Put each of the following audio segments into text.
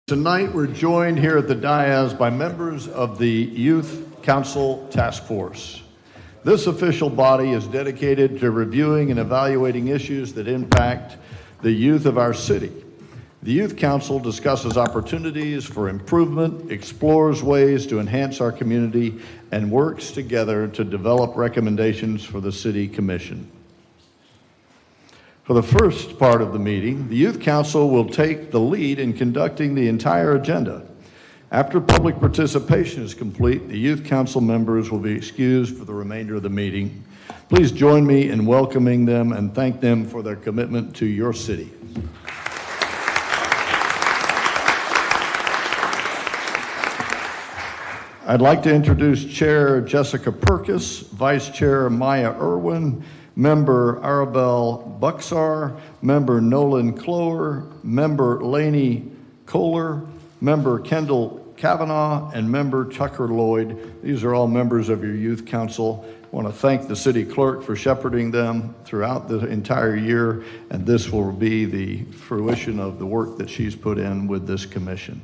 Tonight, we're joined here at the dais by members of the Youth Council Task Force. This official body is dedicated to reviewing and evaluating issues that impact the youth of our city. The Youth Council discusses opportunities for improvement, explores ways to enhance our community, and works together to develop recommendations for the City Commission. For the first part of the meeting, the Youth Council will take the lead in conducting the entire agenda. After public participation is complete, the Youth Council members will be excused for the remainder of the meeting. Please join me in welcoming them and thank them for their commitment to your city. I'd like to introduce Chair Jessica Purkis, Vice Chair Maya Irwin, Member Arabelle Buxar, Member Nolan Clower, Member Laney Kohler, Member Kendall Kavanaugh, and Member Tucker Lloyd. These are all members of your Youth Council. I want to thank the City Clerk for shepherding them throughout the entire year, and this will be the fruition of the work that she's put in with this commission.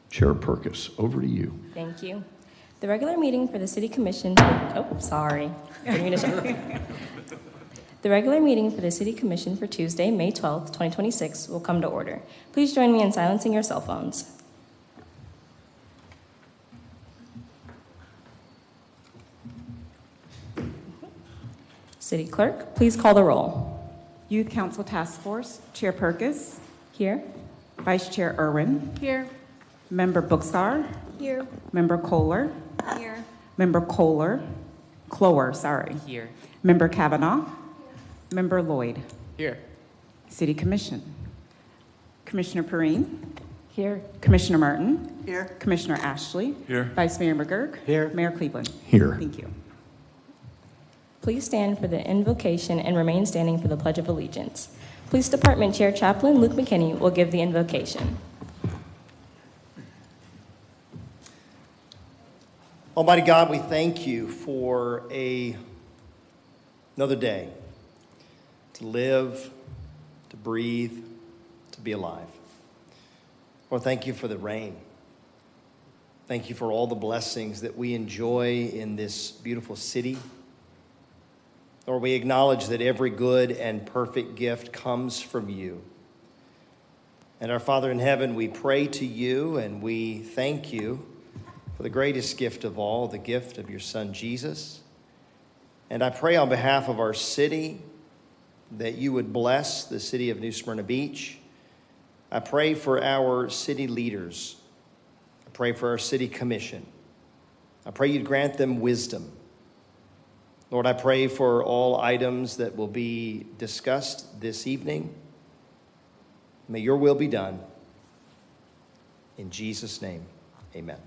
Chair Purkis, over to you. Thank you. The regular meeting for the City Commission, The regular meeting for the City Commission for Tuesday, May 12th, 2026 will come to order. Please join me in silencing your cell phones. City Clerk, please call the roll. Youth Council Task Force, Chair Purkis. Here. Vice Chair Irwin. Here. Member Buxar. Here. Member Kohler. Here. Member Clower, sorry. Here. Member Kavanaugh. Member Lloyd. Here. City Commission. Commissioner Perrine. Here. Commissioner Martin. Here. Commissioner Ashley. Here. Vice Mayor McGurk. Here. Mayor Cleveland. Here. Thank you. Please stand for the invocation and remain standing for the Pledge of Allegiance. Police Department Chair Chaplain Luke McKinney will give the invocation. Almighty God, we thank you for another day to live, to breathe, to be alive. Lord, thank you for the rain. Thank you for all the blessings that we enjoy in this beautiful city. Lord, we acknowledge that every good and perfect gift comes from you. And our Father in heaven, we pray to you and we thank you for the greatest gift of all, the gift of your Son, Jesus. And I pray on behalf of our city that you would bless the city of New Smyrna Beach. I pray for our city leaders. I pray for our city commission. I pray you'd grant them wisdom. Lord, I pray for all items that will be discussed this evening. May your will be done. In Jesus' name, amen.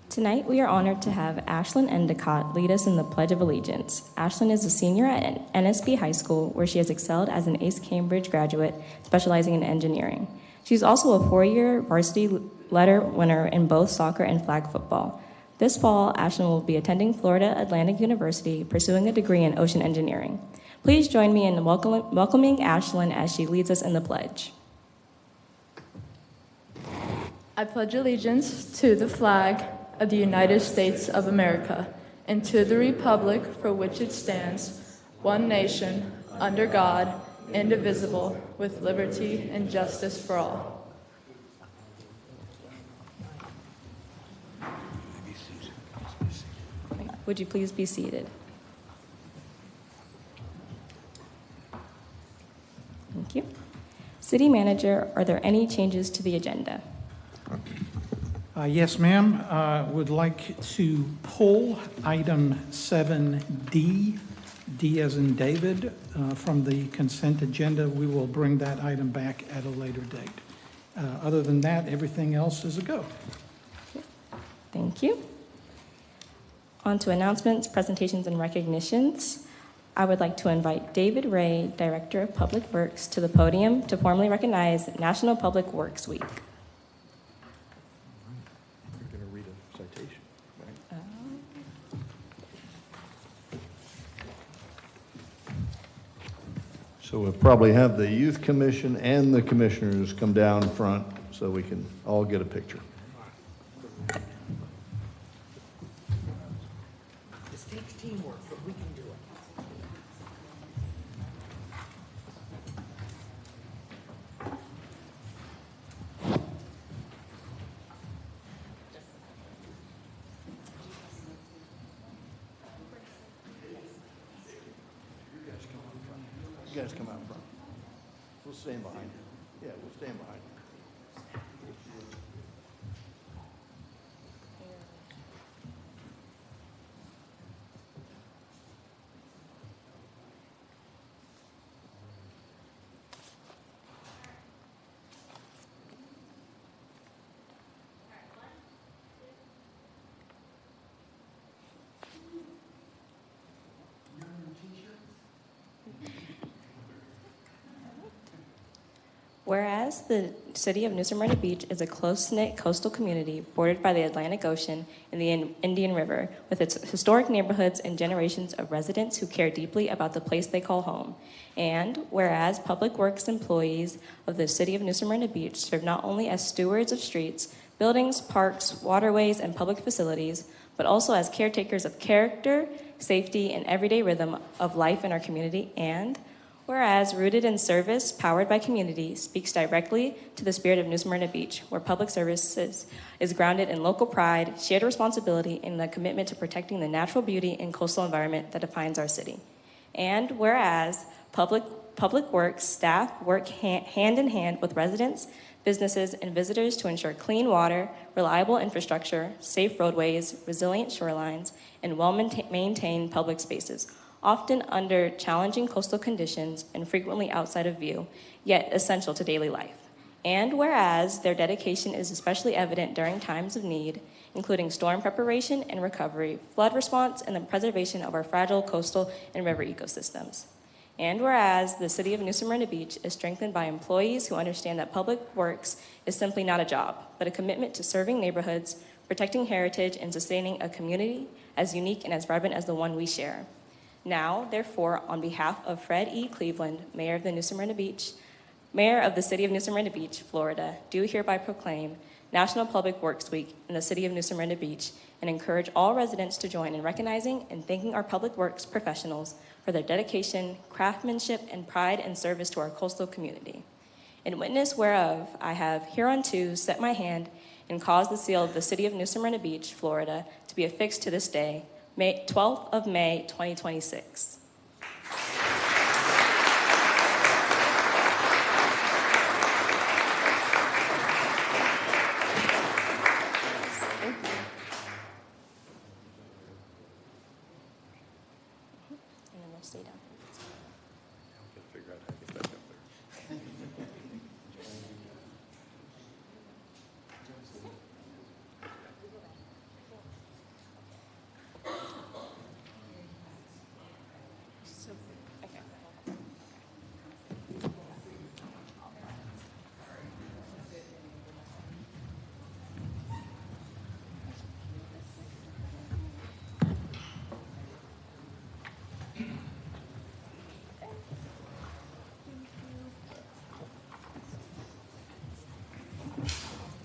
Tonight, we are honored to have Ashlyn Endicott lead us in the Pledge of Allegiance. Ashlyn is a senior at NSB High School, where she has excelled as an ACE Cambridge graduate, specializing in engineering. She's also a four-year varsity letter winner in both soccer and flag football. This fall, Ashlyn will be attending Florida Atlantic University, pursuing a degree in ocean engineering. Please join me in welcoming Ashlyn as she leads us in the pledge. I pledge allegiance to the flag of the United States of America and to the republic for which it stands, one nation, under God, indivisible, with liberty and justice for all. Would you please be seated? Thank you. City Manager, are there any changes to the agenda? Yes, ma'am. Would like to pull item 7D, D as in David, from the consent agenda. We will bring that item back at a later date. Other than that, everything else is a go. Thank you. On to announcements, presentations, and recognitions. I would like to invite David Ray, Director of Public Works, to the podium to formally recognize National Public Works Week. You're going to read a citation, right? So we'll probably have the Youth Commission and the commissioners come down front so we can all get a picture. This takes teamwork, but we can do it. You guys come out front. We'll stand behind you. Yeah, we'll stand behind you. Whereas the city of New Smyrna Beach is a close-knit coastal community bordered by the Atlantic Ocean and the Indian River, with its historic neighborhoods and generations of residents who care deeply about the place they call home. And whereas public works employees of the city of New Smyrna Beach serve not only as stewards of streets, buildings, parks, waterways, and public facilities, but also as caretakers of character, safety, and everyday rhythm of life in our community. And whereas Rooted in Service, Powered by Community speaks directly to the spirit of New Smyrna Beach, where public services is grounded in local pride, shared responsibility, and the commitment to protecting the natural beauty and coastal environment that defines our city. And whereas public works staff work hand in hand with residents, businesses, and visitors to ensure clean water, reliable infrastructure, safe roadways, resilient shorelines, and well-maintained public spaces, often under challenging coastal conditions and frequently outside of view, yet essential to daily life. And whereas their dedication is especially evident during times of need, including storm preparation and recovery, flood response, and the preservation of our fragile coastal and river ecosystems. And whereas the city of New Smyrna Beach is strengthened by employees who understand that public works is simply not a job, but a commitment to serving neighborhoods, protecting heritage, and sustaining a community as unique and as vibrant as the one we share. Now, therefore, on behalf of Fred E. Cleveland, Mayor of the City of New Smyrna Beach, Florida, do hereby proclaim National Public Works Week in the City of New Smyrna Beach and encourage all residents to join in recognizing and thanking our public works professionals for their dedication, craftsmanship, and pride and service to our coastal community. In witness whereof, I have hereunto set my hand and caused the seal of the City of New Smyrna Beach, Florida, to be affixed to this day, 12th of May, 2026. And then we'll stay down.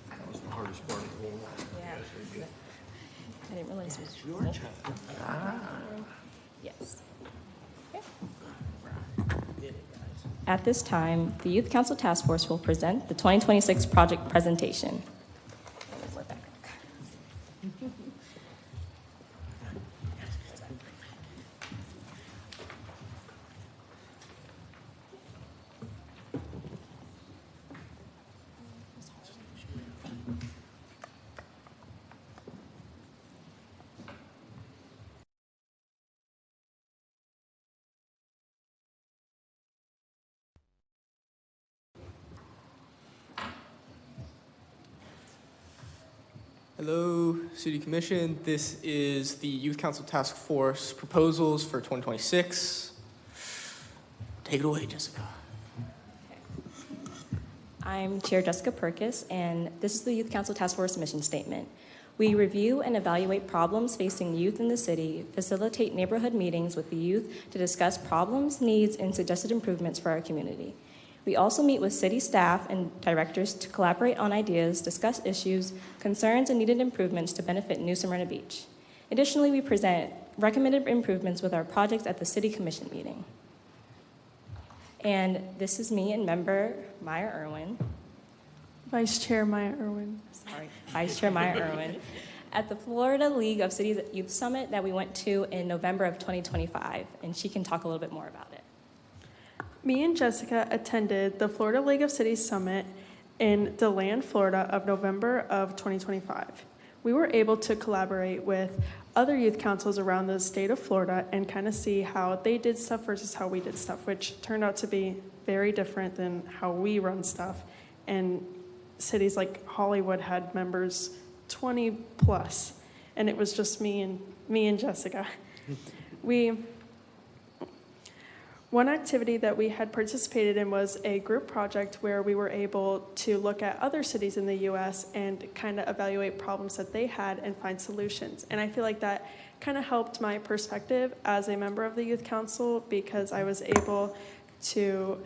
That was the hardest part of the whole. Yeah. I didn't realize it was Your turn. Yes. Did it, guys. At this time, the Youth Council Task Force will present the 2026 project presentation. Hello, City Commission. This is the Youth Council Task Force proposals for 2026. Take it away, Jessica. I'm Chair Jessica Perkis, and this is the Youth Council Task Force mission statement. We review and evaluate problems facing youth in the city, facilitate neighborhood meetings with the youth to discuss problems, needs, and suggested improvements for our community. We also meet with city staff and directors to collaborate on ideas, discuss issues, concerns, and needed improvements to benefit New Smyrna Beach. Additionally, we present recommended improvements with our projects at the City Commission meeting. And this is me and member Maya Irwin. Vice Chair Maya Irwin. Sorry, Vice Chair Maya Irwin. At the Florida League of Cities Youth Summit that we went to in November of 2025, and she can talk a little bit more about it. Me and Jessica attended the Florida League of Cities Summit in DeLand, Florida of November of 2025. We were able to collaborate with other youth councils around the state of Florida and kind of see how they did stuff versus how we did stuff, which turned out to be very different than how we run stuff. And cities like Hollywood had members 20 plus, and it was just me and Jessica. One activity that we had participated in was a group project where we were able to look at other cities in the U.S. and kind of evaluate problems that they had and find solutions. And I feel like that kind of helped my perspective as a member of the Youth Council, because I was able to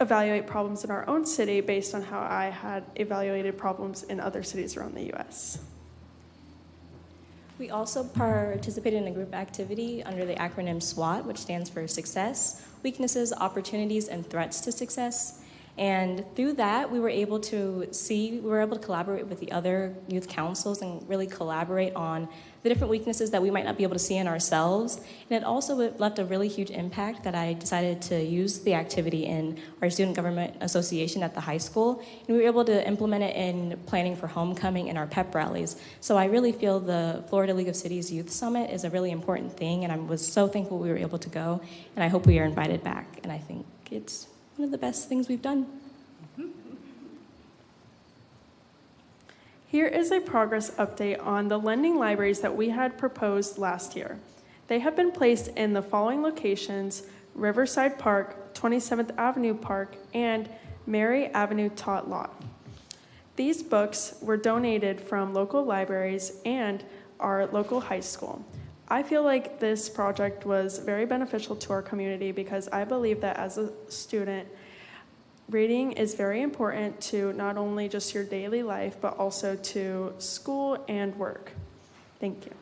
evaluate problems in our own city based on how I had evaluated problems in other cities around the U.S. We also participated in a group activity under the acronym SWOT, which stands for Success, Weaknesses, Opportunities, and Threats to Success. And through that, we were able to collaborate with the other youth councils and really collaborate on the different weaknesses that we might not be able to see in ourselves. And it also left a really huge impact that I decided to use the activity in our Student Government Association at the high school. And we were able to implement it in planning for homecoming and our pep rallies. So I really feel the Florida League of Cities Youth Summit is a really important thing, and I was so thankful we were able to go. And I hope we are invited back. And I think it's one of the best things we've done. Here is a progress update on the lending libraries that we had proposed last year. They have been placed in the following locations: Riverside Park, 27th Avenue Park, and Mary Avenue Tot Lot. These books were donated from local libraries and our local high school. I feel like this project was very beneficial to our community because I believe that as a student, reading is very important to not only just your daily life, but also to school and work. Thank you.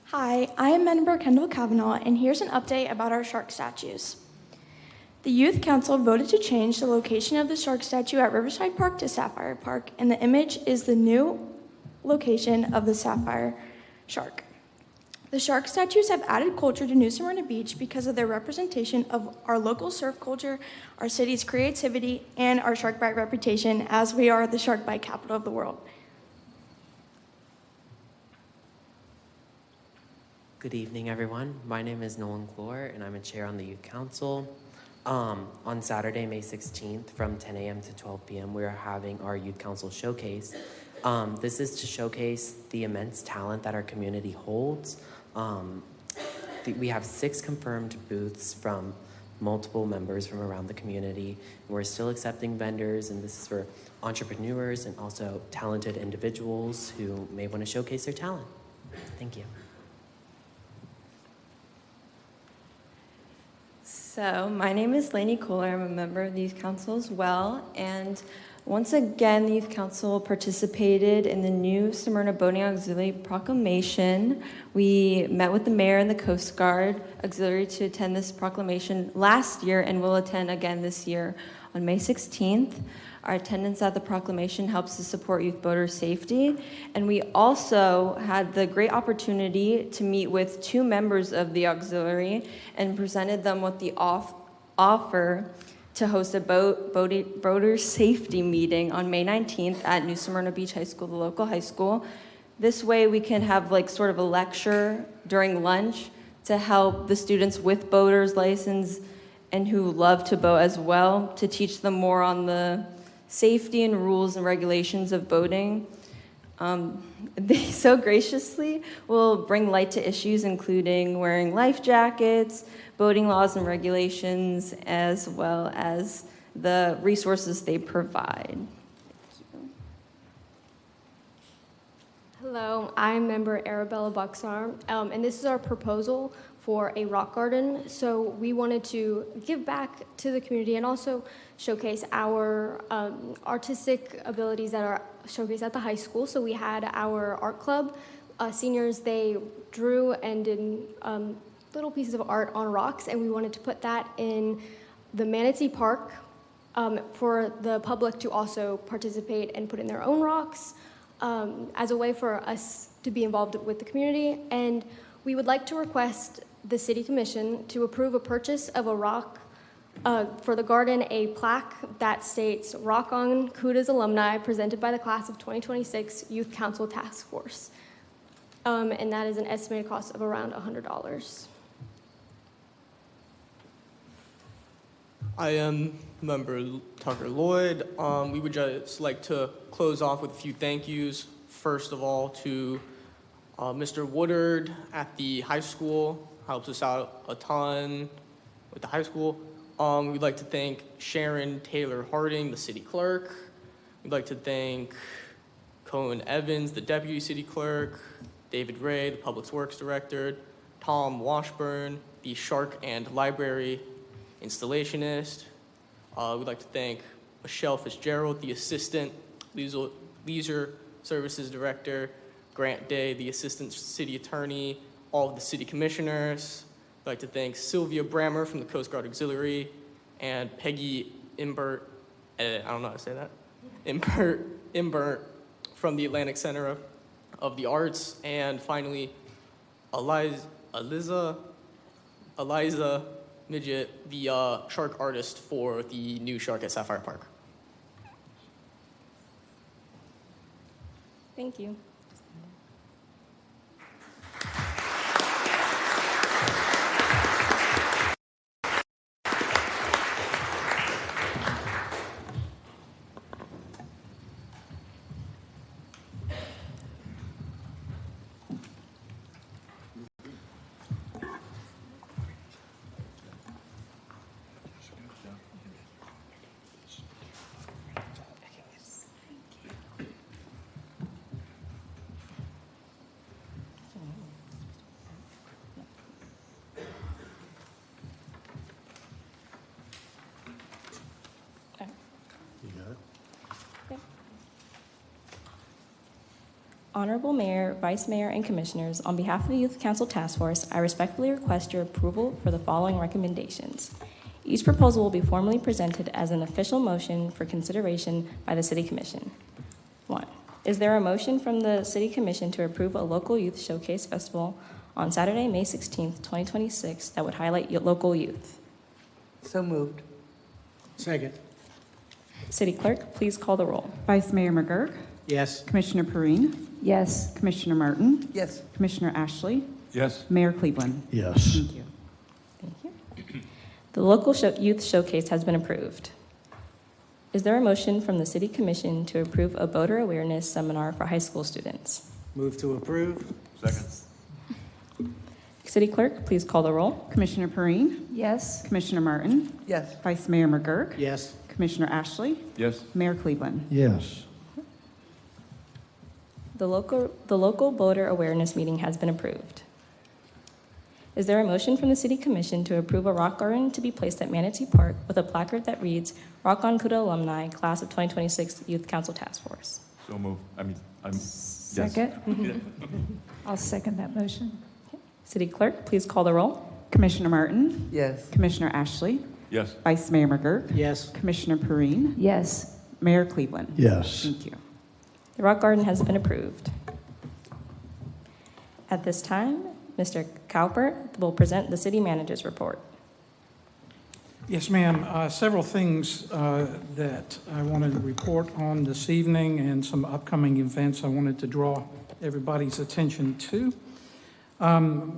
Hi, I am member Kendall Kavanaugh, and here's an update about our shark statues. The Youth Council voted to change the location of the shark statue at Riverside Park to Sapphire Park, and the image is the new location of the sapphire shark. The shark statues have added culture to New Smyrna Beach because of their representation of our local surf culture, our city's creativity, and our shark bite reputation, as we are the shark bite capital of the world. Good evening, everyone. My name is Nolan Clore, and I'm a chair on the Youth Council. On Saturday, May 16th, from 10 a.m. to 12 p.m., we are having our Youth Council Showcase. This is to showcase the immense talent that our community holds. We have 6 confirmed booths from multiple members from around the community. We're still accepting vendors, and this is for entrepreneurs and also talented individuals who may want to showcase their talent. Thank you. So my name is Lainey Kohler. I'm a member of the Youth Council as well. And once again, the Youth Council participated in the new Smyrna Boating Auxiliary Proclamation. We met with the mayor and the Coast Guard Auxiliary to attend this proclamation last year and will attend again this year on May 16th. Our attendance at the proclamation helps to support youth boater safety. And we also had the great opportunity to meet with 2 members of the auxiliary and presented them with the offer to host a boater safety meeting on May 19th at New Smyrna Beach High School, the local high school. This way we can have like sort of a lecture during lunch to help the students with boater's license and who love to boat as well, to teach them more on the safety and rules and regulations of boating. They so graciously will bring light to issues including wearing life jackets, boating laws and regulations, as well as the resources they provide. Hello, I'm member Arabella Buxar, and this is our proposal for a rock garden. So we wanted to give back to the community and also showcase our artistic abilities that are showcased at the high school. So we had our art club. Seniors, they drew and did little pieces of art on rocks, and we wanted to put that in the Manatee Park for the public to also participate and put in their own rocks as a way for us to be involved with the community. And we would like to request the City Commission to approve a purchase of a rock for the garden, a plaque that states "Rock On CUDA's Alumni, presented by the class of 2026 Youth Council Task Force." And that is an estimated cost of around $100. I am member Tucker Lloyd. We would just like to close off with a few thank yous. First of all, to Mr. Woodard at the high school, helps us out a ton with the high school. We'd like to thank Sharon Taylor Harding, the city clerk. We'd like to thank Cohen Evans, the deputy city clerk, David Ray, the public works director, Tom Washburn, the Shark and Library installationist. We'd like to thank Michelle Fitzgerald, the assistant leisure services director, Grant Day, the assistant city attorney, all of the city commissioners. I'd like to thank Sylvia Brammer from the Coast Guard Auxiliary, and Peggy Imbert, I don't know how to say that, Imbert from the Atlantic Center of the Arts, and finally, Eliza Midget, the shark artist for the new shark at Sapphire Park. Thank you. Honorable Mayor, Vice Mayor, and Commissioners, on behalf of the Youth Council Task Force, I respectfully request your approval for the following recommendations. Each proposal will be formally presented as an official motion for consideration by the City Commission. 1. Is there a motion from the City Commission to approve a local youth showcase festival on Saturday, May 16th, 2026 that would highlight local youth? So moved. Second. City Clerk, please call the roll. Vice Mayor McGurk? Yes. Commissioner Perrine? Yes. Commissioner Martin? Yes. Commissioner Ashley? Yes. Mayor Cleveland? Yes. Thank you. Thank you. The local youth showcase has been approved. Is there a motion from the City Commission to approve a voter awareness seminar for high school students? Move to approve. Second. City Clerk, please call the roll. Commissioner Perrine? Yes. Commissioner Martin? Yes. Vice Mayor McGurk? Yes. Commissioner Ashley? Yes. Mayor Cleveland? Yes. The local voter awareness meeting has been approved. Is there a motion from the City Commission to approve a rock garden to be placed at Manatee Park with a placard that reads, "Rock On CUDA Alumni, Class of 2026 Youth Council Task Force"? So move. I'm Second. I'll second that motion. City Clerk, please call the roll. Commissioner Martin? Yes. Commissioner Ashley? Yes. Vice Mayor McGurk? Yes. Commissioner Perrine? Yes. Mayor Cleveland? Yes. Thank you. The rock garden has been approved. At this time, Mr. Cowper will present the City Manager's report. Yes, ma'am. Several things that I wanted to report on this evening and some upcoming events I wanted to draw everybody's attention to.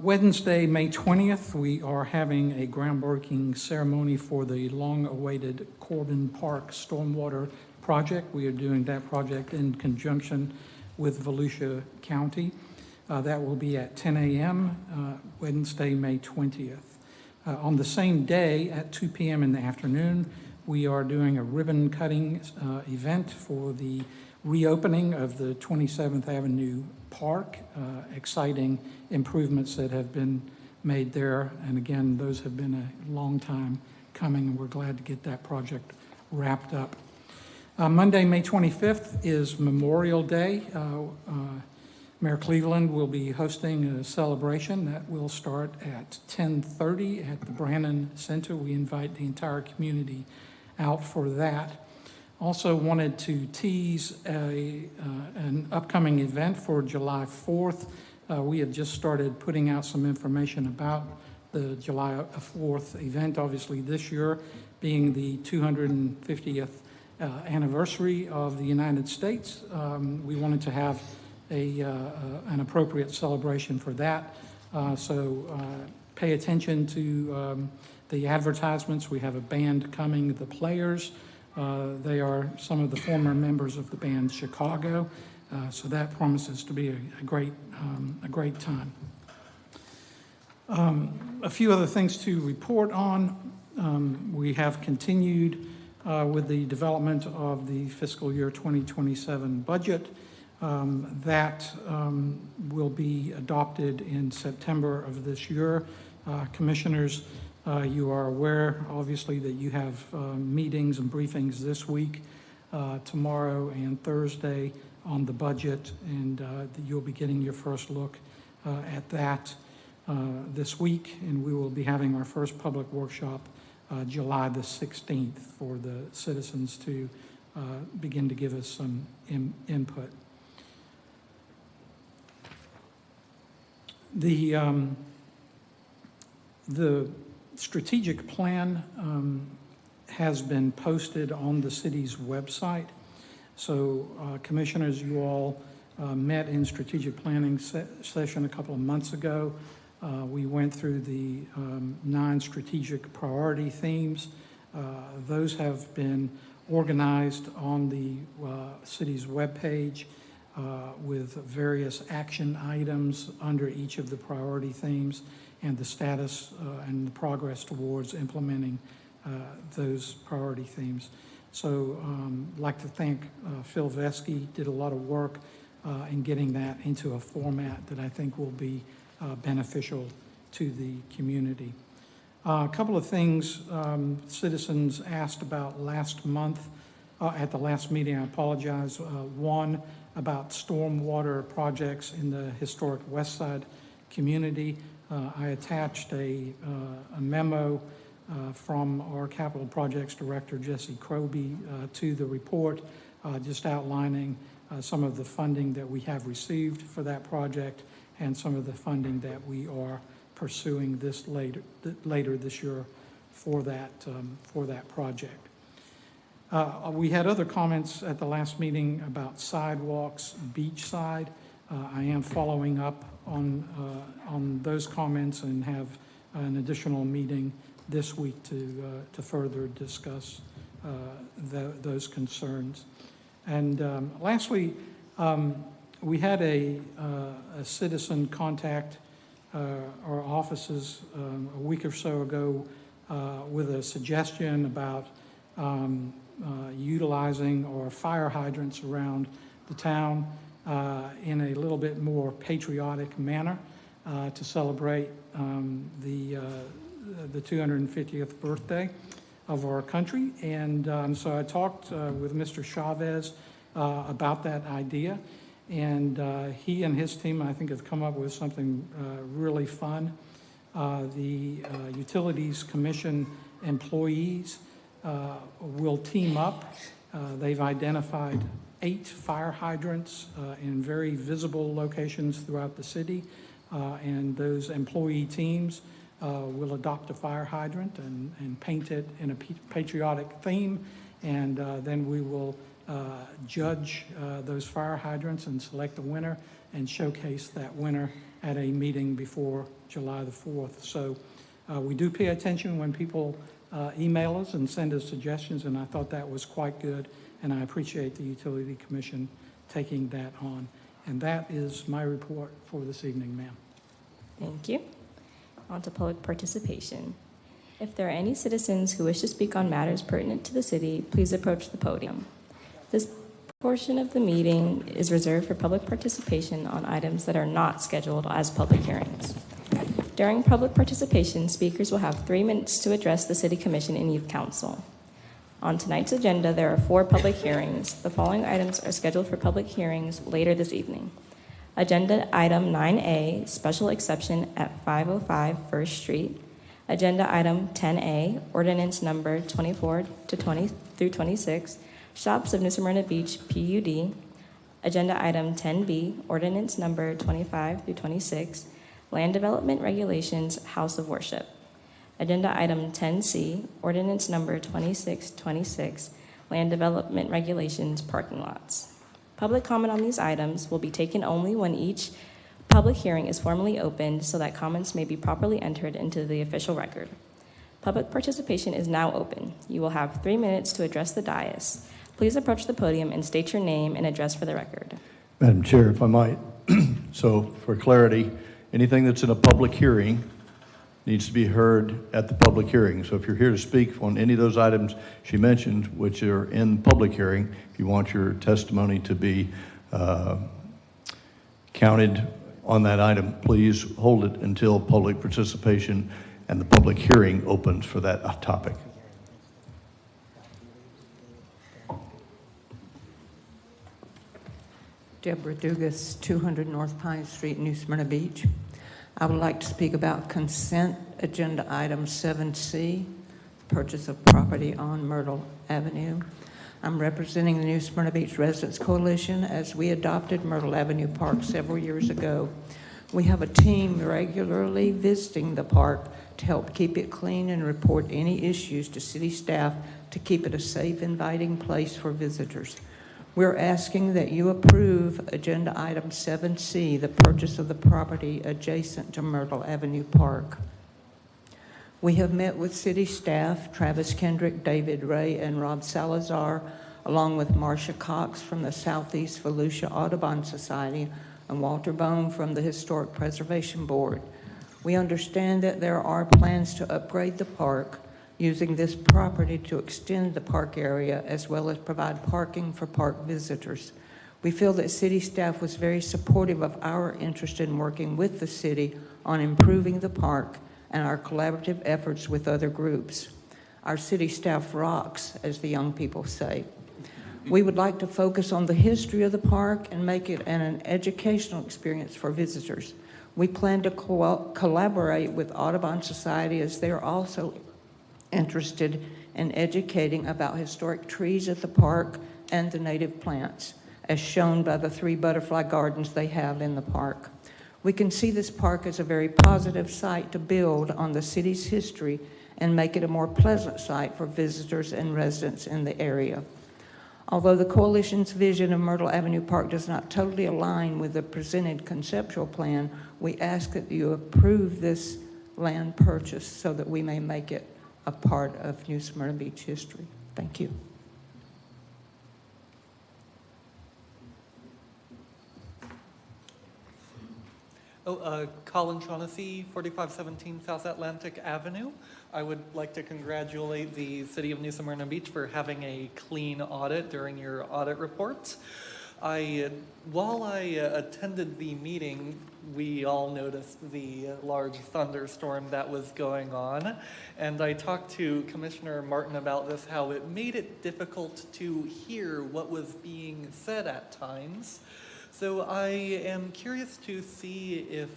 Wednesday, May 20th, we are having a groundbreaking ceremony for the long-awaited Corbin Park Stormwater Project. We are doing that project in conjunction with Volusia County. That will be at 10 a.m. Wednesday, May 20th. On the same day at 2 p.m. in the afternoon, we are doing a ribbon-cutting event for the reopening of the 27th Avenue Park. Exciting improvements that have been made there. And again, those have been a long time coming, and we're glad to get that project wrapped up. Monday, May 25th is Memorial Day. Mayor Cleveland will be hosting a celebration that will start at 10:30 at the Brannan Center. We invite the entire community out for that. Also wanted to tease an upcoming event for July 4th. We have just started putting out some information about the July 4th event, obviously this year being the 250th anniversary of the United States. We wanted to have an appropriate celebration for that. So pay attention to the advertisements. We have a band coming, the Players. They are some of the former members of the band Chicago. So that promises to be a great time. A few other things to report on. We have continued with the development of the fiscal year 2027 budget. That will be adopted in September of this year. Commissioners, you are aware, obviously, that you have meetings and briefings this week, tomorrow and Thursday on the budget, and that you'll be getting your first look at that this week, and we will be having our first public workshop July the 16th for the citizens to begin to give us some input. The strategic plan has been posted on the city's website. So commissioners, you all met in strategic planning session a couple of months ago. We went through the 9 strategic priority themes. Those have been organized on the city's webpage with various action items under each of the priority themes and the status and the progress towards implementing those priority themes. So I'd like to thank Phil Vesky, did a lot of work in getting that into a format that I think will be beneficial to the community. A couple of things citizens asked about last month at the last meeting. I apologize. One, about stormwater projects in the historic West Side community. I attached a memo from our Capital Projects Director, Jesse Kroby, to the report, just outlining some of the funding that we have received for that project and some of the funding that we are pursuing this later this year for that project. We had other comments at the last meeting about sidewalks beachside. I am following up on those comments and have an additional meeting this week to further discuss those concerns. And lastly, we had a citizen contact our offices a week or so ago with a suggestion about utilizing our fire hydrants around the town in a little bit more patriotic manner to celebrate the 250th birthday of our country. And so I talked with Mr. Chavez about that idea. And he and his team, I think, have come up with something really fun. The Utilities Commission employees will team up. They've identified 8 fire hydrants in very visible locations throughout the city. And those employee teams will adopt a fire hydrant and paint it in a patriotic theme. And then we will judge those fire hydrants and select a winner and showcase that winner at a meeting before July the 4th. So we do pay attention when people email us and send us suggestions, and I thought that was quite good, and I appreciate the Utility Commission taking that on. And that is my report for this evening, ma'am. Thank you. On to public participation. If there are any citizens who wish to speak on matters pertinent to the city, please approach the podium. This portion of the meeting is reserved for public participation on items that are not scheduled as public hearings. During public participation, speakers will have 3 minutes to address the City Commission and Youth Council. On tonight's agenda, there are 4 public hearings. The following items are scheduled for public hearings later this evening. Agenda item 9A, special exception at 505 First Street. Agenda item 10A, ordinance number 24 to 20 through 26, shops of New Smyrna Beach, PUD. Agenda item 10B, ordinance number 25 through 26, land development regulations, house of worship. Agenda item 10C, ordinance number 2626, land development regulations, parking lots. Public comment on these items will be taken only when each public hearing is formally opened so that comments may be properly entered into the official record. Public participation is now open. You will have 3 minutes to address the dais. Please approach the podium and state your name and address for the record. Madam Chair, if I might, so for clarity, anything that's in a public hearing needs to be heard at the public hearing. So if you're here to speak on any of those items she mentioned, which are in public hearing, if you want your testimony to be counted on that item, please hold it until public participation and the public hearing opens for that topic. Deborah Dugas, 200 North Pine Street, New Smyrna Beach. I would like to speak about consent agenda item 7C, purchase of property on Myrtle Avenue. I'm representing the New Smyrna Beach Residents Coalition as we adopted Myrtle Avenue Park several years ago. We have a team regularly visiting the park to help keep it clean and report any issues to city staff to keep it a safe, inviting place for visitors. We're asking that you approve agenda item 7C, the purchase of the property adjacent to Myrtle Avenue Park. We have met with city staff, Travis Kendrick, David Ray, and Rob Salazar, along with Marcia Cox from the Southeast Volusia Audubon Society and Walter Bone from the Historic Preservation Board. We understand that there are plans to upgrade the park, using this property to extend the park area as well as provide parking for park visitors. We feel that city staff was very supportive of our interest in working with the city on improving the park and our collaborative efforts with other groups. Our city staff rocks, as the young people say. We would like to focus on the history of the park and make it an educational experience for visitors. We plan to collaborate with Audubon Society as they are also interested in educating about historic trees at the park and the native plants, as shown by the 3 butterfly gardens they have in the park. We can see this park as a very positive site to build on the city's history and make it a more pleasant site for visitors and residents in the area. Although the Coalition's vision of Myrtle Avenue Park does not totally align with the presented conceptual plan, we ask that you approve this land purchase so that we may make it a part of New Smyrna Beach history. Thank you. Colin Shaughnessy, 4517 South Atlantic Avenue. I would like to congratulate the City of New Smyrna Beach for having a clean audit during your audit reports. While I attended the meeting, we all noticed the large thunderstorm that was going on, and I talked to Commissioner Martin about this, how it made it difficult to hear what was being said at times. So I am curious to see if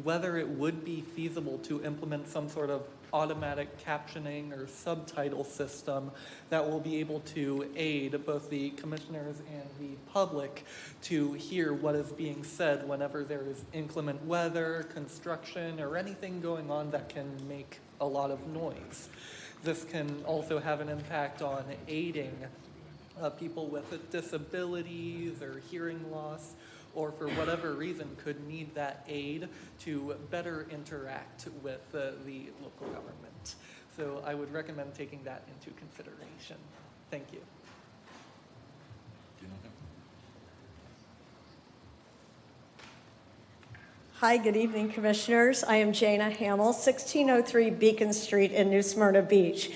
whether it would be feasible to implement some sort of automatic captioning or subtitle system that will be able to aid both the commissioners and the public to hear what is being said whenever there is inclement weather, construction, or anything going on that can make a lot of noise. This can also have an impact on aiding people with disabilities or hearing loss, or for whatever reason could need that aid to better interact with the local government. So I would recommend taking that into consideration. Thank you. Hi, good evening, Commissioners. I am Jana Hamill, 1603 Beacon Street in New Smyrna Beach.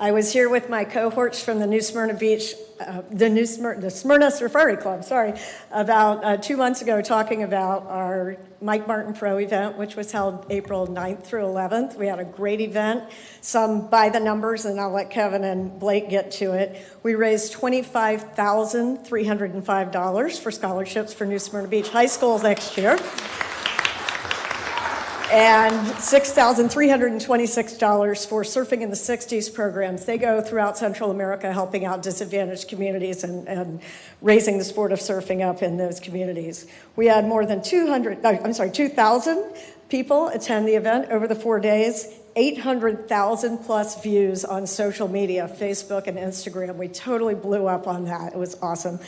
I was here with my cohorts from the New Smyrna Beach, the Smyrna Safari Club, about 2 months ago, talking about our Mike Martin Pro event, which was held April 9th through 11th. We had a great event, some by the numbers, and I'll let Kevin and Blake get to it. We raised $25,305 for scholarships for New Smyrna Beach High School next year, and $6,326 for Surfing in the 60s programs. They go throughout Central America helping out disadvantaged communities and raising the sport of surfing up in those communities. We had more than 2,000 people attend the event over the 4 days, 800,000 plus views on social media, Facebook and Instagram. We totally blew up on that. It was awesome.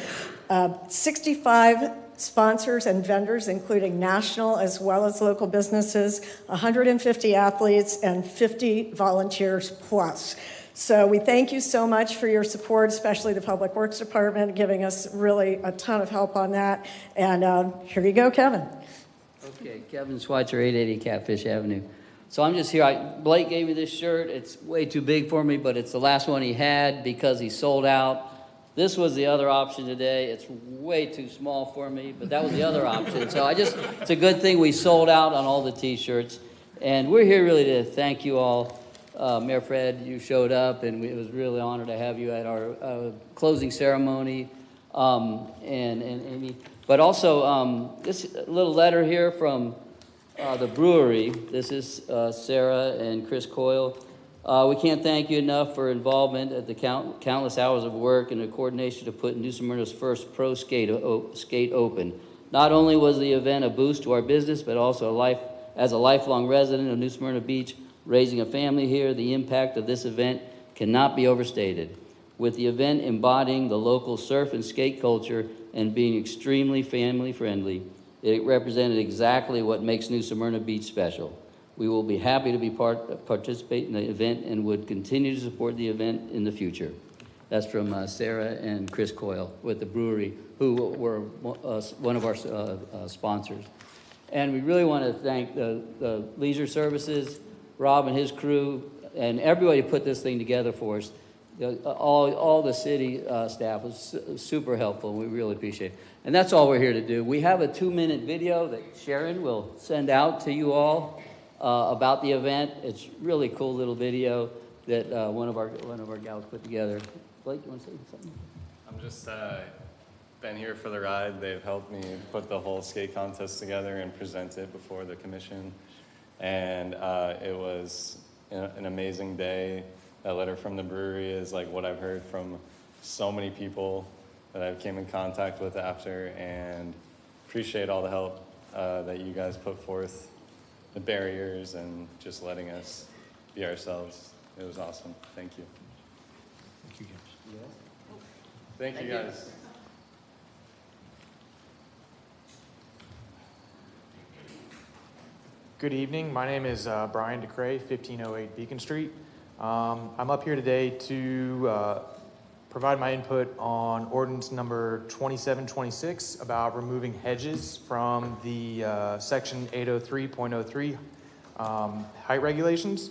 65 sponsors and vendors, including national as well as local businesses, 150 athletes, and 50 volunteers plus. So we thank you so much for your support, especially the Public Works Department, giving us really a ton of help on that. And here you go, Kevin. Okay, Kevin Schweitzer, 880 Catfish Avenue. So I'm just here. Blake gave me this shirt. It's way too big for me, but it's the last one he had because he sold out. This was the other option today. It's way too small for me, but that was the other option. So it's a good thing we sold out on all the T-shirts. And we're here really to thank you all. Mayor Fred, you showed up, and it was really an honor to have you at our closing ceremony. And Amy. But also, this little letter here from the brewery. This is Sarah and Chris Coyle. We can't thank you enough for involvement at the countless hours of work and the coordination to put New Smyrna's first pro skate open. Not only was the event a boost to our business, but also as a lifelong resident of New Smyrna Beach, raising a family here, the impact of this event cannot be overstated. With the event embodying the local surf and skate culture and being extremely family friendly, it represented exactly what makes New Smyrna Beach special. We will be happy to participate in the event and would continue to support the event in the future. That's from Sarah and Chris Coyle with the brewery, who were one of our sponsors. And we really want to thank the Leisure Services, Rob and his crew, and everybody who put this thing together for us. All the city staff was super helpful, and we really appreciate it. And that's all we're here to do. We have a 2-minute video that Sharon will send out to you all about the event. It's really cool little video that one of our gals put together. Blake, you want to say something? I'm just been here for the ride. They've helped me put the whole skate contest together and present it before the commission. And it was an amazing day. That letter from the brewery is like what I've heard from so many people that I came in contact with after, and appreciate all the help that you guys put forth, the barriers, and just letting us be ourselves. It was awesome. Thank you. Thank you, guys. Thank you, guys. Good evening. My name is Brian DeCray, 1508 Beacon Street. I'm up here today to provide my input on ordinance number 2726 about removing hedges from the section 803.03 height regulations.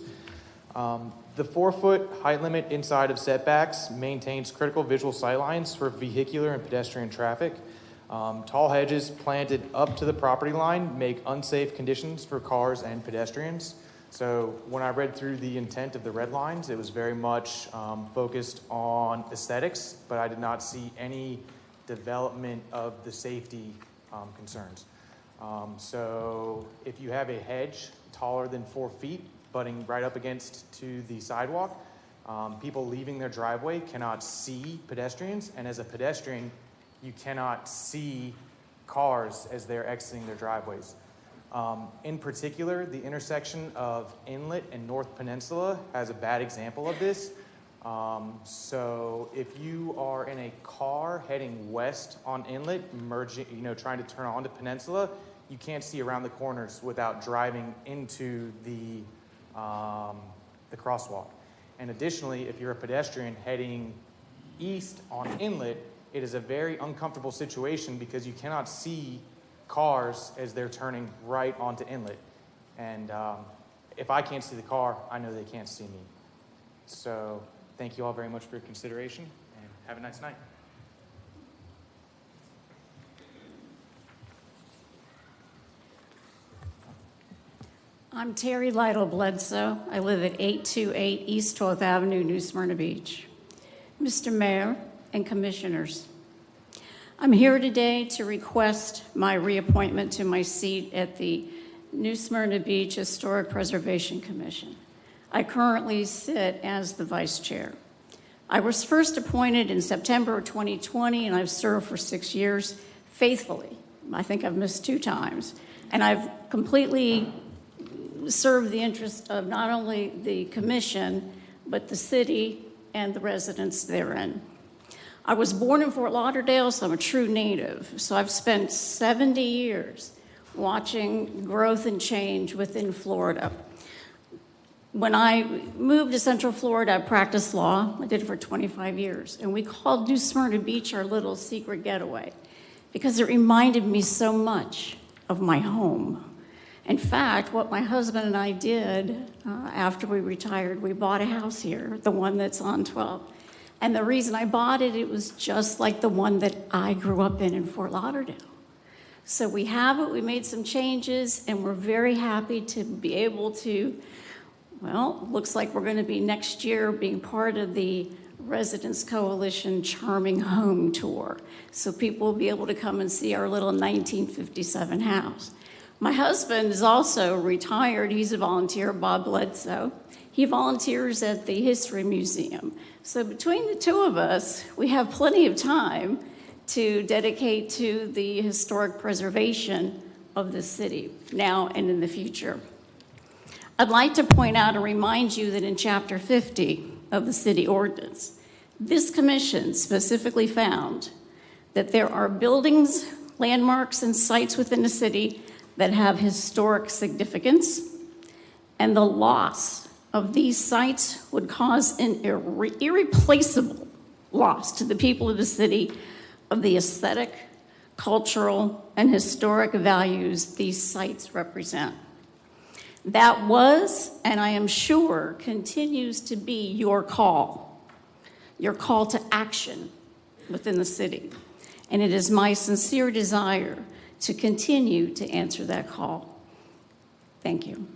The 4-foot height limit inside of setbacks maintains critical visual sightlines for vehicular and pedestrian traffic. Tall hedges planted up to the property line make unsafe conditions for cars and pedestrians. So when I read through the intent of the red lines, it was very much focused on aesthetics, but I did not see any development of the safety concerns. So if you have a hedge taller than 4 feet, butting right up against to the sidewalk, people leaving their driveway cannot see pedestrians, and as a pedestrian, you cannot see cars as they're exiting their driveways. In particular, the intersection of Inlet and North Peninsula has a bad example of this. So if you are in a car heading west on Inlet, trying to turn onto Peninsula, you can't see around the corners without driving into the crosswalk. And additionally, if you're a pedestrian heading east on Inlet, it is a very uncomfortable situation because you cannot see cars as they're turning right onto Inlet. And if I can't see the car, I know they can't see me. So thank you all very much for your consideration, and have a nice night. I'm Terry Lytle Bledsoe. I live at 828 East 12th Avenue, New Smyrna Beach. Mr. Mayor and Commissioners, I'm here today to request my reappointment to my seat at the New Smyrna Beach Historic Preservation Commission. I currently sit as the Vice Chair. I was first appointed in September of 2020, and I've served for 6 years faithfully. I think I've missed 2 times. And I've completely serve the interest of not only the commission, but the city and the residents therein. I was born in Fort Lauderdale, so I'm a true native. So I've spent 70 years watching growth and change within Florida. When I moved to Central Florida, I practiced law. I did it for 25 years. And we called New Smyrna Beach our little secret getaway because it reminded me so much of my home. In fact, what my husband and I did after we retired, we bought a house here, the one that's on 12. And the reason I bought it, it was just like the one that I grew up in Fort Lauderdale. So we have it, we made some changes, and we're very happy to be able to, well, looks like we're going to be next year being part of the Residents Coalition Charming Home Tour. So people will be able to come and see our little 1957 house. My husband is also retired. He's a volunteer, Bob Bledsoe. He volunteers at the History Museum. So between the two of us, we have plenty of time to dedicate to the historic preservation of the city, now and in the future. I'd like to point out and remind you that in Chapter 50 of the city ordinance, this commission specifically found that there are buildings, landmarks, and sites within the city that have historic significance, and the loss of these sites would cause an irreplaceable loss to the people of the city of the aesthetic, cultural, and historic values these sites represent. That was, and I am sure continues to be, your call to action within the city. And it is my sincere desire to continue to answer that call. Thank you.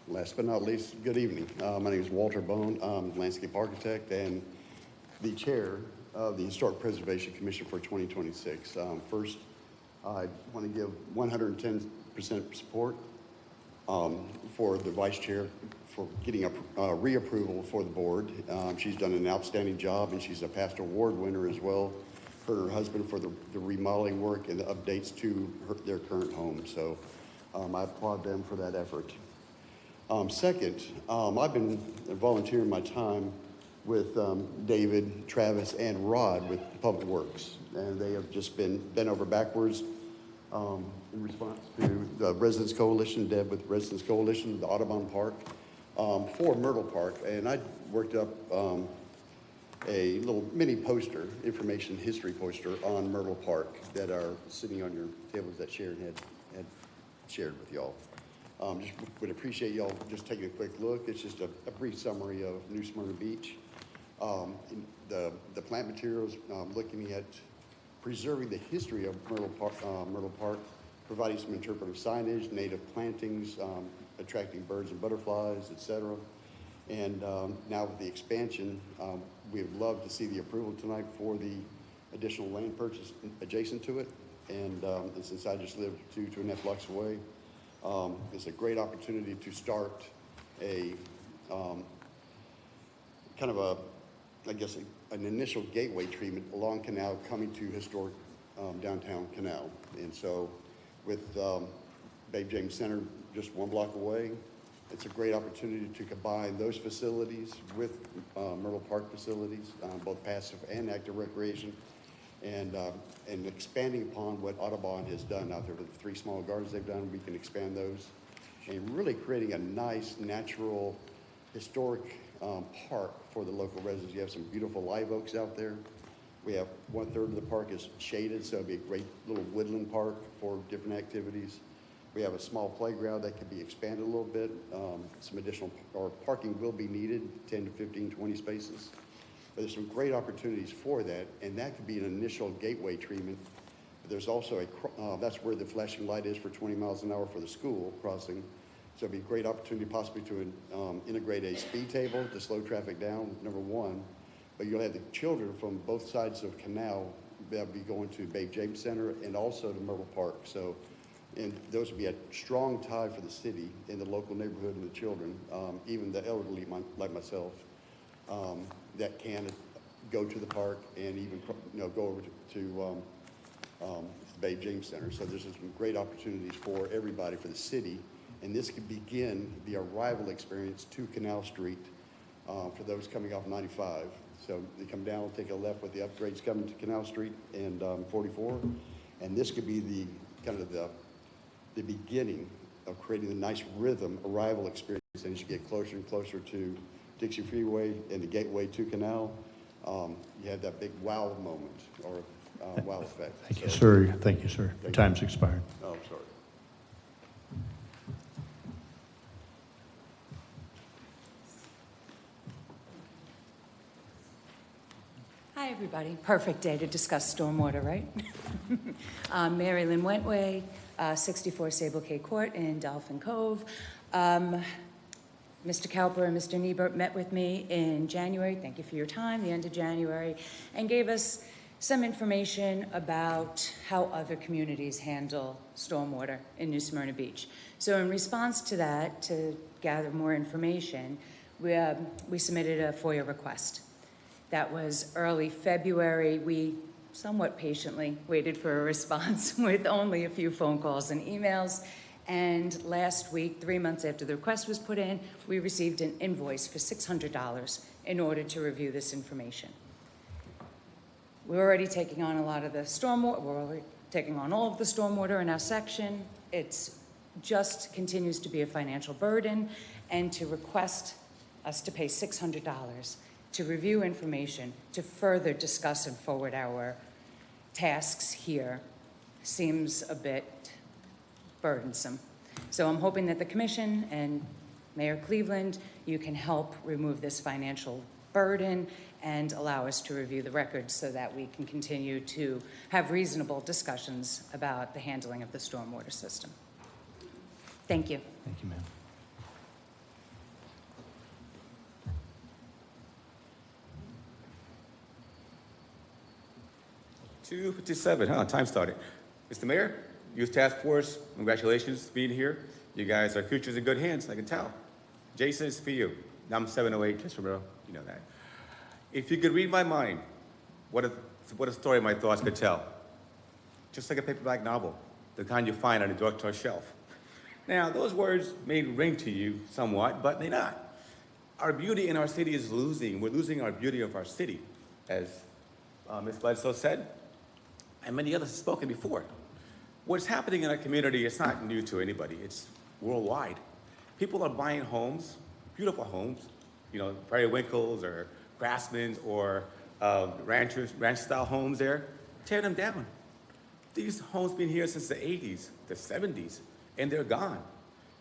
Last but not least, good evening. My name is Walter Bone. I'm landscape architect and the chair of the Historic Preservation Commission for 2026. First, I want to give 110% support for the vice chair for getting a reapproval for the board. She's done an outstanding job, and she's a past award winner as well for her husband for the remodeling work and the updates to their current home. So I applaud them for that effort. Second, I've been volunteering my time with David, Travis, and Rod with Public Works, and they have just been bent over backwards in response to the Residents Coalition, Deb with Residents Coalition, the Audubon Park, for Myrtle Park, and I worked up a little mini poster, information history poster on Myrtle Park that are sitting on your tables that Sharon had shared with y'all. Just would appreciate y'all just taking a quick look. It's just a brief summary of New Smyrna Beach. The plant materials, looking at preserving the history of Myrtle Park, providing some interpretive signage, native plantings, attracting birds and butterflies, etc. And now with the expansion, we would love to see the approval tonight for the additional land purchase adjacent to it. And since I just live 2.5 blocks away, it's a great opportunity to start a kind of a, I guess, an initial gateway treatment along Canal coming to historic downtown Canal. And so with Babe James Center just 1 block away, it's a great opportunity to combine those facilities with Myrtle Park facilities, both passive and active recreation, and expanding upon what Audubon has done out there with the 3 small gardens they've done. We can expand those and really creating a nice, natural, historic park for the local residents. You have some beautiful live oaks out there. We have 1/3 of the park is shaded, so it'd be a great little woodland park for different activities. We have a small playground that could be expanded a little bit. Some additional, or parking will be needed, 10 to 15, 20 spaces. But there's some great opportunities for that, and that could be an initial gateway treatment. But there's also that's where the flashing light is for 20 miles an hour for the school crossing. So it'd be a great opportunity possibly to integrate a speed table to slow traffic down, number one. But you'll have the children from both sides of Canal that'll be going to Babe James Center and also to Myrtle Park. So, and those would be a strong tie for the city and the local neighborhood and the children, even the elderly like myself, that can go to the park and even go over to Babe James Center. So there's some great opportunities for everybody, for the city. And this could begin the arrival experience to Canal Street for those coming off 95. So they come down, take a left with the upgrades coming to Canal Street and 44. And this could be the kind of the beginning of creating a nice rhythm arrival experience. And as you get closer and closer to Dixie Freeway and the gateway to Canal, you have that big wow moment or wow effect. Thank you, sir. Thank you, sir. Your time's expired. Oh, I'm sorry. Hi, everybody. Perfect day to discuss stormwater, right? Mary Lynn Wentway, 64 Sable K Court in Dolphin Cove. Mr. Cowper and Mr. Niebert met with me in January, thank you for your time, the end of January, and gave us some information about how other communities handle stormwater in New Smyrna Beach. So in response to that, to gather more information, we submitted a FOIA request. That was early February. We somewhat patiently waited for a response with only a few phone calls and emails. And last week, 3 months after the request was put in, we received an invoice for $600 in order to review this information. We're already taking on a lot of the stormwater. We're already taking on all of the stormwater in our section. It's just continues to be a financial burden, and to request us to pay $600 to review information, to further discuss and forward our tasks here seems a bit burdensome. So I'm hoping that the commission and Mayor Cleveland, you can help remove this financial burden and allow us to review the records so that we can continue to have reasonable discussions about the handling of the stormwater system. Thank you. Thank you, ma'am. $2:57, huh? Time started. Mr. Mayor, Youth Task Force, congratulations for being here. You guys are futures in good hands, I can tell. Jason, it's for you. I'm 708, just remember, you know that. If you could read my mind, what a story my thoughts could tell. Just like a paperback novel, the kind you find on a drugstore shelf. Now, those words may ring to you somewhat, but they're not. Our beauty in our city is losing. We're losing our beauty of our city, as Ms. Bledsoe said, and many others have spoken before. What's happening in our community is not new to anybody. It's worldwide. People are buying homes, beautiful homes, you know, periwinkles or craftsmen or ranch-style homes there, tear them down. These homes been here since the 80s, the 70s, and they're gone.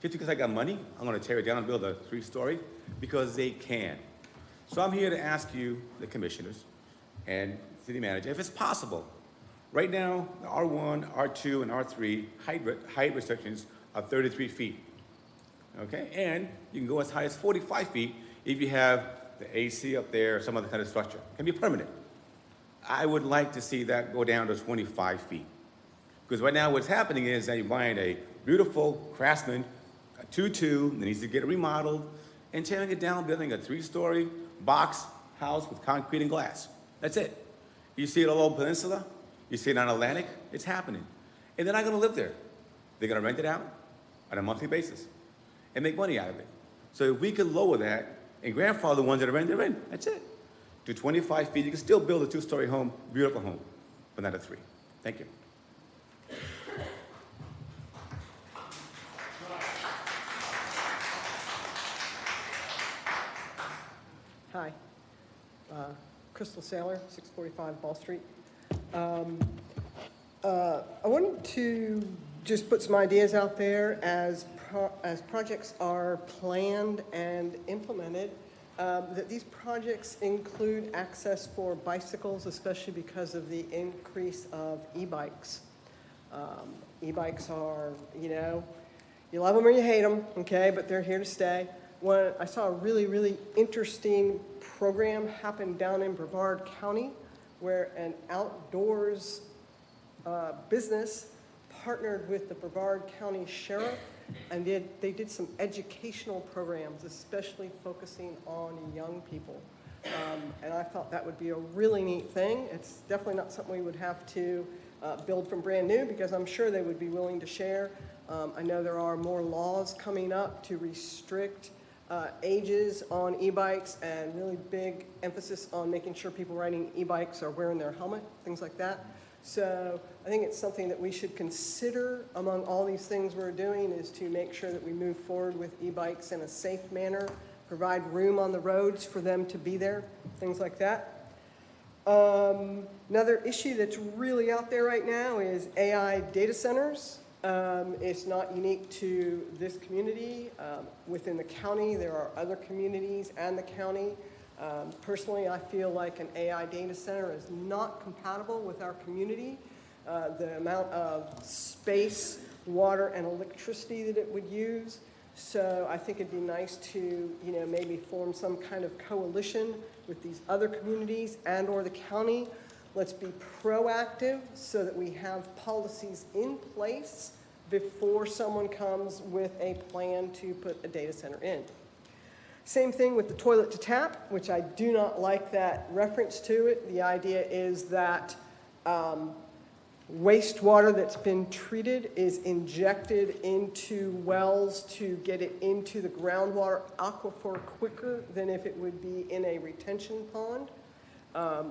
Just because I got money, I'm gonna tear it down and build a 3-story because they can. So I'm here to ask you, the commissioners and city manager, if it's possible. Right now, the R1, R2, and R3 height restrictions are 33 feet. Okay, and you can go as high as 45 feet if you have the AC up there or some other kind of structure. It can be permanent. I would like to see that go down to 25 feet. Because right now what's happening is that you're buying a beautiful Craftsman, a 2-2, that needs to get remodeled, and tearing it down, building a 3-story box house with concrete and glass. That's it. You see it all over the peninsula, you see it on Atlantic, it's happening. And they're not gonna live there. They're gonna rent it out on a monthly basis and make money out of it. So if we could lower that and grandfather the ones that are in, they're in, that's it. To 25 feet, you can still build a 2-story home, beautiful home, but not a 3. Thank you. Crystal Saylor, 645 Ball Street. I wanted to just put some ideas out there as projects are planned and implemented, that these projects include access for bicycles, especially because of the increase of e-bikes. E-bikes are, you love them or you hate them, okay, but they're here to stay. I saw a really, really interesting program happen down in Brevard County where an outdoors business partnered with the Brevard County Sheriff, and they did some educational programs, especially focusing on young people. And I thought that would be a really neat thing. It's definitely not something we would have to build from brand new, because I'm sure they would be willing to share. I know there are more laws coming up to restrict ages on e-bikes, and really big emphasis on making sure people riding e-bikes are wearing their helmet, things like that. So I think it's something that we should consider among all these things we're doing, is to make sure that we move forward with e-bikes in a safe manner, provide room on the roads for them to be there, things like that. Another issue that's really out there right now is AI data centers. It's not unique to this community. Within the county, there are other communities and the county. Personally, I feel like an AI data center is not compatible with our community. The amount of space, water, and electricity that it would use. So I think it'd be nice to, maybe form some kind of coalition with these other communities and or the county. Let's be proactive so that we have policies in place before someone comes with a plan to put a data center in. Same thing with the toilet to tap, which I do not like that reference to it. The idea is that wastewater that's been treated is injected into wells to get it into the groundwater aquifer quicker than if it would be in a retention pond.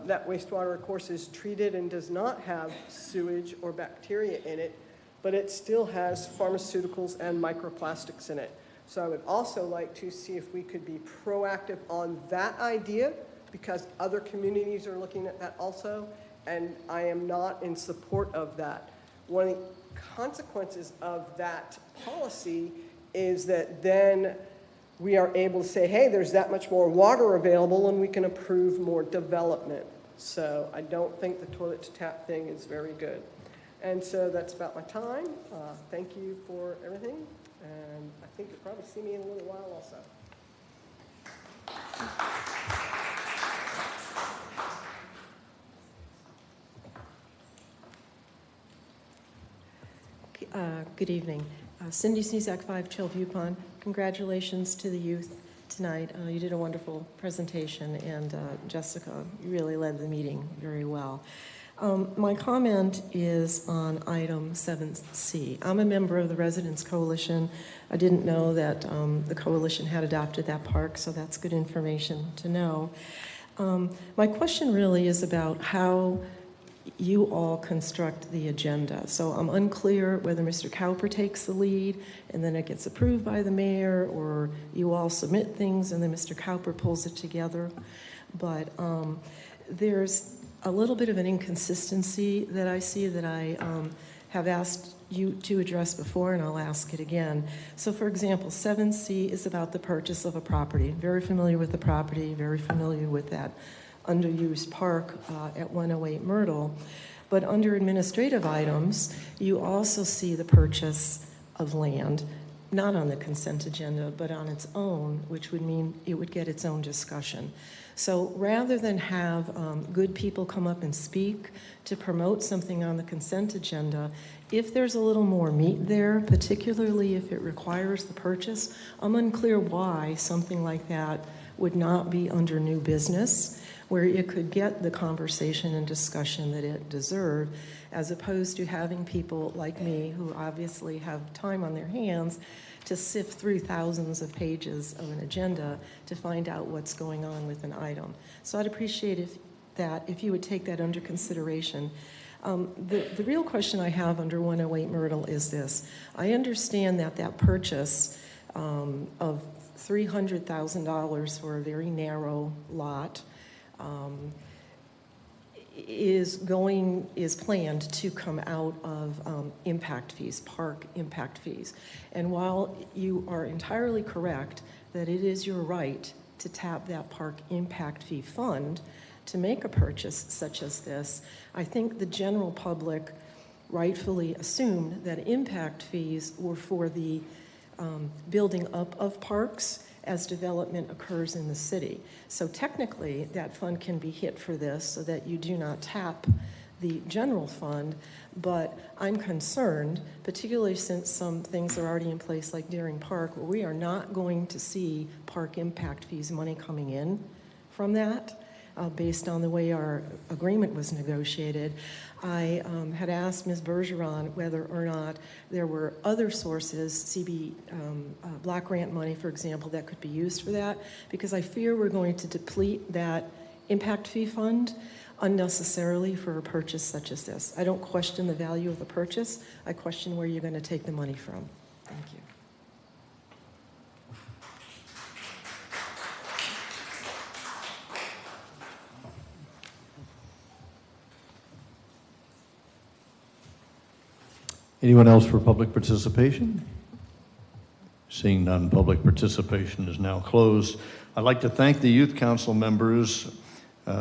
That wastewater, of course, is treated and does not have sewage or bacteria in it, but it still has pharmaceuticals and microplastics in it. So I would also like to see if we could be proactive on that idea, because other communities are looking at that also, and I am not in support of that. One of the consequences of that policy is that then we are able to say, hey, there's that much more water available and we can approve more development. So I don't think the toilet to tap thing is very good. And so that's about my time. Thank you for everything. And I think you'll probably see me in a little while also. Good evening. Cindy Snezak, 5 Chillview Pond. Congratulations to the youth tonight. You did a wonderful presentation, and Jessica, you really led the meeting very well. My comment is on item 7C. I'm a member of the Residents Coalition. I didn't know that the coalition had adopted that park, so that's good information to know. My question really is about how you all construct the agenda. So I'm unclear whether Mr. Cowper takes the lead and then it gets approved by the mayor, or you all submit things and then Mr. Cowper pulls it together. But there's a little bit of an inconsistency that I see that I have asked you to address before, and I'll ask it again. So for example, 7C is about the purchase of a property. Very familiar with the property, very familiar with that underused park at 108 Myrtle. But under administrative items, you also see the purchase of land, not on the consent agenda, but on its own, which would mean it would get its own discussion. So rather than have good people come up and speak to promote something on the consent agenda, if there's a little more meat there, particularly if it requires the purchase, I'm unclear why something like that would not be under new business, where it could get the conversation and discussion that it deserved, as opposed to having people like me, who obviously have time on their hands, to sift through thousands of pages of an agenda to find out what's going on with an item. So I'd appreciate if you would take that under consideration. The real question I have under 108 Myrtle is this. I understand that purchase of $300,000 for a very narrow lot is planned to come out of impact fees, park impact fees. And while you are entirely correct that it is your right to tap that park impact fee fund to make a purchase such as this, I think the general public rightfully assumed that impact fees were for the building up of parks as development occurs in the city. So technically, that fund can be hit for this so that you do not tap the general fund, but I'm concerned, particularly since some things are already in place like Deering Park, where we are not going to see park impact fees money coming in from that. Based on the way our agreement was negotiated. I had asked Ms. Bergeron whether or not there were other sources, CB Black Grant money, for example, that could be used for that, because I fear we're going to deplete that impact fee fund unnecessarily for a purchase such as this. I don't question the value of the purchase. I question where you're going to take the money from. Thank you. Anyone else for public participation? Seeing none, public participation is now closed. I'd like to thank the Youth Council members.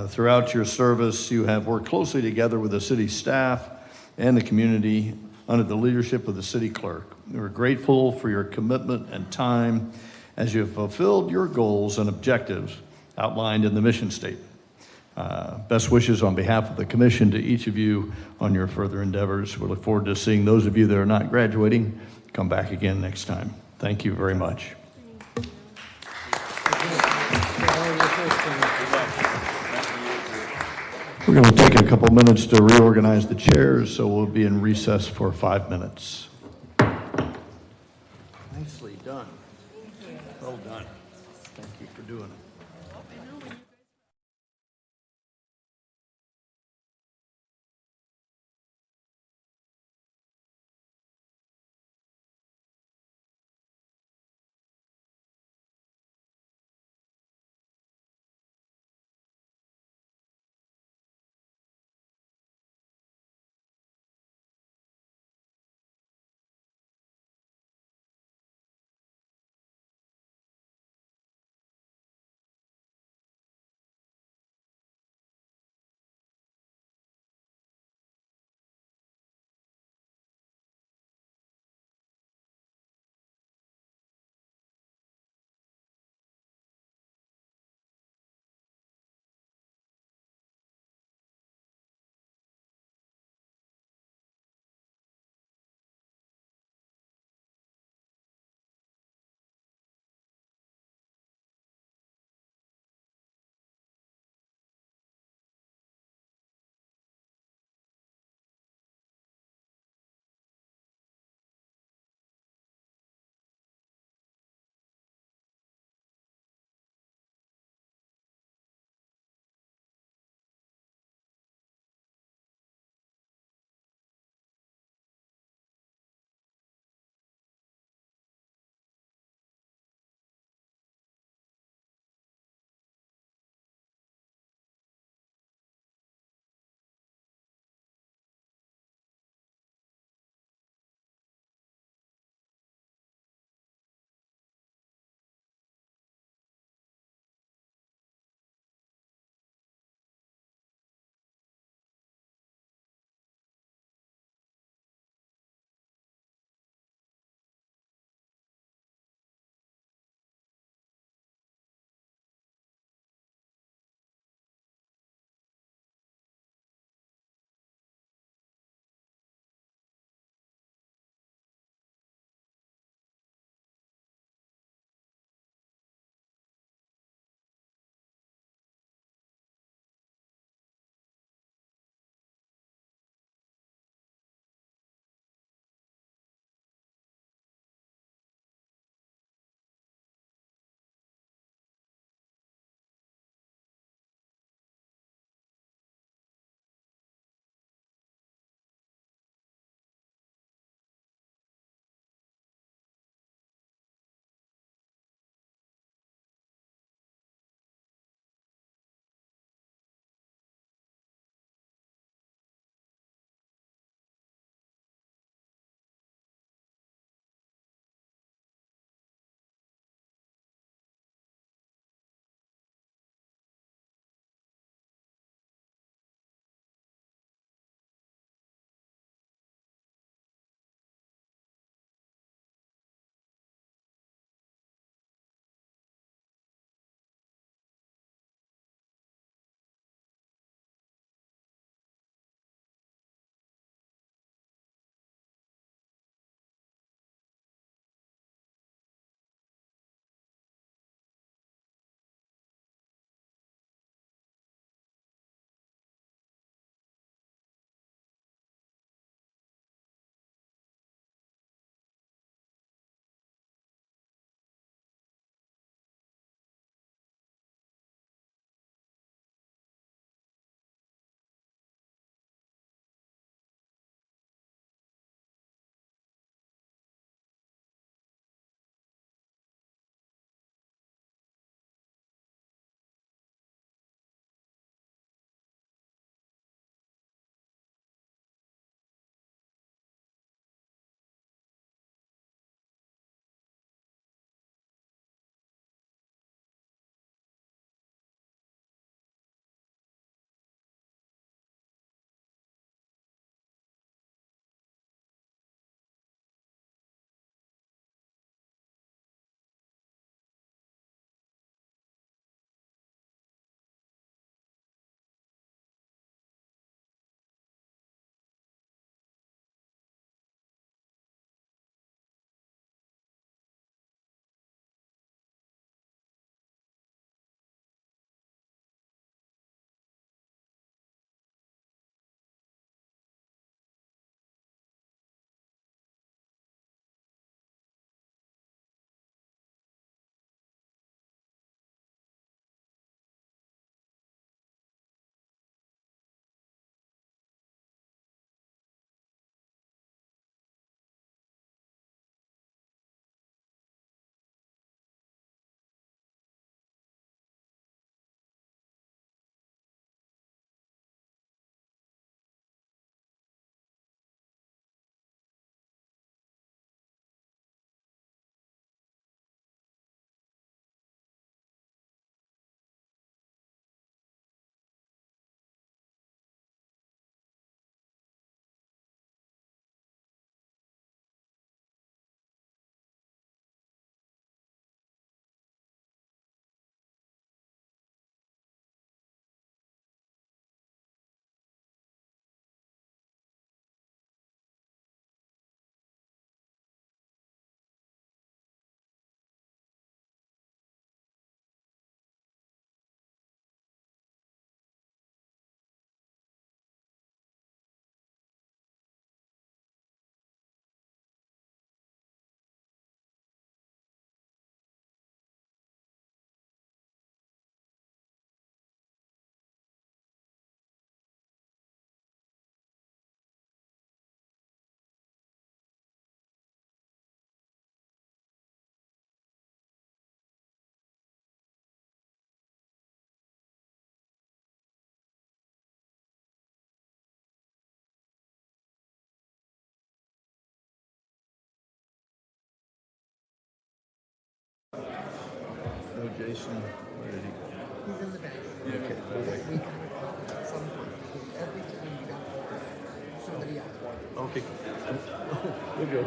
Throughout your service, you have worked closely together with the city staff and the community under the leadership of the city clerk. We're grateful for your commitment and time as you have fulfilled your goals and objectives outlined in the mission statement. Best wishes on behalf of the commission to each of you on your further endeavors. We look forward to seeing those of you that are not graduating come back again next time. Thank you very much. We're going to take a couple minutes to reorganize the chairs, so we'll be in recess for 5 minutes. Nicely done. Well done. Thank you for doing it. Jason? Where did he go? He's in the back. Okay. We kind of talked about some, every time you got somebody else. Okay. We'll go.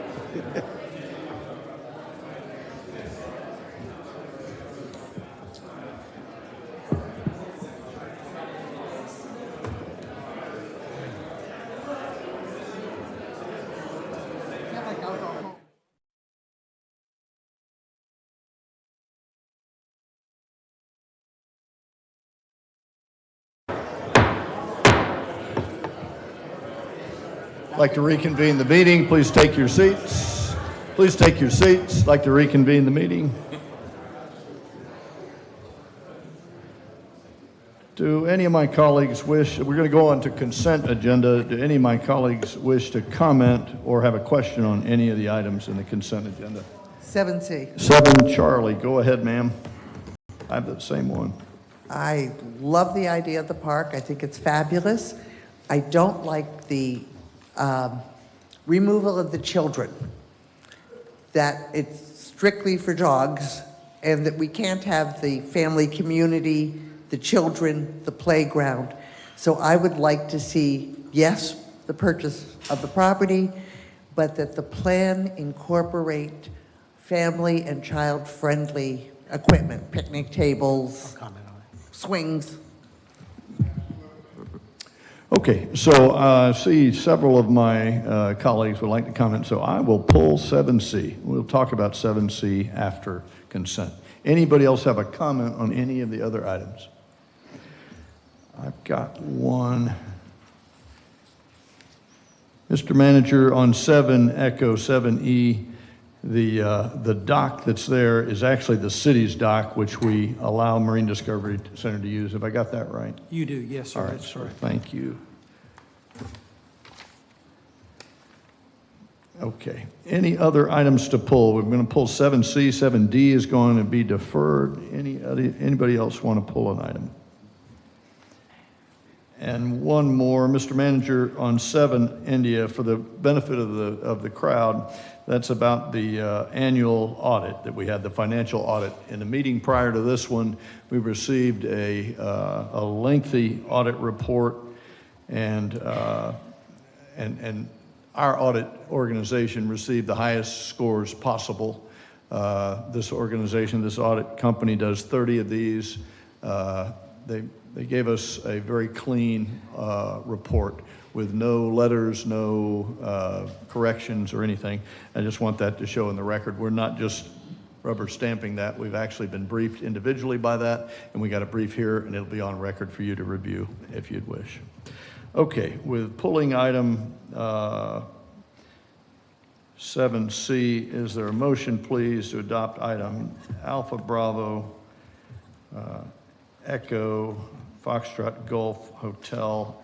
I'd like to reconvene the meeting. Please take your seats. Please take your seats. I'd like to reconvene the meeting. Do any of my colleagues wish, we're going to go on to consent agenda. Do any of my colleagues wish to comment or have a question on any of the items in the consent agenda? 7C. 7, Charlie, go ahead, ma'am. I have the same one. I love the idea of the park. I think it's fabulous. I don't like the removal of the children, that it's strictly for dogs, and that we can't have the family community, the children, the playground. So I would like to see, yes, the purchase of the property, but that the plan incorporate family and child-friendly equipment, picnic tables, swings. Okay, so I see several of my colleagues would like to comment, so I will pull 7C. We'll talk about 7C after consent. Anybody else have a comment on any of the other items? I've got one. Mr. Manager, on 7 Echo 7E, the dock that's there is actually the city's dock, which we allow Marine Discovery Center to use. Have I got that right? You do, yes, sir. All right, That's sir. correct. Thank you. Okay. Any other items to pull? We're going to pull 7C. 7D is going to be deferred. Anybody else want to pull an item? And one more, Mr. Manager, on 7 India, for the benefit of the crowd, that's about the annual audit that we had, the financial audit. In the meeting prior to this one, we received a lengthy audit report, and our audit organization received the highest scores possible. This organization, this audit company, does 30 of these. They gave us a very clean report with no letters, no corrections or anything. I just want that to show in the record. We're not just rubber stamping that. We've actually been briefed individually by that, and we got a brief here, and it'll be on record for you to review if you'd wish. Okay, with pulling item 7C, is there a motion, please, to adopt item Alpha Bravo Echo Foxtrot Golf Hotel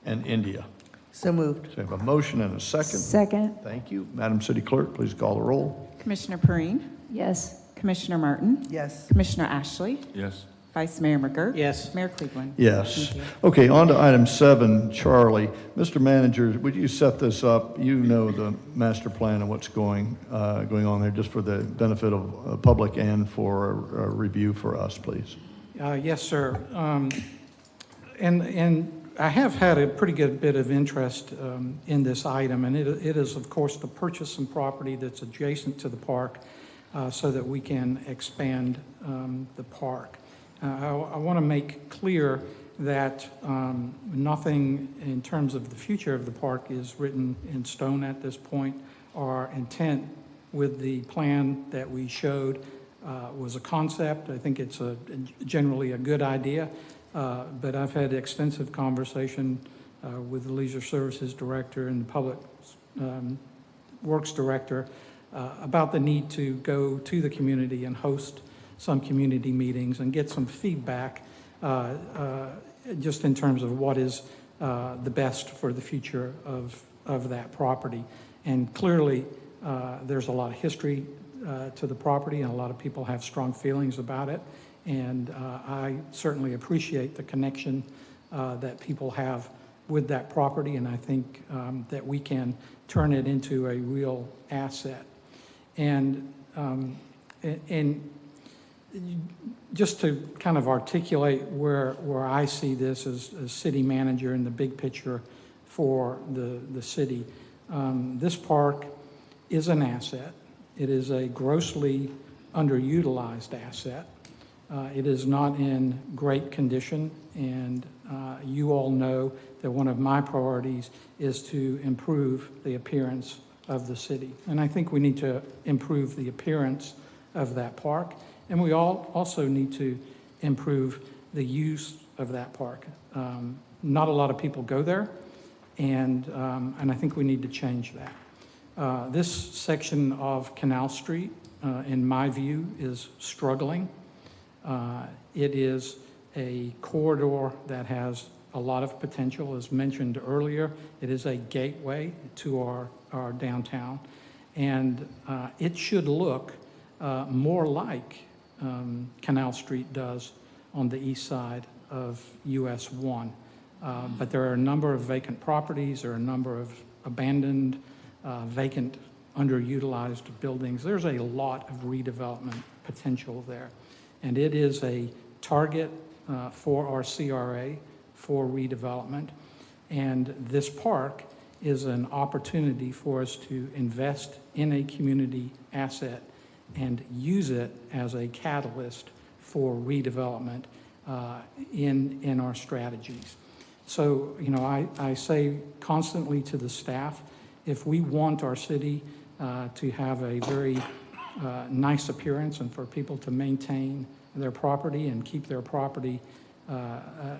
and India? So moved. So we have a motion and a second. Second. Thank you. Madam City Clerk, please call the roll. Commissioner Perrine? Yes. Commissioner Martin? Yes. Commissioner Ashley? Yes. Vice Mayor McGurk? Yes. Mayor Cleveland? Yes. Thank you. Okay, on to item 7, Charlie. Mr. Manager, would you set this up? You know the master plan and what's going on there, just for the benefit of the public and for a review for us, please. Yes, sir. And I have had a pretty good bit of interest in this item, and it is, of course, to purchase some property that's adjacent to the park so that we can expand the park. I want to make clear that nothing in terms of the future of the park is written in stone at this point. Our intent with the plan that we showed was a concept. I think it's generally a good idea, but I've had extensive conversation with the Leisure Services Director and the Public Works Director about the need to go to the community and host some community meetings and get some feedback just in terms of what is the best for the future of that property. And clearly, there's a lot of history to the property, and a lot of people have strong feelings about it. And I certainly appreciate the connection that people have with that property, and I think that we can turn it into a real asset. And just to kind of articulate where I see this as city manager in the big picture for the city, this park is an asset. It is a grossly underutilized asset. It is not in great condition, and you all know that one of my priorities is to improve the appearance of the city. And I think we need to improve the appearance of that park, and we also need to improve the use of that park. Not a lot of people go there, and I think we need to change that. This section of Canal Street, in my view, is struggling. It is a corridor that has a lot of potential. As mentioned earlier, it is a gateway to our downtown, and it should look more like Canal Street does on the east side of US 1. But there are a number of vacant properties, there are a number of abandoned, vacant, underutilized buildings. There's a lot of redevelopment potential there. And it is a target for our CRA for redevelopment. And this park is an opportunity for us to invest in a community asset and use it as a catalyst for redevelopment in our strategies. So, you know, I say constantly to the staff, if we want our city to have a very nice appearance and for people to maintain their property and keep their property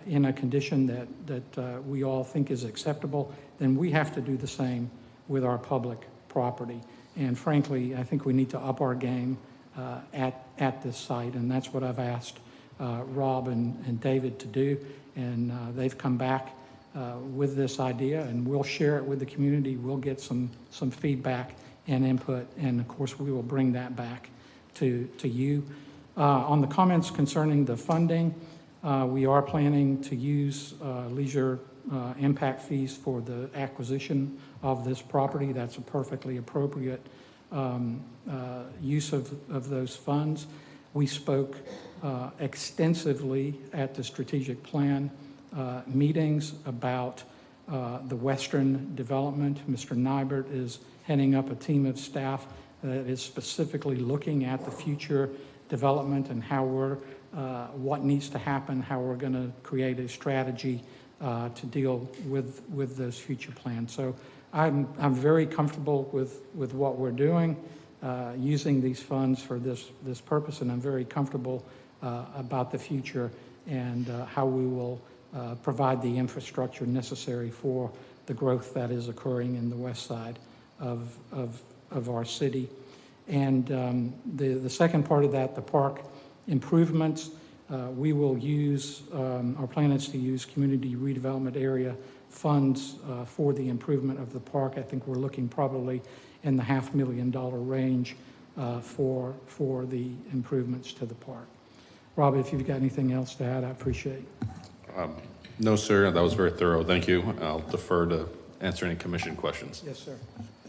in a condition that we all think is acceptable, then we have to do the same with our public property. And frankly, I think we need to up our game at this site, and that's what I've asked Rob and David to do, and they've come back with this idea, and we'll share it with the community. We'll get some feedback and input, and of course we will bring that back to you. On the comments concerning the funding, we are planning to use leisure impact fees for the acquisition of this property. That's a perfectly appropriate use of those funds. We spoke extensively at the strategic plan meetings about the Western development. Mr. Nybert is heading up a team of staff that is specifically looking at the future development and how what needs to happen, how we're going to create a strategy to deal with those future plans. So I'm very comfortable with what we're doing, using these funds for this purpose, and I'm very comfortable about the future and how we will provide the infrastructure necessary for the growth that is occurring in the west side of our city. And the second part of that, the park improvements, we will use, our plan is to use community redevelopment area funds for the improvement of the park. I think we're looking probably in the $500,000 range for the improvements to the park. Rob, if you've got anything else to add, I appreciate it. No, sir. That was very thorough. Thank you. I'll defer to answer any commission questions. Yes, sir.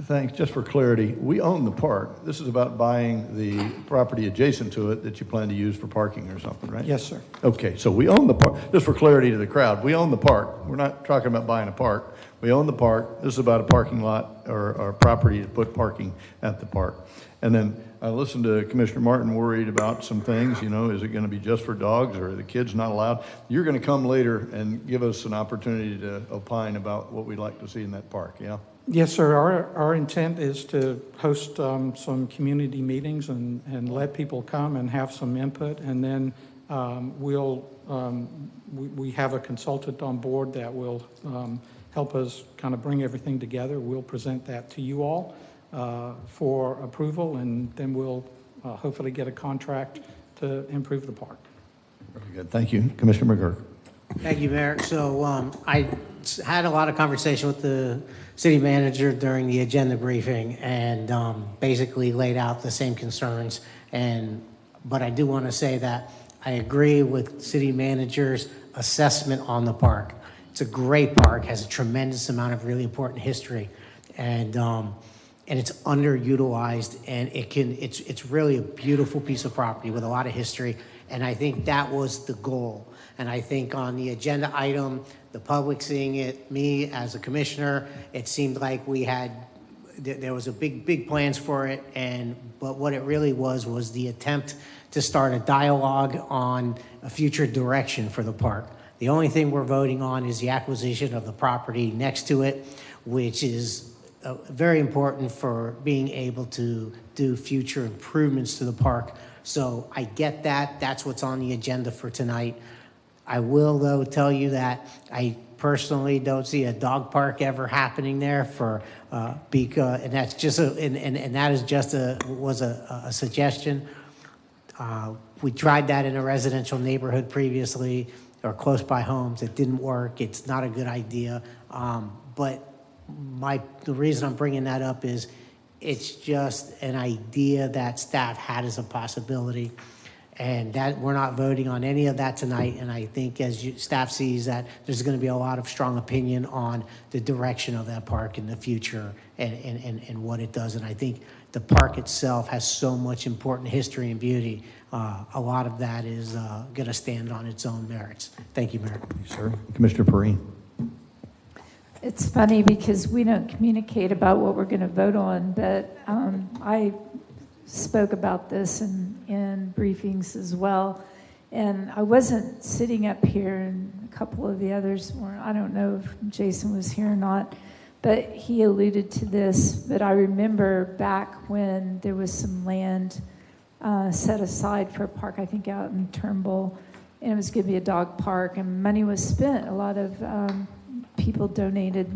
Thanks. Just for clarity, we own the park. This is about buying the property adjacent to it that you plan to use for parking or something, right? Yes, sir. Okay, so we own the park. Just for clarity to the crowd, we own the park. We're not talking about buying a park. We own the park. This is about a parking lot or property to put parking at the park. And then I listened to Commissioner Martin worried about some things, you know, is it going to be just for dogs or are the kids not allowed? You're going to come later and give us an opportunity to opine about what we'd like to see in that park, yeah? Yes, sir. Our intent is to host some community meetings and let people come and have some input, and then we have a consultant on board that will help us kind of bring everything together. We'll present that to you all for approval, and then we'll hopefully get a contract to improve the park. Very good. Thank you. Commissioner McGurk. Thank you, Mayor. So I had a lot of conversation with the city manager during the agenda briefing and basically laid out the same concerns. But I do want to say that I agree with city manager's assessment on the park. It's a great park, has a tremendous amount of really important history. And and it's underutilized, and it's really a beautiful piece of property with a lot of history, and I think that was the goal. And I think on the agenda item, the public seeing it, me as a commissioner, it seemed like there was a big plans for it, but what it really was the attempt to start a dialogue on a future direction for the park. The only thing we're voting on is the acquisition of the property next to it, which is very important for being able to do future improvements to the park. So I get that. That's what's on the agenda for tonight. I will, though, tell you that I personally don't see a dog park ever happening there because, and that's just that is just a suggestion. We tried that in a residential neighborhood previously, or close by homes. It didn't work. It's not a good idea. But the reason I'm bringing that up is it's just an idea that staff had as a possibility, and that we're not voting on any of that tonight. And I think staff sees that there's going to be a lot of strong opinion on the direction of that park in the future and what it does. And I think the park itself has so much important history and beauty. A lot of that is going to stand on its own merits. Thank you, Mayor. Thank you, sir. Commissioner Perrine. It's funny because we don't communicate about what we're going to vote on, but I spoke about this in briefings as well. And I wasn't sitting up here, and a couple of the others weren't. I don't know if Jason was here or not, but he alluded to this. But I remember back when there was some land set aside for a park, I think out in Turnbull, and it was going to be a dog park, and money was spent. A lot of people donated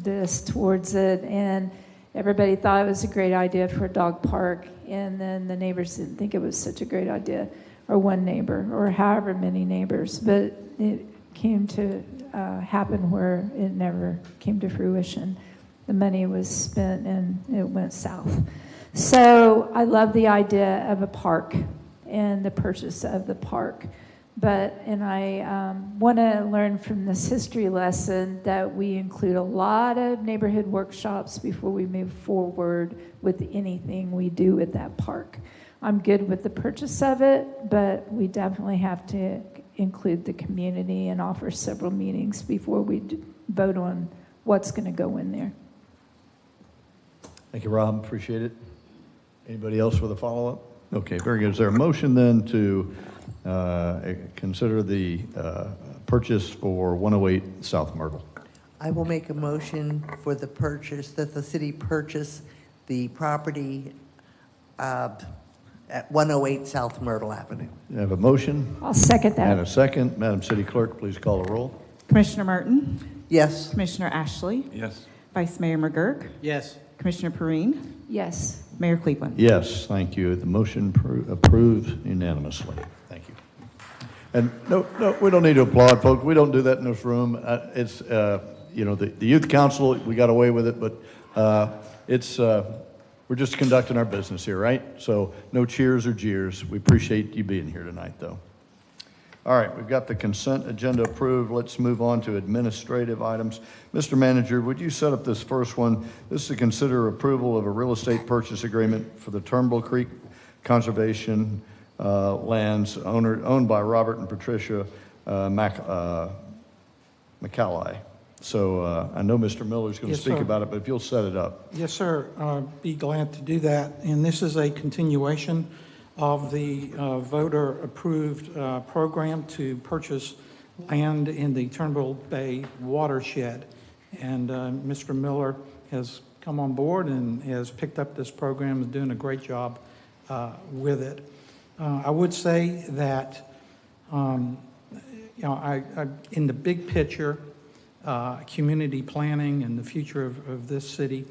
this towards it, and everybody thought it was a great idea for a dog park, and then the neighbors didn't think it was such a great idea, or one neighbor, or however many neighbors, but it came to happen where it never came to fruition. The money was spent and it went south. So I love the idea of a park and the purchase of the park. And I want to learn from this history lesson that we include a lot of neighborhood workshops before we move forward with anything we do with that park. I'm good with the purchase of it, but we definitely have to include the community and offer several meetings before we vote on what's going to go in there. Thank you, Rob. Appreciate it. Anybody else with a follow-up? Okay, very good. Is there a motion then to consider the purchase for 108 South Myrtle? I will make a motion for the purchase, that the city purchase the property at 108 South Myrtle Avenue. You have a motion? I'll second that. And a second. Madam City Clerk, please call the roll. Commissioner Martin? Yes. Commissioner Ashley? Yes. Vice Mayor McGurk? Yes. Commissioner Perrine? Yes. Mayor Cleveland? Yes, thank you. The motion approved unanimously. Thank you. And no, we don't need to applaud, folks. We don't do that in this room. It's, the Youth Council, we got away with it, but we're just conducting our business here, right? So no cheers or jeers. We appreciate you being here tonight, though. All right, we've got the consent agenda approved. Let's move on to administrative items. Mr. Manager, would you set up this first one? This is to consider approval of a real estate purchase agreement for the Turnbull Creek Conservation lands owned by Robert and Patricia McCallie. So I know Mr. Miller's going to Yes, speak sir. about it, but if you'll set it up. Yes, sir. Be glad to do that. And this is a continuation of the voter-approved program to purchase land in the Turnbull Bay watershed. And Mr. Miller has come on board and has picked up this program, is doing a great job with it. I would say that, in the big picture, community planning and the future of this city,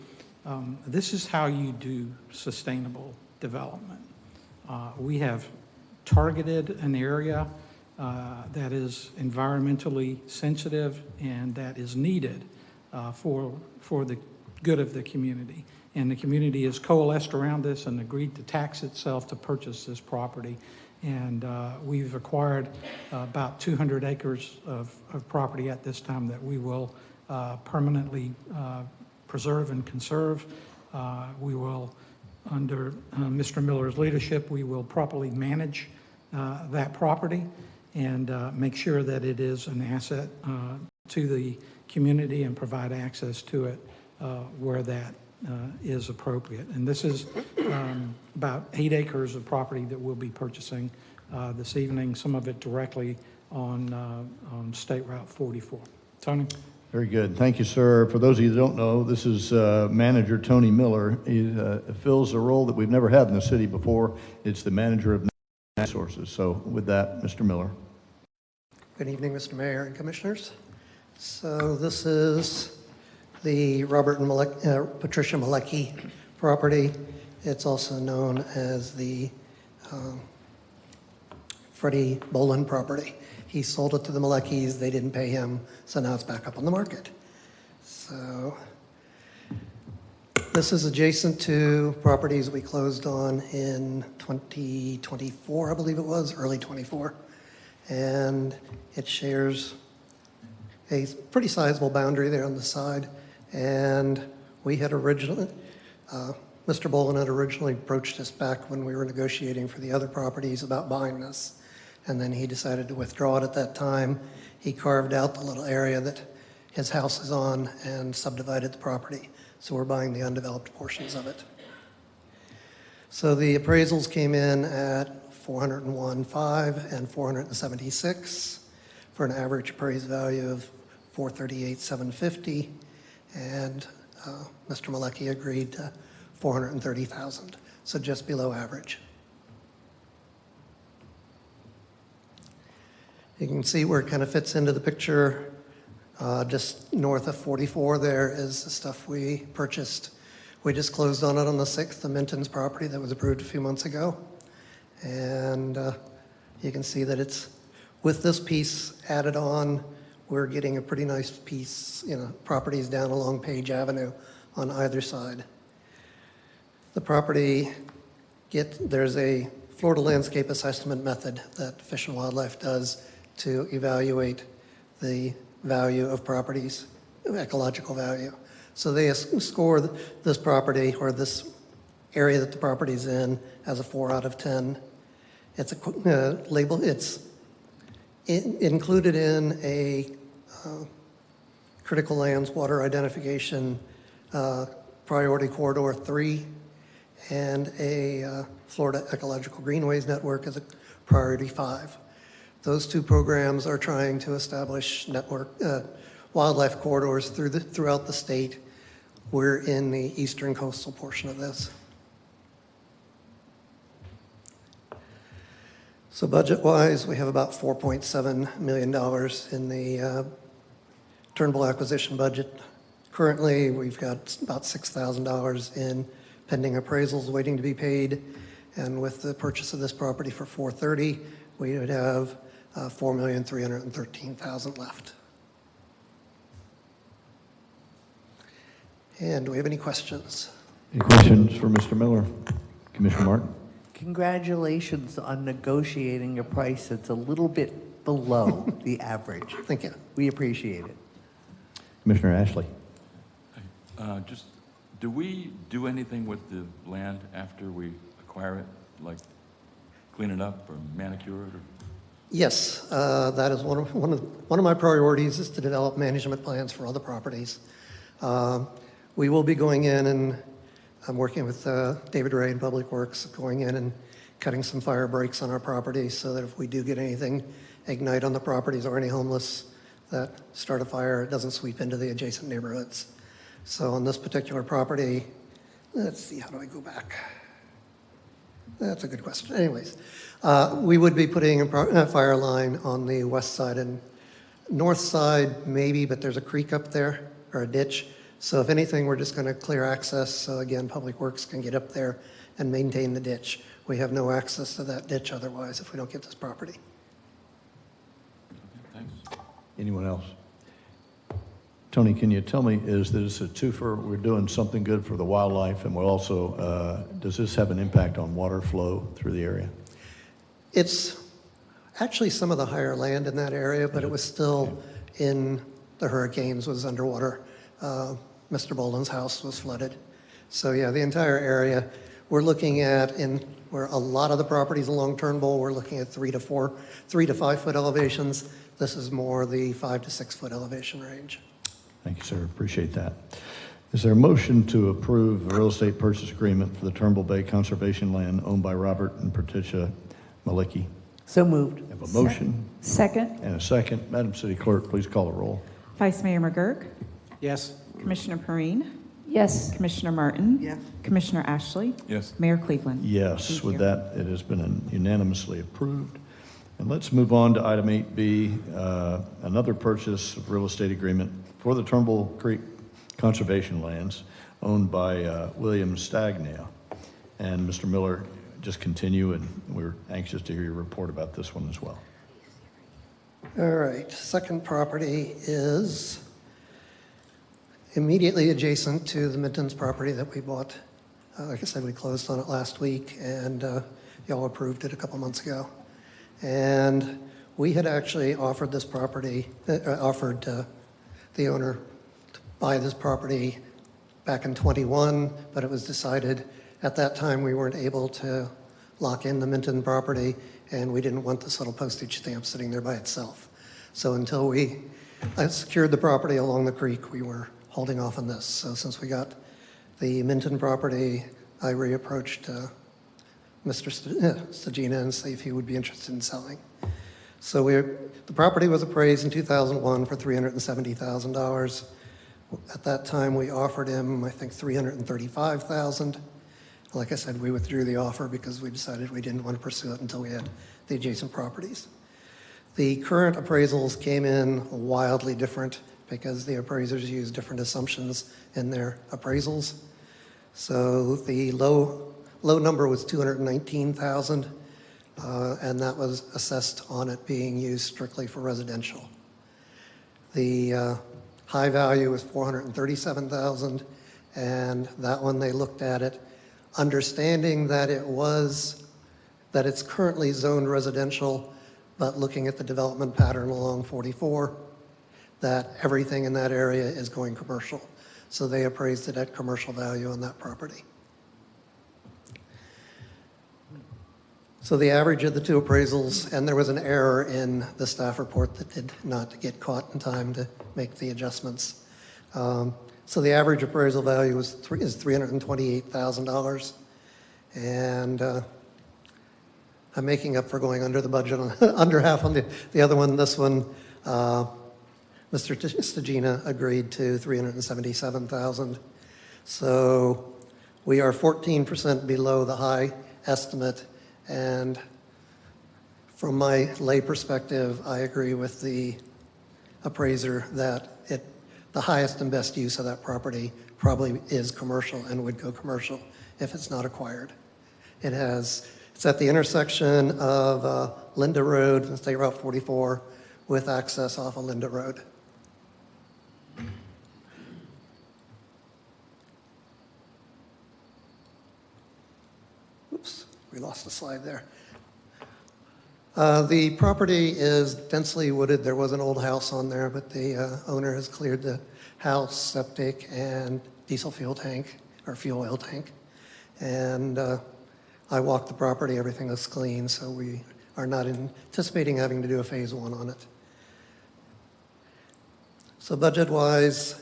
this is how you do sustainable development. We have targeted an area that is environmentally sensitive and that is needed for the good of the community. And the community has coalesced around this and agreed to tax itself to purchase this property. And we've acquired about 200 acres of property at this time that we will permanently preserve and conserve. We will, under Mr. Miller's leadership, we will properly manage that property and make sure that it is an asset to the community and provide access to it where that is appropriate. And this is about 8 acres of property that we'll be purchasing this evening, some of it directly on State Route 44. Tony? Very good. Thank you, sir. For those of you who don't know, this is Manager Tony Miller. He fills a role that we've never had in the city before. It's the Manager of Natural Resources. So with that, Mr. Miller. Good evening, Mr. Mayor and Commissioners. So this is the Robert and Patricia Malecki property. It's also known as the Freddie Boland property. He sold it to the Maleckis, they didn't pay him, so now it's back up on the market. So this is adjacent to properties we closed on in 2024, I believe it was, early 24. And it shares a pretty sizable boundary there on the side. And we had originally, Mr. Boland had originally approached us back when we were negotiating for the other properties about buying this. And then he decided to withdraw it at that time. He carved out the little area that his house is on and subdivided the property. So we're buying the undeveloped portions of it. So the appraisals came in at $401,500 and $476,000 for an average appraised value of $438,750. And Mr. Malecki agreed to $430,000, so just below average. You can see where it kind of fits into the picture. Just north of 44 there is the stuff we purchased. We just closed on it on the 6th, the Minton's property that was approved a few months ago. And you can see that it's, with this piece added on, we're getting a pretty nice piece, properties down along Page Avenue on either side. The property, there's a Florida landscape assessment method that Fish and Wildlife does to evaluate the value of properties, ecological value. So they score this property or this area that the property's in as a 4 out of 10. It's a label. It's included in a critical lands water identification priority corridor 3, and a Florida Ecological Greenways Network as a priority 5. Those two programs are trying to establish network wildlife corridors throughout the state. We're in the eastern coastal portion of this. So budget-wise, we have about $4.7 million in the Turnbull acquisition budget. Currently, we've got about $6,000 in pending appraisals waiting to be paid. And with the purchase of this property for $430,000, we would have $4,313,000 left. And do we have any questions? Any questions for Mr. Miller? Commissioner Martin? Congratulations on negotiating a price that's a little bit below the average. Thank you. We appreciate it. Commissioner Ashley? Do we do anything with the land after we acquire it, like clean it up or manicure it? Or? Yes, that is one of my priorities is to develop management plans for other properties. We will be going in and I'm working with David Ray in Public Works, going in and cutting some fire breaks on our property so that if we do get anything ignite on the properties or any homeless that start a fire, it doesn't sweep into the adjacent neighborhoods. So on this particular property, let's see, how do I go back? That's a good question. Anyways, we would be putting a fire line on the west side and north side, maybe, but there's a creek up there or a ditch. So if anything, we're just going to clear access. So again, Public Works can get up there and maintain the ditch. We have no access to that ditch otherwise if we don't get this property. Thanks. Anyone else? Tony, can you tell me, is this a twofer? We're doing something good for the wildlife, and we're also, does this have an impact on water flow through the area? It's actually some of the higher land in that area, but it was still in the hurricanes, was underwater. Mr. Boland's house was flooded. So yeah, the entire area, we're looking at, where a lot of the properties along Turnbull, we're looking at 3 to 5 foot elevations. This is more the 5 to 6 foot elevation range. Thank you, sir. Appreciate that. Is there a motion to approve a real estate purchase agreement for the Turnbull Bay Conservation Land owned by Robert and Patricia Malicki? So moved. Have a motion Second. and a second. Madam City Clerk, please call the roll. Vice Mayor McGurk? Yes. Commissioner Perrine? Yes. Commissioner Martin? Yes. Commissioner Ashley? Yes. Mayor Cleveland? Yes, Thank with you. that, it has been unanimously approved. And let's move on to item 8B, another purchase of real estate agreement for the Turnbull Creek Conservation Lands owned by William Stagnaw. And Mr. Miller, just continue, and we're anxious to hear your report about this one as well. All right, second property is immediately adjacent to the Minton's property that we bought. Like I said, we closed on it last week, and y'all approved it a couple months ago. And we had actually offered this property, offered the owner to buy this property back in '21, but it was decided at that time we weren't able to lock in the Minton property, and we didn't want this little postage stamp sitting there by itself. So until we secured the property along the creek, we were holding off on this. So since we got the Minton property, I reapproached Mr. Stagina and see if he would be interested in selling. So the property was appraised in 2001 for $370,000. At that time, we offered him, I think, $335,000. Like I said, we withdrew the offer because we decided we didn't want to pursue it until we had the adjacent properties. The current appraisals came in wildly different because the appraisers used different assumptions in their appraisals. So the low number was $219,000, and that was assessed on it being used strictly for residential. The high value was $437,000, and that one they looked at it, understanding that it's currently zoned residential, but looking at the development pattern along 44, that everything in that area is going commercial. So they appraised it at commercial value on that property. So the average of the two appraisals, and there was an error in the staff report that did not get caught in time to make the adjustments. So the average appraisal value is $328,000. And I'm making up for going under the budget, under half on the other one. This one, Mr. Stagina agreed to $377,000. So we are 14% below the high estimate. And from my lay perspective, I agree with the appraiser that the highest and best use of that property probably is commercial and would go commercial if it's not acquired. It's at the intersection of Linda Road and State Route 44 with access off of Linda Road. Oops, we lost the slide there. The property is densely wooded. There was an old house on there, but the owner has cleared the house, septic, and diesel fuel tank, or fuel oil tank. And I walked the property, everything is clean, so we are not anticipating having to do a phase one on it. So budget-wise,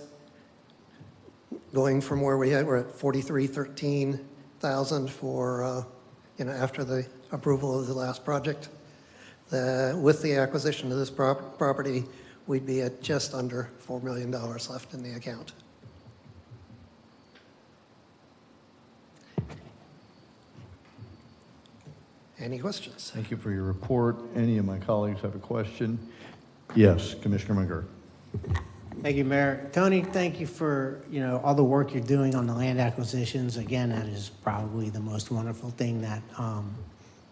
going from where we're at $4313,000 for, after the approval of the last project. With the acquisition of this property, we'd be at just under $4 million left in the account. Any questions? Thank you for your report. Any of my colleagues have a question? Yes, Commissioner McGurk. Thank you, Mayor. Tony, thank you for, all the work you're doing on the land acquisitions. Again, that is probably the most wonderful thing that,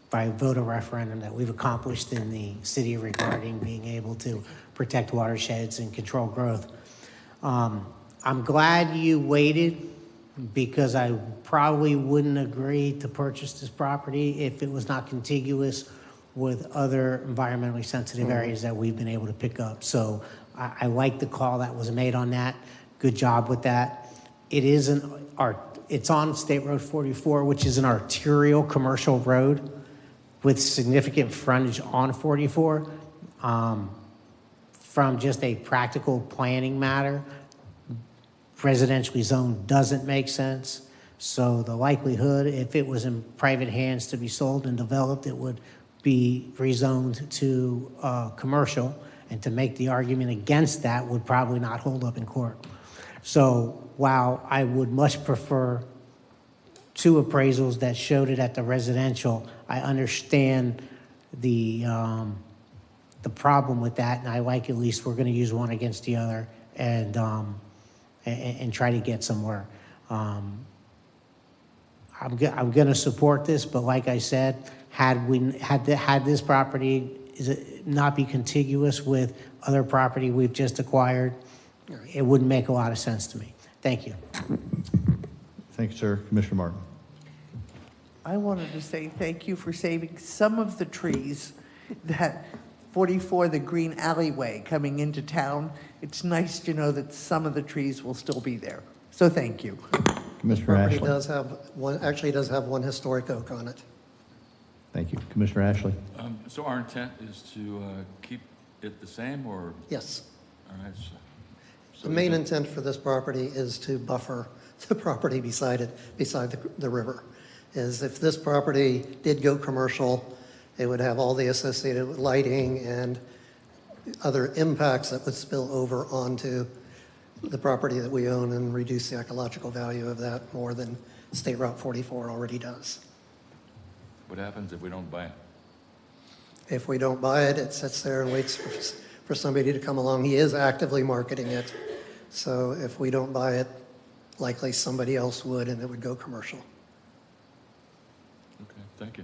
by voter referendum, that we've accomplished in the city regarding being able to protect watersheds and control growth. I'm glad you waited, because I probably wouldn't agree to purchase this property if it was not contiguous with other environmentally sensitive areas that we've been able to pick up. So I like the call that was made on that. Good job with that. It isn't our It's on State Road 44, which is an arterial commercial road with significant frontage on 44. From just a practical planning matter, residentially zoned doesn't make sense. So the likelihood, if it was in private hands to be sold and developed, it would be rezoned to commercial. And to make the argument against that would probably not hold up in court. So while I would much prefer 2 appraisals that showed it at the residential, I understand the problem with that, and I like at least we're going to use one against the other and try to get somewhere. I'm going to support this, but like I said, had this property not be contiguous with other property we've just acquired, it wouldn't make a lot of sense to me. Thank you. Thank you, sir. Commissioner Martin. I wanted to say thank you for saving some of the trees that 44, the green alleyway coming into town. It's nice to know that some of the trees will still be there. So thank you. Commissioner Property Ashley. does have one, actually does have one historic oak on it. Thank you. Commissioner Ashley. So our intent is to keep it the same, or? Yes. All right. The main intent for this property is to buffer the property beside it, beside the river. Is if this property did go commercial, it would have all the associated lighting and other impacts that would spill over onto the property that we own and reduce the ecological value of that more than State Route 44 already does. What happens if we don't buy it? If we don't buy it, it sits there and waits for somebody to come along. He is actively marketing it. So if we don't buy it, likely somebody else would, and it would go commercial. Okay, thank you.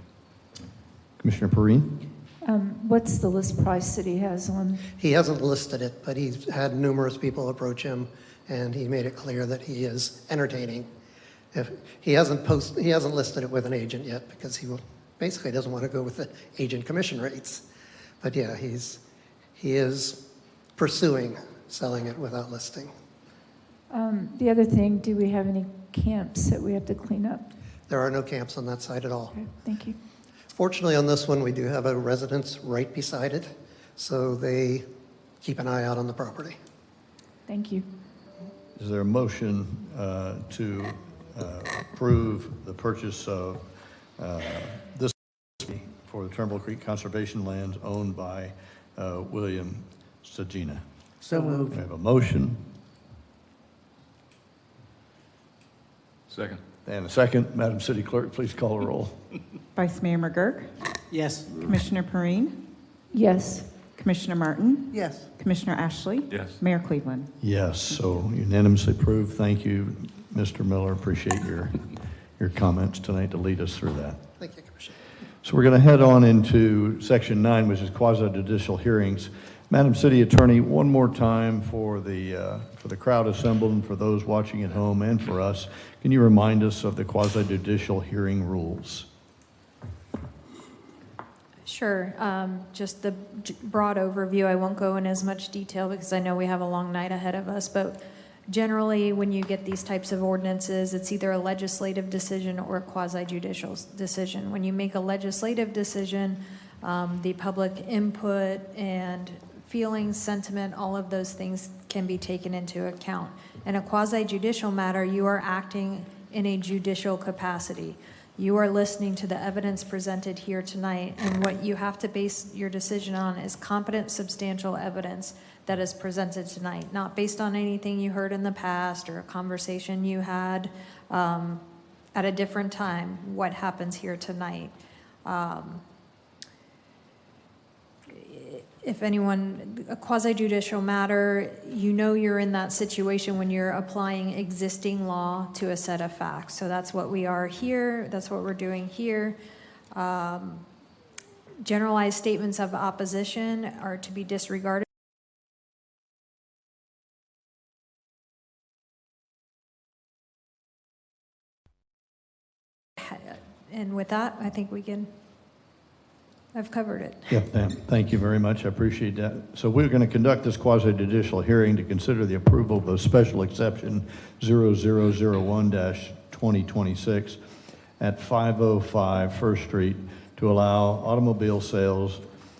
Commissioner Perrine. What's the list price that he has on? He hasn't listed it, but he's had numerous people approach him, and he made it clear that he is entertaining. If he hasn't listed it with an agent yet because he basically doesn't want to go with the agent commission rates. But yeah, he is pursuing selling it without listing. The other thing, do we have any camps that we have to clean up? There are no camps on that site at all. Okay, thank you. Fortunately, on this one, we do have a residence right beside it, so they keep an eye out on the property. Thank you. Is there a motion to approve the purchase of this for the Turnbull Creek Conservation Lands owned by William Sagina? So moved. We have a motion. Second. And a second. Madam City Clerk, please call a roll. Vice Mayor McGurk? Yes. Commissioner Perrine? Yes. Commissioner Martin? Yes. Commissioner Ashley? Yes. Mayor Cleveland? Yes, so unanimously approved. Thank you, Mr. Miller. Appreciate your comments tonight to lead us through that. Thank you, Commissioner. So we're going to head on into Section 9, which is quasi-judicial hearings. Madam City Attorney, one more time for the crowd assembled and for those watching at home and for us, can you remind us of the quasi-judicial hearing rules? Sure. Just the broad overview. I won't go in as much detail because I know we have a long night ahead of us, but generally when you get these types of ordinances, it's either a legislative decision or a quasi-judicial decision. When you make a legislative decision, the public input and feelings, sentiment, all of those things can be taken into account. In a quasi-judicial matter, you are acting in a judicial capacity. You are listening to the evidence presented here tonight, and what you have to base your decision on is competent, substantial evidence that is presented tonight, not based on anything you heard in the past or a conversation you had at a different time. What happens here tonight? If anyone, a quasi-judicial matter, you know you're in that situation when you're applying existing law to a set of facts. So that's what we are here. That's what we're doing here. Generalized statements of opposition are to be disregarded. And with that, I think I've covered it. Yep, thank you very much. I appreciate that. So we're going to conduct this quasi-judicial hearing to consider the approval of a special exception 0001-20 2026 at 505 First Street to allow automobile sales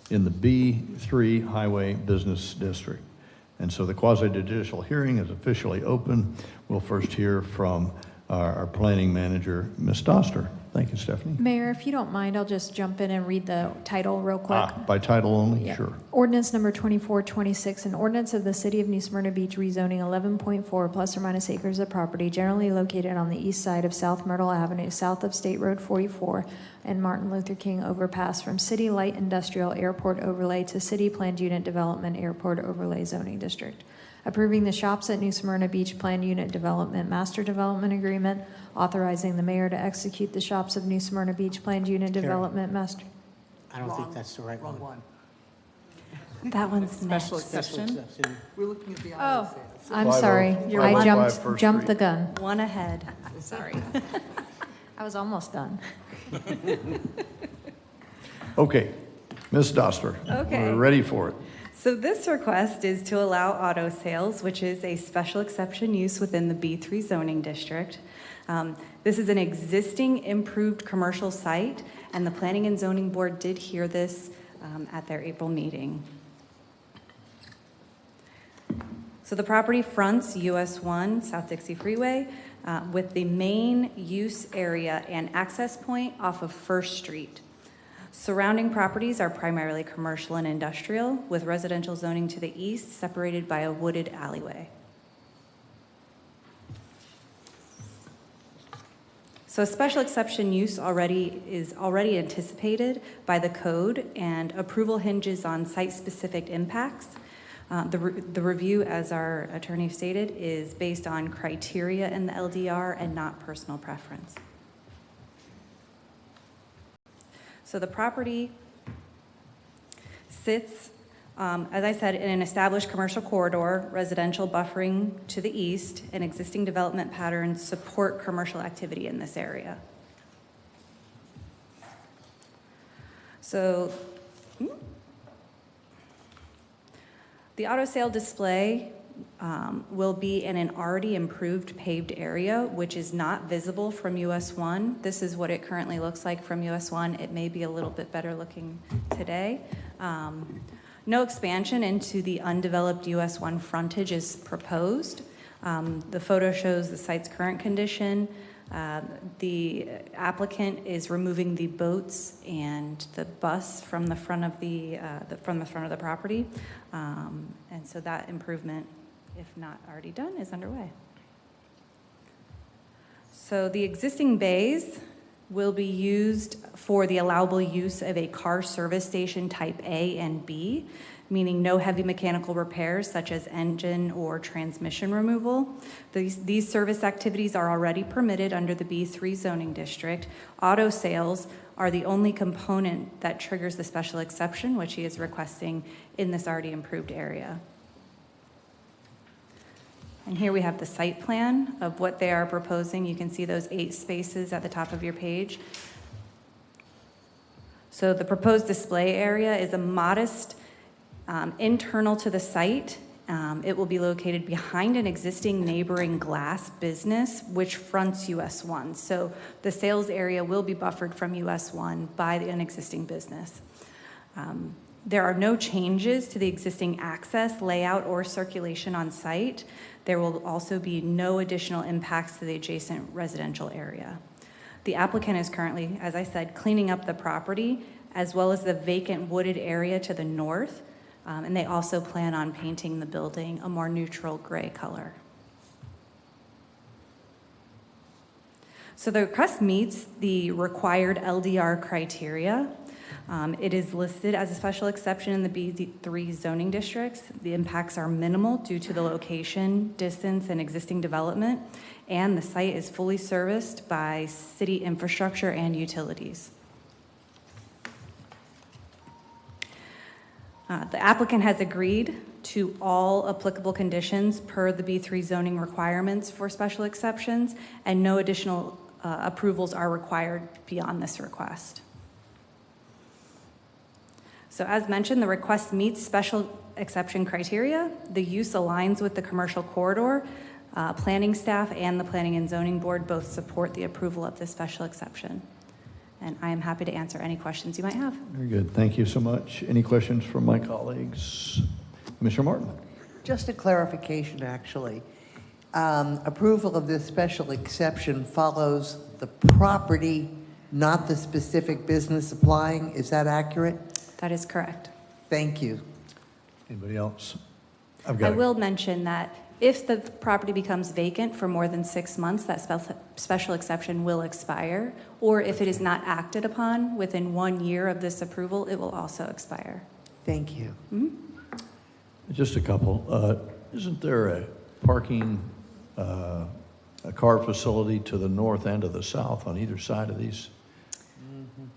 in the B3 Highway Business District. And so the quasi-judicial hearing is officially open. We'll first hear from our planning manager, Ms. Doster. Thank you, Stephanie. Mayor, if you don't mind, I'll just jump in and read the title real quick. By title only? Yeah. Sure. Ordinance number 2426, an ordinance of the City of New Smyrna Beach rezoning 11.4 plus or minus acres of property generally located on the east side of South Myrtle Avenue, south of State Road 44 and Martin Luther King Overpass from City Light Industrial Airport Overlay to City Planned Unit Development Airport Overlay Zoning District. Approving the Shops at New Smyrna Beach Planned Unit Development Master Development Agreement, authorizing the mayor to execute the Shops of New Smyrna Beach Planned Unit Carrie. Development Master. I don't think that's the right Wrong one. one. That one's Special next. exception. We're looking at the Oh, auto sales. I'm 50 sorry. I 505 First jumped the Street. gun. One ahead. Sorry. I was almost done. Okay, Ms. Doster. Okay. We're ready for it. So this request is to allow auto sales, which is a special exception use within the B3 zoning district. This is an existing improved commercial site, and the Planning and Zoning Board did hear this at their April meeting. So the property fronts US 1 South Dixie Freeway with the main use area and access point off of First Street. Surrounding properties are primarily commercial and industrial, with residential zoning to the east, separated by a wooded alleyway. So a special exception use is already anticipated by the code, and approval hinges on site-specific impacts. The review, as our attorney stated, is based on criteria in the LDR and not personal preference. So the property sits, as I said, in an established commercial corridor, residential buffering to the east, and existing development patterns support commercial activity in this area. So the auto sale display will be in an already improved paved area, which is not visible from US 1. This is what it currently looks like from US 1. It may be a little bit better looking today. No expansion into the undeveloped US 1 frontage is proposed. The photo shows the site's current condition. The applicant is removing the boats and the bus from the front of the property, and so that improvement, if not already done, is underway. So the existing bays will be used for the allowable use of a car service station type A and B, meaning no heavy mechanical repairs such as engine or transmission removal. These service activities are already permitted under the B3 zoning district. Auto sales are the only component that triggers the special exception, which he is requesting in this already improved area. And here we have the site plan of what they are proposing. You can see those 8 spaces at the top of your page. So the proposed display area is a modest internal to the site. It will be located behind an existing neighboring glass business, which fronts US 1. So the sales area will be buffered from US 1 by an existing business. There are no changes to the existing access, layout, or circulation on site. There will also be no additional impacts to the adjacent residential area. The applicant is currently, as I said, cleaning up the property, as well as the vacant wooded area to the north, and they also plan on painting the building a more neutral gray color. So the request meets the required LDR criteria. It is listed as a special exception in the B3 zoning districts. The impacts are minimal due to the location, distance, and existing development, and the site is fully serviced by city infrastructure and utilities. The applicant has agreed to all applicable conditions per the B3 zoning requirements for special exceptions, and no additional approvals are required beyond this request. So as mentioned, the request meets special exception criteria. The use aligns with the commercial corridor. Planning staff and the Planning and Zoning Board both support the approval of this special exception. And I am happy to answer any questions you might have. Very good. Thank you so much. Any questions from my colleagues? Commissioner Martin? Just a clarification, actually. Approval of this special exception follows the property, not the specific business applying. Is that accurate? That is correct. Thank you. Anybody else? I will mention that if the property becomes vacant for more than 6 months, that special exception will expire. Or if it is not acted upon within 1 year of this approval, it will also expire. Thank you. Just a couple. Isn't there a parking, a car facility to the north and to the south on either side of these?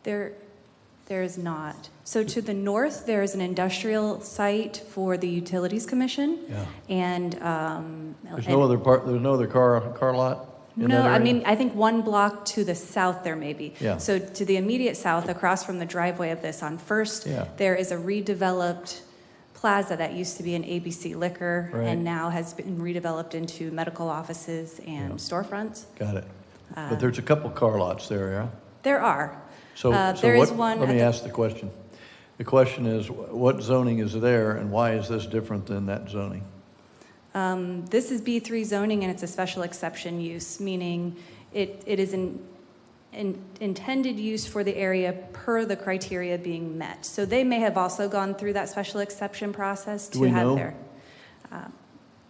There is not. So to the north, there is an industrial site for the Utilities Commission. Yeah. And There's no other car lot in no, that area? I mean, I think 1 block to the south there may be. Yeah. So to the immediate south, across from the driveway of this on First, Yeah. there is a redeveloped plaza that used to be an ABC Liquor Right. and now has been redeveloped into medical offices and storefronts. Got it. But there's a couple car lots there, yeah? There are. So there is what, one let at me the- ask the question. The question is, what zoning is there and why is this different than that zoning? This is B3 zoning and it's a special exception use, meaning it is an intended use for the area per the criteria being met. So they may have also gone through that special exception process Do to we have know? their,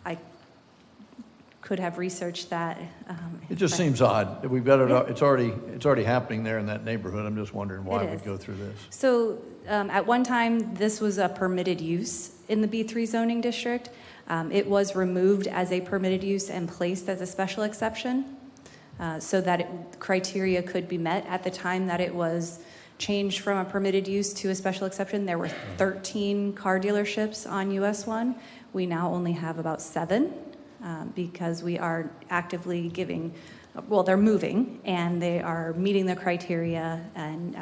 I could have researched that. It just but seems odd. We've got it, it's already happening there in that neighborhood. I'm just wondering why It we is. go through this. So at one time, this was a permitted use in the B3 zoning district. It was removed as a permitted use and placed as a special exception so that criteria could be met. At the time that it was changed from a permitted use to a special exception, there were 13 car dealerships on US 1. We now only have about 7 because we are actively giving, well, they're moving and they are meeting the criteria and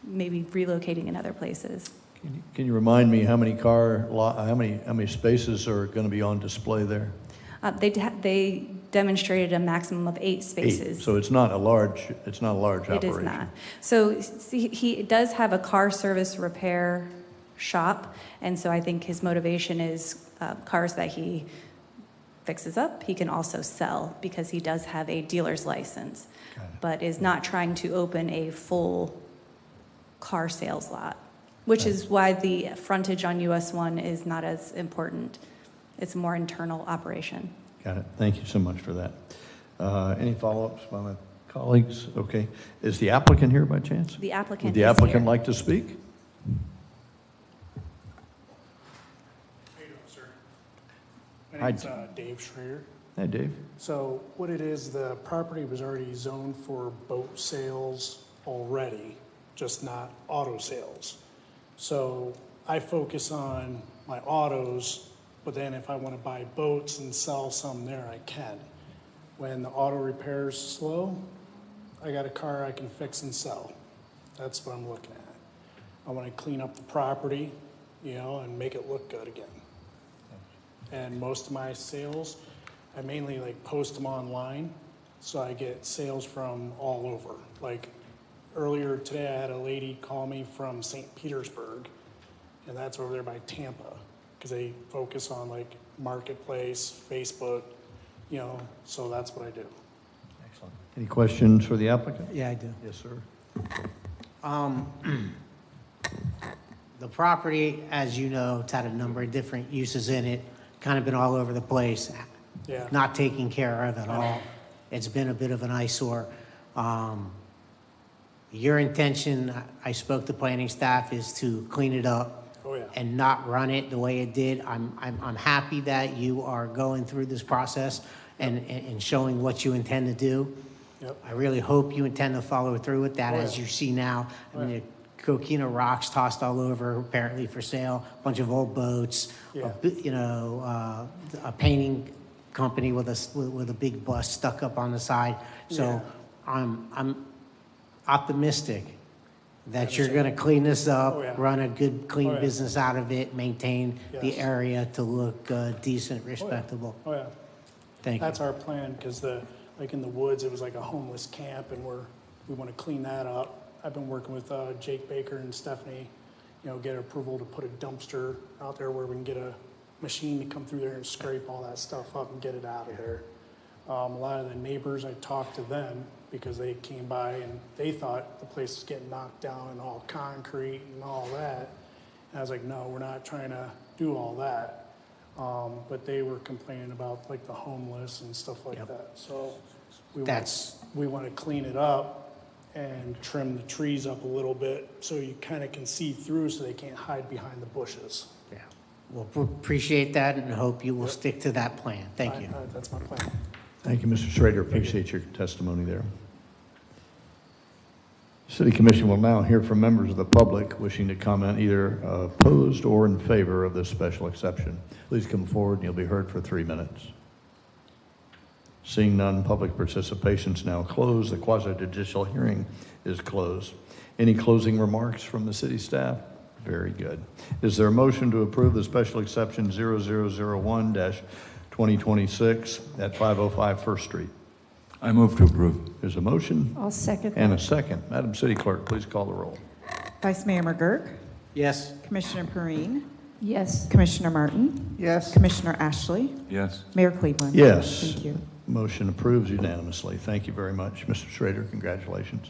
maybe relocating in other places. Can you remind me how many spaces are going to be on display there? They demonstrated a maximum of 8 spaces. 8. So it's not a large operation. It is not. So he does have a car service repair shop, and so I think his motivation is cars that he fixes up, he can also sell because he does have a dealer's license, but is not trying to open a full car sales lot, which is why the frontage on US 1 is not as important. It's a more internal operation. Got it. Thank you so much for that. Any follow-ups by my colleagues? Okay. Is the applicant here by chance? The applicant Would the is applicant here. like to speak? My name's Dave Schreier. Hi, Dave. So what it is, the property was already zoned for boat sales already, just not auto sales. So I focus on my autos, but then if I want to buy boats and sell some there, I can. When the auto repair's slow, I got a car I can fix and sell. That's what I'm looking at. I want to clean up the property, and make it look good again. And most of my sales, I mainly post them online, so I get sales from all over. Like earlier today, I had a lady call me from St. Petersburg, and that's over there by Tampa, because they focus on Marketplace, Facebook, so that's what I do. Excellent. Any questions for the applicant? Yeah, I do. Yes, sir. The property, as you know, it's had a number of different uses in it, kind of been all over the place, Yeah. not taken care of at all. It's been a bit of an eyesore. Your intention, I spoke to planning staff, is to clean it up and not run it the way it did. I'm happy that you are going through this process and showing what you intend to do. Yep. I really hope you intend to follow through with that, Oh, as yeah. you see now. I mean, the coquina rocks tossed all over, apparently for sale, a bunch of old boats, Yeah. a painting company with a big bus stuck up on the side. So Yeah. I'm optimistic that you're going to clean this up, Oh, yeah. run a good, clean Oh, yeah. business out of it, maintain the Yes. area to look decent, respectable. Oh, yeah. Thank you. That's our plan, because like in the woods, it was like a homeless camp, and we want to clean that up. I've been working with Jake Baker and Stephanie, get approval to put a dumpster out there where we can get a machine to come through there and scrape all that stuff up and get it out of there. A lot of the neighbors, I talked to them because they came by and they thought the place was getting knocked down and all concrete and all that. And I was like, no, we're not trying to do all that. But they were complaining about like the homeless and stuff like that. So we want to clean it up and trim the trees up a little bit so you kind of can see through so they can't hide behind the bushes. Yeah. Well, we appreciate that and hope you will stick to that plan. Thank you. That's my plan. Thank you, Mr. Schrader. Appreciate your testimony there. City Commission will now hear from members of the public wishing to comment either opposed or in favor of this special exception. Please come forward and you'll be heard for 3 minutes. Seeing none, public participation is now closed. The quasi-judicial hearing is closed. Any closing remarks from the city staff? Very good. Is there a motion to approve the special exception 0001-2026 at 505 First Street? I move to approve. There's a motion. I'll second And a that. second. Madam City Clerk, please call the roll. Vice Mayor McGurk? Yes. Commissioner Perrine? Yes. Commissioner Martin? Yes. Commissioner Ashley? Yes. Mayor Cleveland? Yes. Thank you. Motion approves unanimously. Thank you very much, Mr. Schrader. Congratulations.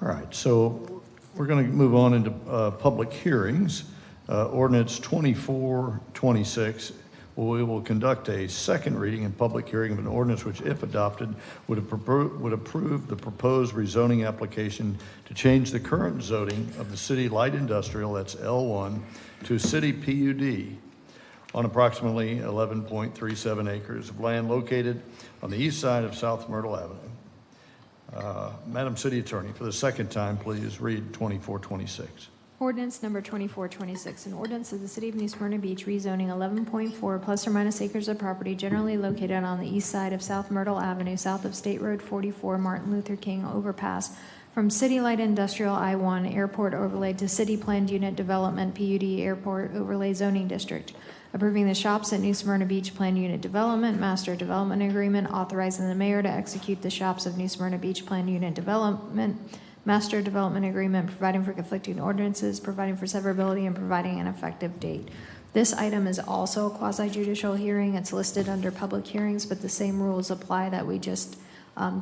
All right, so we're going to move on into public hearings. Ordinance 2426. We will conduct a second reading and public hearing of an ordinance which, if adopted, would approve the proposed rezoning application to change the current zoning of the city light industrial, that's L1, to city PUD on approximately 11.37 acres of land located on the east side of South Myrtle Avenue. Madam City Attorney, for the second time, please read 2426. Ordinance number 2426, an ordinance of the City of New Smyrna Beach rezoning 11.4 plus or minus acres of property generally located on the east side of South Myrtle Avenue, south of State Road 44, Martin Luther King Overpass, from City Light Industrial I-1 Airport Overlay to City Planned Unit Development PUD Airport Overlay Zoning District. Approving the shops at New Smyrna Beach Planned Unit Development Master Development Agreement, authorizing the mayor to execute the shops of New Smyrna Beach Planned Unit Development Master Development Agreement, providing for conflicting ordinances, providing for severability, and providing an effective date. This item is also a quasi-judicial hearing. It's listed under public hearings, but the same rules apply that we just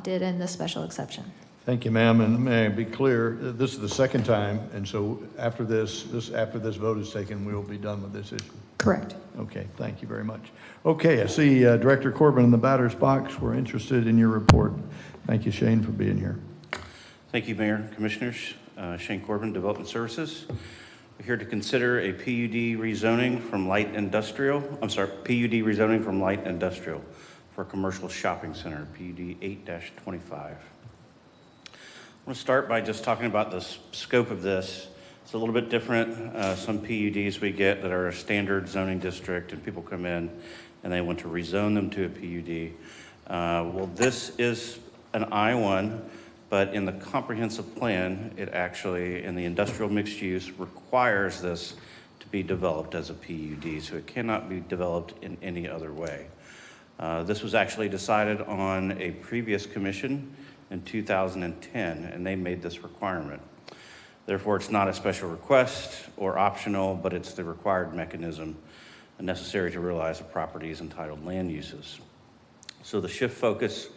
did in the special exception. Thank you, ma'am. And may I be clear, this is the second time, and so after this vote is taken, we will be done with this issue. Correct. Okay, thank you very much. Okay, I see Director Corbin in the batter's box. We're interested in your report. Thank you, Shane, for being here. Thank you, Mayor and Commissioners. Shane Corbin, Development Services. We're here to consider a PUD rezoning from light industrial for a commercial shopping center, PUD 8-25. I want to start by just talking about the scope of this. It's a little bit different. Some PUDs we get that are a standard zoning district and people come in and they want to rezone them to a PUD. Well, this is an I-1, but in the comprehensive plan, it actually, in the industrial mixed use, requires this to be developed as a PUD, so it cannot be developed in any other way. This was actually decided on a previous commission in 2010, and they made this requirement. Therefore, it's not a special request or optional, but it's the required mechanism necessary to realize a property's entitled land uses. So the shift focus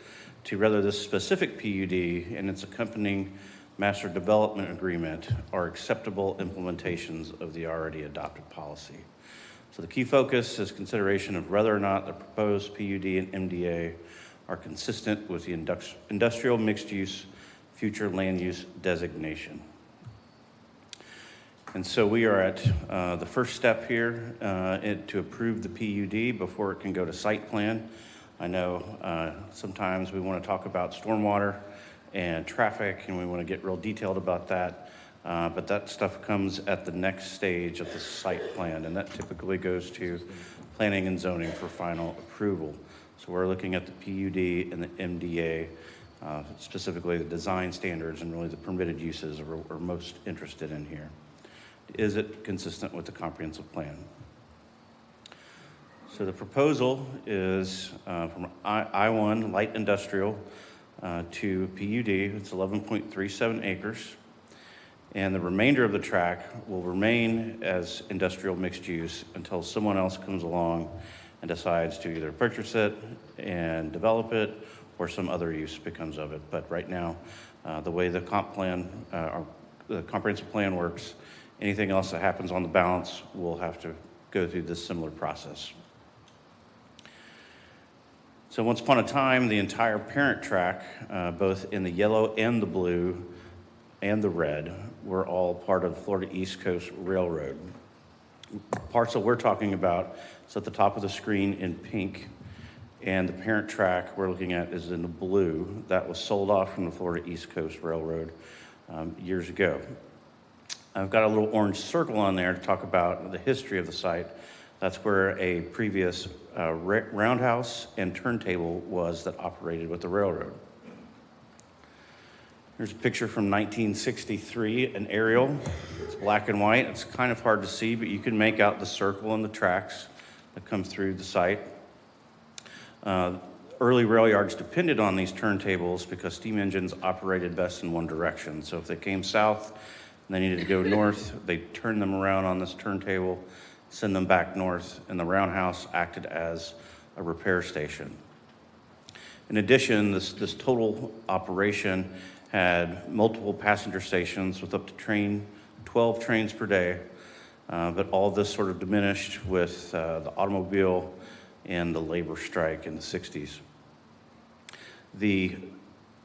to rather this specific PUD and its accompanying master development agreement are acceptable implementations of the already adopted policy. So the key focus is consideration of whether or not the proposed PUD and MDA are consistent with the industrial mixed use future land use designation. And so we are at the first step here to approve the PUD before it can go to site plan. I know sometimes we want to talk about stormwater and traffic, and we want to get real detailed about that, but that stuff comes at the next stage of the site plan, and that typically goes to planning and zoning for final approval. So we're looking at the PUD and the MDA, specifically the design standards and really the permitted uses we're most interested in here. Is it consistent with the comprehensive plan? So the proposal is from I-1 light industrial to PUD. It's 11.37 acres. And the remainder of the track will remain as industrial mixed use until someone else comes along and decides to either purchase it and develop it or some other use becomes of it. But right now, the way the the comprehensive plan works, anything else that happens on the balance will have to go through this similar process. So once upon a time, the entire parent track, both in the yellow and the blue and the red, were all part of Florida East Coast Railroad. Parcel we're talking about is at the top of the screen in pink, and the parent track we're looking at is in the blue. That was sold off from the Florida East Coast Railroad years ago. I've got a little orange circle on there to talk about the history of the site. That's where a previous roundhouse and turntable was that operated with the railroad. Here's a picture from 1963, an aerial. It's black and white. It's kind of hard to see, but you can make out the circle and the tracks that come through the site. Early rail yards depended on these turntables because steam engines operated best in one direction. So if they came south and they needed to go north, they'd turn them around on this turntable, send them back north, and the roundhouse acted as a repair station. In addition, this total operation had multiple passenger stations with up to 12 trains per day, but all of this sort of diminished with the automobile and the labor strike in the 60s. The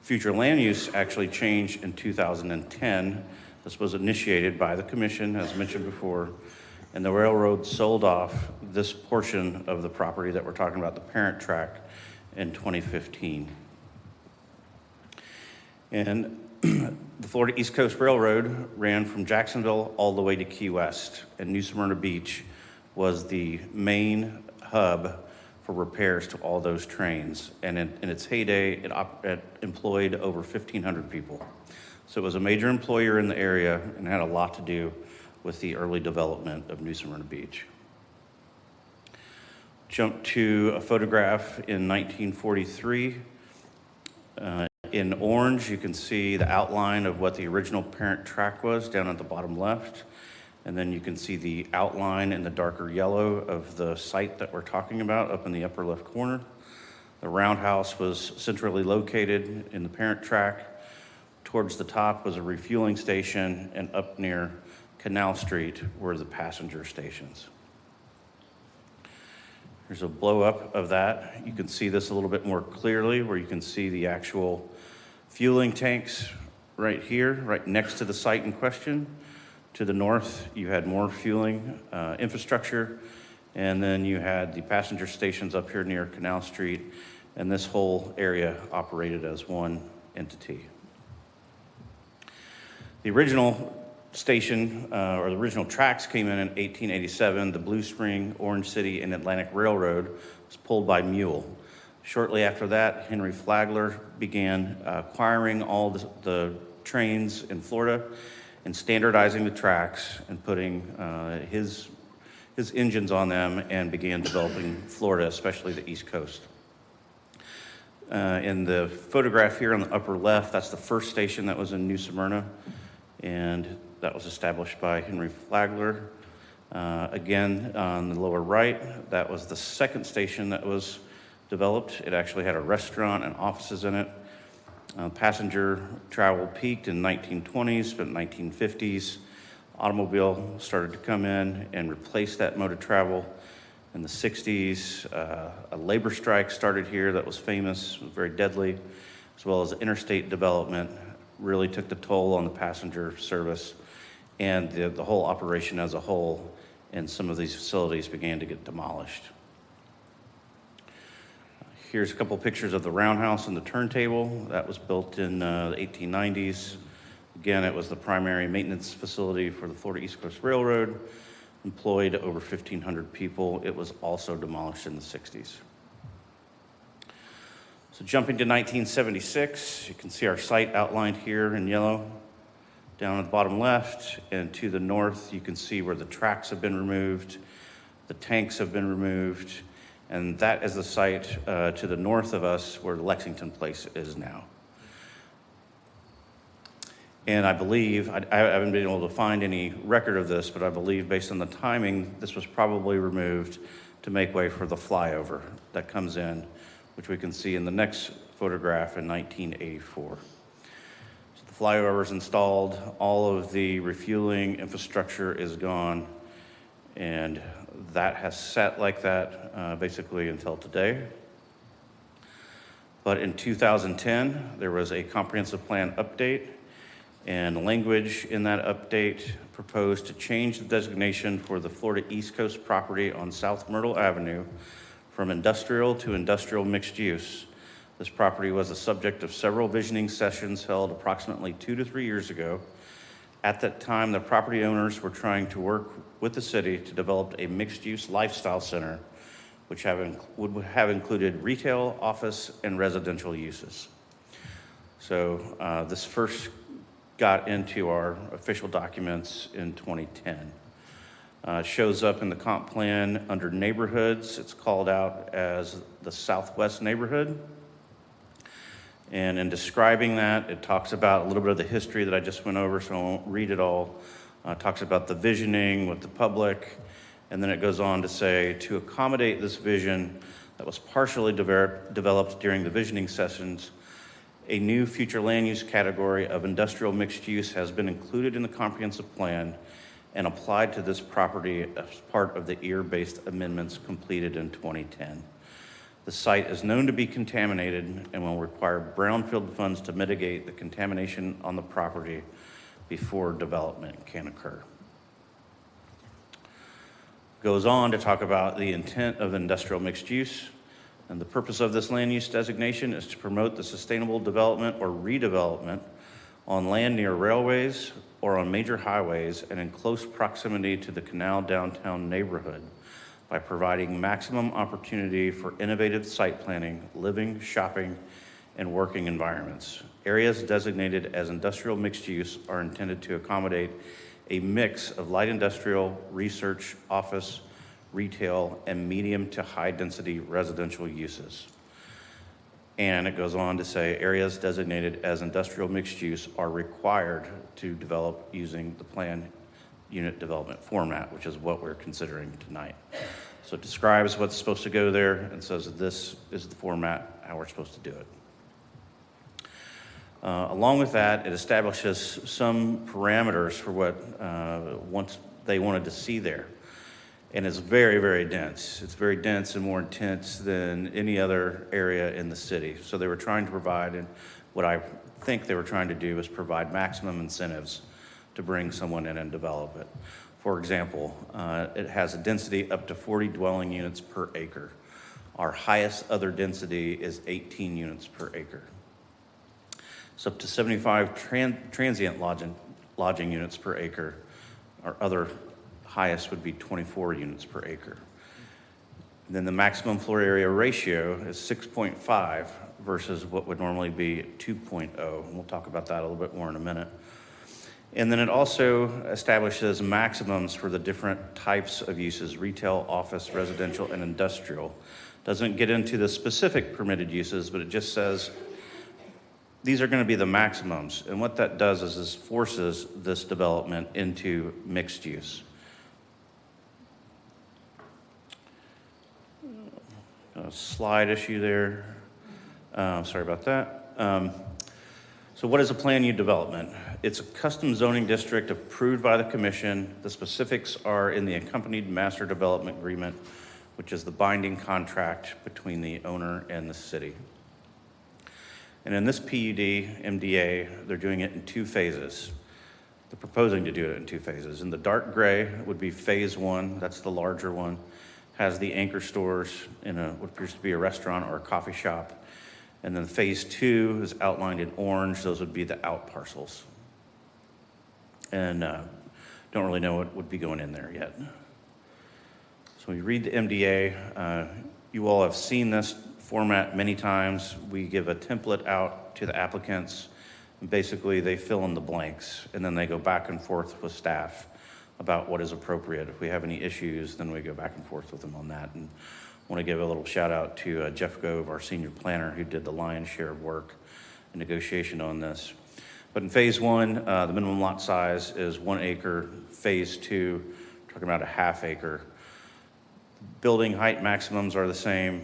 future land use actually changed in 2010. This was initiated by the commission, as mentioned before, and the railroad sold off this portion of the property that we're talking about, the parent track, in 2015. And the Florida East Coast Railroad ran from Jacksonville all the way to Key West, and New Smyrna Beach was the main hub for repairs to all those trains. And in its heyday, it employed over 1,500 people. So it was a major employer in the area and had a lot to do with the early development of New Smyrna Beach. Jump to a photograph in 1943. In orange, you can see the outline of what the original parent track was down at the bottom left. And then you can see the outline in the darker yellow of the site that we're talking about up in the upper left corner. The roundhouse was centrally located in the parent track. Towards the top was a refueling station, and up near Canal Street were the passenger stations. There's a blow up of that. You can see this a little bit more clearly, where you can see the actual fueling tanks right here, right next to the site in question. To the north, you had more fueling infrastructure, and then you had the passenger stations up here near Canal Street, and this whole area operated as one entity. The original station, or the original tracks came in 1887. The Blue Spring, Orange City, and Atlantic Railroad was pulled by mule. Shortly after that, Henry Flagler began acquiring all the trains in Florida and standardizing the tracks and putting his engines on them, and began developing Florida, especially the East Coast. In the photograph here on the upper left, that's the first station that was in New Smyrna, and that was established by Henry Flagler. Again, on the lower right, that was the second station that was developed. It actually had a restaurant and offices in it. Passenger travel peaked in the 1920s, but in the 1950s, automobile started to come in and replace that mode of travel. In the 60s, a labor strike started here that was famous, very deadly, as well as interstate development really took the toll on the passenger service and the whole operation as a whole, and some of these facilities began to get demolished. Here's a couple pictures of the roundhouse and the turntable. That was built in the 1890s. Again, it was the primary maintenance facility for the Florida East Coast Railroad, employed over 1,500 people. It was also demolished in the 60s. So jumping to 1976, you can see our site outlined here in yellow. Down at the bottom left and to the north, you can see where the tracks have been removed, the tanks have been removed, And that is the site to the north of us where Lexington Place is now. And I believe, I haven't been able to find any record of this, but I believe based on the timing, this was probably removed to make way for the flyover that comes in, which we can see in the next photograph in 1984. So the flyover is installed, all of the refueling infrastructure is gone, and that has sat like that basically until today. But in 2010, there was a comprehensive plan update, and language in that update proposed to change the designation for the Florida East Coast property on South Myrtle Avenue from industrial to industrial mixed use. This property was the subject of several visioning sessions held approximately 2 to 3 years ago. At that time, the property owners were trying to work with the city to develop a mixed-use lifestyle center, which would have included retail, office, and residential uses. So this first got into our official documents in 2010. Shows up in the comp plan under neighborhoods. It's called out as the Southwest neighborhood. And in describing that, it talks about a little bit of the history that I just went over, so I won't read it all. It talks about the visioning with the public, and then it goes on to say, to accommodate this vision that was partially developed during the visioning sessions, a new future land use category of industrial mixed use has been included in the comprehensive plan and applied to this property as part of the EAR-based amendments completed in 2010. The site is known to be contaminated and will require brownfield funds to mitigate the contamination on the property before development can occur. Goes on to talk about the intent of industrial mixed use. And the purpose of this land use designation is to promote the sustainable development or redevelopment on land near railways or on major highways and in close proximity to the Canal downtown neighborhood by providing maximum opportunity for innovative site planning, living, shopping, and working environments. Areas designated as industrial mixed use are intended to accommodate a mix of light industrial, research, office, retail, and medium to high density residential uses. And it goes on to say areas designated as industrial mixed use are required to develop using the plan unit development format, which is what we're considering tonight. So it describes what's supposed to go there and says this is the format, how we're supposed to do it. Along with that, it establishes some parameters for what they wanted to see there. And it's very, very dense. It's very dense and more intense than any other area in the city. So they were trying to provide, and what I think they were trying to do is provide maximum incentives to bring someone in and develop it. For example, it has a density up to 40 dwelling units per acre. Our highest other density is 18 units per acre. It's up to 75 transient lodging units per acre. Our other highest would be 24 units per acre. And then the maximum floor area ratio is 6.5 versus what would normally be 2.0. And we'll talk about that a little bit more in a minute. And then it also establishes maximums for the different types of uses: retail, office, residential, and industrial. Doesn't get into the specific permitted uses, but it just says these are going to be the maximums. And what that does is forces this development into mixed use. A slide issue there. Sorry about that. So what is a plan unit development? It's a custom zoning district approved by the commission. The specifics are in the accompanied master development agreement, which is the binding contract between the owner and the city. And in this PUD, MDA, they're doing it in 2 phases. They're proposing to do it in 2 phases. In the dark gray would be phase 1, that's the larger one. Has the anchor stores in what appears to be a restaurant or a coffee shop. And then phase 2 is outlined in orange. Those would be the out parcels. And don't really know what would be going in there yet. So when you read the MDA, you all have seen this format many times. We give a template out to the applicants. And basically, they fill in the blanks, and then they go back and forth with staff about what is appropriate. If we have any issues, then we go back and forth with them on that. And want to give a little shout out to Jeff Gove, our senior planner, who did the lion's share of work and negotiation on this. But in phase one, the minimum lot size is 1 acre. Phase two, talking about a ½ acre. Building height maximums are the same.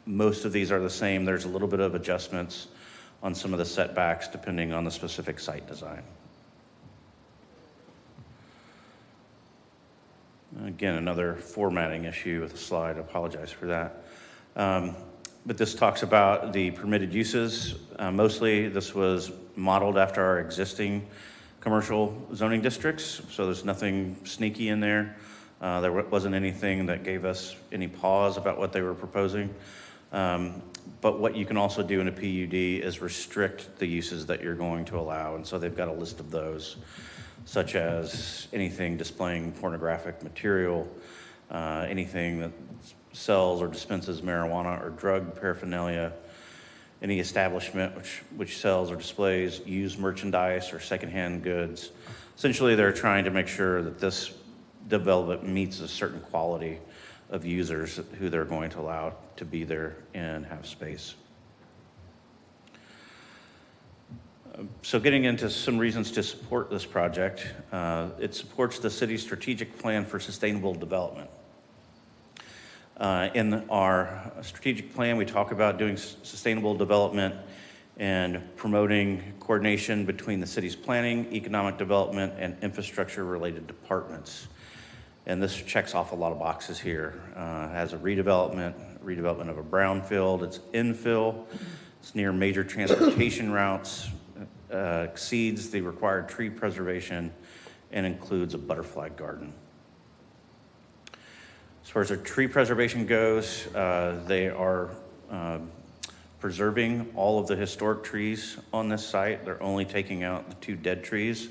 Most of these are the same. There's a little bit of adjustments on some of the setbacks depending on the specific site design. Again, another formatting issue with the slide. I apologize for that. But this talks about the permitted uses. Mostly this was modeled after our existing commercial zoning districts, so there's nothing sneaky in there. There wasn't anything that gave us any pause about what they were proposing. But what you can also do in a PUD is restrict the uses that you're going to allow, and so they've got a list of those, such as anything displaying pornographic material, anything that sells or dispenses marijuana or drug paraphernalia, any establishment which sells or displays used merchandise or secondhand goods. Essentially, they're trying to make sure that this development meets a certain quality of users who they're going to allow to be there and have space. So getting into some reasons to support this project, it supports the city's strategic plan for sustainable development. In our strategic plan, we talk about doing sustainable development and promoting coordination between the city's planning, economic development, and infrastructure-related departments. And this checks off a lot of boxes here. It has a redevelopment of a brownfield, it's infill, it's near major transportation routes, exceeds the required tree preservation, and includes a butterfly garden. As far as their tree preservation goes, they are preserving all of the historic trees on this site. They're only taking out the 2 dead trees.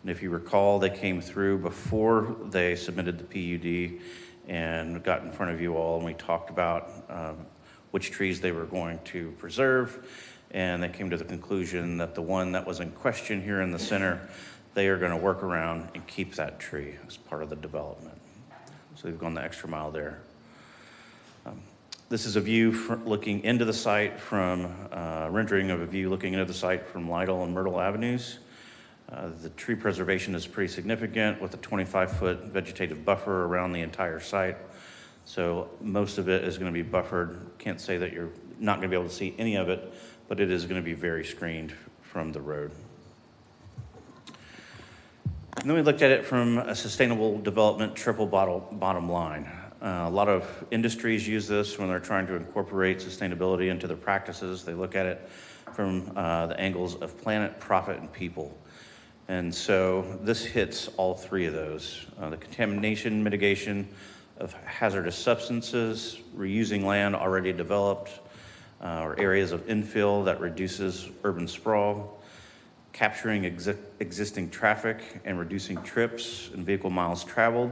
And if you recall, they came through before they submitted the PUD and got in front of you all, and we talked about which trees they were going to preserve. And they came to the conclusion that the one that was in question here in the center, they are going to work around and keep that tree as part of the development. So they've gone the extra mile there. This is a view looking into the site from, rendering of a view looking into the site from Lytle and Myrtle Avenues. The tree preservation is pretty significant with a 25-foot vegetative buffer around the entire site. So most of it is going to be buffered. Can't say that you're not going to be able to see any of it, but it is going to be very screened from the road. And then we looked at it from a sustainable development triple bottom line. A lot of industries use this when they're trying to incorporate sustainability into their practices. They look at it from the angles of planet, profit, and people. And so this hits all 3 of those. The contamination mitigation of hazardous substances, reusing land already developed, or areas of infill that reduces urban sprawl, capturing existing traffic and reducing trips and vehicle miles traveled,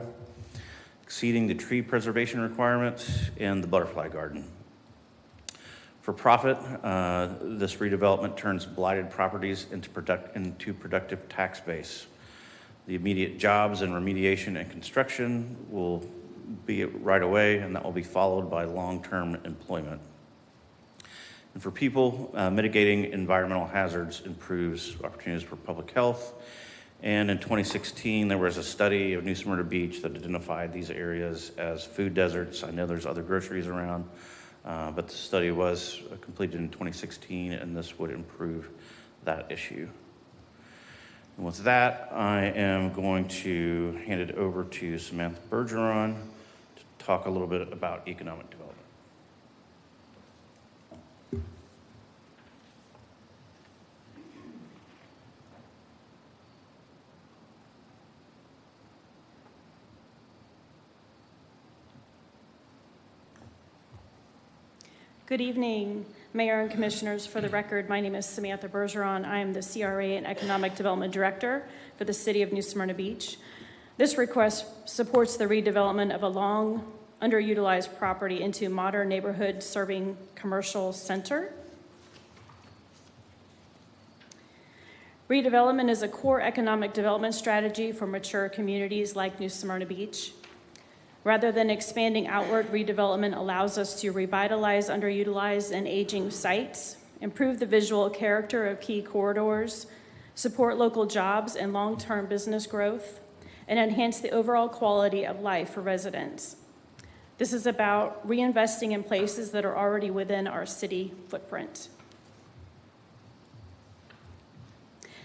exceeding the tree preservation requirements, and the butterfly garden. For profit, this redevelopment turns blighted properties into productive tax base. The immediate jobs and remediation and construction will be right away, and that will be followed by long-term employment. And for people, mitigating environmental hazards improves opportunities for public health. And in 2016, there was a study of New Smyrna Beach that identified these areas as food deserts. I know there's other groceries around, but the study was completed in 2016, and this would improve that issue. And with that, I am going to hand it over to Samantha Bergeron to talk a little bit about economic development. Good evening, Mayor and Commissioners. For the record, my name is Samantha Bergeron. I am the CRA and Economic Development Director for the City of New Smyrna Beach. This request supports the redevelopment of a long underutilized property into modern neighborhood serving commercial center. Redevelopment is a core economic development strategy for mature communities like New Smyrna Beach. Rather than expanding outward, redevelopment allows us to revitalize underutilized and aging sites, improve the visual character of key corridors, support local jobs and long-term business growth, and enhance the overall quality of life for residents. This is about reinvesting in places that are already within our city footprint.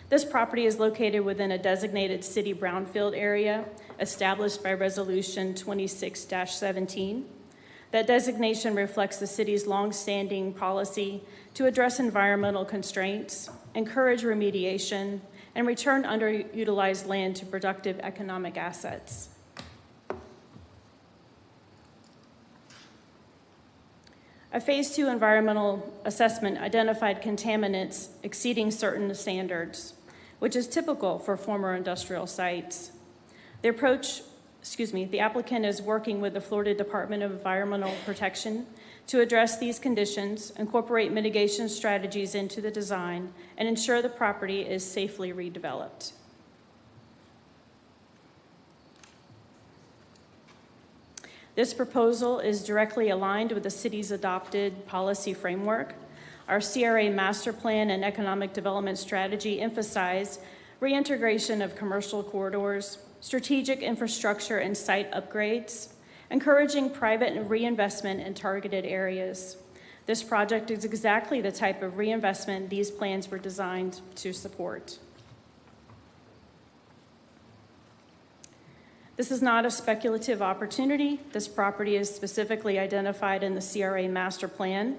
This property is located within a designated city brownfield area established by Resolution 26-17. That designation reflects the city's longstanding policy to address environmental constraints, encourage remediation, and return underutilized land to productive economic assets. A Phase 2 environmental assessment identified contaminants exceeding certain standards, which is typical for former industrial sites. The applicant is working with the Florida Department of Environmental Protection to address these conditions, incorporate mitigation strategies into the design, and ensure the property is safely redeveloped. This proposal is directly aligned with the city's adopted policy framework. Our CRA master plan and economic development strategy emphasize reintegration of commercial corridors, strategic infrastructure and site upgrades, encouraging private reinvestment in targeted areas. This project is exactly the type of reinvestment these plans were designed to support. This is not a speculative opportunity. This property is specifically identified in the CRA master plan.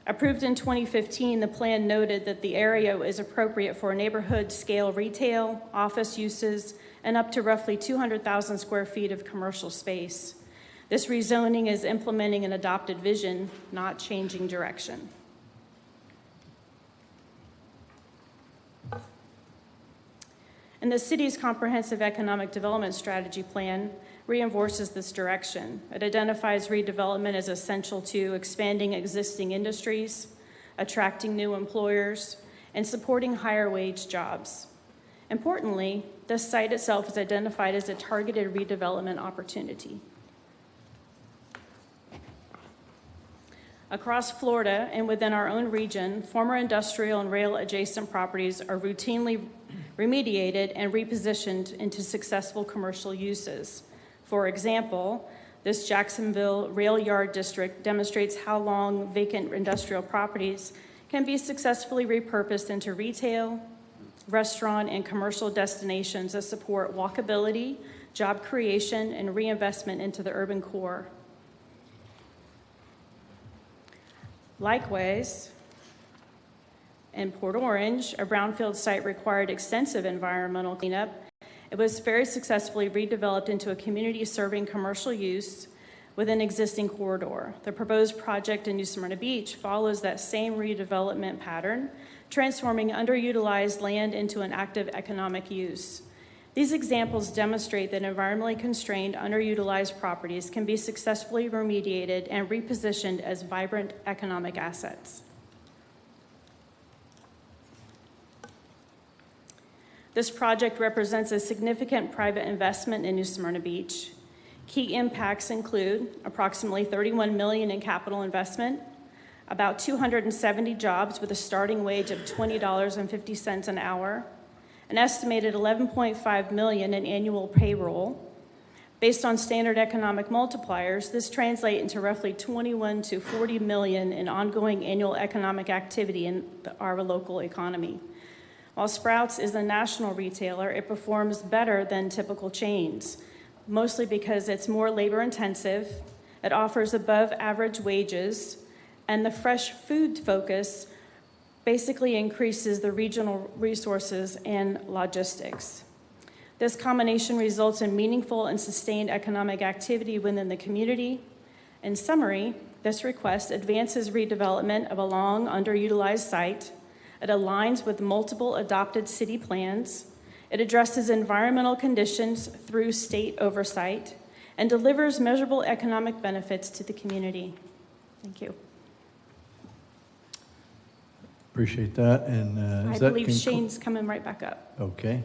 Approved in 2015, the plan noted that the area is appropriate for neighborhood scale retail, office uses, and up to roughly 200,000 square feet of commercial space. This rezoning is implementing an adopted vision, not changing direction. And the city's comprehensive economic development strategy plan reinforces this direction. It identifies redevelopment as essential to expanding existing industries, attracting new employers, and supporting higher wage jobs. Importantly, this site itself is identified as a targeted redevelopment opportunity. Across Florida and within our own region, former industrial and rail adjacent properties are routinely remediated and repositioned into successful commercial uses. For example, this Jacksonville Rail Yard District demonstrates how long vacant industrial properties can be successfully repurposed into retail, restaurant, and commercial destinations that support walkability, job creation, and reinvestment into the urban core. Likewise, in Port Orange, a brownfield site required extensive environmental cleanup. It was very successfully redeveloped into a community serving commercial use with an existing corridor. The proposed project in New Smyrna Beach follows that same redevelopment pattern, transforming underutilized land into an active economic use. These examples demonstrate that environmentally constrained, underutilized properties can be successfully remediated and repositioned as vibrant economic assets. This project represents a significant private investment in New Smyrna Beach. Key impacts include approximately $31 million in capital investment, about 270 jobs with a starting wage of $20.50 an hour, an estimated $11.5 million in annual payroll. Based on standard economic multipliers, this translates into roughly $21 to $40 million in ongoing annual economic activity in our local economy. While Sprouts is a national retailer, it performs better than typical chains, mostly because it's more labor intensive, it offers above average wages, and the fresh food focus basically increases the regional resources and logistics. This combination results in meaningful and sustained economic activity within the community. In summary, this request advances redevelopment of a long underutilized site. It aligns with multiple adopted city plans. It addresses environmental conditions through state oversight and delivers measurable economic benefits to the community. Thank you. Appreciate that. And I believe Shane's coming right back up. Okay.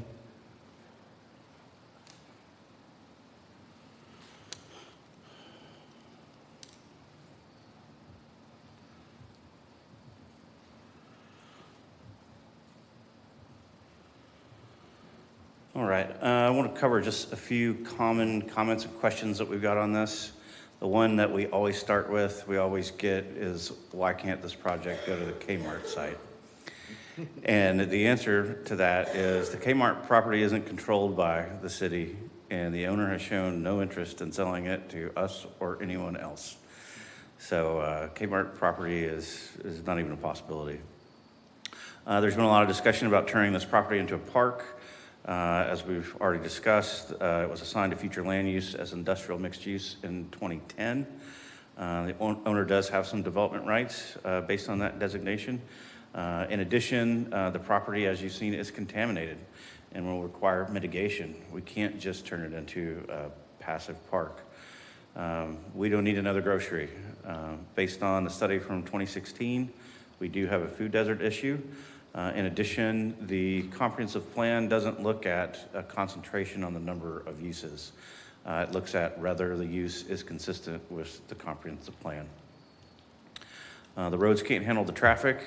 All right, I want to cover just a few common comments and questions that we've got on this. The one that we always start with, we always get is, why can't this project go to the Kmart site? And the answer to that is the Kmart property isn't controlled by the city, and the owner has shown no interest in selling it to us or anyone else. So Kmart property is not even a possibility. There's been a lot of discussion about turning this property into a park. As we've already discussed, it was assigned to future land use as industrial mixed use in 2010. The owner does have some development rights based on that designation. In addition, the property, as you've seen, is contaminated and will require mitigation. We can't just turn it into a passive park. We don't need another grocery. Based on the study from 2016, we do have a food desert issue. In addition, the comprehensive plan doesn't look at a concentration on the number of uses. It looks at whether the use is consistent with the comprehensive plan. The roads can't handle the traffic.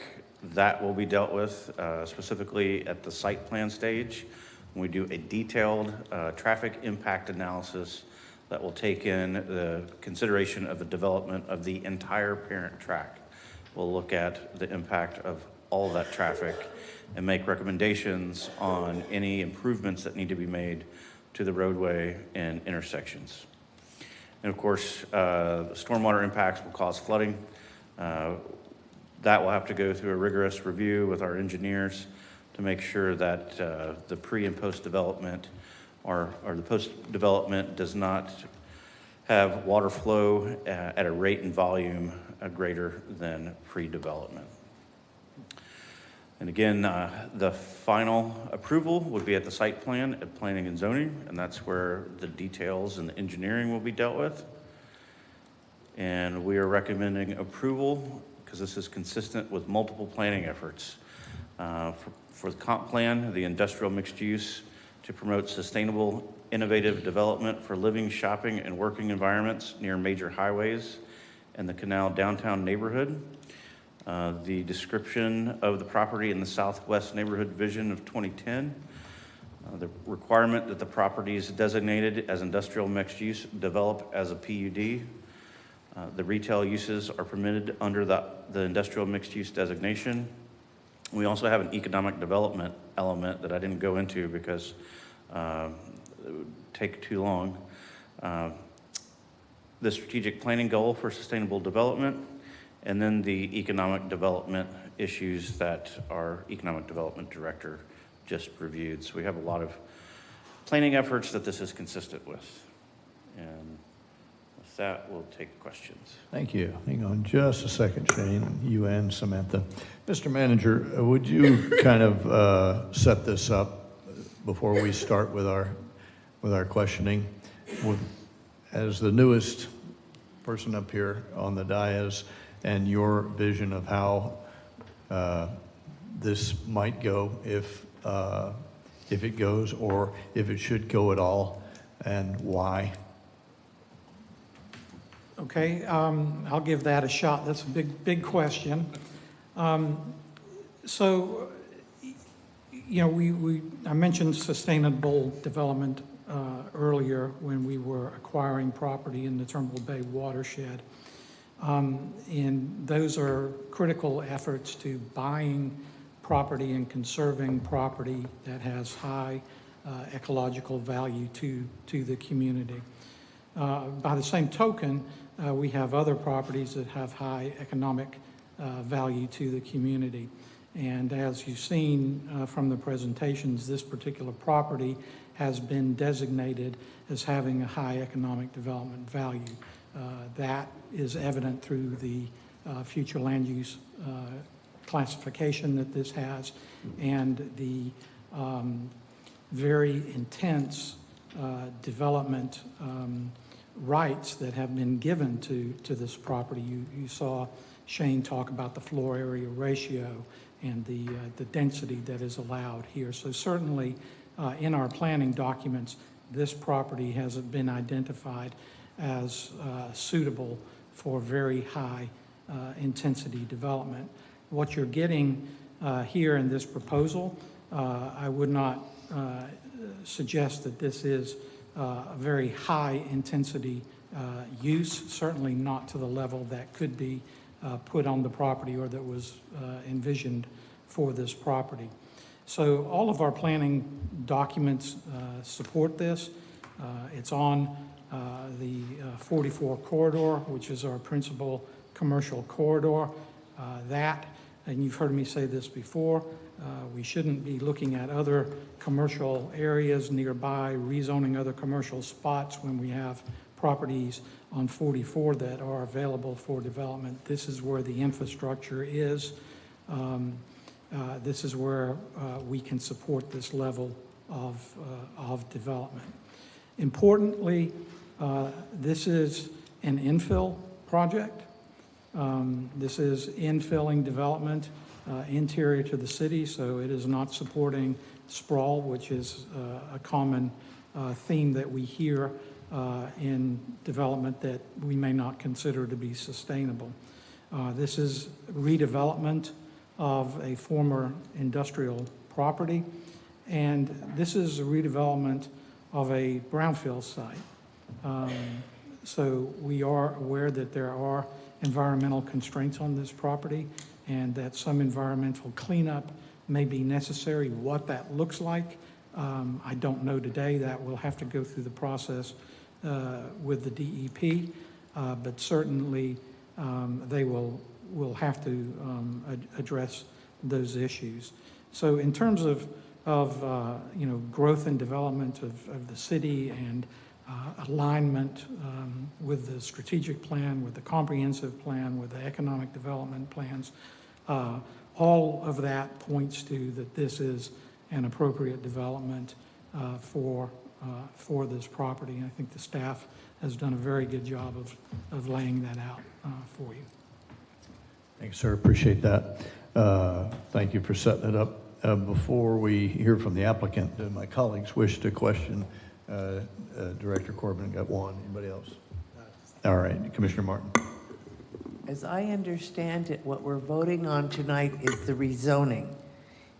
That will be dealt with specifically at the site plan stage. We do a detailed traffic impact analysis that will take in the consideration of the development of the entire parent track. We'll look at the impact of all of that traffic and make recommendations on any improvements that need to be made to the roadway and intersections. And of course, stormwater impacts will cause flooding. That will have to go through a rigorous review with our engineers to make sure that the pre and post development or the post development does not have water flow at a rate and volume greater than pre-development. And again, the final approval would be at the site plan at planning and zoning, and that's where the details and the engineering will be dealt with. And we are recommending approval because this is consistent with multiple planning efforts. For the comp plan, the industrial mixed use to promote sustainable, innovative development for living, shopping, and working environments near major highways and the Canal downtown neighborhood. The description of the property in the Southwest Neighborhood Vision of 2010. The requirement that the properties designated as industrial mixed use develop as a PUD. The retail uses are permitted under the industrial mixed use designation. We also have an economic development element that I didn't go into because it would take too long. The strategic planning goal for sustainable development, and then the economic development issues that our economic development director just reviewed. So we have a lot of planning efforts that this is consistent with. And with that, we'll take questions. Thank you. Hang on just a second, Shane, you and Samantha. Mr. Manager, would you kind of set this up before we start with our questioning? As the newest person up here on the dais, and your vision of how this might go if it goes, or if it should go at all, and why? Okay, I'll give that a shot. That's a big question. So, you know, I mentioned sustainable development earlier when we were acquiring property in the Turnbull Bay watershed. And those are critical efforts to buying property and conserving property that has high ecological value to the community. By the same token, we have other properties that have high economic value to the community. And as you've seen from the presentations, this particular property has been designated as having a high economic development value. That is evident through the future land use classification that this has, and the very intense development rights that have been given to this property. You saw Shane talk about the floor area ratio and the density that is allowed here. So certainly in our planning documents, this property has been identified as suitable for very high intensity development. What you're getting here in this proposal, I would not suggest that this is a very high-intensity use, certainly not to the level that could be put on the property or that was envisioned for this property. So all of our planning documents support this. It's on the 44 corridor, which is our principal commercial corridor. And you've heard me say this before, we shouldn't be looking at other commercial areas nearby, rezoning other commercial spots when we have properties on 44 that are available for development. This is where the infrastructure is. This is where we can support this level of development. Importantly, this is an infill project. This is infilling development interior to the city, so it is not supporting sprawl, which is a common theme that we hear in development that we may not consider to be sustainable. This is redevelopment of a former industrial property, and this is a redevelopment of a brownfield site. So we are aware that there are environmental constraints on this property and that some environmental cleanup may be necessary. What that looks like, I don't know today. That will have to go through the process with the DEP, but certainly they will have to address those issues. So in terms of growth and development of the city and alignment with the strategic plan, with the comprehensive plan, with the economic development plans, all of that points to that this is an appropriate development for this property. And I think the staff has done a very good job of laying that out for you. Thanks, sir. Appreciate that. Thank you for setting it up. Before we hear from the applicant, do my colleagues wish to question Director Corbin? Got one. Anybody else? All right. Commissioner Martin. As I understand it, what we're voting on tonight is the rezoning.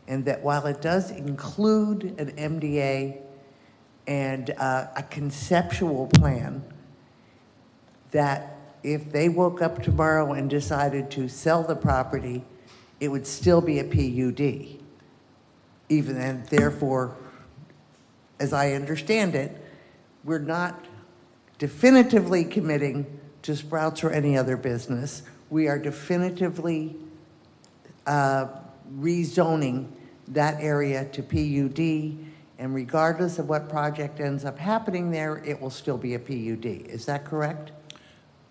And that while it does include an MDA and a conceptual plan, that if they woke up tomorrow and decided to sell the property, it would still be a PUD. Even, and therefore, as I understand it, we're not definitively committing to Sprouts or any other business. We are definitively rezoning that area to PUD, and regardless of what project ends up happening there, it will still be a PUD. Is that correct?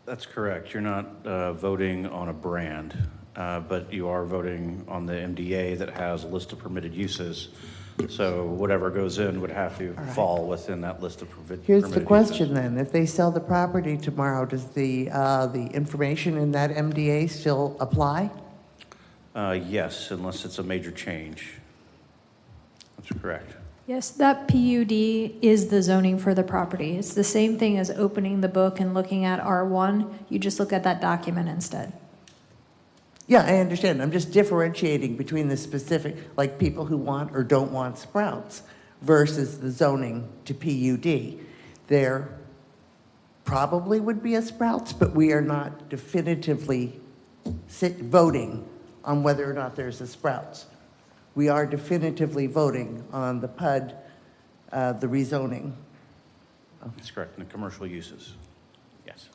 That's correct. You're not voting on a brand, but you are voting on the MDA that has a list of permitted uses. So whatever goes in would have to fall within that list of permitted uses. Here's the question then. If they sell the property tomorrow, does the information in that MDA still apply? Yes, unless it's a major change. That's correct. Yes, that PUD is the zoning for the property. It's the same thing as opening the book and looking at R1. You just look at that document instead. Yeah, I understand. I'm just differentiating between the specific, like people who want or don't want Sprouts versus the zoning to PUD. There probably would be a Sprouts, but we are not definitively voting on whether or not there's a Sprouts. We are definitively voting on the PUD, the rezoning. That's correct, and the commercial uses. Yes.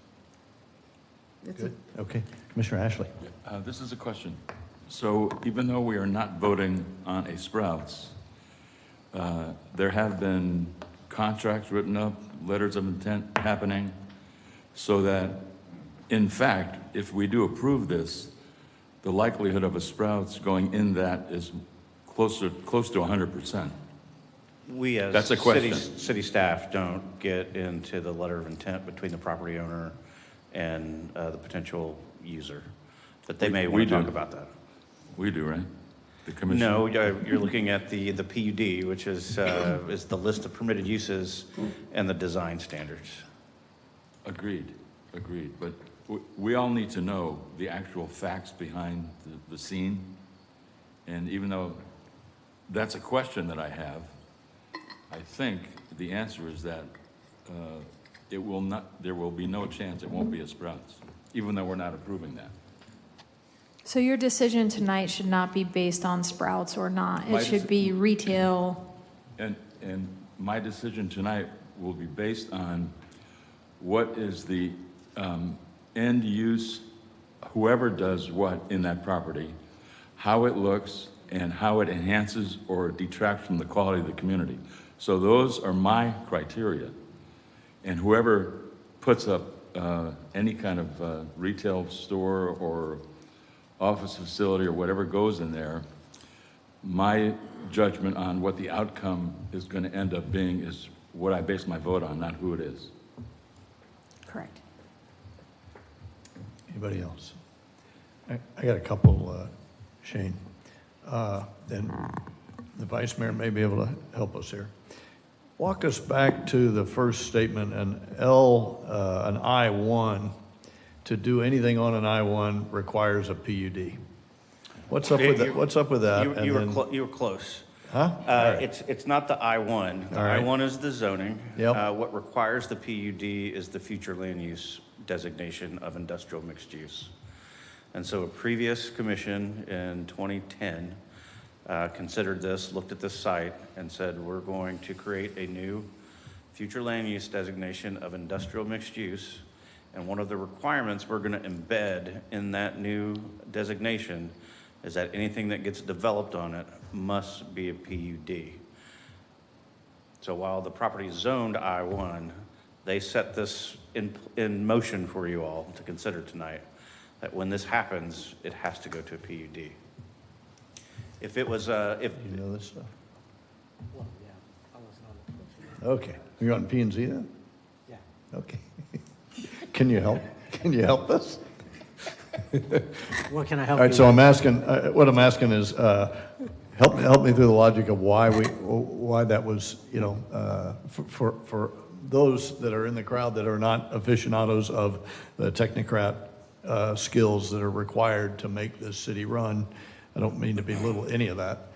Good. Okay. Commissioner Ashley. This is a question. So even though we are not voting on a Sprouts, there have been contracts written up, letters of intent happening, so that, in fact, if we do approve this, the likelihood of a Sprouts going in that is close to 100%. We as That's a question. city staff don't get into the letter of intent between the property owner and the potential user, but they may want to talk about that. We do, right? The commission? No, you're looking at the PUD, which is the list of permitted uses and the design standards. Agreed, but we all need to know the actual facts behind the scene. And even though that's a question that I have, I think the answer is that there will be no chance it won't be a Sprouts, even though we're not approving that. So your decision tonight should not be based on Sprouts or not. It should be retail. And my decision tonight will be based on what is the end use, whoever does what in that property, how it looks, and how it enhances or detracts from the quality of the community. So those are my criteria. And whoever puts up any kind of retail store or office facility or whatever goes in there, my judgment on what the outcome is going to end up being is what I base my vote on, not who it is. Correct. Anybody else? I got a couple, Shane. Then the vice mayor may be able to help us here. Walk us back to the first statement, an I-1, to do anything on an I-1 requires a PUD. What's up with that? What's up with that? You were close. Huh? Right. It's not the I-1. The right. I-1 is the zoning. Yep. What requires the PUD is the future land use designation of industrial mixed use. And so a previous commission in 2010 considered this, looked at this site, and said, we're going to create a new future land use designation of industrial mixed use. And one of the requirements we're going to embed in that new designation is that anything that gets developed on it must be a PUD. So while the property is zoned I-1, they set this in motion for you all to consider tonight, that when this happens, it has to go to a PUD. If it was, if... You know this stuff? Well, yeah, I wasn't on the commission. Okay. You're on P&Z then? Yeah. Okay. Can you help? Can you help us? What can I help All right, you so with? I'm asking, what I'm asking is, help me through the logic of why that was, for those that are in the crowd that are not aficionados of the technocrat skills that are required to make this city run. I don't mean to belittle any of that.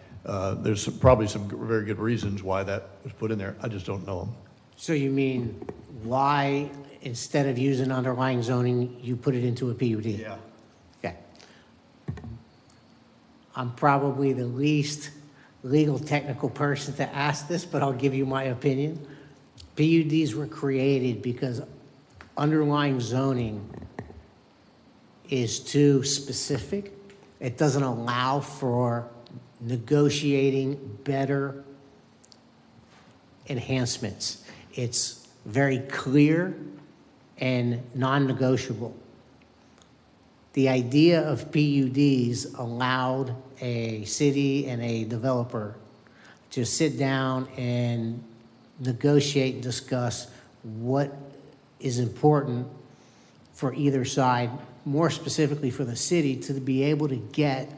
There's probably some very good reasons why that was put in there. I just don't know them. So you mean why, instead of using underlying zoning, you put it into a PUD? Yeah. Okay. I'm probably the least legal technical person to ask this, but I'll give you my opinion. PUDs were created because underlying zoning is too specific. It doesn't allow for negotiating better enhancements. It's very clear and non-negotiable. The idea of PUDs allowed a city and a developer to sit down and negotiate and discuss what is important for either side, more specifically for the city, to be able to get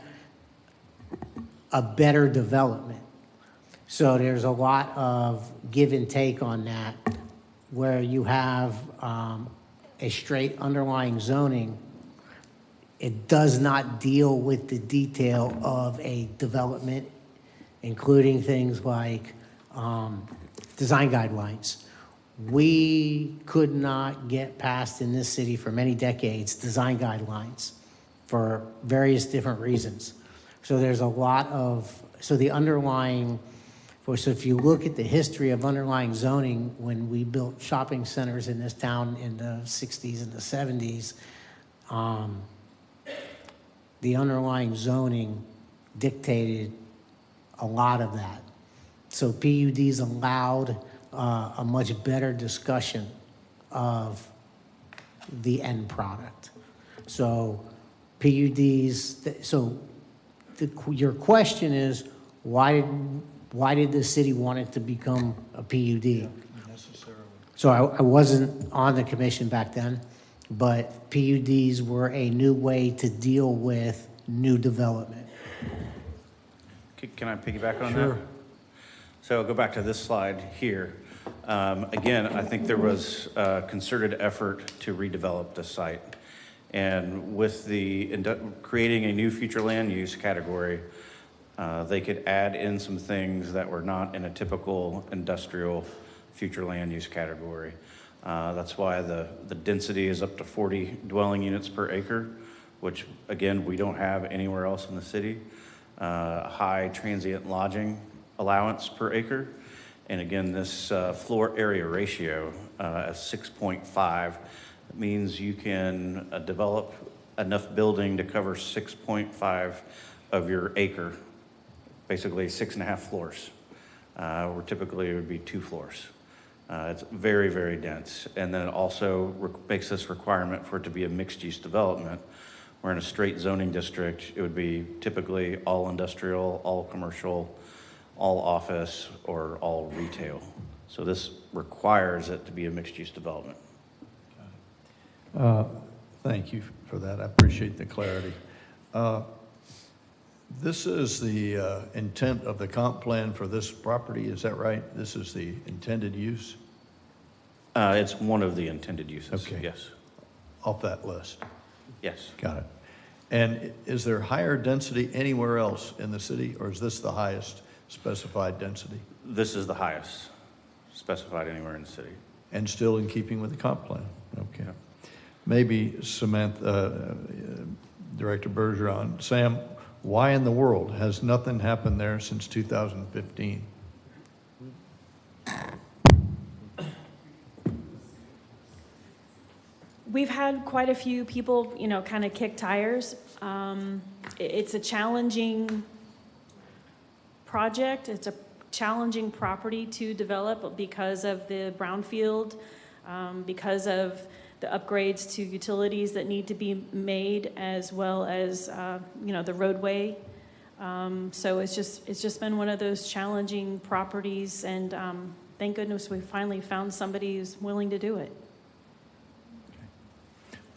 a better development. So there's a lot of give and take on that, where you have a straight underlying zoning. It does not deal with the detail of a development, including things like design guidelines. We could not get past in this city for many decades design guidelines for various different reasons. So there's a lot of, so the underlying, so if you look at the history of underlying zoning, when we built shopping centers in this town in the 60s and the 70s, the underlying zoning dictated a lot of that. So PUDs allowed a much better discussion of the end product. So PUDs, so your question is, why did the city want it to become a PUD? So I wasn't on the commission back then, but PUDs were a new way to deal with new development. Can I piggyback on that? Sure. So I'll go back to this slide here. Again, I think there was a concerted effort to redevelop the site. And with the creating a new future land use category, They could add in some things that were not in a typical industrial future land use category. That's why the density is up to 40 dwelling units per acre, which again, we don't have anywhere else in the city. High transient lodging allowance per acre. And again, this floor area ratio at 6.5 means you can develop enough building to cover 6.5 of your acre, basically 6.5 floors, where typically it would be 2 floors. It's very, very dense. And then it also makes this requirement for it to be a mixed-use development, where in a straight zoning district, it would be typically all industrial, all commercial, all office, or all retail. So this requires it to be a mixed-use development. Thank you for that. I appreciate the clarity. This is the intent of the comp plan for this property, is that right? This is the intended use? It's one of the intended uses, Okay. yes. Off that list? Yes. Got it. And is there higher density anywhere else in the city, or is this the highest specified density? This is the highest specified anywhere in the city. And still in keeping with the comp plan? Okay. Maybe Samantha, Director Bergeron, Sam, why in the world has nothing happened there since 2015? We've had quite a few people, kind of kick tires. It's a challenging project. It's a challenging property to develop because of the brownfield, because of the upgrades to utilities that need to be made, as well as, the roadway. So it's just been one of those challenging properties, and thank goodness we finally found somebody who's willing to do it.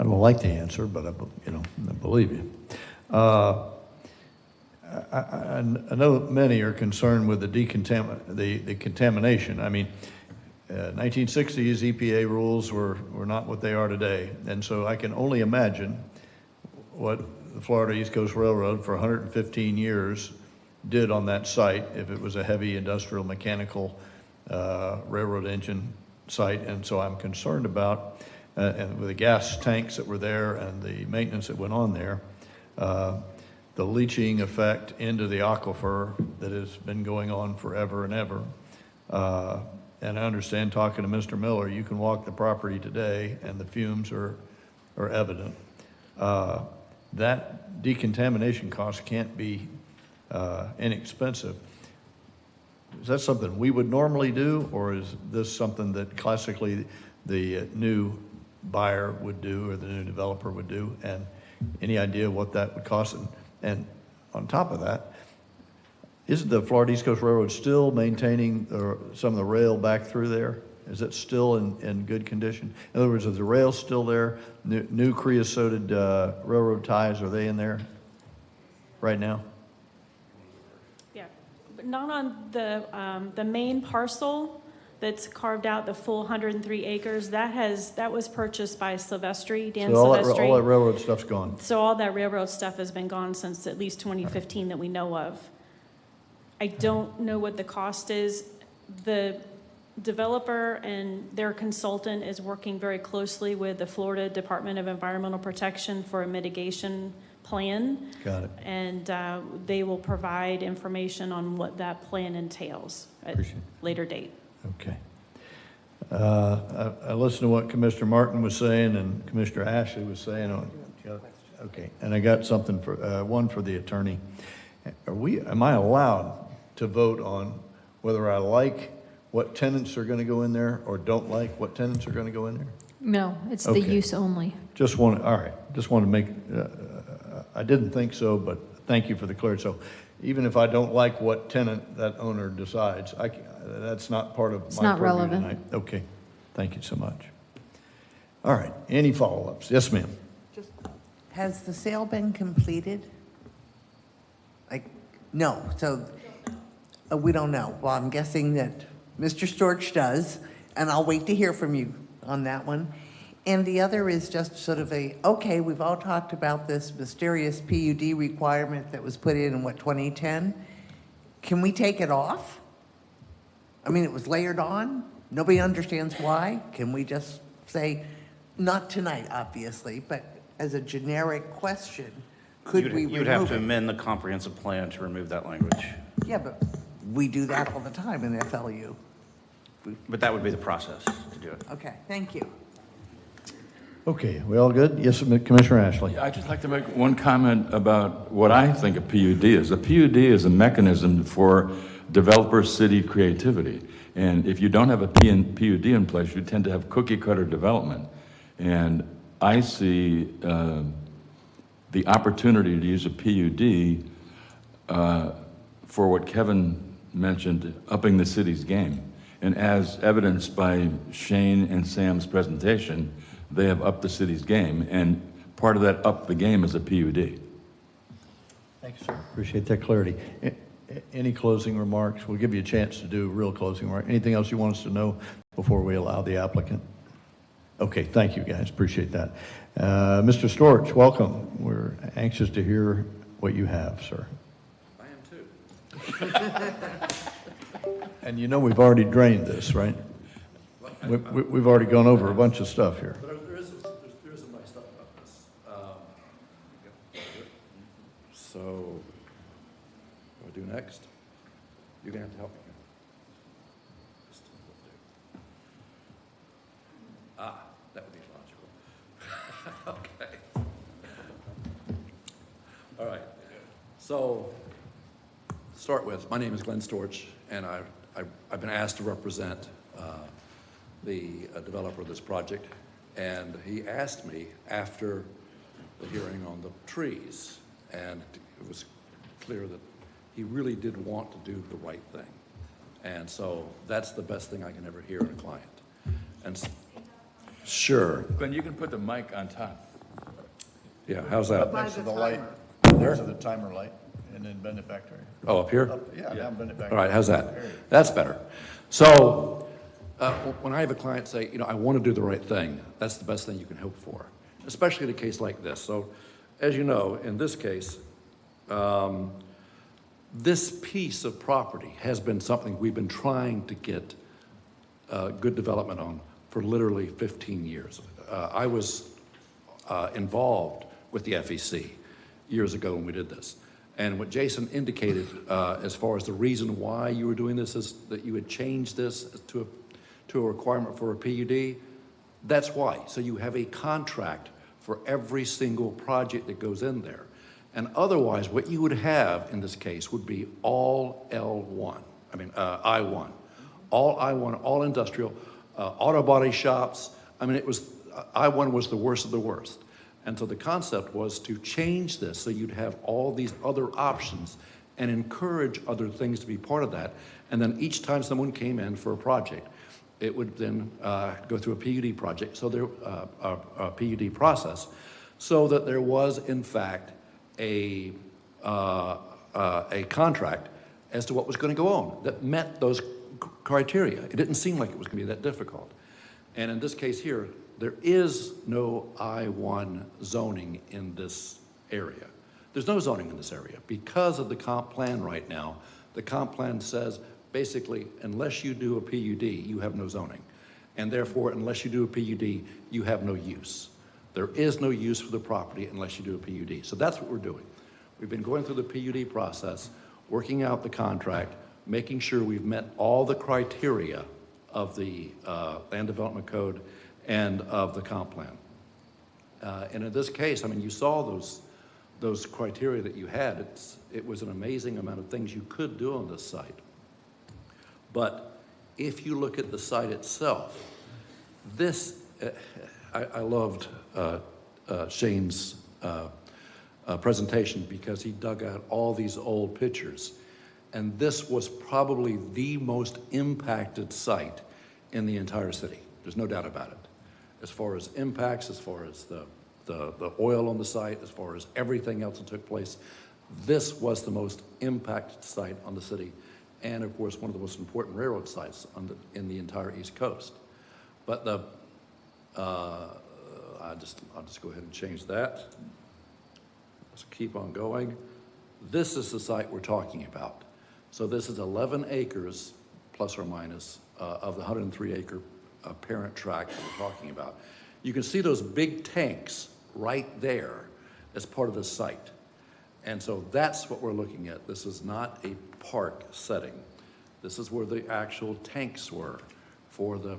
I don't like the answer, but I believe you. I know many are concerned with the contamination. I mean, 1960s EPA rules were not what they are today, and so I can only imagine what the Florida East Coast Railroad for 115 years did on that site if it was a heavy industrial mechanical railroad engine site, and so I'm concerned about. And with the gas tanks that were there and the maintenance that went on there, the leaching effect into the aquifer that has been going on forever and ever. And I understand, talking to Mr. Miller, you can walk the property today and the fumes are evident. That decontamination cost can't be inexpensive. Is that something we would normally do, or is this something that classically the new buyer would do or the new developer would do? And any idea what that would cost? And on top of that, isn't the Florida East Coast Railroad still maintaining some of the rail back through there? Is it still in good condition? In other words, is the rail still there? New creosoted railroad ties, are they in there right now? Yeah, but not on the main parcel that's carved out, the full 103 acres. That was purchased by Silvestri, Dan So all that Silvestri. railroad stuff's gone. So all that railroad stuff has been gone since at least 2015 that we know of. I don't know what the cost is. The developer and their consultant is working very closely with the Florida Department of Environmental Protection for a mitigation plan. Got it. And they will provide information on what that plan entails at a later date. Okay. I listened to what Commissioner Martin was saying and Commissioner Ashley was saying. Okay, and I got something for one for the attorney. Am I allowed to vote on whether I like what tenants are going to go in there or don't like what tenants are going to go in there? No, it's the Okay. use only. All right. Just want to make. I didn't think so, but thank you for the clarity. So, even if I don't like what tenant that owner decides, that's not part of It's my not purview relevant. tonight. Okay. Thank you so much. All right. Any follow-ups? Yes, ma'am. Has the sale been completed? No, so we don't know. Well, I'm guessing that Mr. Storch does, and I'll wait to hear from you on that one. And the other is just sort of okay, we've all talked about this mysterious PUD requirement that was put in what, 2010? Can we take it off? I mean, it was layered on. Nobody understands why. Can we just say, not tonight, obviously, but as a generic question, could we remove it? You'd have to amend the comprehensive plan to remove that language. Yeah, but we do that all the time in FLU. But that would be the process to do it. Okay, thank you. Okay, we all good? Yes, Commissioner Ashley. I'd just like to make one comment about what I think a PUD is. A PUD is a mechanism for developer city creativity. And if you don't have a PUD in place, you tend to have cookie cutter development. And I see the opportunity to use a PUD for what Kevin mentioned, upping the city's game. And as evidenced by Shane and Sam's presentation, they have upped the city's game, and part of that up the game is a PUD. Thank you, sir. Appreciate that clarity. Any closing remarks? We'll give you a chance to do a real closing remark. Anything else you want us to know before we allow the applicant? Okay, thank you, guys. Appreciate that. Mr. Storch, welcome. We're anxious to hear what you have, sir. I am too. And you know we've already drained this, right? We've already gone over a bunch of stuff here. But there is some nice stuff about this. So, what do I do next? You're gonna have to help me here. That would be logical. Okay. All right. So, to start with, my name is Glenn Storch, and I've been asked to represent the developer of this project, and he asked me after the hearing on the trees, and it was clear that he really did want to do the right thing. And so that's the best thing I can ever hear in a client. And sure. Glenn, you can put the mic on top. Yeah, how's that? Next to the light, There? next to the timer light, and then bend it back to her. Oh, up here? Yeah, now bend it back. All right, how's that? That's better. So, when I have a client say, I want to do the right thing, that's the best thing you can hope for, especially in a case like this. So, as you know, in this case, this piece of property has been something we've been trying to get good development on for literally 15 years. I was involved with the FEC years ago when we did this. And what Jason indicated as far as the reason why you were doing this is that you had changed this to a requirement for a PUD. That's why. So you have a contract for every single project that goes in there. And otherwise, what you would have in this case would be all I1, all I1, all industrial, auto body shops. I mean, I1 was the worst of the worst. And so the concept was to change this so you'd have all these other options and encourage other things to be part of that. And then each time someone came in for a project, it would then go through a PUD project, so there a PUD process, so that there was in fact a contract as to what was going to go on that met those criteria. It didn't seem like it was going to be that difficult. And in this case here, there is no I1 zoning in this area. There's no zoning in this area because of the comp plan right now. The comp plan says basically, unless you do a PUD, you have no zoning. And therefore, unless you do a PUD, you have no use. There is no use for the property unless you do a PUD. So that's what we're doing. We've been going through the PUD process, working out the contract, making sure we've met all the criteria of the Land Development Code and of the comp plan. And in this case, I mean, you saw those criteria that you had. It was an amazing amount of things you could do on this site. But if you look at the site itself, I loved Shane's presentation because he dug out all these old pictures. And this was probably the most impacted site in the entire city. There's no doubt about it. As far as impacts, as far as the oil on the site, as far as everything else that took place, this was the most impacted site on the city. And of course, one of the most important railroad sites in the entire East Coast. But I'll just go ahead and change that. Let's keep on going. This is the site we're talking about. So this is 11 acres, plus or minus, of the 103-acre parent tract that we're talking about. You can see those big tanks right there as part of the site. And so that's what we're looking at. This is not a park setting. This is where the actual tanks were for the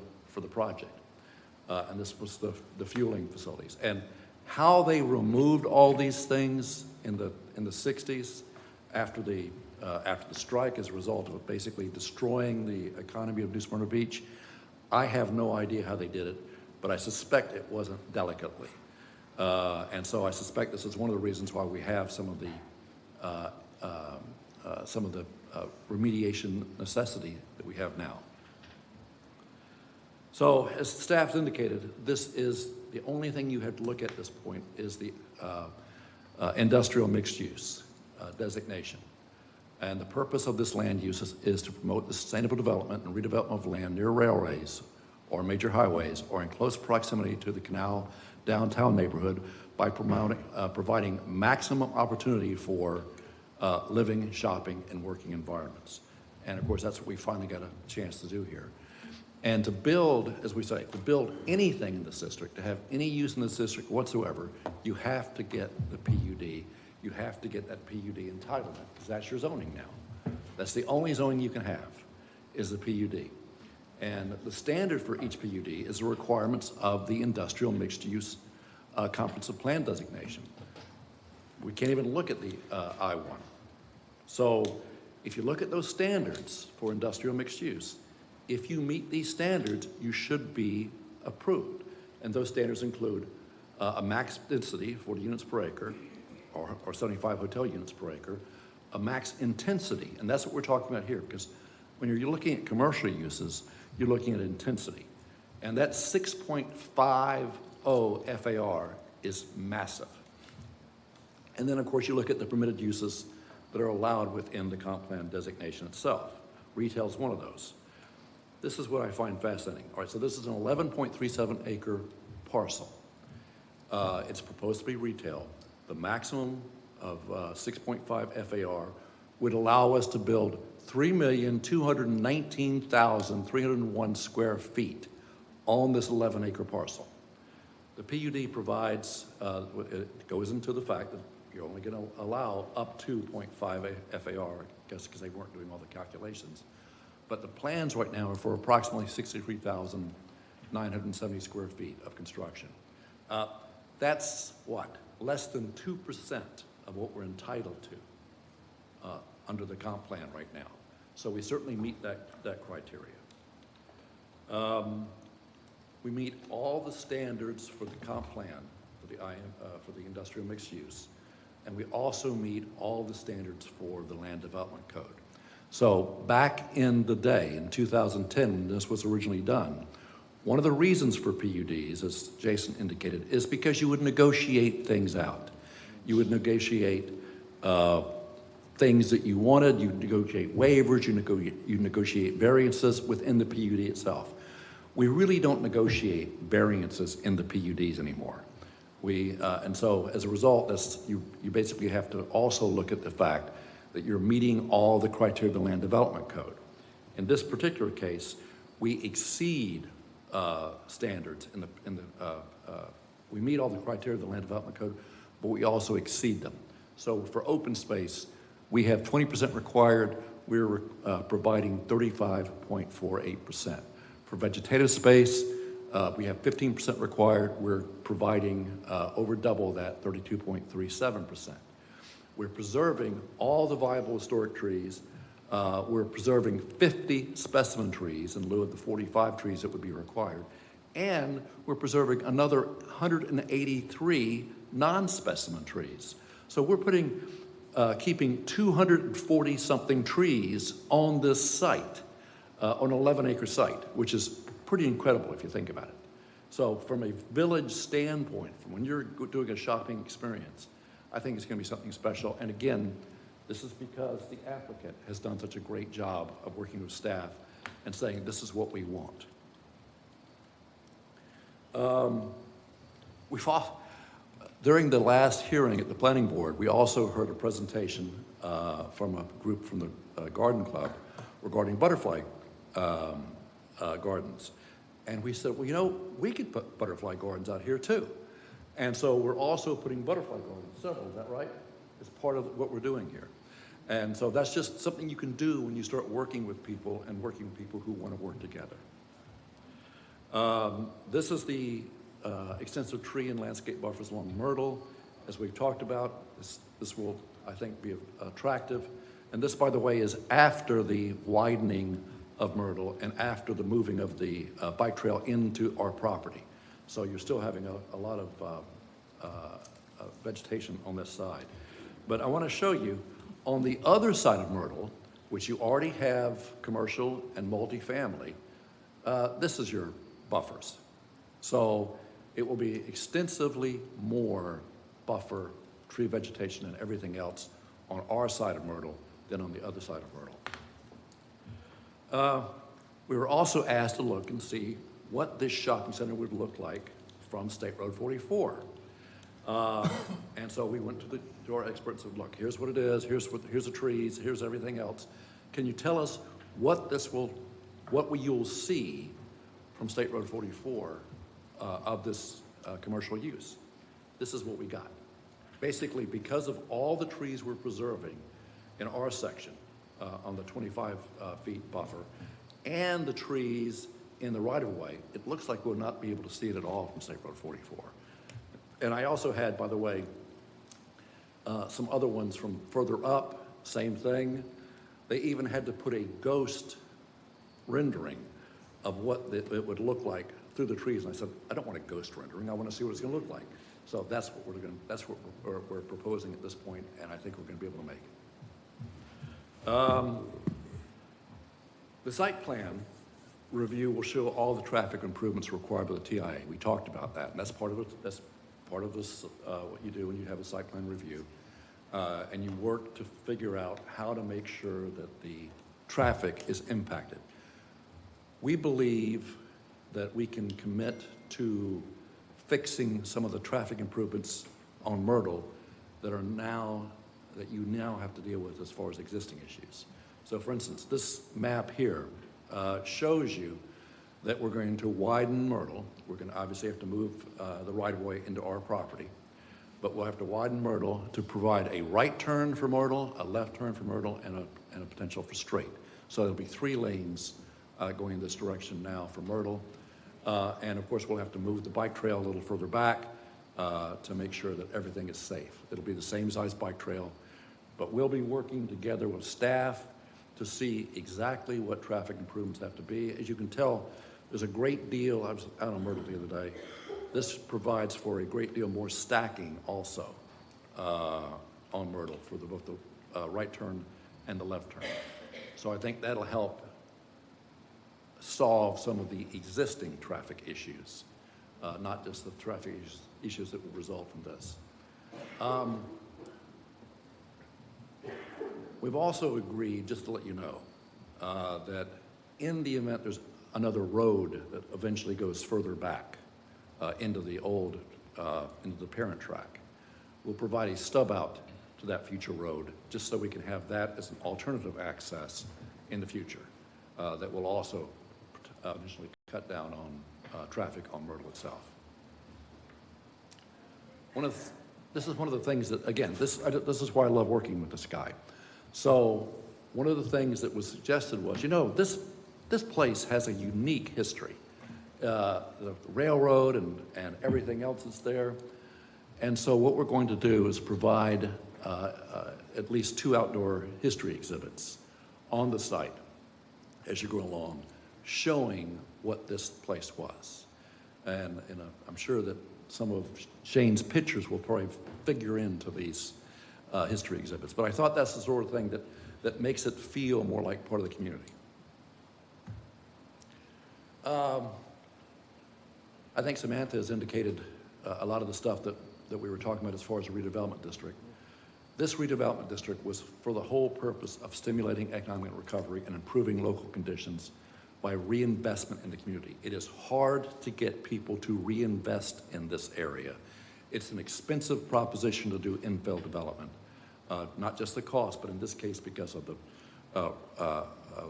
project. And this was the fueling facilities. And how they removed all these things in the 60s after the strike as a result of basically destroying the economy of New Smyrna Beach, I have no idea how they did it, but I suspect it wasn't delicately. And so I suspect this is one of the reasons why we have some of the remediation necessity that we have now. So as the staff's indicated, this is the only thing you have to look at this point is the industrial mixed use designation. And the purpose of this land use is to promote the sustainable development and redevelopment of land near railways or major highways or in close proximity to the canal downtown neighborhood by providing maximum opportunity for living, shopping, and working environments. And of course, that's what we finally got a chance to do here. And to build, as we say, to build anything in this district, to have any use in this district whatsoever, you have to get the PUD. You have to get that PUD entitlement, because that's your zoning now. That's the only zoning you can have, is the PUD. And the standard for each PUD is the requirements of the industrial mixed use comprehensive plan designation. We can't even look at the I-1. So if you look at those standards for industrial mixed use, if you meet these standards, you should be approved. And those standards include a max density, 40 units per acre, or 75 hotel units per acre, a max intensity, and that's what we're talking about here, because when you're looking at commercial uses, you're looking at intensity. And that 6.50 FAR is massive. And then, of course, you look at the permitted uses that are allowed within the comp plan designation itself. Retail is one of those. This is what I find fascinating. All right, so this is an 11.37 acre parcel. It's proposed to be retail. The maximum of 6.5 FAR would allow us to build 3,219,301 square feet on this 11 acre parcel. The PUD provides, it goes into the fact that you're only going to allow up to 0.5 FAR, I guess because they weren't doing all the calculations. But the plans right now are for approximately 63,970 square feet of construction. That's what? Less than 2% of what we're entitled to under the comp plan right now. So we certainly meet that criteria. We meet all the standards for the comp plan for the industrial mixed use, and we also meet all the standards for the land development code. So back in the day, in 2010, when this was originally done, one of the reasons for PUDs, as Jason indicated, is because you would negotiate things out. You would negotiate things that you wanted, you negotiate waivers, you negotiate variances within the PUD itself. We really don't negotiate variances in the PUDs anymore. And so as a result, you basically have to also look at the fact that you're meeting all the criteria of the Land Development Code. In this particular case, we exceed standards we meet all the criteria of the Land Development Code, but we also exceed them. So for open space, we have 20% required, we're providing 35.48%. For vegetative space, we have 15% required, we're providing over double that, 32.37%. We're preserving all the viable historic trees. We're preserving 50 specimen trees in lieu of the 45 trees that would be required. And we're preserving another 183 non-specimen trees. So we're keeping 240-something trees on this site, on an 11-acre site, which is pretty incredible if you think about it. So from a village standpoint, from when you're doing a shopping experience, I think it's going to be something special. And again, this is because the applicant has done such a great job of working with staff and saying this is what we want. During the last hearing at the planning board, we also heard a presentation from a group from the Garden Club regarding butterfly gardens. And we said, well, you know, we could put butterfly gardens out here too. And so we're also putting butterfly gardens, several, is that right? It's part of what we're doing here. And so that's just something you can do when you start working with people and working with people who want to work together. This is the extensive tree and landscape buffers along Myrtle. As we've talked about, this will, I think, be attractive. And this, by the way, is after the widening of Myrtle and after the moving of the bike trail into our property. So you're still having a lot of vegetation on this side. But I want to show you, on the other side of Myrtle, which you already have commercial and multifamily, this is your buffers. So it will be extensively more buffer tree vegetation and everything else on our side of Myrtle than on the other side of Myrtle. We were also asked to look and see what this shopping center would look like from State Road 44. And so we went to our experts and said, look, here's what it is, here's the trees, here's everything else. Can you tell us what you'll see from State Road 44 of this commercial use? This is what we got. Basically, because of all the trees we're preserving in our section on the 25 feet buffer and the trees in the right-of-way, it looks like we'll not be able to see it at all from State Road 44. And I also had, by the way, some other ones from further up, same thing. They even had to put a ghost rendering of what it would look like through the trees. And I said, I don't want a ghost rendering. I want to see what it's going to look like. So that's what we're proposing at this point, and I think we're going to be able to make it. The site plan review will show all the traffic improvements required by the TIA. We talked about that, and that's part of it. That's part of this, what you do when you have a site plan review. And you work to figure out how to make sure that the traffic is impacted. We believe that we can commit to fixing some of the traffic improvements on Myrtle that you now have to deal with as far as existing issues. So for instance, this map here shows you that we're going to widen Myrtle. We're going to obviously have to move the right-of-way into our property, but we'll have to widen Myrtle to provide a right turn for Myrtle, a left turn for Myrtle, and a potential for straight. So there'll be 3 lanes going in this direction now for Myrtle. And of course, we'll have to move the bike trail a little further back to make sure that everything is safe. It'll be the same size bike trail, but we'll be working together with staff to see exactly what traffic improvements have to be. As you can tell, there's a great deal, I was out on Myrtle the other day, this provides for a great deal more stacking also on Myrtle for both the right turn and the left turn. So I think that'll help solve some of the existing traffic issues, not just the traffic issues that will result from this. We've also agreed, just to let you know, that in the event there's another road that eventually goes further back into the old, into the parent track, we'll provide a stub out to that future road, just so we can have that as an alternative access in the future that will also initially cut down on traffic on Myrtle itself. This is one of the things that, again, this is why I love working with this guy. So one of the things that was suggested was, you know, this place has a unique history. The railroad and everything else that's there. And so what we're going to do is provide at least 2 outdoor history exhibits on the site as you go along, showing what this place was. And I'm sure that some of Shane's pictures will probably figure into these history exhibits. But I thought that's the sort of thing that makes it feel more like part of the community. I think Samantha has indicated a lot of the stuff that we were talking about as far as the redevelopment district. This redevelopment district was for the whole purpose of stimulating economic recovery and improving local conditions by reinvestment in the community. It is hard to get people to reinvest in this area. It's an expensive proposition to do infill development. Not just the cost, but in this case because of the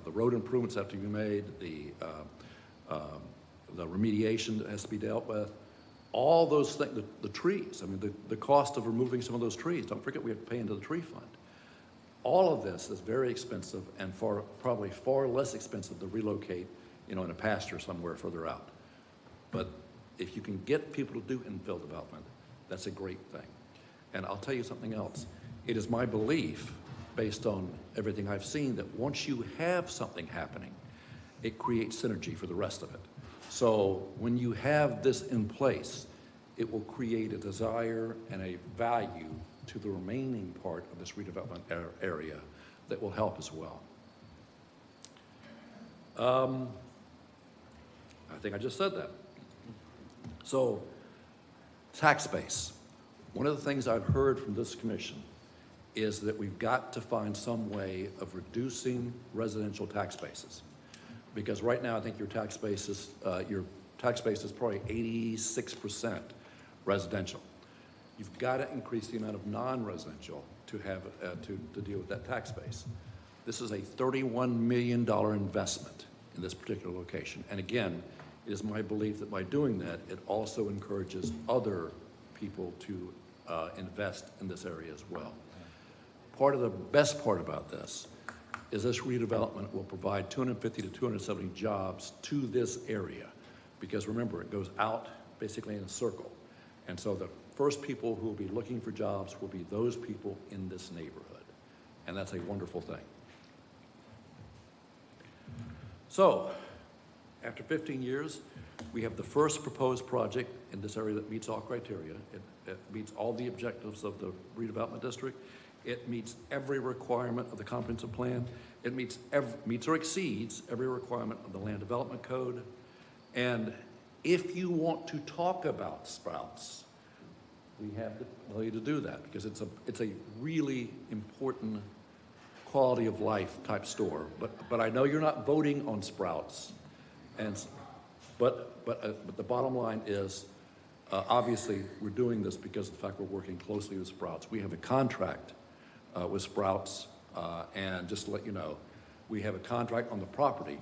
road improvements that have to be made, the remediation that has to be dealt with, all those things, the trees. I mean, the cost of removing some of those trees. Don't forget we have to pay into the tree fund. All of this is very expensive and probably far less expensive to relocate, in a pasture somewhere further out. But if you can get people to do infill development, that's a great thing. And I'll tell you something else. It is my belief, based on everything I've seen, that once you have something happening, it creates synergy for the rest of it. So when you have this in place, it will create a desire and a value to the remaining part of this redevelopment area that will help as well. I think I just said that. So, tax base. One of the things I've heard from this commission is that we've got to find some way of reducing residential tax bases. Because right now, I think your tax base is probably 86% residential. You've got to increase the amount of non-residential to have to deal with that tax base. This is a $31 million investment in this particular location. And again, it is my belief that by doing that, it also encourages other people to invest in this area as well. Part of the best part about this is this redevelopment will provide 250 to 270 jobs to this area. Because remember, it goes out basically in a circle. And so the first people who will be looking for jobs will be those people in this neighborhood. And that's a wonderful thing. So, after 15 years, we have the first proposed project in this area that meets all criteria. It meets all the objectives of the redevelopment district. It meets every requirement of the comprehensive plan. It meets or exceeds every requirement of the land development code. And if you want to talk about Sprouts, we have the ability to do that because it's a really important quality of life type store. But I know you're not voting on Sprouts, but the bottom line is obviously we're doing this because of the fact we're working closely with Sprouts. We have a contract with Sprouts, and just to let you know, we have a contract on the property.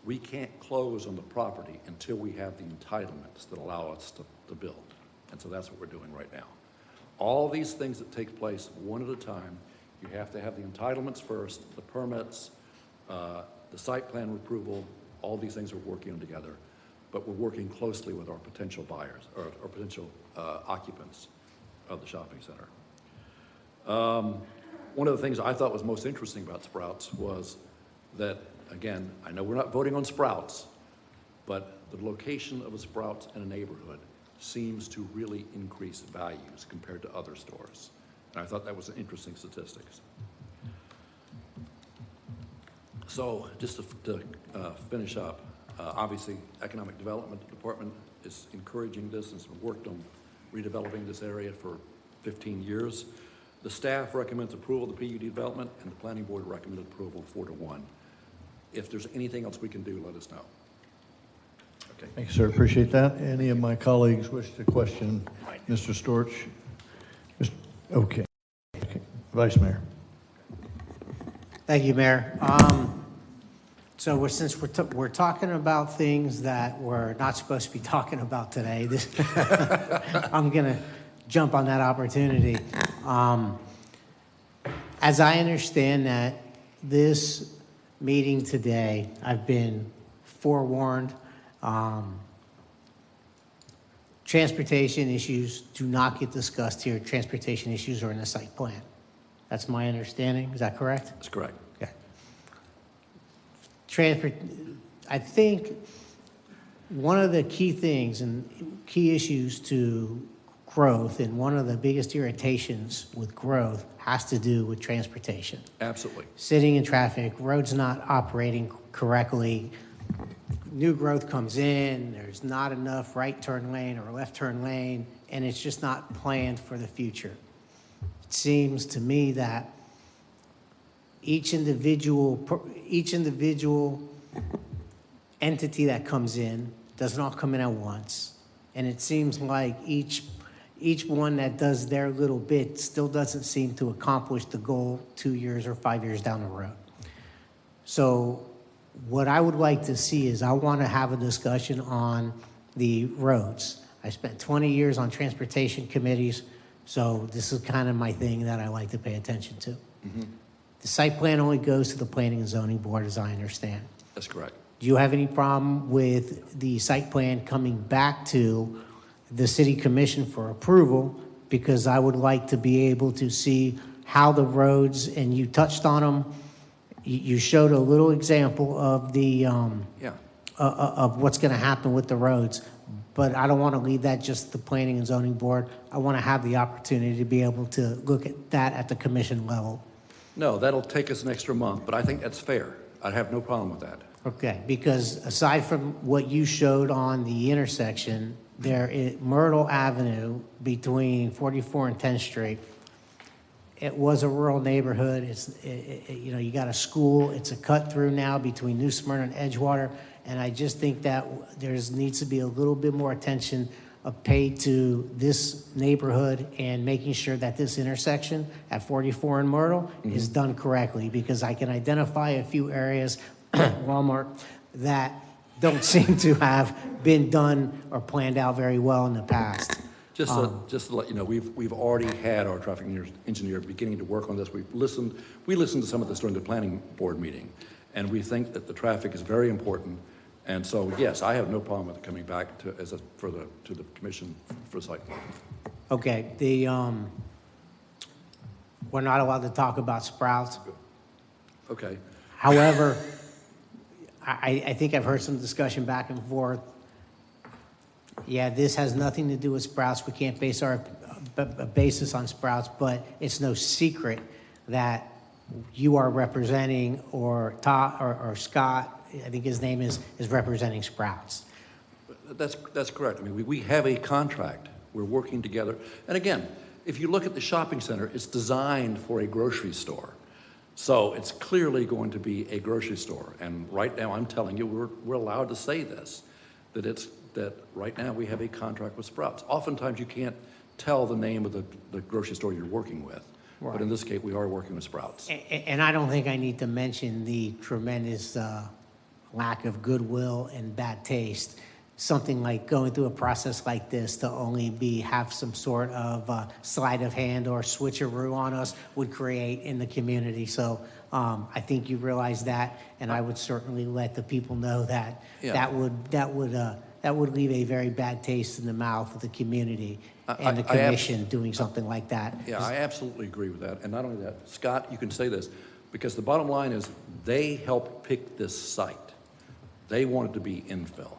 We can't close on the property until we have the entitlements that allow us to build. And so that's what we're doing right now. All these things that take place one at a time, you have to have the entitlements first, the permits, the site plan approval, all these things are working on together. But we're working closely with our potential buyers, or potential occupants of the shopping center. One of the things I thought was most interesting about Sprouts was that, again, I know we're not voting on Sprouts, but the location of a Sprouts in a neighborhood seems to really increase values compared to other stores. And I thought that was an interesting statistics. So just to finish up, obviously Economic Development Department is encouraging this and has worked on redeveloping this area for 15 years. The staff recommends approval of the PUD development, and the Planning Board recommended approval 4-1. If there's anything else we can do, let us know. Okay. Thank you, sir. Appreciate that. Any of my colleagues wish to question Mr. Storch? Okay. Vice Mayor. Thank you, Mayor. So since we're talking about things that we're not supposed to be talking about today, I'm going to jump on that opportunity. As I understand that this meeting today, I've been forewarned. Transportation issues do not get discussed here. Transportation issues are in the site plan. That's my understanding. Is that correct? That's correct. Okay. I think one of the key things and key issues to growth, and one of the biggest irritations with growth, has to do with transportation. Absolutely. Sitting in traffic, roads not operating correctly, new growth comes in, there's not enough right turn lane or left turn lane, and it's just not planned for the future. It seems to me that each individual entity that comes in doesn't all come in at once. And it seems like each one that does their little bit still doesn't seem to accomplish the goal 2 years or 5 years down the road. So what I would like to see is I want to have a discussion on the roads. I spent 20 years on transportation committees, so this is kind of my thing that I like to pay attention to. The site plan only goes to the Planning and Zoning Board, as I understand. That's correct. Do you have any problem with the site plan coming back to the City Commission for approval? Because I would like to be able to see how the roads, and you touched on them, you showed a little example of the of what's going to happen with the roads, but I don't want to leave that just the Planning and Zoning Board. I want to have the opportunity to be able to look at that at the commission level. No, that'll take us an extra month, but I think that's fair. I have no problem with that. Okay, because aside from what you showed on the intersection, there is Myrtle Avenue between 44 and 10th Street. It was a rural neighborhood. You know, you got a school. It's a cut through now between New Smyrna and Edgewater, and I just think that needs to be a little bit more attention paid to this neighborhood and making sure that this intersection at 44 and Myrtle is done correctly, because I can identify a few areas, Walmart, that don't seem to have been done or planned out very well in the past. Just to let you know, we've already had our traffic engineer beginning to work on this. We listened to some of this during the planning board meeting, and we think that the traffic is very important. And so, yes, I have no problem with it coming back to the commission for site plan. Okay, we're not allowed to talk about Sprouts. Okay. However, I think I've heard some discussion back and forth. Yeah, this has nothing to do with Sprouts. We can't base our basis on Sprouts, but it's no secret that you are representing, or Todd or Scott, I think his name is representing Sprouts. That's correct. I mean, we have a contract. We're working together. And again, if you look at the shopping center, it's designed for a grocery store. So it's clearly going to be a grocery store. And right now, I'm telling you, we're allowed to say this, that right now we have a contract with Sprouts. Oftentimes, you can't tell the name of the grocery store you're working with. Right. But in this case, we are working with Sprouts. And I don't think I need to mention the tremendous lack of goodwill and bad taste. Something like going through a process like this to only have some sort of sleight of hand or switcheroo on us would create in the community. So I think you realize that, and I would certainly let the people know that that would leave a very bad taste in the mouth of the community and the commission doing something like that. Yeah, I absolutely agree with that. And not only that, Scott, you can say this, because the bottom line is they helped pick this site. They wanted to be infill.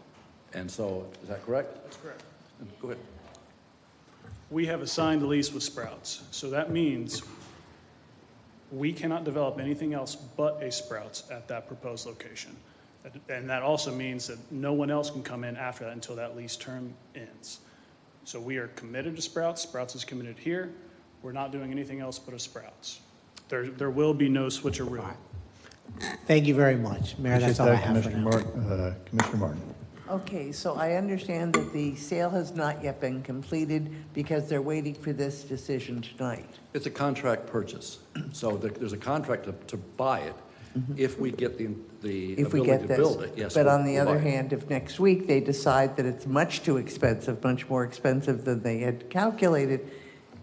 And so, is that correct? That's correct. Go ahead. We have a signed lease with Sprouts, so that means we cannot develop anything else but a Sprouts at that proposed location. And that also means that no one else can come in after that until that lease term ends. So we are committed to Sprouts. Sprouts is committed here. We're not doing anything else but a Sprouts. There will be no switcheroo. Thank you very much, Mayor. That's all I have for now. Commissioner Martin. Okay, so I understand that the sale has not yet been completed because they're waiting for this decision tonight. It's a contract purchase. So there's a contract to buy it if we get the If we ability get to this. build it. Yes. But on we'll the other buy it. hand, if next week they decide that it's much too expensive, much more expensive than they had calculated,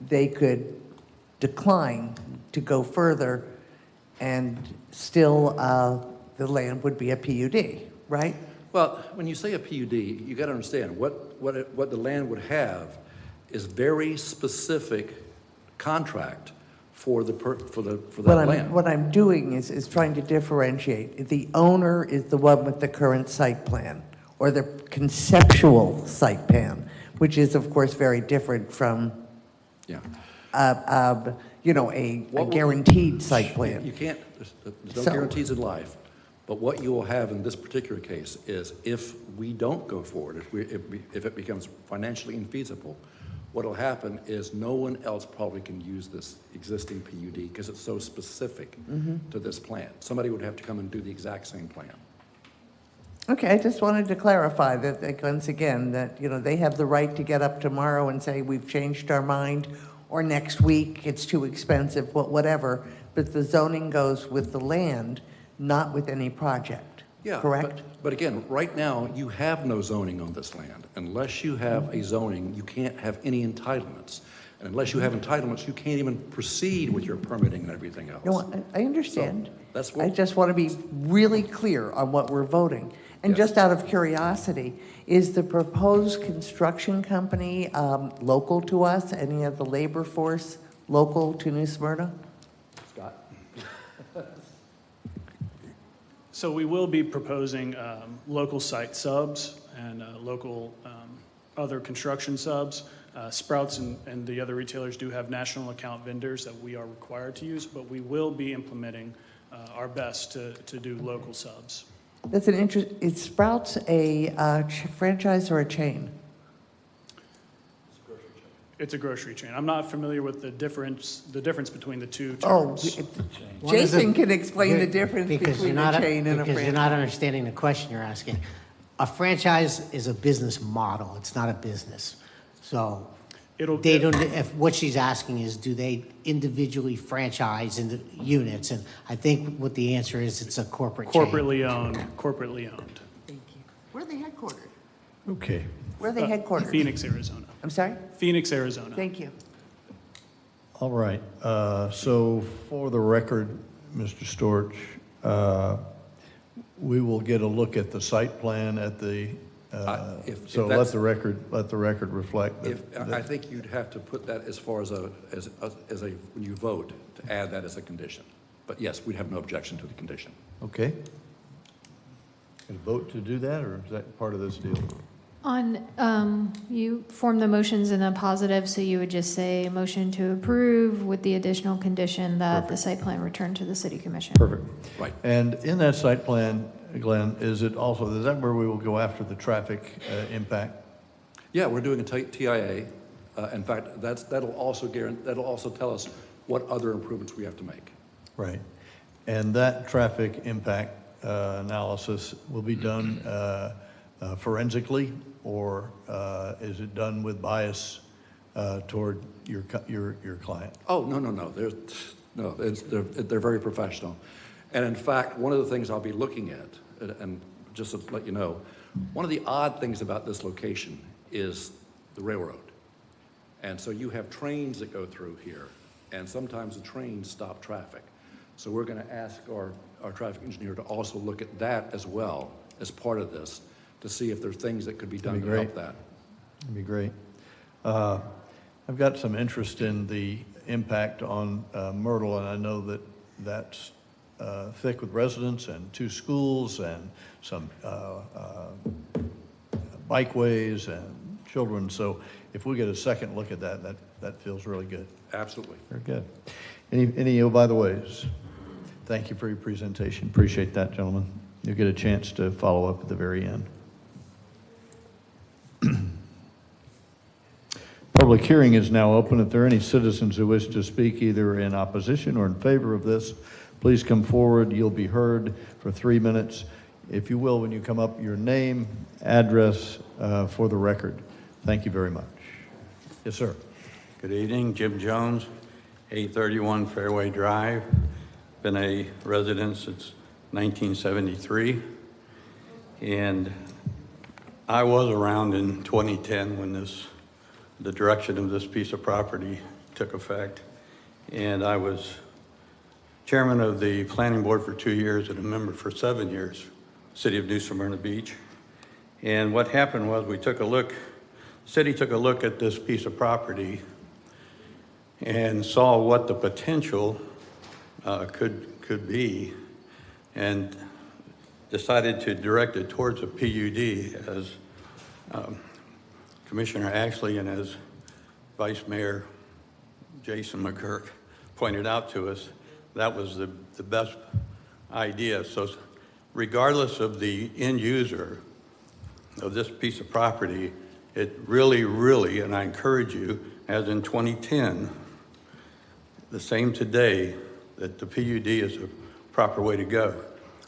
they could decline to go further, and still the land would be a PUD, right? Well, when you say a PUD, you got to understand what the land would have is very specific contract for that land. What I'm doing is trying to differentiate. The owner is the one with the current site plan, or the conceptual site plan, which is of course very different from a guaranteed site plan. You can't. There's no So- guarantees in life. But what you will have in this particular case is, if we don't go forward, if it becomes financially infeasible, what will happen is no one else probably can use this existing PUD because it's so specific to this plan. Somebody would have to come and do the exact same plan. Okay, I just wanted to clarify that once again, that, they have the right to get up tomorrow and say, we've changed our mind, or next week, it's too expensive, whatever, but the zoning goes with the land, not with any project, Yeah, correct? But again, right now, you have no zoning on this land. Unless you have a zoning, you can't have any entitlements. And unless you have entitlements, you can't even proceed with your permitting and everything else. No, I understand. So that's what, I just want to be really clear on what we're voting. And just out of curiosity, is the proposed construction company local to us? Any of the labor force local to New Smyrna? Scott? So we will be proposing local site subs and local other construction subs. Sprouts and the other retailers do have national account vendors that we are required to use, but we will be implementing our best to do local subs. That's an interest. Is Sprouts a franchise or a chain? It's a grocery chain. I'm not familiar with the difference between the two Oh, terms. Jason can explain the difference between a chain and a Because you're franchise. not understanding the question you're asking. A franchise is a business model. It's not a business. So they don't, if what she's asking is, do they individually franchise into units? And I think what the answer is, it's a corporate chain. Corporately owned. Where are they headquartered? Okay. Where are they headquartered? Phoenix, Arizona. I'm sorry? Phoenix, Arizona. Thank you. All right, so for the record, Mr. Storch, we will get a look at the site plan at the, if so let that's- the record reflect that. I think you'd have to put that as far as when you vote, to add that as a condition. But yes, we'd have no objection to the condition. Okay. Can vote to do that, or is that part of this deal? You form the motions in a positive, so you would just say motion to approve with the additional condition that the site plan return to the city commission. Perfect. Right. And in that site plan, Glenn, is that where we will go after the traffic impact? Yeah, we're doing a TIA. In fact, that'll also tell us what other improvements we have to make. Right. And that traffic impact analysis will be done forensically, or is it done with bias toward your client? Oh, no. They're very professional. And in fact, one of the things I'll be looking at, and just to let you know, one of the odd things about this location is the railroad. And so you have trains that go through here, and sometimes the trains stop traffic. So we're going to ask our traffic engineer to also look at that as well as part of this, to see if there are things that could be done to help that. That'd be great. I've got some interest in the impact on Myrtle, and I know that that's thick with residents and 2 schools and some bikeways and children. So if we get a second look at that feels really good. Absolutely. Very good. Any by the ways? Thank you for your presentation. Appreciate that, gentlemen. You'll get a chance to follow up at the very end. Public hearing is now open. If there are any citizens who wish to speak either in opposition or in favor of this, please come forward. You'll be heard for 3 minutes. If you will, when you come up, your name, address for the record. Thank you very much. Yes, sir. Good evening, Jim Jones, 831 Fairway Drive. Been a resident since 1973. And I was around in 2010 when the direction of this piece of property took effect. And I was chairman of the planning board for 2 years and a member for 7 years, City of New Smyrna Beach. And what happened was city took a look at this piece of property and saw what the potential could be, and decided to direct it towards a PUD, as Commissioner Ashley and as Vice Mayor Jason McGurk pointed out to us. That was the best idea. So regardless of the end user of this piece of property, it really, and I encourage you, as in 2010, the same today, that the PUD is a proper way to go.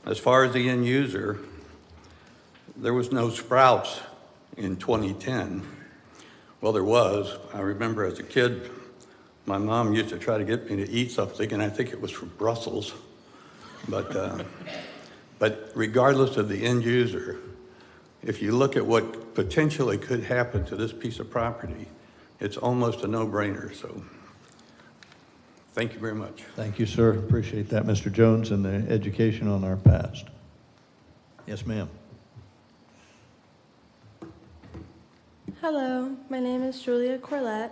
As far as the end user, there was no Sprouts in 2010. Well, there was. I remember as a kid, my mom used to try to get me to eat something, and I think it was from Brussels. But regardless of the end user, if you look at what potentially could happen to this piece of property, it's almost a no-brainer. So thank you very much. Thank you, sir. Appreciate that, Mr. Jones, and the education on our past. Yes, ma'am. Hello, my name is Julia Corlett.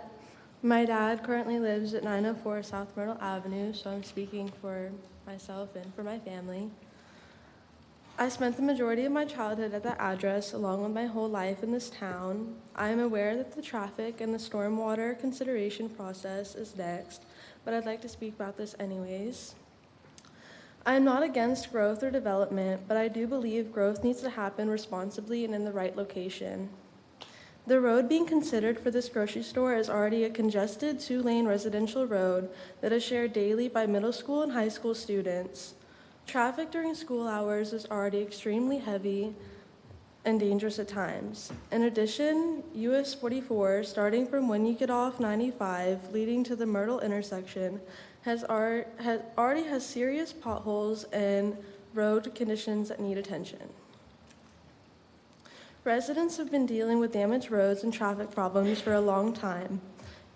My dad currently lives at 904 South Myrtle Avenue, so I'm speaking for myself and for my family. I spent the majority of my childhood at that address, along with my whole life in this town. I am aware that the traffic and the stormwater consideration process is next, but I'd like to speak about this anyways. I am not against growth or development, but I do believe growth needs to happen responsibly and in the right location. The road being considered for this grocery store is already a congested 2-lane residential road that is shared daily by middle school and high school students. Traffic during school hours is already extremely heavy and dangerous at times. In addition, US 44, starting from when you get off 95, leading to the Myrtle intersection, already has serious potholes and road conditions that need attention. Residents have been dealing with damaged roads and traffic problems for a long time.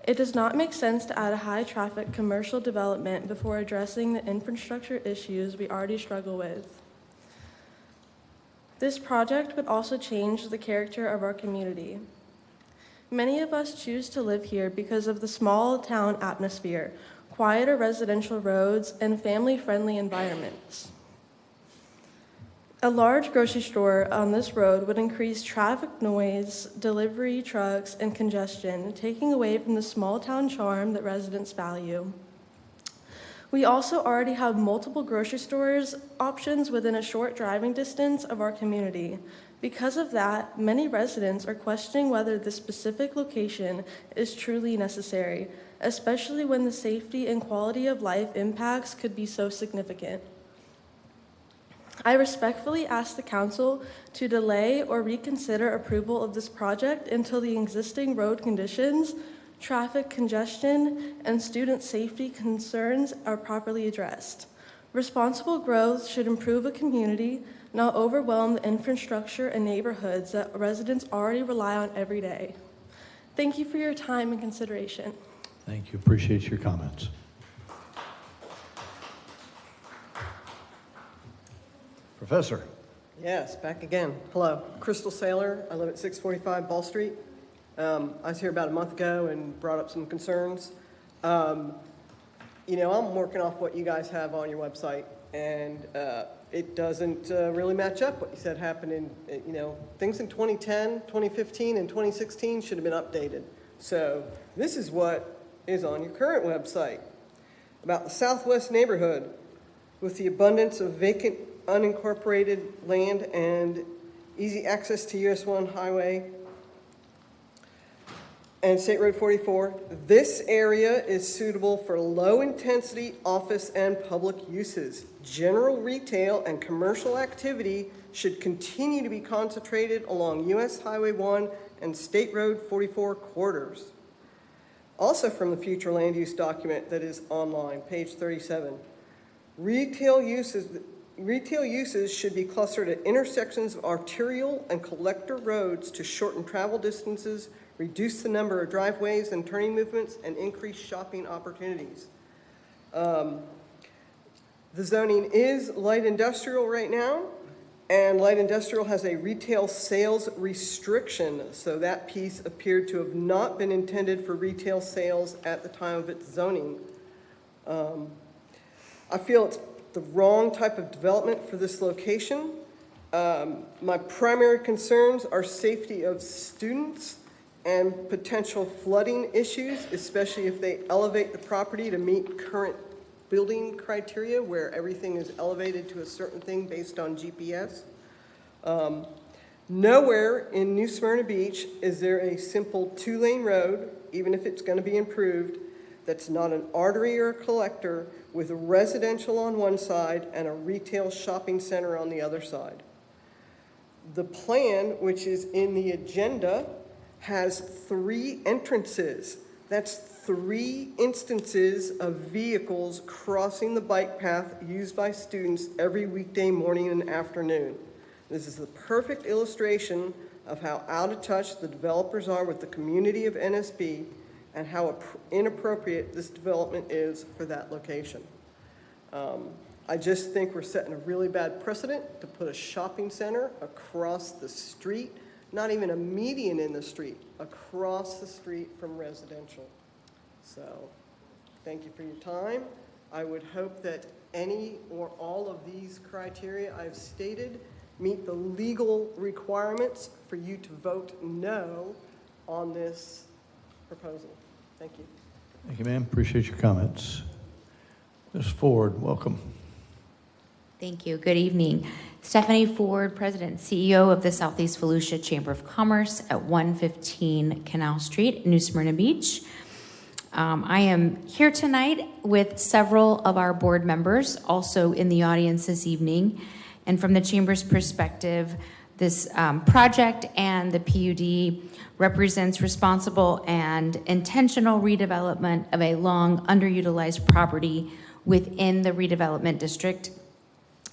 It does not make sense to add a high-traffic commercial development before addressing the infrastructure issues we already struggle with. This project would also change the character of our community. Many of us choose to live here because of the small town atmosphere, quieter residential roads, and family-friendly environments. A large grocery store on this road would increase traffic noise, delivery trucks, and congestion, taking away from the small town charm that residents value. We also already have multiple grocery stores options within a short driving distance of our community. Because of that, many residents are questioning whether this specific location is truly necessary, especially when the safety and quality of life impacts could be so significant. I respectfully ask the council to delay or reconsider approval of this project until the existing road conditions, traffic congestion, and student safety concerns are properly addressed. Responsible growth should improve a community, not overwhelm the infrastructure and neighborhoods that residents already rely on every day. Thank you for your time and consideration. Thank you. Appreciate your comments. Professor. Yes, back again. Hello, Crystal Saylor. I live at 645 Ball Street. I was here about a month ago and brought up some concerns. I'm working off what you guys have on your website, and it doesn't really match up what you said happened in, things in 2010, 2015, and 2016 should have been updated. So this is what is on your current website about the Southwest neighborhood with the abundance of vacant unincorporated land and easy access to US 1 highway and State Road 44. This area is suitable for low-intensity office and public uses. General retail and commercial activity should continue to be concentrated along US Highway 1 and State Road 44 corridors. Also from the future land use document that is online, page 37, retail uses should be clustered at intersections of arterial and collector roads to shorten travel distances, reduce the number of driveways and turning movements, and increase shopping opportunities. The zoning is light industrial right now, and light industrial has a retail sales restriction, so that piece appeared to have not been intended for retail sales at the time of its zoning. I feel it's the wrong type of development for this location. My primary concerns are safety of students and potential flooding issues, especially if they elevate the property to meet current building criteria where everything is elevated to a certain thing based on GPS. Nowhere in New Smyrna Beach is there a simple 2-lane road, even if it's going to be improved, that's not an artery or a collector with a residential on one side and a retail shopping center on the other side. The plan, which is in the agenda, has 3 entrances. That's 3 instances of vehicles crossing the bike path used by students every weekday morning and afternoon. This is the perfect illustration of how out of touch the developers are with the community of NSB and how inappropriate this development is for that location. I just think we're setting a really bad precedent to put a shopping center across the street, not even a median in the street, across the street from residential. So, thank you for your time. I would hope that any or all of these criteria I've stated meet the legal requirements for you to vote no on this proposal. Thank you. Thank you, ma'am. Appreciate your comments. Ms. Ford, welcome. Thank you. Good evening. Stephanie Ford, President and CEO of the Southeast Volusia Chamber of Commerce at 115 Canal Street, New Smyrna Beach. I am here tonight with several of our board members also in the audience this evening. And from the Chamber's perspective, this project and the PUD represents responsible and intentional redevelopment of a long underutilized property within the redevelopment district.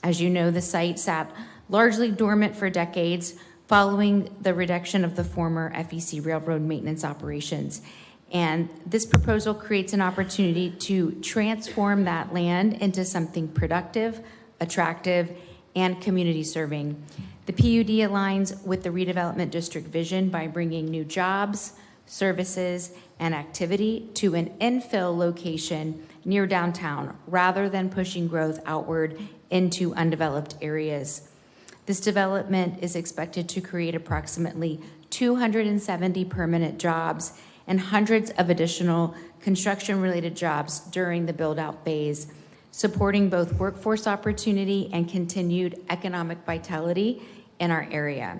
As you know, the site sat largely dormant for decades following the reduction of the former FEC railroad maintenance operations. And this proposal creates an opportunity to transform that land into something productive, attractive, and community serving. The PUD aligns with the redevelopment district vision by bringing new jobs, services, and activity to an infill location near downtown rather than pushing growth outward into undeveloped areas. This development is expected to create approximately 270 permanent jobs and hundreds of additional construction-related jobs during the build-out phase, supporting both workforce opportunity and continued economic vitality in our area.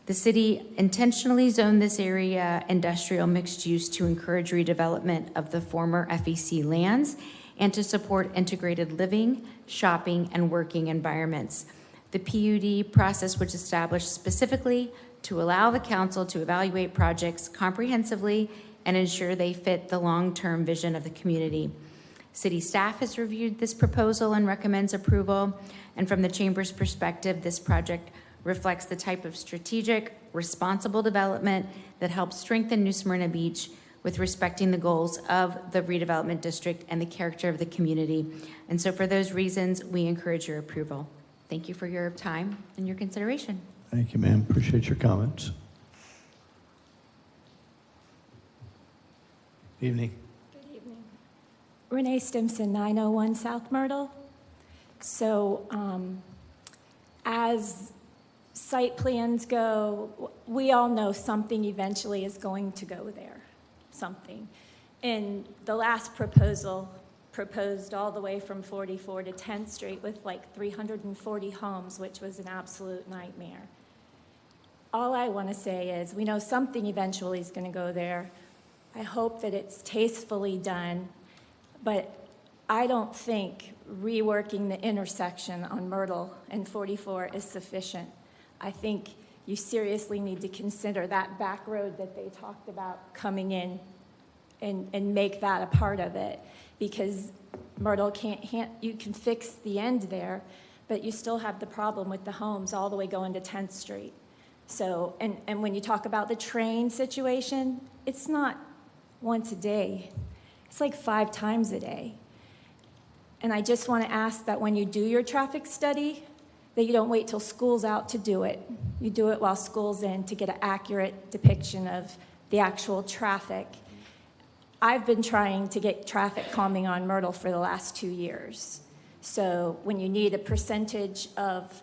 The city intentionally zoned this area industrial mixed use to encourage redevelopment of the former FEC lands and to support integrated living, shopping, and working environments. The PUD process was established specifically to allow the council to evaluate projects comprehensively and ensure they fit the long-term vision of the community. City staff has reviewed this proposal and recommends approval. And from the Chamber's perspective, this project reflects the type of strategic, responsible development that helps strengthen New Smyrna Beach with respecting the goals of the redevelopment district and the character of the community. And so for those reasons, we encourage your approval. Thank you for your time and your consideration. Thank you, ma'am. Appreciate your comments. Evening. Good evening. Renee Stimson, 901 South Myrtle. So as site plans go, we all know something eventually is going to go there, something. And the last proposal proposed all the way from 44 to 10th Street with like 340 homes, which was an absolute nightmare. All I want to say is we know something eventually is going to go there. I hope that it's tastefully done, but I don't think reworking the intersection on Myrtle and 44 is sufficient. I think you seriously need to consider that back road that they talked about coming in and make that a part of it, because Myrtle you can fix the end there, but you still have the problem with the homes all the way going to 10th Street. So, and when you talk about the train situation, it's not once a day. It's like 5 times a day. And I just want to ask that when you do your traffic study, that you don't wait till school's out to do it. You do it while school's in to get an accurate depiction of the actual traffic. I've been trying to get traffic calming on Myrtle for the last 2 years. So when you need a percentage of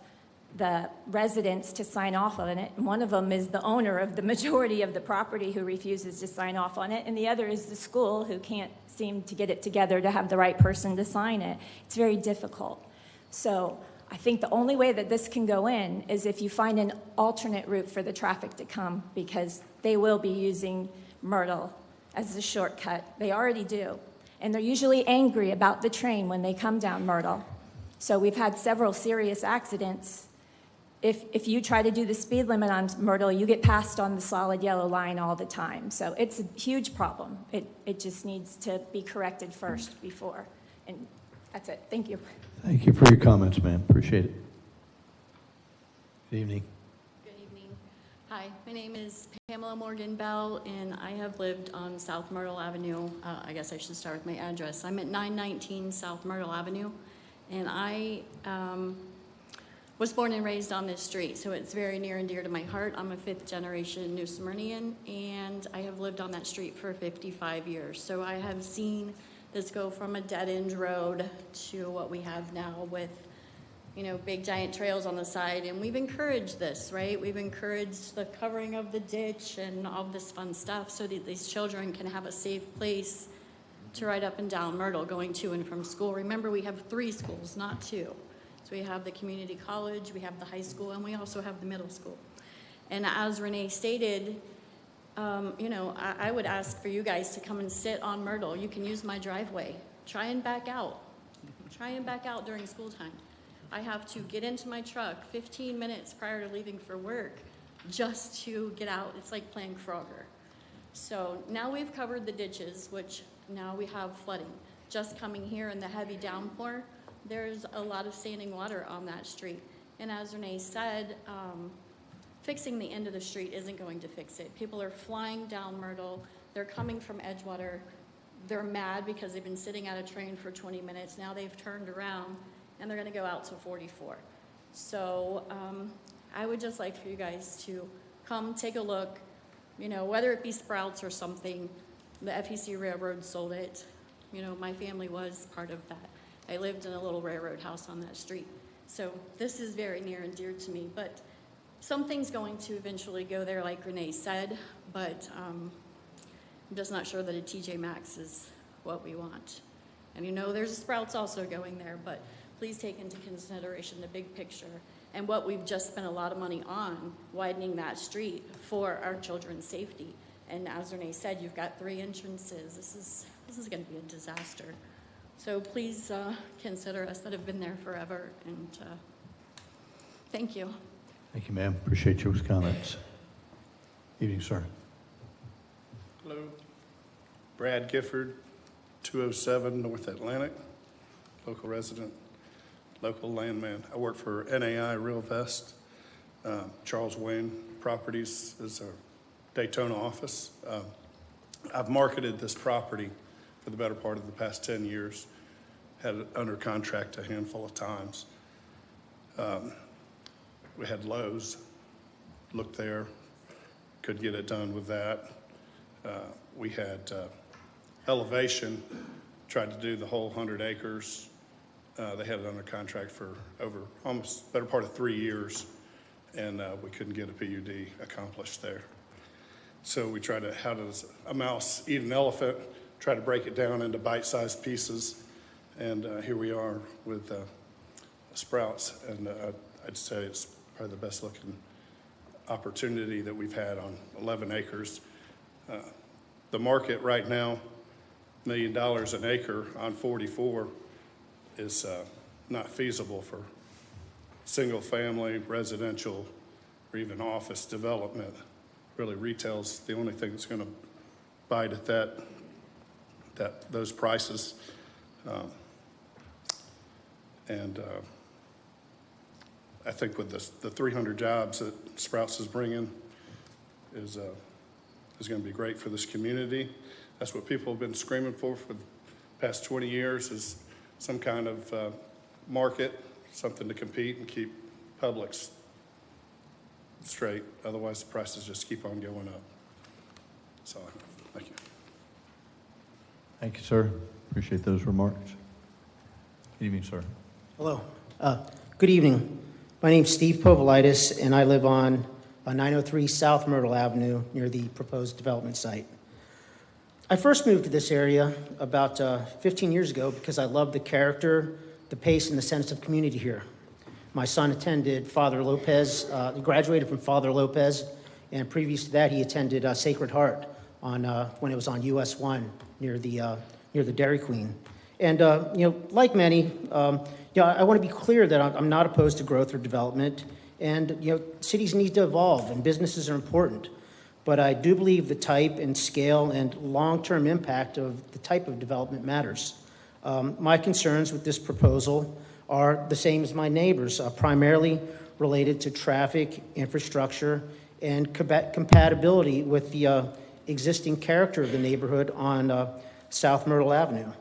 the residents to sign off on it, and one of them is the owner of the majority of the property who refuses to sign off on it, and the other is the school who can't seem to get it together to have the right person to sign it. It's very difficult. So I think the only way that this can go in is if you find an alternate route for the traffic to come, because they will be using Myrtle as a shortcut. They already do. And they're usually angry about the train when they come down Myrtle. So we've had several serious accidents if you try to do the speed limit on Myrtle, you get passed on the solid yellow line all the time. So it's a huge problem. It just needs to be corrected first before. And that's it. Thank you. Thank you for your comments, ma'am. Appreciate it. Good evening. Good evening. Hi, my name is Pamela Morgan Bell, and I have lived on South Myrtle Avenue. I guess I should start with my address. I'm at 919 South Myrtle Avenue, and I was born and raised on this street, so it's very near and dear to my heart. I'm a fifth-generation New Smyrnian, and I have lived on that street for 55 years. So I have seen this go from a dead-end road to what we have now with, you know, big giant trails on the side. And we've encouraged this, right? We've encouraged the covering of the ditch and all this fun stuff so that these children can have a safe place to ride up and down Myrtle going to and from school. Remember, we have 3 schools, not 2. So we have the community college, we have the high school, and we also have the middle school. And as Renee stated, you know, I would ask for you guys to come and sit on Myrtle. You can use my driveway. Try and back out. Try and back out during school time. I have to get into my truck 15 minutes prior to leaving for work just to get out. It's like playing Frogger. So now we've covered the ditches, which now we have flooding. Just coming here in the heavy downpour, there's a lot of standing water on that street. And as Renee said, fixing the end of the street isn't going to fix it. People are flying down Myrtle. They're coming from Edgewater. They're mad because they've been sitting at a train for 20 minutes. Now they've turned around and they're going to go out to 44. So I would just like for you guys to come take a look, you know, whether it be Sprouts or something. The FEC Railroad sold it. You know, my family was part of that. I lived in a little railroad house on that street. So this is very near and dear to me, but something's going to eventually go there, like Renee said, but I'm just not sure that a TJ Maxx is what we want. And you know, there's a Sprouts also going there, but please take into consideration the big picture and what we've just spent a lot of money on, widening that street for our children's safety. And as Renee said, you've got 3 entrances. This is going to be a disaster. So please consider us that have been there forever, and thank you. Thank you, ma'am. Appreciate your comments. Evening, sir. Hello. Brad Gifford, 207 North Atlantic, local resident, local landman. I work for NAI Real Vest. Charles Wayne Properties is our Daytona office. I've marketed this property for the better part of the past 10 years, had it under contract a handful of times. We had Lowe's, looked there, couldn't get it done with that. We had Elevation, tried to do the whole 100 acres. They had it under contract for over almost better part of 3 years, and we couldn't get a PUD accomplished there. So we tried to, how does a mouse eat an elephant? Try to break it down into bite-sized pieces, and here we are with Sprouts, and I'd say it's probably the best looking opportunity that we've had on 11 acres. The market right now, $1 million an acre on 44 is not feasible for single family, residential, or even office development. Really, retail's the only thing that's going to bite at those prices. I think with the 300 jobs that Sprouts is bringing is going to be great for this community. That's what people have been screaming for the past 20 years, is some kind of market, something to compete and keep Publix straight. Otherwise, the prices just keep on going up. So, thank you. Thank you, sir. Appreciate those remarks. Good evening, sir. Hello. Good evening. My name's Steve Povolitis, and I live on 903 South Myrtle Avenue near the proposed development site. I first moved to this area about 15 years ago because I loved the character, the pace, and the sense of community here. My son attended Father Lopez, he graduated from Father Lopez, and previous to that, he attended Sacred Heart on when it was on US 1 near the Dairy Queen. And like many, I want to be clear that I'm not opposed to growth or development. And, cities need to evolve and businesses are important. But I do believe the type and scale and long-term impact of the type of development matters. My concerns with this proposal are the same as my neighbors, primarily related to traffic, infrastructure, and compatibility with the existing character of the neighborhood on South Myrtle Avenue.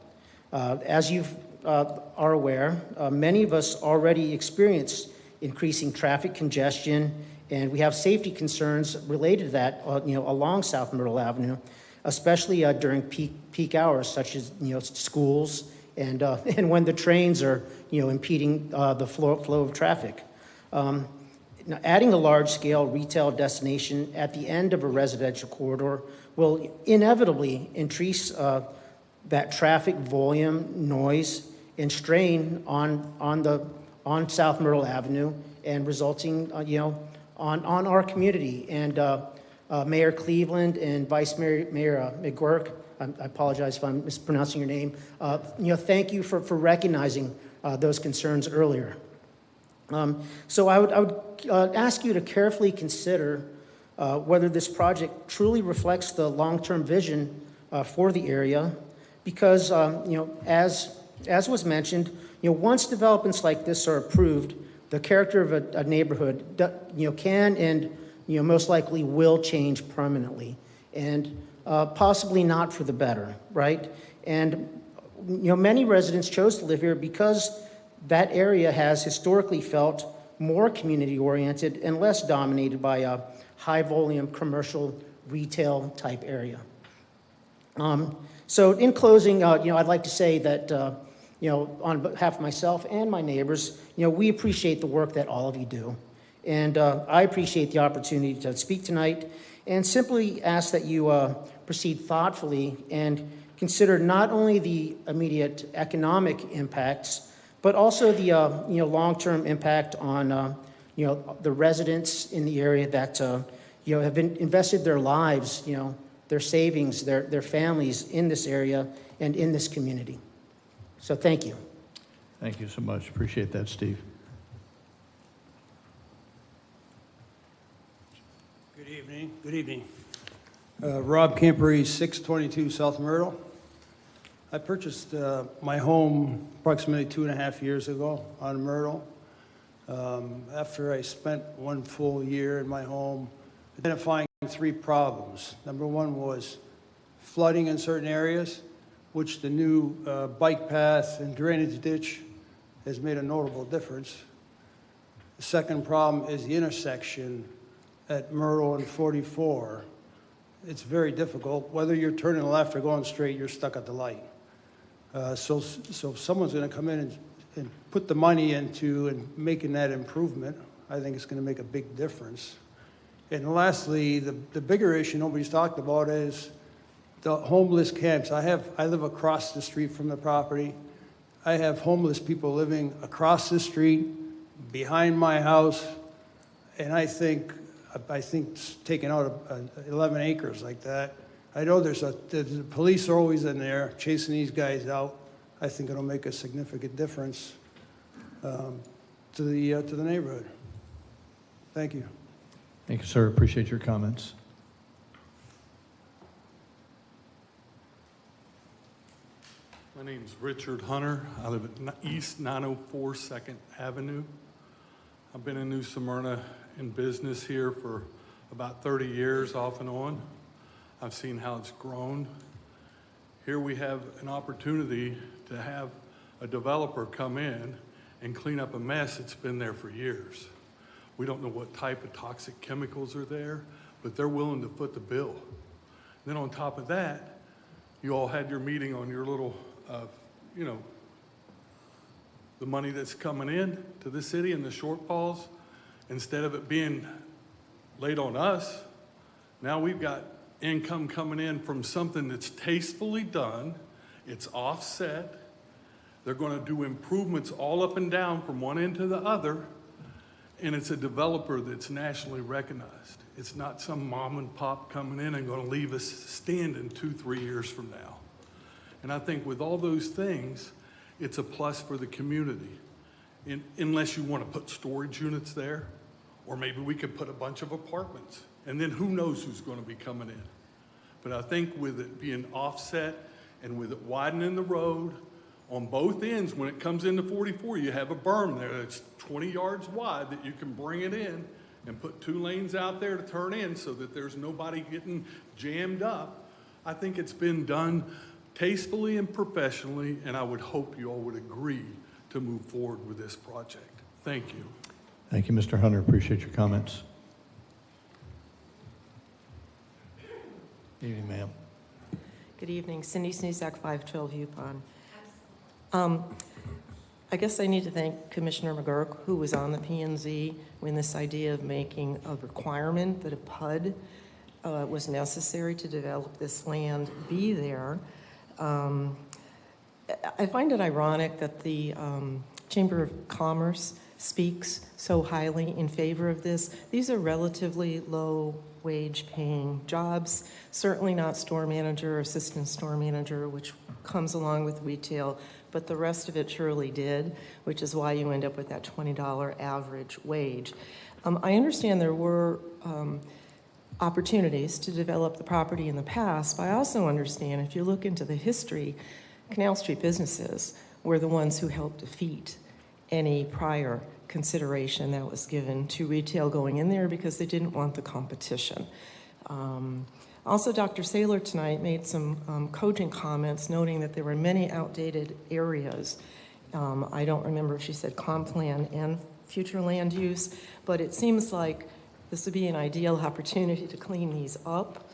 As you are aware, many of us already experience increasing traffic congestion, and we have safety concerns related to that, along South Myrtle Avenue, especially during peak hours, such as schools and and when the trains are impeding the flow of traffic. Now, adding a large-scale retail destination at the end of a residential corridor will inevitably increase that traffic volume, noise, and strain on South Myrtle Avenue, and resulting, on our community. And Mayor Cleveland and Vice Mayor McGuirk, I apologize if I'm mispronouncing your name. Thank you for recognizing those concerns earlier. So I would ask you to carefully consider whether this project truly reflects the long-term vision for the area, because as was mentioned, once developments like this are approved, the character of a neighborhood can and most likely will change permanently, and possibly not for the better, right? And many residents chose to live here because that area has historically felt more community-oriented and less dominated by a high-volume commercial retail type area. So in closing, I'd like to say that, on behalf of myself and my neighbors, we appreciate the work that all of you do. And I appreciate the opportunity to speak tonight, and simply ask that you proceed thoughtfully and consider not only the immediate economic impacts, but also the long-term impact on the residents in the area that have been invested their lives, their savings, their families in this area and in this community. So thank you. Thank you so much. Appreciate that, Steve. Good evening. Good evening. Rob Campery, 622 South Myrtle. I purchased my home approximately 2.5 years ago on Myrtle. After I spent 1 full year in my home, identifying 3 problems. Number 1 was flooding in certain areas, which the new bike path and drainage ditch has made a notable difference. The second problem is the intersection at Myrtle and 44. It's very difficult. Whether you're turning left or going straight, you're stuck at the light. So if someone's going to come in and put the money into and making that improvement, I think it's going to make a big difference. And lastly, the bigger issue nobody's talked about is the homeless camps. I live across the street from the property. I have homeless people living across the street, behind my house, and I think taking out 11 acres like that. I know the police are always in there chasing these guys out. I think it'll make a significant difference to the neighborhood. Thank you. Thank you, sir. Appreciate your comments. My name's Richard Hunter. I live at East 904 2nd Avenue. I've been in New Smyrna in business here for about 30 years, off and on. I've seen how it's grown. Here we have an opportunity to have a developer come in and clean up a mess that's been there for years. We don't know what type of toxic chemicals are there, but they're willing to foot the bill. Then on top of that, you all had your meeting on your little, the money that's coming in to the city and the shortfalls. Instead of it being laid on us, now we've got income coming in from something that's tastefully done. It's offset. They're going to do improvements all up and down from one end to the other. And it's a developer that's nationally recognized. It's not some mom and pop coming in and going to leave us standing 2-3 years from now. And I think with all those things, it's a plus for the community. Unless you want to put storage units there Or maybe we could put a bunch of apartments, and then who knows who's going to be coming in. But I think with it being offset and with it widening the road on both ends, when it comes into 44, you have a berm there that's 20 yards wide that you can bring it in and put 2 lanes out there to turn in so that there's nobody getting jammed up. I think it's been done tastefully and professionally, and I would hope you all would agree to move forward with this project. Thank you. Thank you, Mr. Hunter. Appreciate your comments. Good evening, ma'am. Good evening. Cindy Sneezak, 512 Yukon. I guess I need to thank Commissioner McGurk, who was on the P&Z when this idea of making a requirement that a PUD was necessary to develop this land be there. I find it ironic that the Chamber of Commerce speaks so highly in favor of this. These are relatively low wage paying jobs, certainly not store manager or assistant store manager, which comes along with retail, but the rest of it surely did, which is why you end up with that $20 average wage. I understand there were opportunities to develop the property in the past, but I also understand if you look into the history, Canal Street businesses were the ones who helped defeat any prior consideration that was given to retail going in there because they didn't want the competition. Also, Dr. Saylor tonight made some cogent comments noting that there were many outdated areas. I don't remember if she said comp plan and future land use, but it seems like this would be an ideal opportunity to clean these up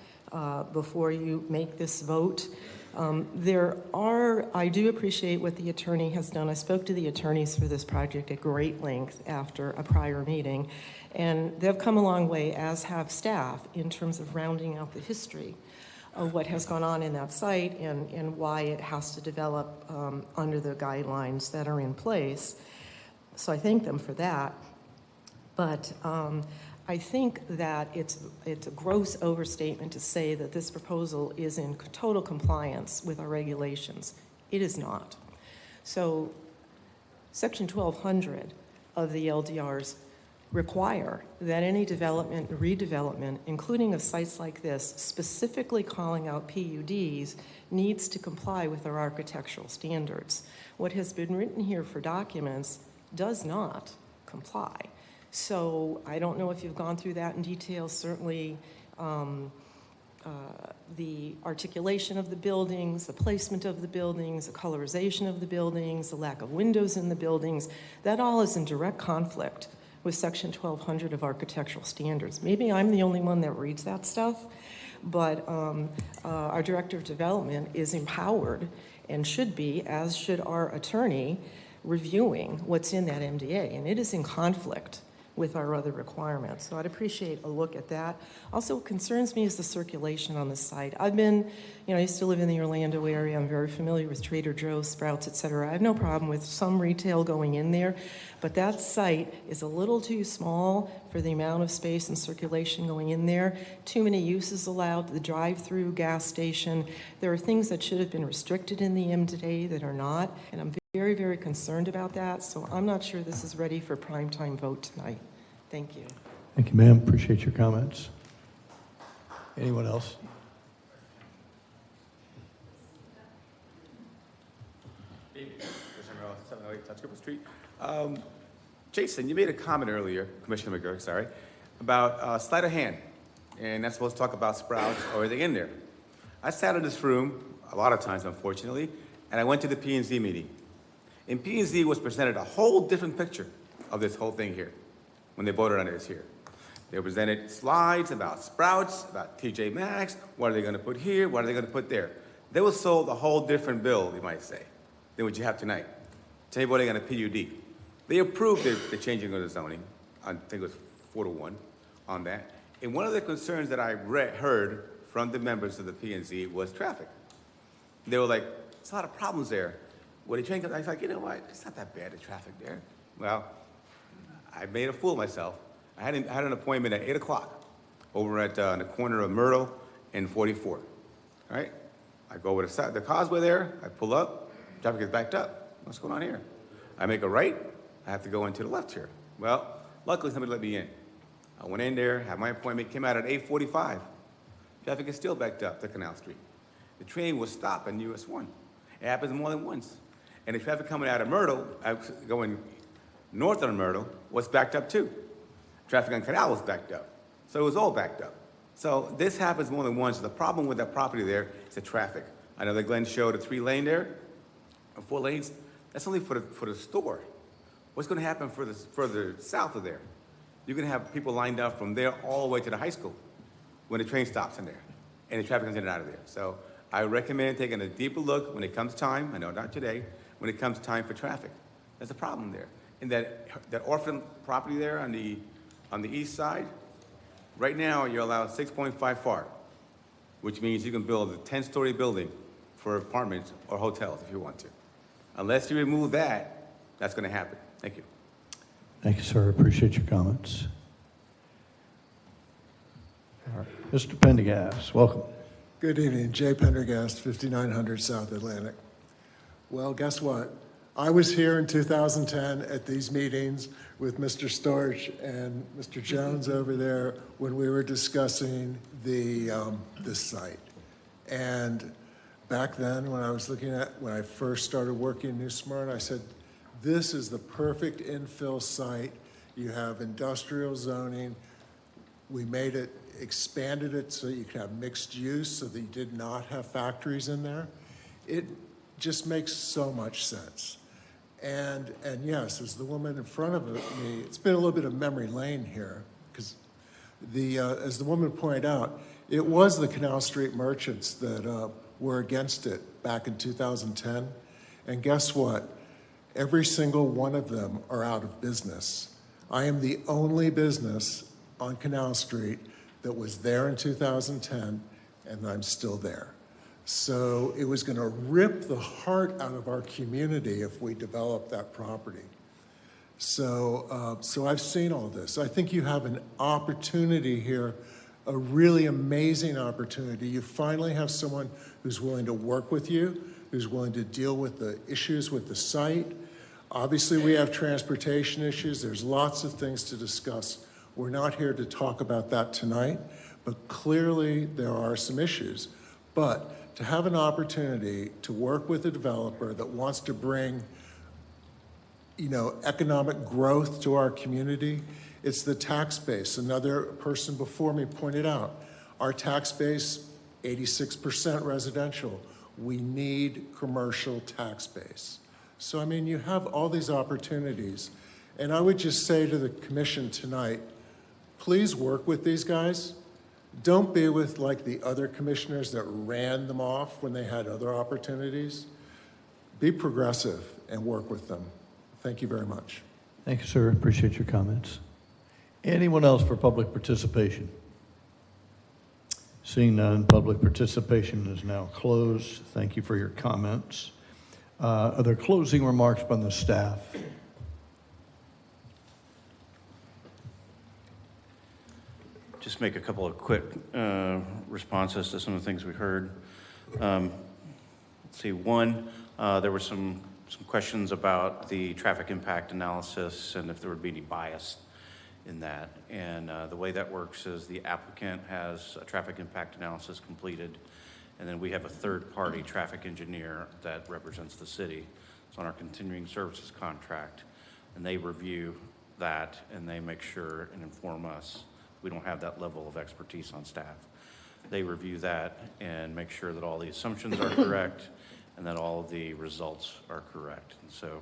before you make this vote. I do appreciate what the attorney has done. I spoke to the attorneys for this project at great length after a prior meeting, and they've come a long way, as have staff, in terms of rounding out the history of what has gone on in that site and why it has to develop under the guidelines that are in place. So I thank them for that. But I think that it's a gross overstatement to say that this proposal is in total compliance with our regulations. It is not. So Section 1200 of the LDRs require that any development and redevelopment, including of sites like this, specifically calling out PUDs, needs to comply with our architectural standards. What has been written here for documents does not comply. So I don't know if you've gone through that in detail. Certainly the articulation of the buildings, the placement of the buildings, the colorization of the buildings, the lack of windows in the buildings, that all is in direct conflict with Section 1200 of architectural standards. Maybe I'm the only one that reads that stuff, but our Director of Development is empowered and should be, as should our attorney, reviewing what's in that MDA, and it is in conflict with our other requirements. So I'd appreciate a look at that. Also, what concerns me is the circulation on the site. I used to live in the Orlando area. I'm very familiar with Trader Joe's, Sprouts, et cetera. I have no problem with some retail going in there, but that site is a little too small for the amount of space and circulation going in there. Too many uses allowed, the drive-through gas station. There are things that should have been restricted in the MDA that are not, and I'm very, very concerned about that, so I'm not sure this is ready for prime time vote tonight. Thank you. Thank you, ma'am. Appreciate your comments. Anyone else? Street. Jason, you made a comment earlier, Commissioner McGurk, sorry, about sleight of hand, and that's supposed to talk about Sprouts or everything in there. I sat in this room a lot of times, unfortunately, and I went to the P&Z meeting. And P&Z was presented a whole different picture of this whole thing here when they voted on this here. They presented slides about Sprouts, about TJ Maxx, what are they going to put here, what are they going to put there. They were sold a whole different bill, you might say, than what you have tonight. Tell you what they got a PUD. They approved the changing of the zoning, I think it was 4-1 on that. And one of the concerns that I heard from the members of the P&Z was traffic. They were like, there's a lot of problems there. When the train comes, I was like, you know what? It's not that bad, the traffic there. Well, I made a fool of myself. I had an appointment at 8 o'clock over at on the corner of Myrtle and 44. All right? I go over the causeway there. I pull up. Traffic is backed up. What's going on here? I make a right. I have to go into the left here. Well, luckily somebody let me in. I went in there, had my appointment, came out at 8:45. Traffic is still backed up to Canal Street. The train will stop in US 1. It happens more than once. And the traffic coming out of Myrtle, going north on Myrtle, was backed up too. Traffic on Canal was backed up. So it was all backed up. So this happens more than once. The problem with that property there is the traffic. I know that Glenn showed a 3-lane there, or 4 lanes. That's only for the store. What's going to happen further south of there? You're going to have people lined up from there all the way to the high school when the train stops in there, and the traffic comes in and out of there. So I recommend taking a deeper look when it comes time, I know not today, when it comes time for traffic. There's a problem there. And that orphan property there on the east side, right now you're allowed 6.5 FAR, which means you can build a 10-story building for apartments or hotels if you want to. Unless you remove that, that's going to happen. Thank you. Thank you, sir. Appreciate your comments. All right. Mr. Pendergast, welcome. Good evening. Jay Pendergast, 5900 South Atlantic. Well, guess what? I was here in 2010 at these meetings with Mr. Storch and Mr. Jones over there when we were discussing this site. And back then, when I first started working in New Smyrna, I said, this is the perfect infill site. You have industrial zoning. We made it, expanded it so you could have mixed use so that you did not have factories in there. It just makes so much sense. And yes, as the woman in front of me, it's been a little bit of memory lane here, because as the woman pointed out, it was the Canal Street merchants that were against it back in 2010. And guess what? Every single one of them are out of business. I am the only business on Canal Street that was there in 2010, and I'm still there. So it was going to rip the heart out of our community if we developed that property. So I've seen all this. I think you have an opportunity here, a really amazing opportunity. You finally have someone who's willing to work with you, who's willing to deal with the issues with the site. Obviously, we have transportation issues. There's lots of things to discuss. We're not here to talk about that tonight, but clearly there are some issues. But to have an opportunity to work with a developer that wants to bring, economic growth to our community, it's the tax base. Another person before me pointed out, our tax base, 86% residential. We need commercial tax base. So, you have all these opportunities. And I would just say to the commission tonight, please work with these guys. Don't be with like the other commissioners that ran them off when they had other opportunities. Be progressive and work with them. Thank you very much. Thank you, sir. Appreciate your comments. Anyone else for public participation? Seeing none, public participation is now closed. Thank you for your comments. Are there closing remarks from the staff? Just make a couple of quick responses to some of the things we heard. Let's see, one, there were some questions about the traffic impact analysis and if there would be any bias in that. And the way that works is the applicant has a traffic impact analysis completed, and then we have a third-party traffic engineer that represents the city. It's on our continuing services contract, and they review that, and they make sure and inform us. We don't have that level of expertise on staff. They review that and make sure that all the assumptions are correct and that all of the results are correct. And so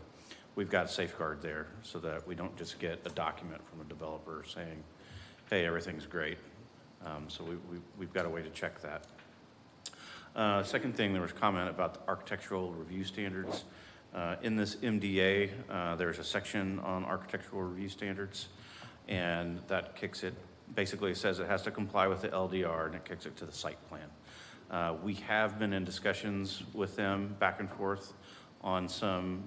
we've got a safeguard there so that we don't just get a document from a developer saying, hey, everything's great. So we've got a way to check that. Second thing, there was comment about the architectural review standards. In this MDA, there's a section on architectural review standards, and that kicks it. Basically, it says it has to comply with the LDR, and it kicks it to the site plan. We have been in discussions with them back and forth on some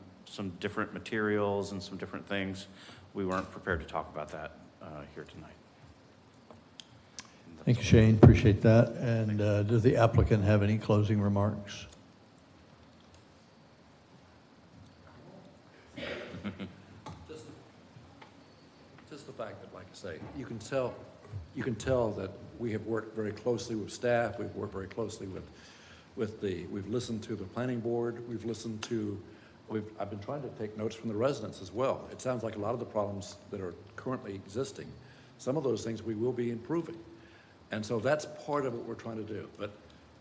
different materials and some different things. We weren't prepared to talk about that here tonight. Thank you, Shane. Appreciate that. And does the applicant have any closing remarks? Just just the fact that, like I say, you can tell that we have worked very closely with staff, we've worked very closely we've listened to the planning board, I've been trying to take notes from the residents as well. It sounds like a lot of the problems that are currently existing, some of those things we will be improving. And so that's part of what we're trying to do. But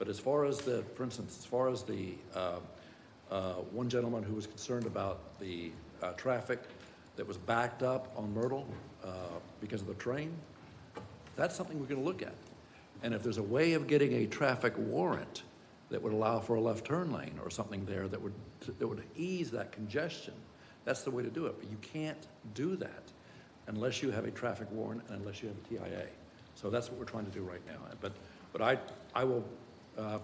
as far as for instance, as far as the one gentleman who was concerned about the traffic that was backed up on Myrtle because of the train, that's something we're going to look at. And if there's a way of getting a traffic warrant that would allow for a left turn lane or something there that would ease that congestion, that's the way to do it. But you can't do that unless you have a traffic warrant and unless you have a TIA. So that's what we're trying to do right now. But I will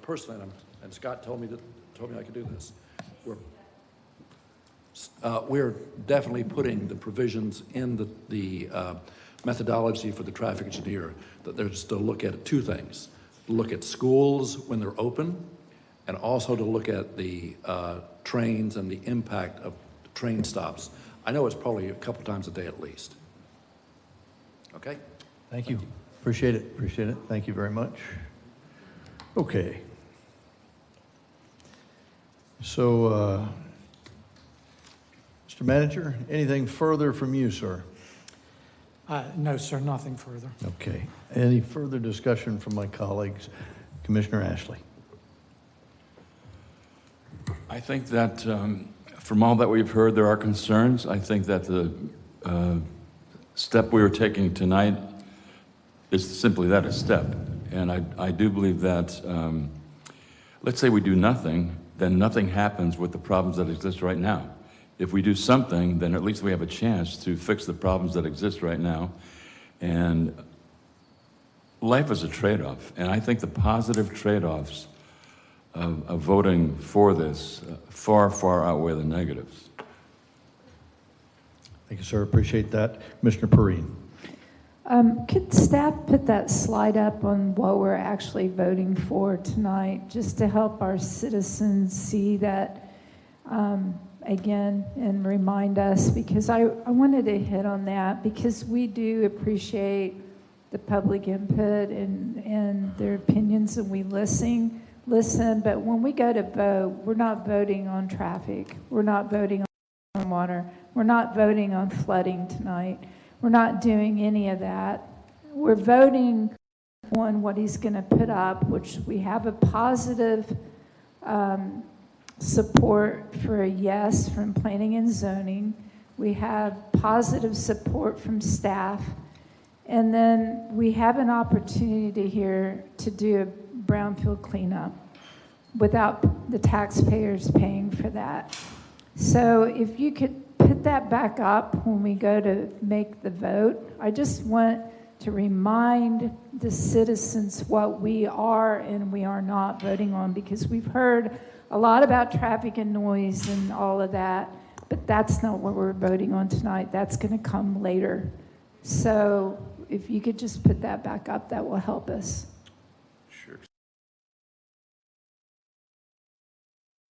personally, and Scott told me I could do this. We're definitely putting the provisions in the methodology for the traffic engineer that there's to look at two things: look at schools when they're open, and also to look at the trains and the impact of train stops. I know it's probably a couple times a day at least. Okay? Thank you. Appreciate it. Appreciate it. Thank you very much. Okay. So, Mr. Manager, anything further from you, sir? No, sir, nothing further. Okay. Any further discussion from my colleagues? Commissioner Ashley. I think that from all that we've heard, there are concerns. I think that the step we are taking tonight is simply that, a step. And I do believe that, let's say we do nothing, then nothing happens with the problems that exist right now. If we do something, then at least we have a chance to fix the problems that exist right now. And life is a trade-off. And I think the positive trade-offs of voting for this far, far outweigh the negatives. Thank you, sir. Appreciate that. Commissioner Perrine. Could staff put that slide up on what we're actually voting for tonight, just to help our citizens see that again and remind us, because I wanted to hit on that, because we do appreciate the public input and their opinions, and we listen, but when we go to vote, we're not voting on traffic, we're not voting on water, we're not voting on flooding tonight. We're not doing any of that. We're voting on what he's going to put up, which we have a positive support for a yes from planning and zoning. We have positive support from staff. And then we have an opportunity here to do a brownfield cleanup without the taxpayers paying for that. So if you could put that back up when we go to make the vote. I just want to remind the citizens what we are and we are not voting on, because we've heard a lot about traffic and noise and all of that, but that's not what we're voting on tonight. That's going to come later. So if you could just put that back up, that will help us. Sure.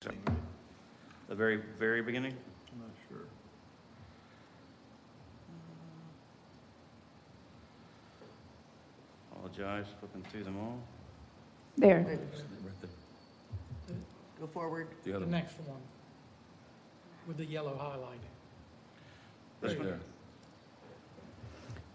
The very, very beginning? I'm not sure. Apologize, flipping through them all. There. Go forward. The next one with the yellow highlight. Right there.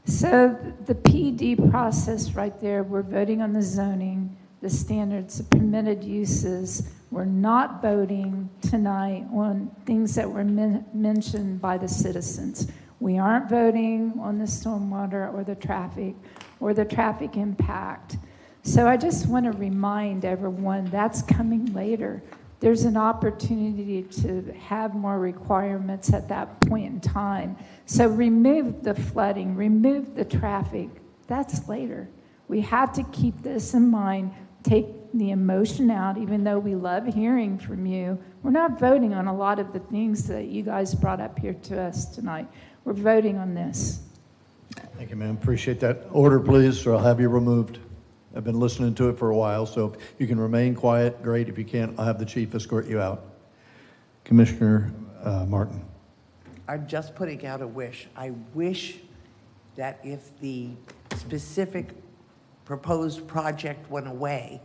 So the PD process right there, we're voting on the zoning, the standards, the permitted uses. We're not voting tonight on things that were mentioned by the citizens. We aren't voting on the stormwater or the traffic impact. So I just want to remind everyone that's coming later. There's an opportunity to have more requirements at that point in time. So remove the flooding, remove the traffic. That's later. We have to keep this in mind, take the emotion out, even though we love hearing from you. We're not voting on a lot of the things that you guys brought up here to us tonight. We're voting on this. Thank you, ma'am. Appreciate that. Order, please, or I'll have you removed. I've been listening to it for a while, so if you can remain quiet, great. If you can't, I'll have the chief escort you out. Commissioner Martin. I'm just putting out a wish. I wish that if the specific proposed project went away,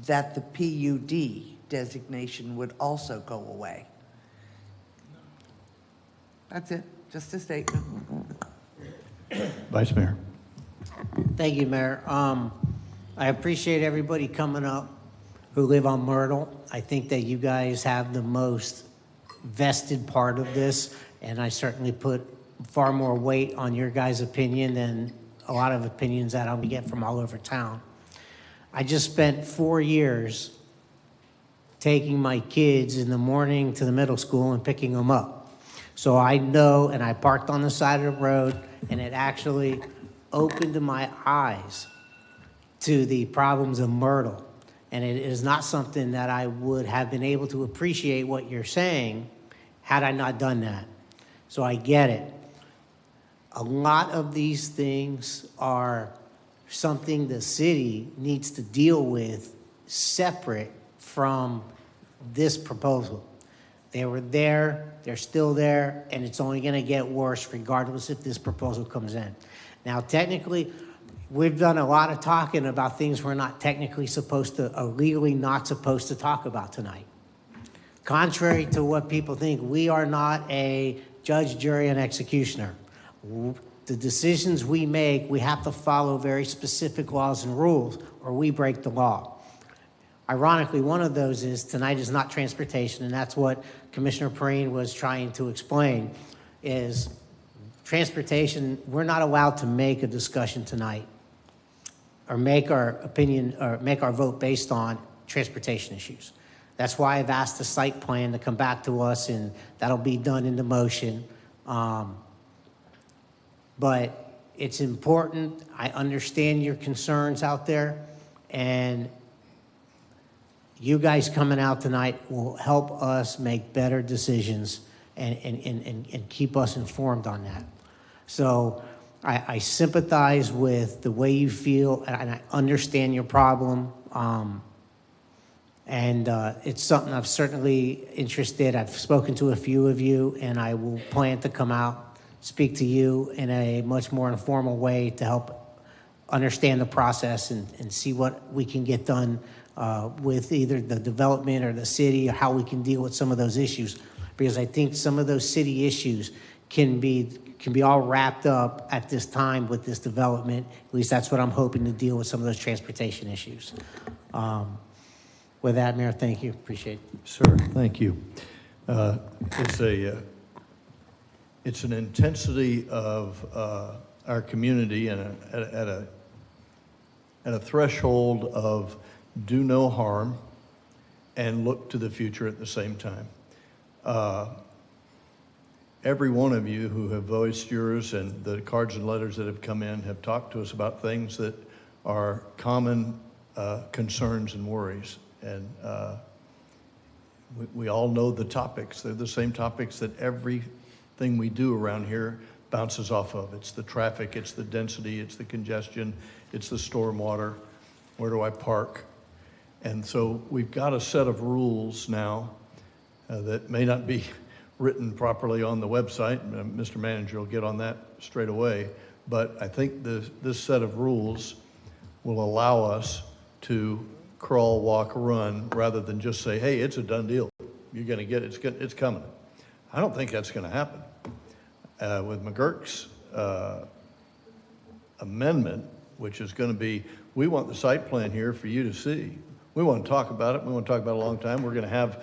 that the PUD designation would also go away? That's it, just a statement. Vice Mayor. Thank you, Mayor. I appreciate everybody coming up who live on Myrtle. I think that you guys have the most vested part of this, and I certainly put far more weight on your guys' opinion than a lot of opinions that I'll get from all over town. I just spent 4 years taking my kids in the morning to the middle school and picking them up. So I know, and I parked on the side of the road, and it actually opened my eyes to the problems of Myrtle. And it is not something that I would have been able to appreciate what you're saying had I not done that. So I get it. A lot of these things are something the city needs to deal with separate from this proposal. They were there, they're still there, and it's only going to get worse regardless if this proposal comes in. Now, technically, we've done a lot of talking about things we're not technically supposed to, or legally not supposed to talk about tonight. Contrary to what people think, we are not a judge, jury, and executioner. The decisions we make, we have to follow very specific laws and rules, or we break the law. Ironically, one of those is tonight is not transportation, and that's what Commissioner Perrine was trying to explain, is transportation, we're not allowed to make a discussion tonight or make our opinion or make our vote based on transportation issues. That's why I've asked the site plan to come back to us, and that'll be done in the motion. But it's important. I understand your concerns out there, and you guys coming out tonight will help us make better decisions and keep us informed on that. So I sympathize with the way you feel, and I understand your problem. It's something I'm certainly interested. I've spoken to a few of you, and I will plan to come out, speak to you in a much more informal way to help understand the process and see what we can get done with either the development or the city, or how we can deal with some of those issues. Because I think some of those city issues can be all wrapped up at this time with this development. At least that's what I'm hoping to deal with, some of those transportation issues. With that, Mayor, thank you. Appreciate it. Sir, thank you. It's an intensity of our community and at a threshold of do no harm and look to the future at the same time. Every one of you who have voiced yours and the cards and letters that have come in have talked to us about things that are common concerns and worries. And we all know the topics. They're the same topics that everything we do around here bounces off of. It's the traffic, it's the density, it's the congestion, it's the stormwater. Where do I park? And so we've got a set of rules now that may not be written properly on the website. Mr. Manager will get on that straight away. But I think this set of rules will allow us to crawl, walk, run, rather than just say, hey, it's a done deal. You're going to get it. It's coming. I don't think that's going to happen. With McGurk's amendment, which is going to be, we want the site plan here for you to see. We want to talk about it. We want to talk about it a long time. We're going to have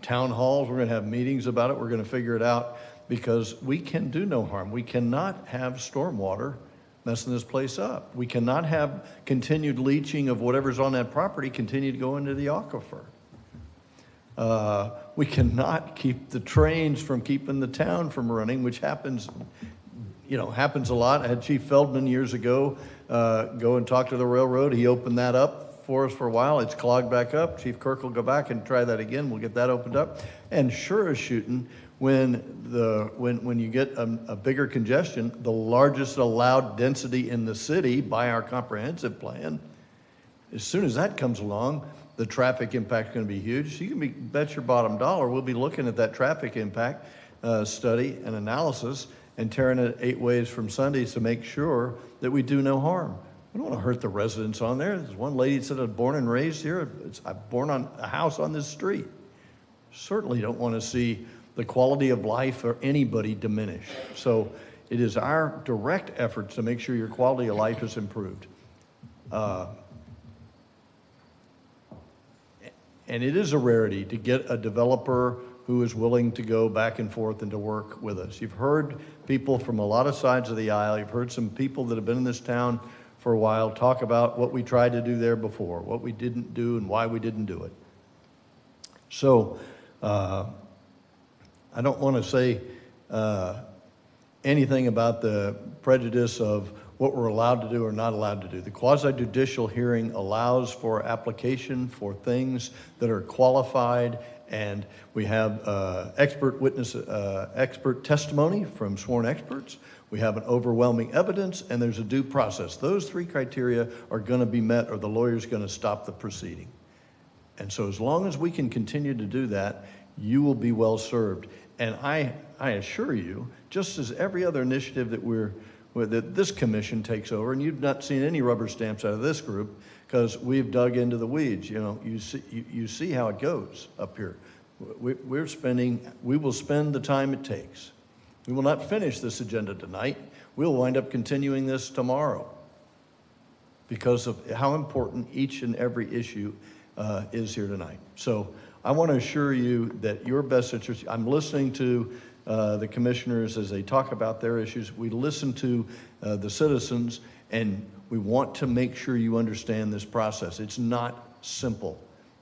town halls. We're going to have meetings about it. We're going to figure it out, because we can do no harm. We cannot have stormwater messing this place up. We cannot have continued leaching of whatever's on that property continue to go into the aquifer. We cannot keep the trains from keeping the town from running, which happens a lot. I had Chief Feldman years ago go and talk to the railroad. He opened that up for us for a while. It's clogged back up. Chief Kirk will go back and try that again. We'll get that opened up. And sure as shooting, when you get a bigger congestion, the largest allowed density in the city by our comprehensive plan, as soon as that comes along, the traffic impact is going to be huge. So you can bet your bottom dollar we'll be looking at that traffic impact study and analysis and tearing it 8 ways from Sundays to make sure that we do no harm. We don't want to hurt the residents on there. There's one lady that said, I'm born and raised here. I'm born on a house on this street. Certainly don't want to see the quality of life for anybody diminish. So it is our direct efforts to make sure your quality of life is improved. And it is a rarity to get a developer who is willing to go back and forth and to work with us. You've heard people from a lot of sides of the aisle. You've heard some people that have been in this town for a while talk about what we tried to do there before, what we didn't do and why we didn't do it. So I don't want to say anything about the prejudice of what we're allowed to do or not allowed to do. The quasi-judicial hearing allows for application for things that are qualified, and we have expert testimony from sworn experts. We have an overwhelming evidence, and there's a due process. Those 3 criteria are going to be met, or the lawyer's going to stop the proceeding. And so as long as we can continue to do that, you will be well served. And I assure you, just as every other initiative that this commission takes over, and you've not seen any rubber stamps out of this group because we've dug into the weeds. You know, you see how it goes up here. We will spend the time it takes. We will not finish this agenda tonight. We'll wind up continuing this tomorrow because of how important each and every issue is here tonight. So I want to assure you that your best interest, I'm listening to the commissioners as they talk about their issues. We listen to the citizens, and we want to make sure you understand this process. It's not simple.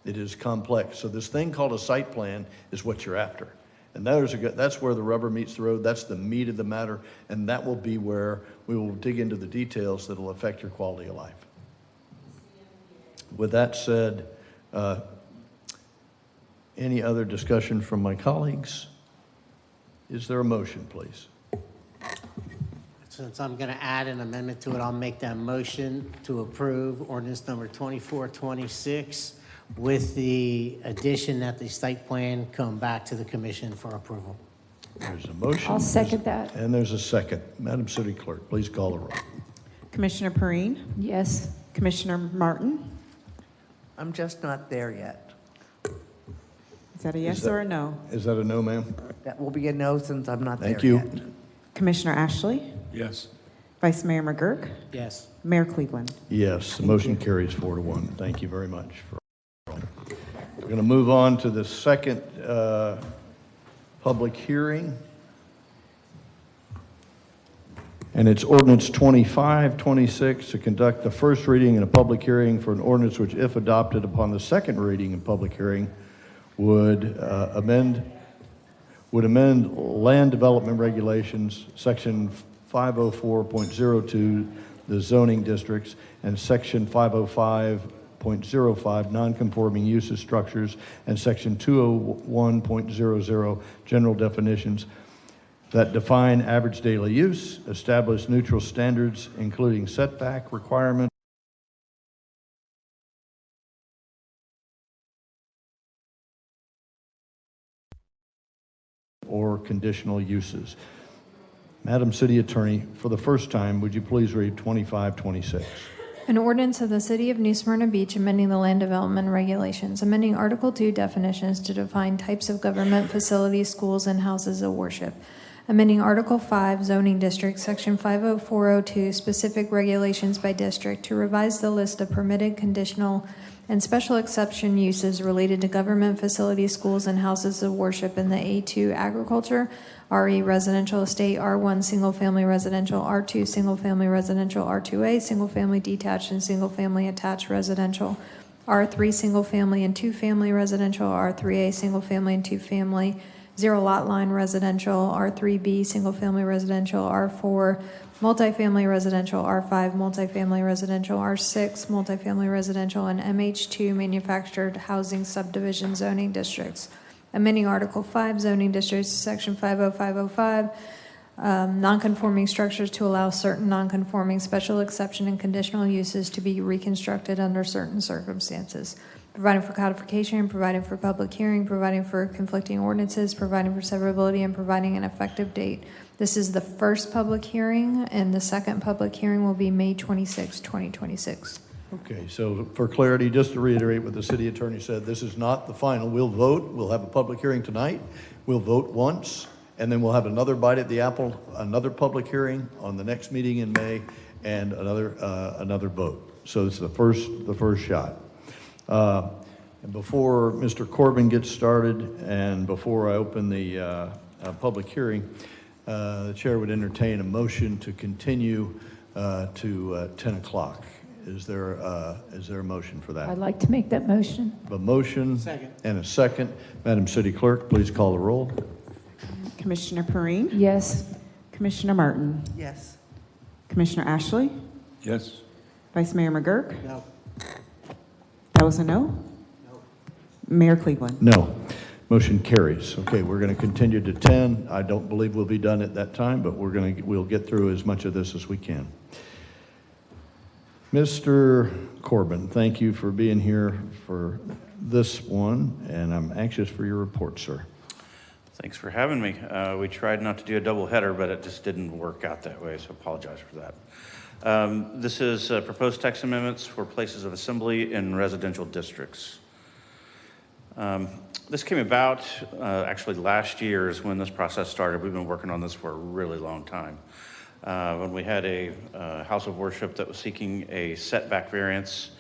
It is complex. So this thing called a site plan is what you're after. And that's where the rubber meets the road. That's the meat of the matter. And that will be where we will dig into the details that will affect your quality of life. With that said, any other discussion from my colleagues? Is there a motion, please? Since I'm going to add an amendment to it, I'll make that motion to approve ordinance number 2426 with the addition that the site plan come back to the commission for approval. There's a motion. I'll second that. And there's a second. Madam City Clerk, please call the roll. Commissioner Perrine? Yes. Commissioner Martin? I'm just not there yet. Is that a yes or a no? Is that a no, ma'am? That will be a no since I'm not there Thank you. yet. Commissioner Ashley? Yes. Vice Mayor McGurk? Yes. Mayor Cleveland? Yes, the motion carries 4-1. Thank you very much. We're going to move on to the second public hearing. And it's ordinance 2526 to conduct the first reading and a public hearing for an ordinance which, if adopted upon the second reading and public hearing, would amend land development regulations, section 504.02, the zoning districts, and section 505.05, non-conforming uses, structures, and section 201.00, general definitions, that define average daily use, establish neutral standards, including setback requirements, or conditional uses. Madam City Attorney, for the first time, would you please read 2526? An ordinance of the City of New Smyrna Beach amending the land development regulations, amending Article 2 definitions to define types of government facilities, schools, and houses of worship, amending Article 5 zoning district, Section 50402, specific regulations by district to revise the list of permitted, conditional, and special exception uses related to government facilities, schools, and houses of worship in the A2 agriculture, RE residential estate, R1 single-family residential, R2 single-family residential, R2A single-family detached and single-family attached residential, R3 single-family and two-family residential, R3A single-family and two-family, zero lot line residential, R3B single-family residential, R4 multifamily residential, R5 multifamily residential, R6 multifamily residential, and MH2 manufactured housing subdivision zoning districts. Amending Article 5 zoning districts, Section 50505, non-conforming structures to allow certain non-conforming special exception and conditional uses to be reconstructed under certain circumstances. Providing for codification, providing for public hearing, providing for conflicting ordinances, providing for severability, and providing an effective date This is the first public hearing, and the second public hearing will be May 26, 2026. Okay, so for clarity, just to reiterate what the city attorney said, this is not the final. We'll vote. We'll have a public hearing tonight. We'll vote once, and then we'll have another bite at the apple, another public hearing on the next meeting in May, and another vote. So it's the first shot. And before Mr. Corbin gets started, and before I open the public hearing, the chair would entertain a motion to continue to 10 o'clock. Is there a motion for that? I'd like to make that motion. A motion and a second. Madam City Clerk, please call the roll. Commissioner Perrine? Yes. Commissioner Martin? Yes. Commissioner Ashley? Yes. Vice Mayor McGurk? No. That was a no? No. Mayor Cleveland? No. Motion carries. Okay, we're going to continue to 10. I don't believe we'll be done at that time, but we'll get through as much of this as we can. Mr. Corbin, thank you for being here for this one, and I'm anxious for your report, sir. Thanks for having me. We tried not to do a double header, but it just didn't work out that way, so apologize for that. This is proposed text amendments for places of assembly in residential districts. This came about actually last year is when this process started. We've been working on this for a really long time. When we had a house of worship that was seeking a setback variance,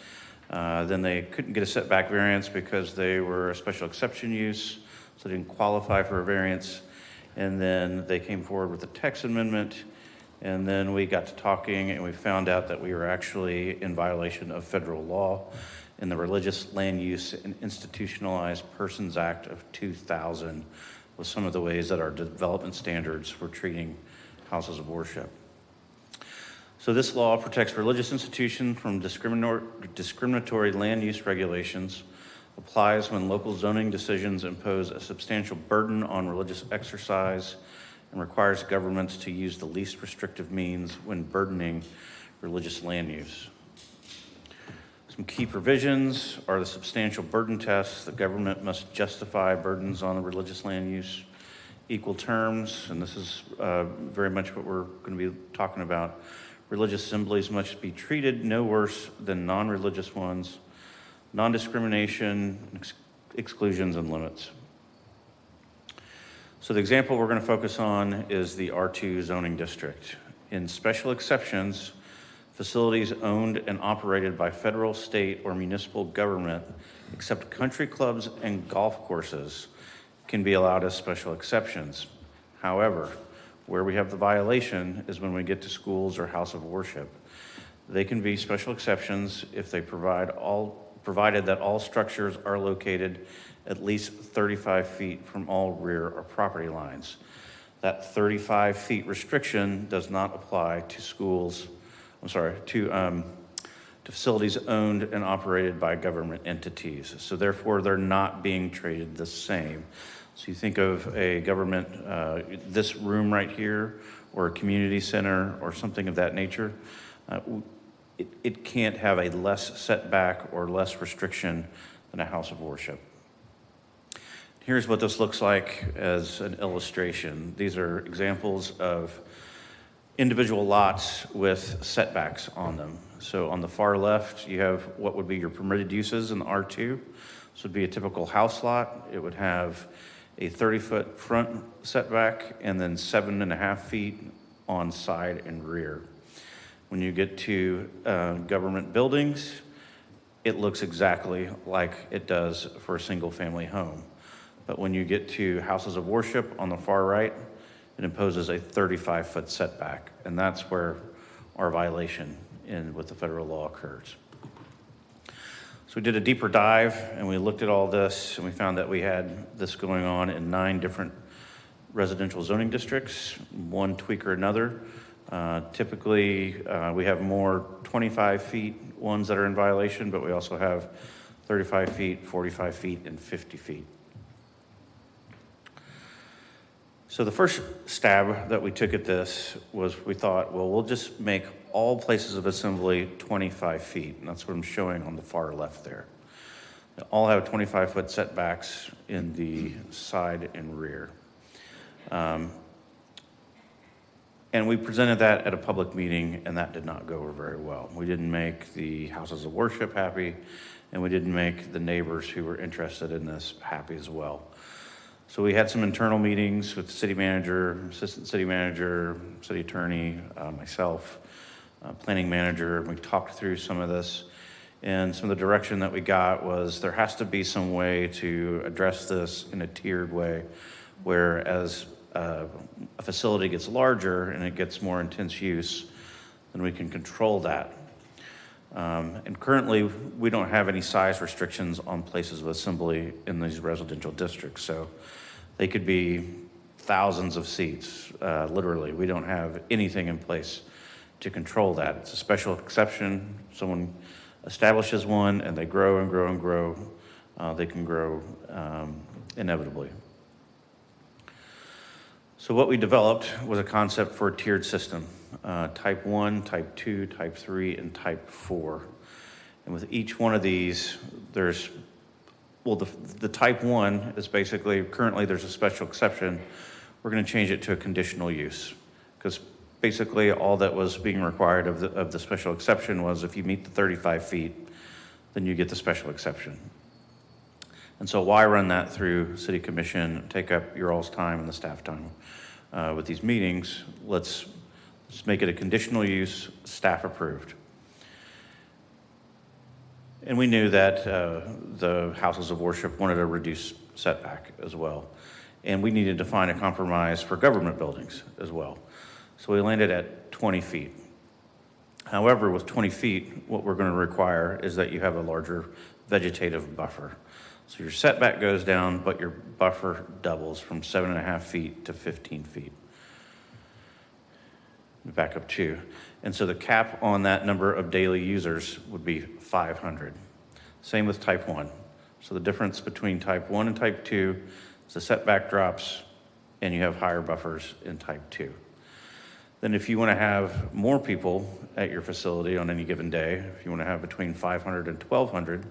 then they couldn't get a setback variance because they were a special exception use, so they didn't qualify for a variance. And then they came forward with a text amendment, and then we got to talking and we found out that we were actually in violation of federal law in the Religious Land Use and Institutionalized Persons Act of 2000 with some of the ways that our development standards were treating houses of worship. So this law protects religious institutions from discriminatory land use regulations, applies when local zoning decisions impose a substantial burden on religious exercise, and requires governments to use the least restrictive means when burdening religious land use. Some key provisions are the substantial burden tests. The government must justify burdens on the religious land use, equal terms, and this is very much what we're going to be talking about. Religious assemblies must be treated no worse than non-religious ones, non-discrimination, exclusions, and limits. So the example we're going to focus on is the R2 zoning district. In special exceptions, facilities owned and operated by federal, state, or municipal government, except country clubs and golf courses, can be allowed as special exceptions. However, where we have the violation is when we get to schools or house of worship. They can be special exceptions if they provided that all structures are located at least 35 feet from all rear or property lines. That 35 feet restriction does not apply to to facilities owned and operated by government entities. So therefore, they're not being treated the same. So you think of a government, this room right here, or a community center, or something of that nature, it can't have a less setback or less restriction than a house of worship. Here's what this looks like as an illustration. These are examples of individual lots with setbacks on them. So on the far left, you have what would be your permitted uses in the R2. This would be a typical house lot. It would have a 30-foot front setback and then 7.5 feet on side and rear. When you get to government buildings, it looks exactly like it does for a single-family home. But when you get to houses of worship on the far right, it imposes a 35-foot setback, and that's where our violation with the federal law occurs. So we did a deeper dive, and we looked at all this, and we found that we had this going on in 9 different residential zoning districts, one tweak or another. Typically, we have more 25 feet ones that are in violation, but we also have 35 feet, 45 feet, and 50 feet. So the first stab that we took at this was we thought, well, we'll just make all places of assembly 25 feet, and that's what I'm showing on the far left there. They all have 25-foot setbacks in the side and rear. And we presented that at a public meeting, and that did not go over very well. We didn't make the houses of worship happy, and we didn't make the neighbors who were interested in this happy as well. So we had some internal meetings with the city manager, assistant city manager, city attorney, myself, planning manager, and we talked through some of this. And some of the direction that we got was there has to be some way to address this in a tiered way, where as a facility gets larger and it gets more intense use, then we can control that. And currently, we don't have any size restrictions on places of assembly in these residential districts. So they could be thousands of seats, literally. We don't have anything in place to control that. It's a special exception. Someone establishes one and they grow and grow and grow. They can grow inevitably. So what we developed was a concept for a tiered system, type 1, type 2, type 3, and type 4. And with each one of these, there's, well, the type 1 is basically, currently there's a special exception. We're going to change it to a conditional use, because basically all that was being required of the special exception was if you meet the 35 feet, then you get the special exception. And so why run that through City Commission, take up your all's time and the staff time with these meetings? Let's make it a conditional use, staff approved. And we knew that the houses of worship wanted a reduced setback as well. And we needed to find a compromise for government buildings as well. So we landed at 20 feet. However, with 20 feet, what we're going to require is that you have a larger vegetative buffer. So your setback goes down, but your buffer doubles from 7.5 feet to 15 feet. Back up 2. And so the cap on that number of daily users would be 500. Same with type 1. So the difference between type 1 and type 2 is the setback drops and you have higher buffers in type 2. Then if you want to have more people at your facility on any given day, if you want to have between 500 and 1,200,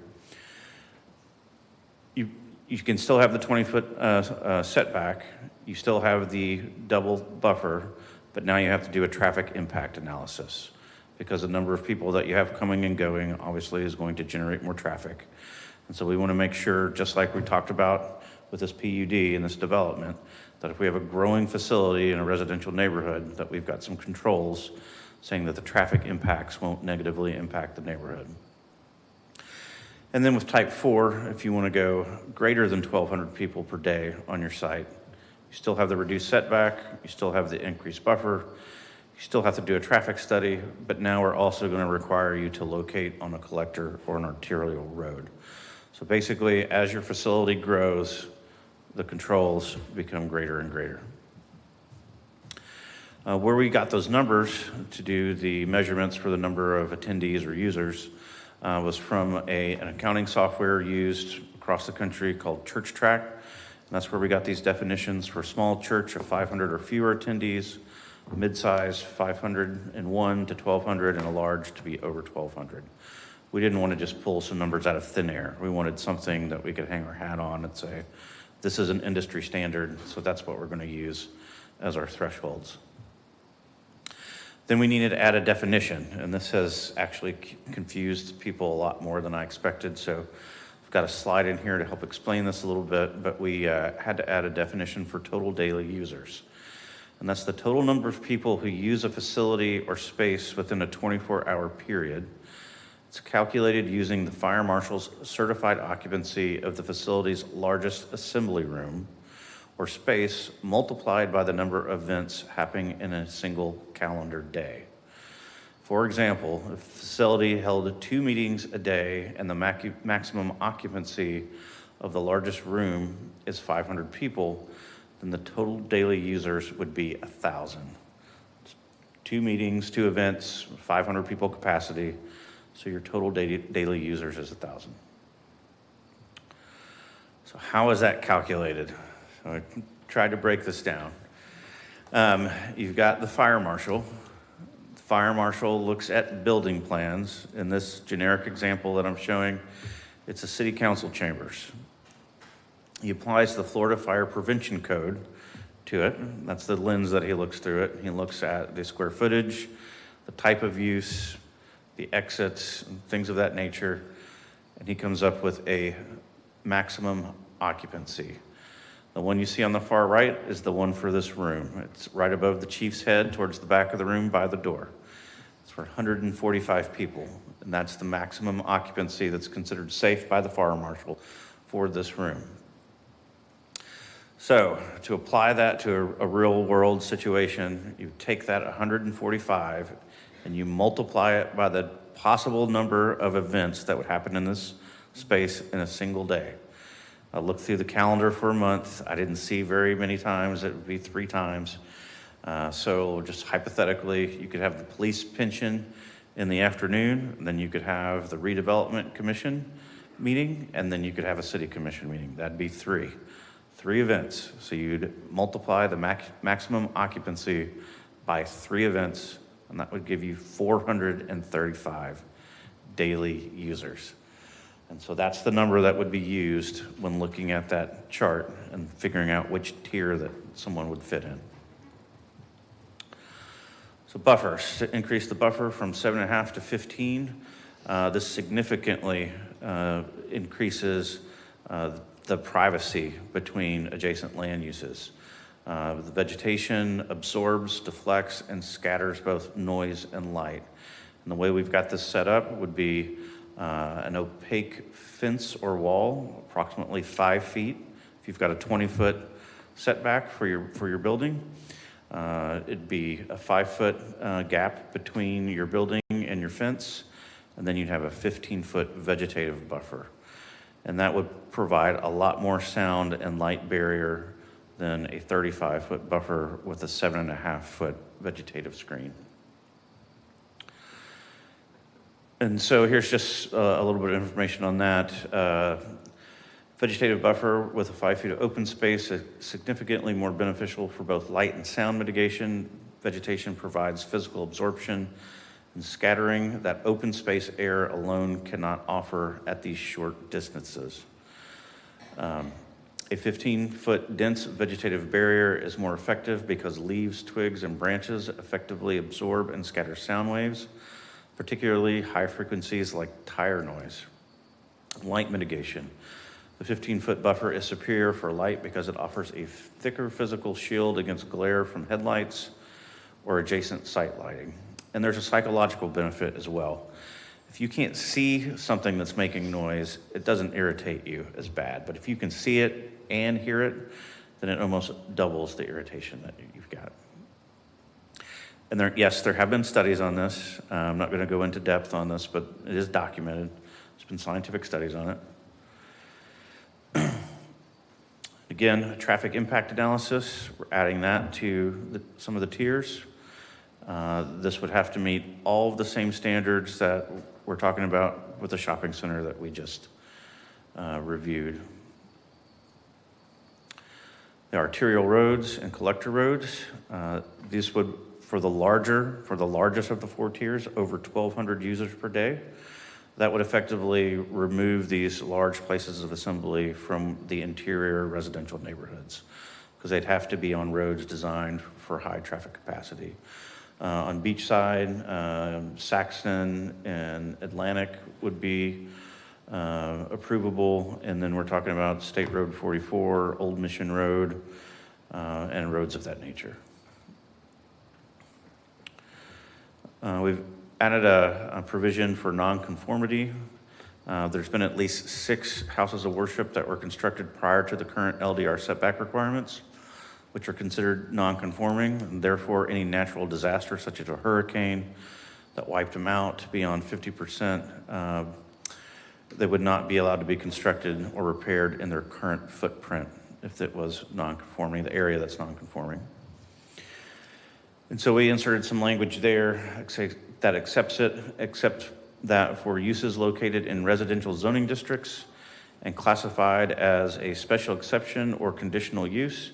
you can still have the 20-foot setback. You still have the double buffer, but now you have to do a traffic impact analysis because the number of people that you have coming and going obviously is going to generate more traffic. And so we want to make sure, just like we talked about with this PUD and this development, that if we have a growing facility in a residential neighborhood, that we've got some controls saying that the traffic impacts won't negatively impact the neighborhood. And then with type 4, if you want to go greater than 1,200 people per day on your site, you still have the reduced setback, you still have the increased buffer, you still have to do a traffic study, but now we're also going to require you to locate on a collector or an arterial road. So basically, as your facility grows, the controls become greater and greater. Where we got those numbers to do the measurements for the number of attendees or users was from an accounting software used across the country called ChurchTrack. And that's where we got these definitions for small church of 500 or fewer attendees, mid-size 501 to 1,200, and a large to be over 1,200. We didn't want to just pull some numbers out of thin air. We wanted something that we could hang our hat on and say, this is an industry standard, so that's what we're going to use as our thresholds. Then we needed to add a definition, and this has actually confused people a lot more than I expected, so I've got a slide in here to help explain this a little bit, but we had to add a definition for total daily users. And that's the total number of people who use a facility or space within a 24-hour period. It's calculated using the fire marshal's certified occupancy of the facility's largest assembly room or space multiplied by the number of events happening in a single calendar day. For example, if a facility held 2 meetings a day and the maximum occupancy of the largest room is 500 people, then the total daily users would be 1,000. 2 meetings, 2 events, 500 people capacity, so your total daily users is 1,000. So how is that calculated? So I tried to break this down. You've got the fire marshal. The fire marshal looks at building plans. In this generic example that I'm showing, it's the city council chambers. He applies the Florida Fire Prevention Code to it. That's the lens that he looks through it. He looks at the square footage, the type of use, the exits, and things of that nature, and he comes up with a maximum occupancy. The one you see on the far right is the one for this room. It's right above the chief's head towards the back of the room by the door. It's for 145 people, and that's the maximum occupancy that's considered safe by the fire marshal for this room. So to apply that to a real world situation, you take that 145 and you multiply it by the possible number of events that would happen in this space in a single day. I looked through the calendar for a month. I didn't see very many times. It would be 3 times. So just hypothetically, you could have the police pension in the afternoon, and then you could have the redevelopment commission meeting, and then you could have a city commission meeting. That'd be 3 events. So you'd multiply the maximum occupancy by 3 events, and that would give you 435 daily users. And so that's the number that would be used when looking at that chart and figuring out which tier that someone would fit in. So buffers, to increase the buffer from 7.5 to 15, this significantly increases the privacy between adjacent land uses. The vegetation absorbs, deflects, and scatters both noise and light. And the way we've got this set up would be an opaque fence or wall, approximately 5 feet. If you've got a 20-foot setback for your building, it'd be a 5-foot gap between your building and your fence, and then you'd have a 15-foot vegetative buffer. And that would provide a lot more sound and light barrier than a 35-foot buffer with a 7.5-foot vegetative screen. And so here's just a little bit of information on that. Vegetative buffer with a 5 feet of open space is significantly more beneficial for both light and sound mitigation. Vegetation provides physical absorption and scattering that open space air alone cannot offer at these short distances. A 15-foot dense vegetative barrier is more effective because leaves, twigs, and branches effectively absorb and scatter sound waves, particularly high frequencies like tire noise. Light mitigation. The 15-foot buffer is superior for light because it offers a thicker physical shield against glare from headlights or adjacent site lighting. And there's a psychological benefit as well. If you can't see something that's making noise, it doesn't irritate you as bad. But if you can see it and hear it, then it almost doubles the irritation that you've got. And yes, there have been studies on this. I'm not going to go into depth on this, but it is documented. There's been scientific studies on it. Again, traffic impact analysis, we're adding that to some of the tiers. This would have to meet all of the same standards that we're talking about with the shopping center that we just reviewed. The arterial roads and collector roads, these would, for the largest of the 4 tiers, over 1,200 users per day. That would effectively remove these large places of assembly from the interior residential neighborhoods because they'd have to be on roads designed for high traffic capacity. On Beachside, Saxton, and Atlantic would be approvable, and then we're talking about State Road 44, Old Mission Road, and roads of that nature. We've added a provision for nonconformity. There's been at least 6 houses of worship that were constructed prior to the current LDR setback requirements, which are considered non-conforming, and therefore any natural disaster such as a hurricane that wiped them out beyond 50%, they would not be allowed to be constructed or repaired in their current footprint if it was non-conforming, the area that's non-conforming. And so we inserted some language there that accepts it, except that for uses located in residential zoning districts and classified as a special exception or conditional use,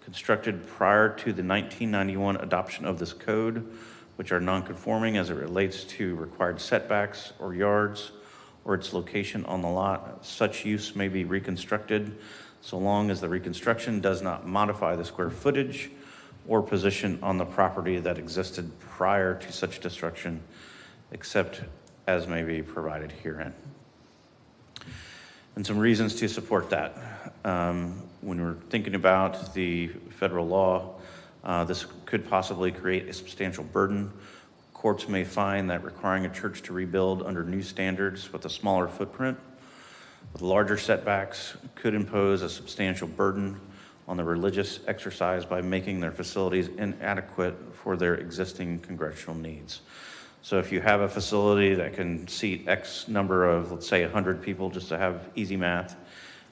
constructed prior to the 1991 adoption of this code, which are non-conforming as it relates to required setbacks or yards or its location on the lot. Such use may be reconstructed so long as the reconstruction does not modify the square footage or position on the property that existed prior to such destruction, except as may be provided herein. And some reasons to support that. When we're thinking about the federal law, this could possibly create a substantial burden. Courts may find that requiring a church to rebuild under new standards with a smaller footprint with larger setbacks could impose a substantial burden on the religious exercise by making their facilities inadequate for their existing congregational needs. So if you have a facility that can seat X number of, let's say, 100 people, just to have easy math,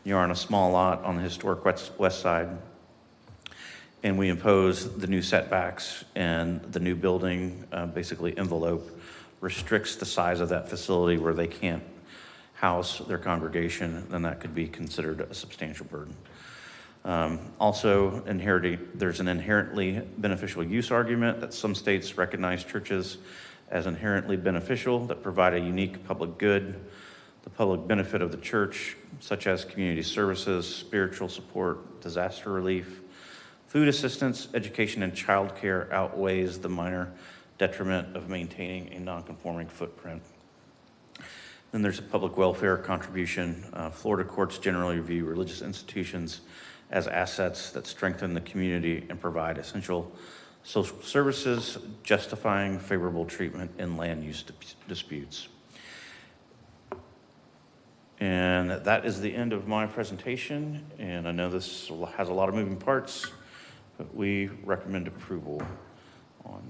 you're on a small lot on the historic west side, and we impose the new setbacks and the new building, basically envelope, restricts the size of that facility where they can't house their congregation, then that could be considered a substantial burden. Also, there's an inherently beneficial use argument that some states recognize churches as inherently beneficial that provide a unique public good. The public benefit of the church, such as community services, spiritual support, disaster relief, food assistance, education, and childcare outweighs the minor detriment of maintaining a non-conforming footprint. Then there's a public welfare contribution. Florida courts generally view religious institutions as assets that strengthen the community and provide essential social services, justifying favorable treatment in land use disputes. And that is the end of my presentation, and I know this has a lot of moving parts, but we recommend approval on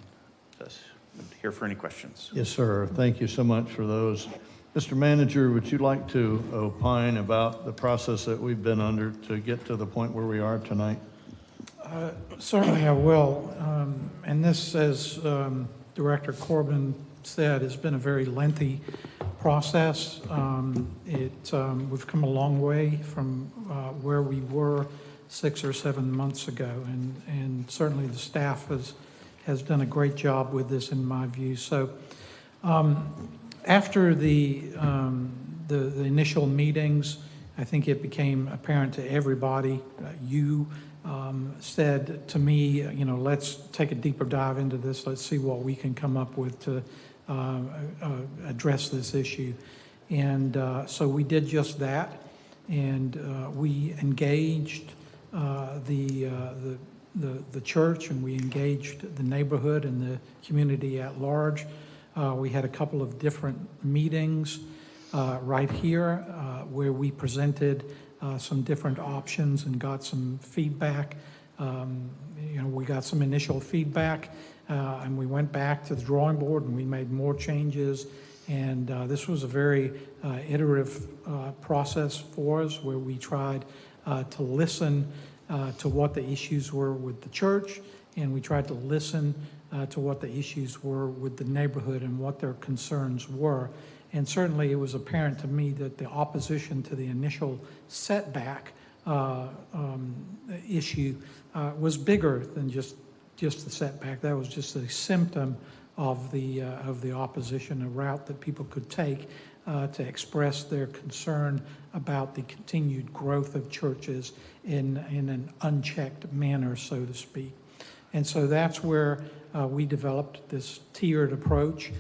this. I'm here for any questions. Yes, sir. Thank you so much for those. Mr. Manager, would you like to opine about the process that we've been under to get to the point where we are tonight? Certainly I will. And this, as Director Corbin said, has been a very lengthy process. We've come a long way from where we were 6 or 7 months ago, and certainly the staff has done a great job with this, in my view. So after the initial meetings, I think it became apparent to everybody. You said to me, let's take a deeper dive into this. Let's see what we can come up with to address this issue. And so we did just that, and we engaged the church, and we engaged the neighborhood and the community at large. We had a couple of different meetings right here where we presented some different options and got some feedback. We got some initial feedback, and we went back to the drawing board and we made more changes. And this was a very iterative process for us, where we tried to listen to what the issues were with the church, and we tried to listen to what the issues were with the neighborhood and what their concerns were. And certainly it was apparent to me that the opposition to the initial setback issue was bigger than just the setback. That was just a symptom of the opposition, a route that people could take to express their concern about the continued growth of churches in an unchecked manner, so to speak. And so that's where we developed this tiered approach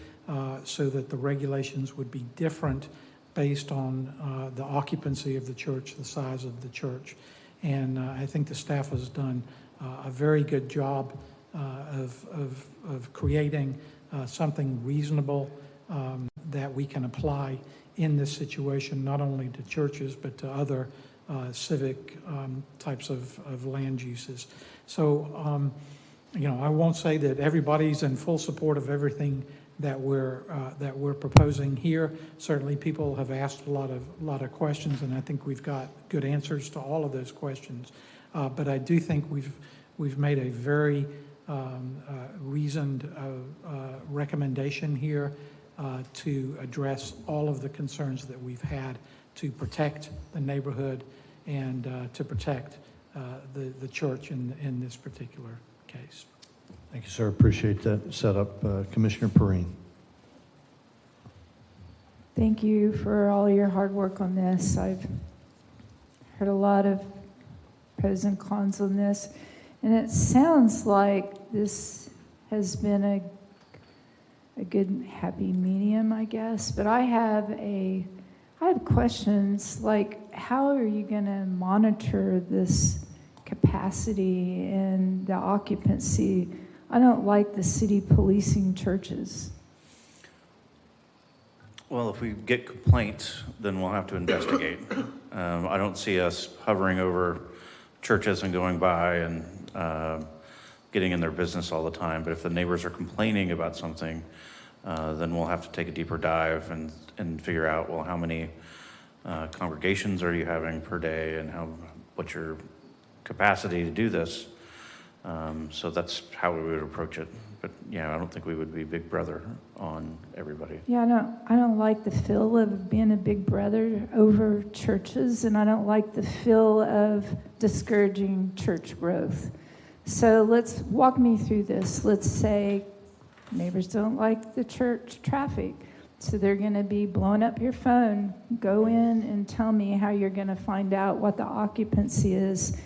so that the regulations would be different based on the occupancy of the church, the size of the church. And I think the staff has done a very good job of creating something reasonable that we can apply in this situation, not only to churches, but to other civic types of land uses. So, I won't say that everybody's in full support of everything that we're proposing here. Certainly, people have asked a lot of questions, and I think we've got good answers to all of those questions. But I do think we've made a very reasoned recommendation here to address all of the concerns that we've had to protect the neighborhood and to protect the church in this particular case. Thank you, sir. Appreciate that setup. Commissioner Perrine. Thank you for all your hard work on this. I've heard a lot of pros and cons on this. And it sounds like this has been a good, happy medium, I guess. But I have questions like, how are you going to monitor this capacity and the occupancy? I don't like the city policing churches. Well, if we get complaints, then we'll have to investigate. I don't see us hovering over churches and going by and getting in their business all the time. But if the neighbors are complaining about something, then we'll have to take a deeper dive and figure out, well, how many congregations are you having per day, and what's your capacity to do this? So that's how we would approach it. But yeah, I don't think we would be big brother on everybody. Yeah, I don't like the feel of being a big brother over churches, and I don't like the feel of discouraging church growth. So let's walk me through this. Let's say neighbors don't like the church traffic, so they're going to be blowing up your phone. Go in and tell me how you're going to find out what the occupancy is.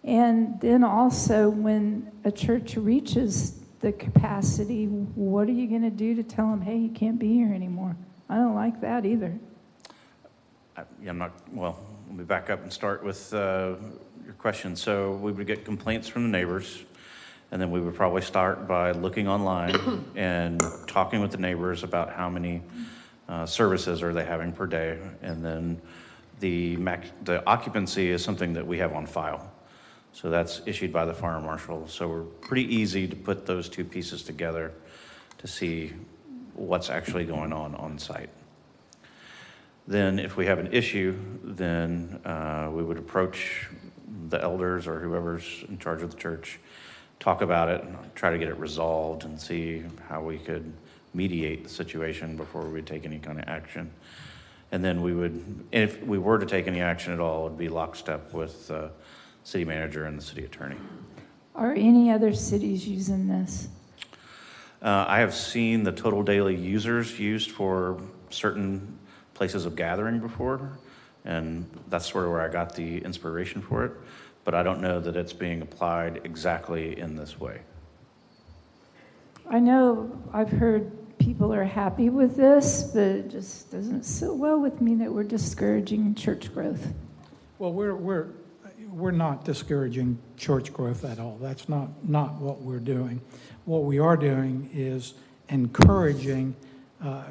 And then also, when a church reaches the capacity, what are you going to do to tell them, hey, you can't be here anymore? I don't like that either. Well, let me back up and start with your question. So we would get complaints from the neighbors, and then we would probably start by looking online and talking with the neighbors about how many services are they having per day. And then the occupancy is something that we have on file. So that's issued by the fire marshal. So we're pretty easy to put those two pieces together to see what's actually going on site. Then if we have an issue, then we would approach the elders or whoever's in charge of the church, talk about it, try to get it resolved, and see how we could mediate the situation before we would take any kind of action. And then we would, if we were to take any action at all, it would be lockstep with city manager and the city attorney. Are any other cities using this? I have seen the total daily users used for certain places of gathering before, and that's sort of where I got the inspiration for it, but I don't know that it's being applied exactly in this way. I know I've heard people are happy with this, but it just doesn't sit well with me that we're discouraging church growth. Well, we're not discouraging church growth at all. That's not what we're doing. What we are doing is encouraging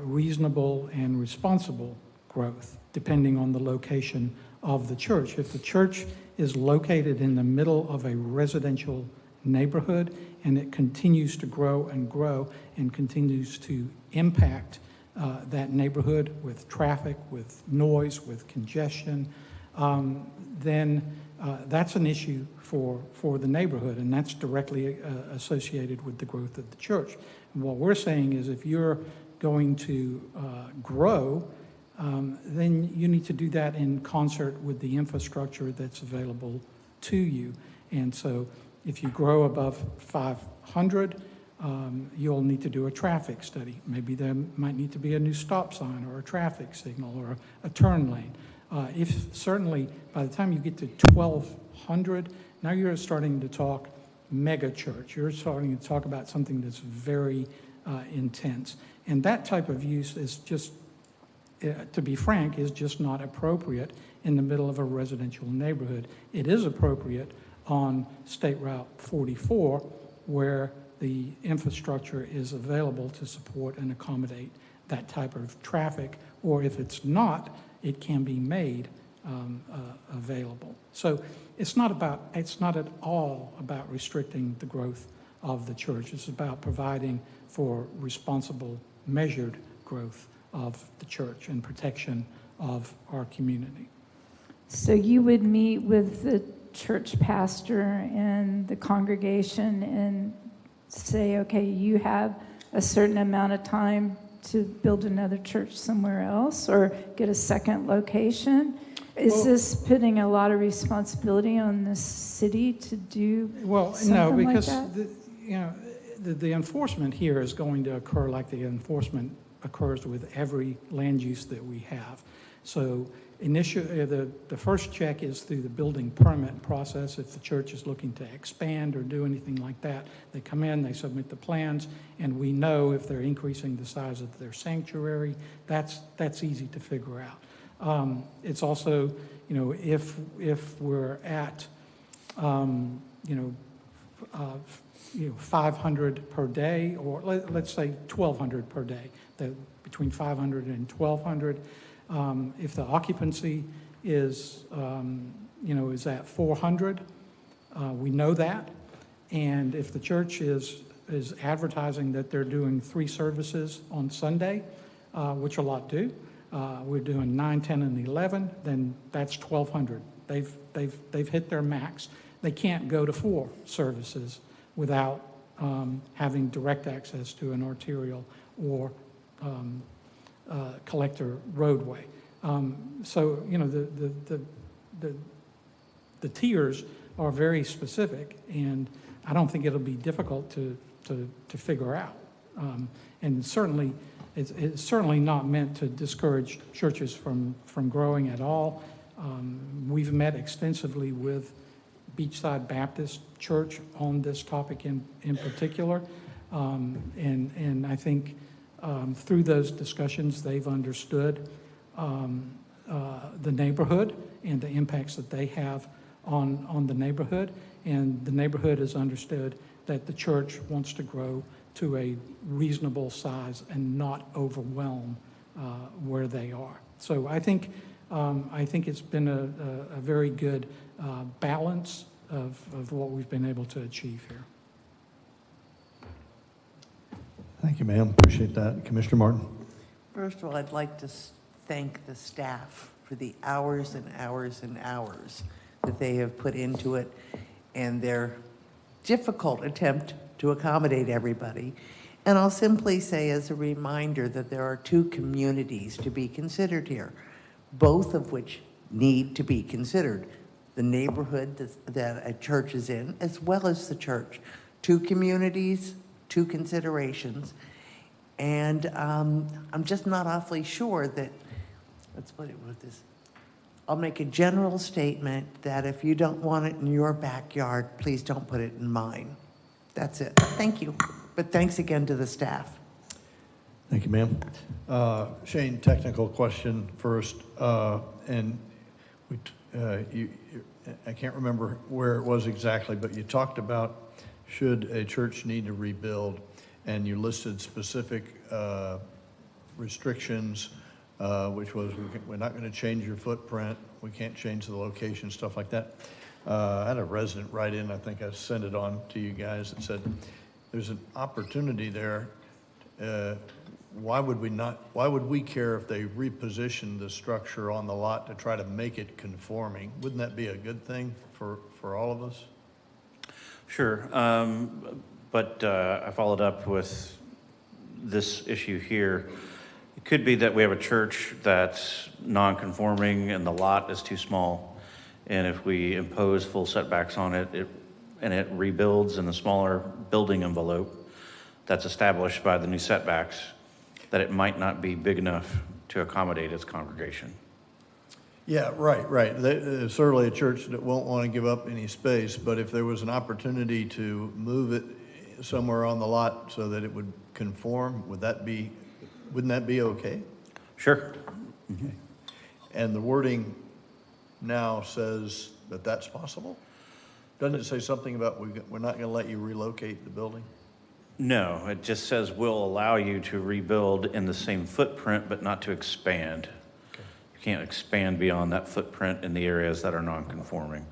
reasonable and responsible growth, depending on the location of the church. If the church is located in the middle of a residential neighborhood and it continues to grow and continues to impact that neighborhood with traffic, with noise, with congestion, then that's an issue for the neighborhood, and that's directly associated with the growth of the church. And what we're saying is, if you're going to grow, then you need to do that in concert with the infrastructure that's available to you. And so if you grow above 500, you'll need to do a traffic study. Maybe there might need to be a new stop sign or a traffic signal or a turn lane. Certainly by the time you get to 1,200, now you're starting to talk mega church. You're starting to talk about something that's very intense. And that type of use is just, to be frank, is just not appropriate in the middle of a residential neighborhood. It is appropriate on State Route 44, where the infrastructure is available to support and accommodate that type of traffic, or if it's not, it can be made available. So it's not at all about restricting the growth of the church. It's about providing for responsible, measured growth of the church and protection of our community. So you would meet with the church pastor and the congregation and say, okay, you have a certain amount of time to build another church somewhere else or get a second location? Is this putting a lot of responsibility on the city to do something because like that? the enforcement here is going to occur like the enforcement occurs with every land use that we have. So initially, the first check is through the building permit process. If the church is looking to expand or do anything like that, they come in, they submit the plans, and we know if they're increasing the size of their sanctuary. That's easy to figure out. It's also, if we're at, 500 per day, or let's say 1,200 per day, between 500 and 1,200. If the occupancy is, is at 400, we know that. And if the church is advertising that they're doing 3 services on Sunday, which a lot do, we're doing 9, 10, and 11, then that's 1,200. They've hit their max. They can't go to 4 services without having direct access to an arterial or collector roadway. So the tiers are very specific, and I don't think it'll be difficult to figure out. And certainly, it's certainly not meant to discourage churches from growing at all. We've met extensively with Beachside Baptist Church on this topic in particular, and I think through those discussions they've understood the neighborhood and the impacts that they have on the neighborhood, and the neighborhood has understood that the church wants to grow to a reasonable size and not overwhelm where they are. So I think it's been a very good balance of what we've been able to achieve here. Thank you, ma'am. Appreciate that. Commissioner Martin. First of all, I'd like to thank the staff for the hours and hours and hours that they have put into it and their difficult attempt to accommodate everybody. And I'll simply say as a reminder that there are 2 communities to be considered here, both of which need to be considered. The neighborhood that a church is in, as well as the church. 2 communities, 2 considerations. And I'm just not awfully sure that, let's put it with this. I'll make a general statement that if you don't want it in your backyard, please don't put it in mine. That's it. Thank you. But thanks again to the staff. Thank you, ma'am. Shane, technical question first. And I can't remember where it was exactly, but you talked about should a church need to rebuild, and you listed specific restrictions, which was we're not going to change your footprint, we can't change the location, stuff like that. I had a resident write in, I think I sent it on to you guys, that said there's an opportunity there. Why would we care if they reposition the structure on the lot to try to make it conforming? Wouldn't that be a good thing for all of us? Sure, but I followed up with this issue here. It could be that we have a church that's non-conforming and the lot is too small, and if we impose full setbacks on it, and it rebuilds in the smaller building envelope that's established by the new setbacks, that it might not be big enough to accommodate its congregation. Yeah, right. There's certainly a church that won't want to give up any space, but if there was an opportunity to move it somewhere on the lot so that it would conform, wouldn't that be okay? Sure. Okay. And the wording now says that that's possible? Doesn't it say something about we're not going to let you relocate the building? No, it just says we'll allow you to rebuild in the same footprint, but not to expand. You can't expand beyond that footprint in the areas that are non-conforming.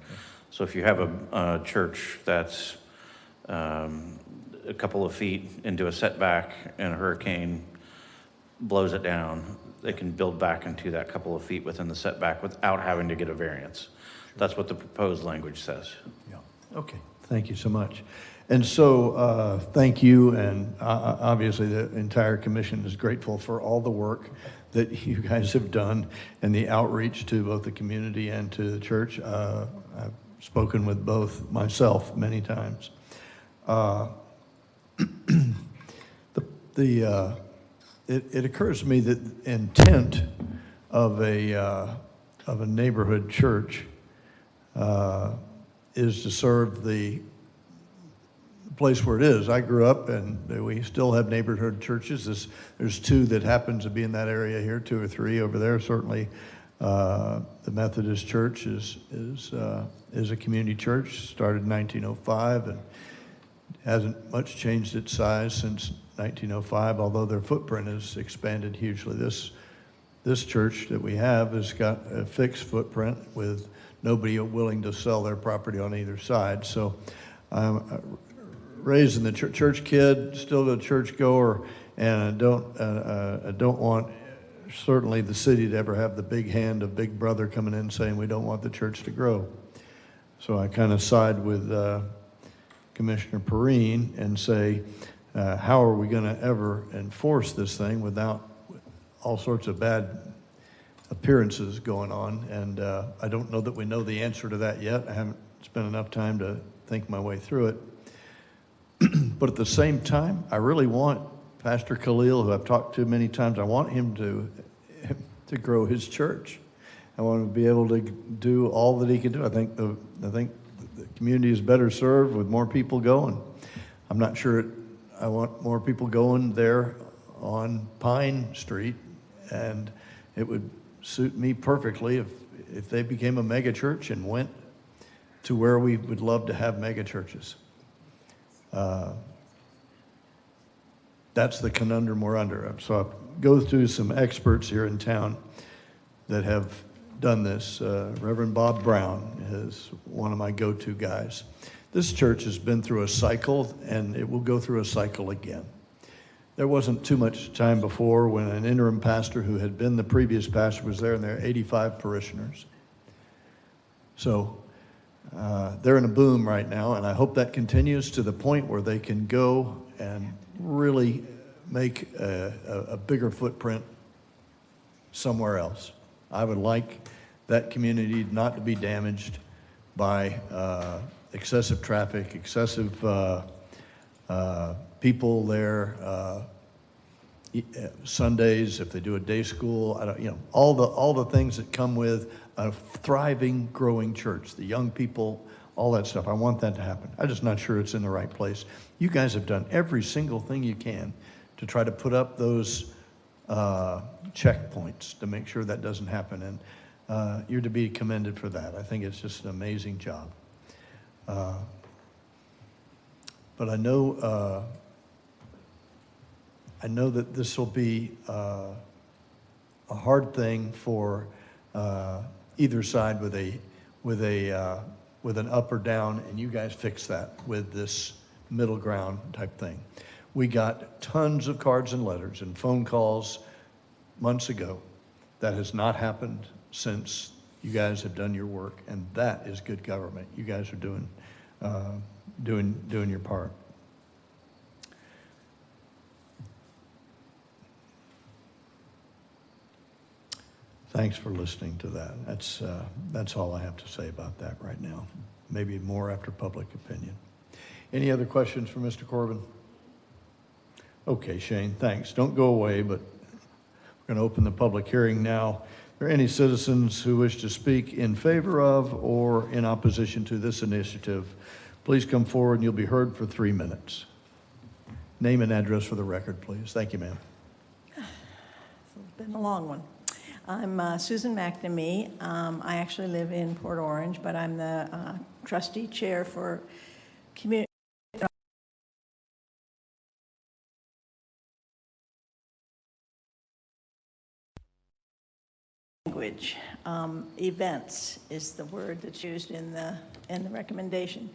So if you have a church that's a couple of feet into a setback and a hurricane blows it down, they can build back into that couple of feet within the setback without having to get a variance. That's what the proposed language says. Yeah. Okay. Thank you so much. And so thank you, and obviously the entire commission is grateful for all the work that you guys have done and the outreach to both the community and to the church. I've spoken with both myself many times. The it occurs to me that the intent of a neighborhood church is to serve the place where it is. I grew up, and we still have neighborhood churches. There's two that happen to be in that area here, two or three over there. Certainly, the Methodist Church is a community church, started in 1905, and hasn't much changed its size since 1905, although their footprint has expanded hugely. This church that we have has got a fixed footprint with nobody willing to sell their property on either side. So I'm raised in the church kid, still a church goer, and I don't want certainly the city to ever have the big hand of Big Brother coming in saying we don't want the church to grow. So I kind of side with Commissioner Perrine and say, how are we going to ever enforce this thing without all sorts of bad appearances going on? And I don't know that we know the answer to that yet. I haven't spent enough time to think my way through it. But at the same time, I really want Pastor Khalil, who I've talked to many times, I want him to grow his church. I want him to be able to do all that he can do. I think the community is better served with more people going. I'm not sure I want more people going there on Pine Street, and it would suit me perfectly if they became a mega church and went to where we would love to have mega churches. That's the conundrum we're under. So I go through some experts here in town that have done this. Reverend Bob Brown is one of my go-to guys. This church has been through a cycle, and it will go through a cycle again. There wasn't too much time before when an interim pastor who had been the previous pastor was there, and there are 85 parishioners. So they're in a boom right now, and I hope that continues to the point where they can go and really make a bigger footprint somewhere else. I would like that community not to be damaged by excessive traffic, excessive people there, Sundays, if they do a day school, all the things that come with a thriving, growing church, the young people, all that stuff. I want that to happen. I'm just not sure it's in the right place. You guys have done every single thing you can to try to put up those checkpoints to make sure that doesn't happen, and you're to be commended for that. I think it's just an amazing job. But I know that this will be a hard thing for either side with an up or down, and you guys fix that with this middle ground type thing. We got tons of cards and letters and phone calls months ago. That has not happened since you guys have done your work, and that is good government. You guys are doing your part. Thanks for listening to that. That's all I have to say about that right now. Maybe more after public opinion. Any other questions for Mr. Corbin? Okay, Shane, thanks. Don't go away, but we're going to open the public hearing now. Are there any citizens who wish to speak in favor of or in opposition to this initiative? Please come forward and you'll be heard for 3 minutes. Name and address for the record, please. Thank you, ma'am. It's been a long one. I'm Susan McNamee. I actually live in Port Orange, but I'm the trustee chair for community. Language. Events is the word that's used in the recommendation.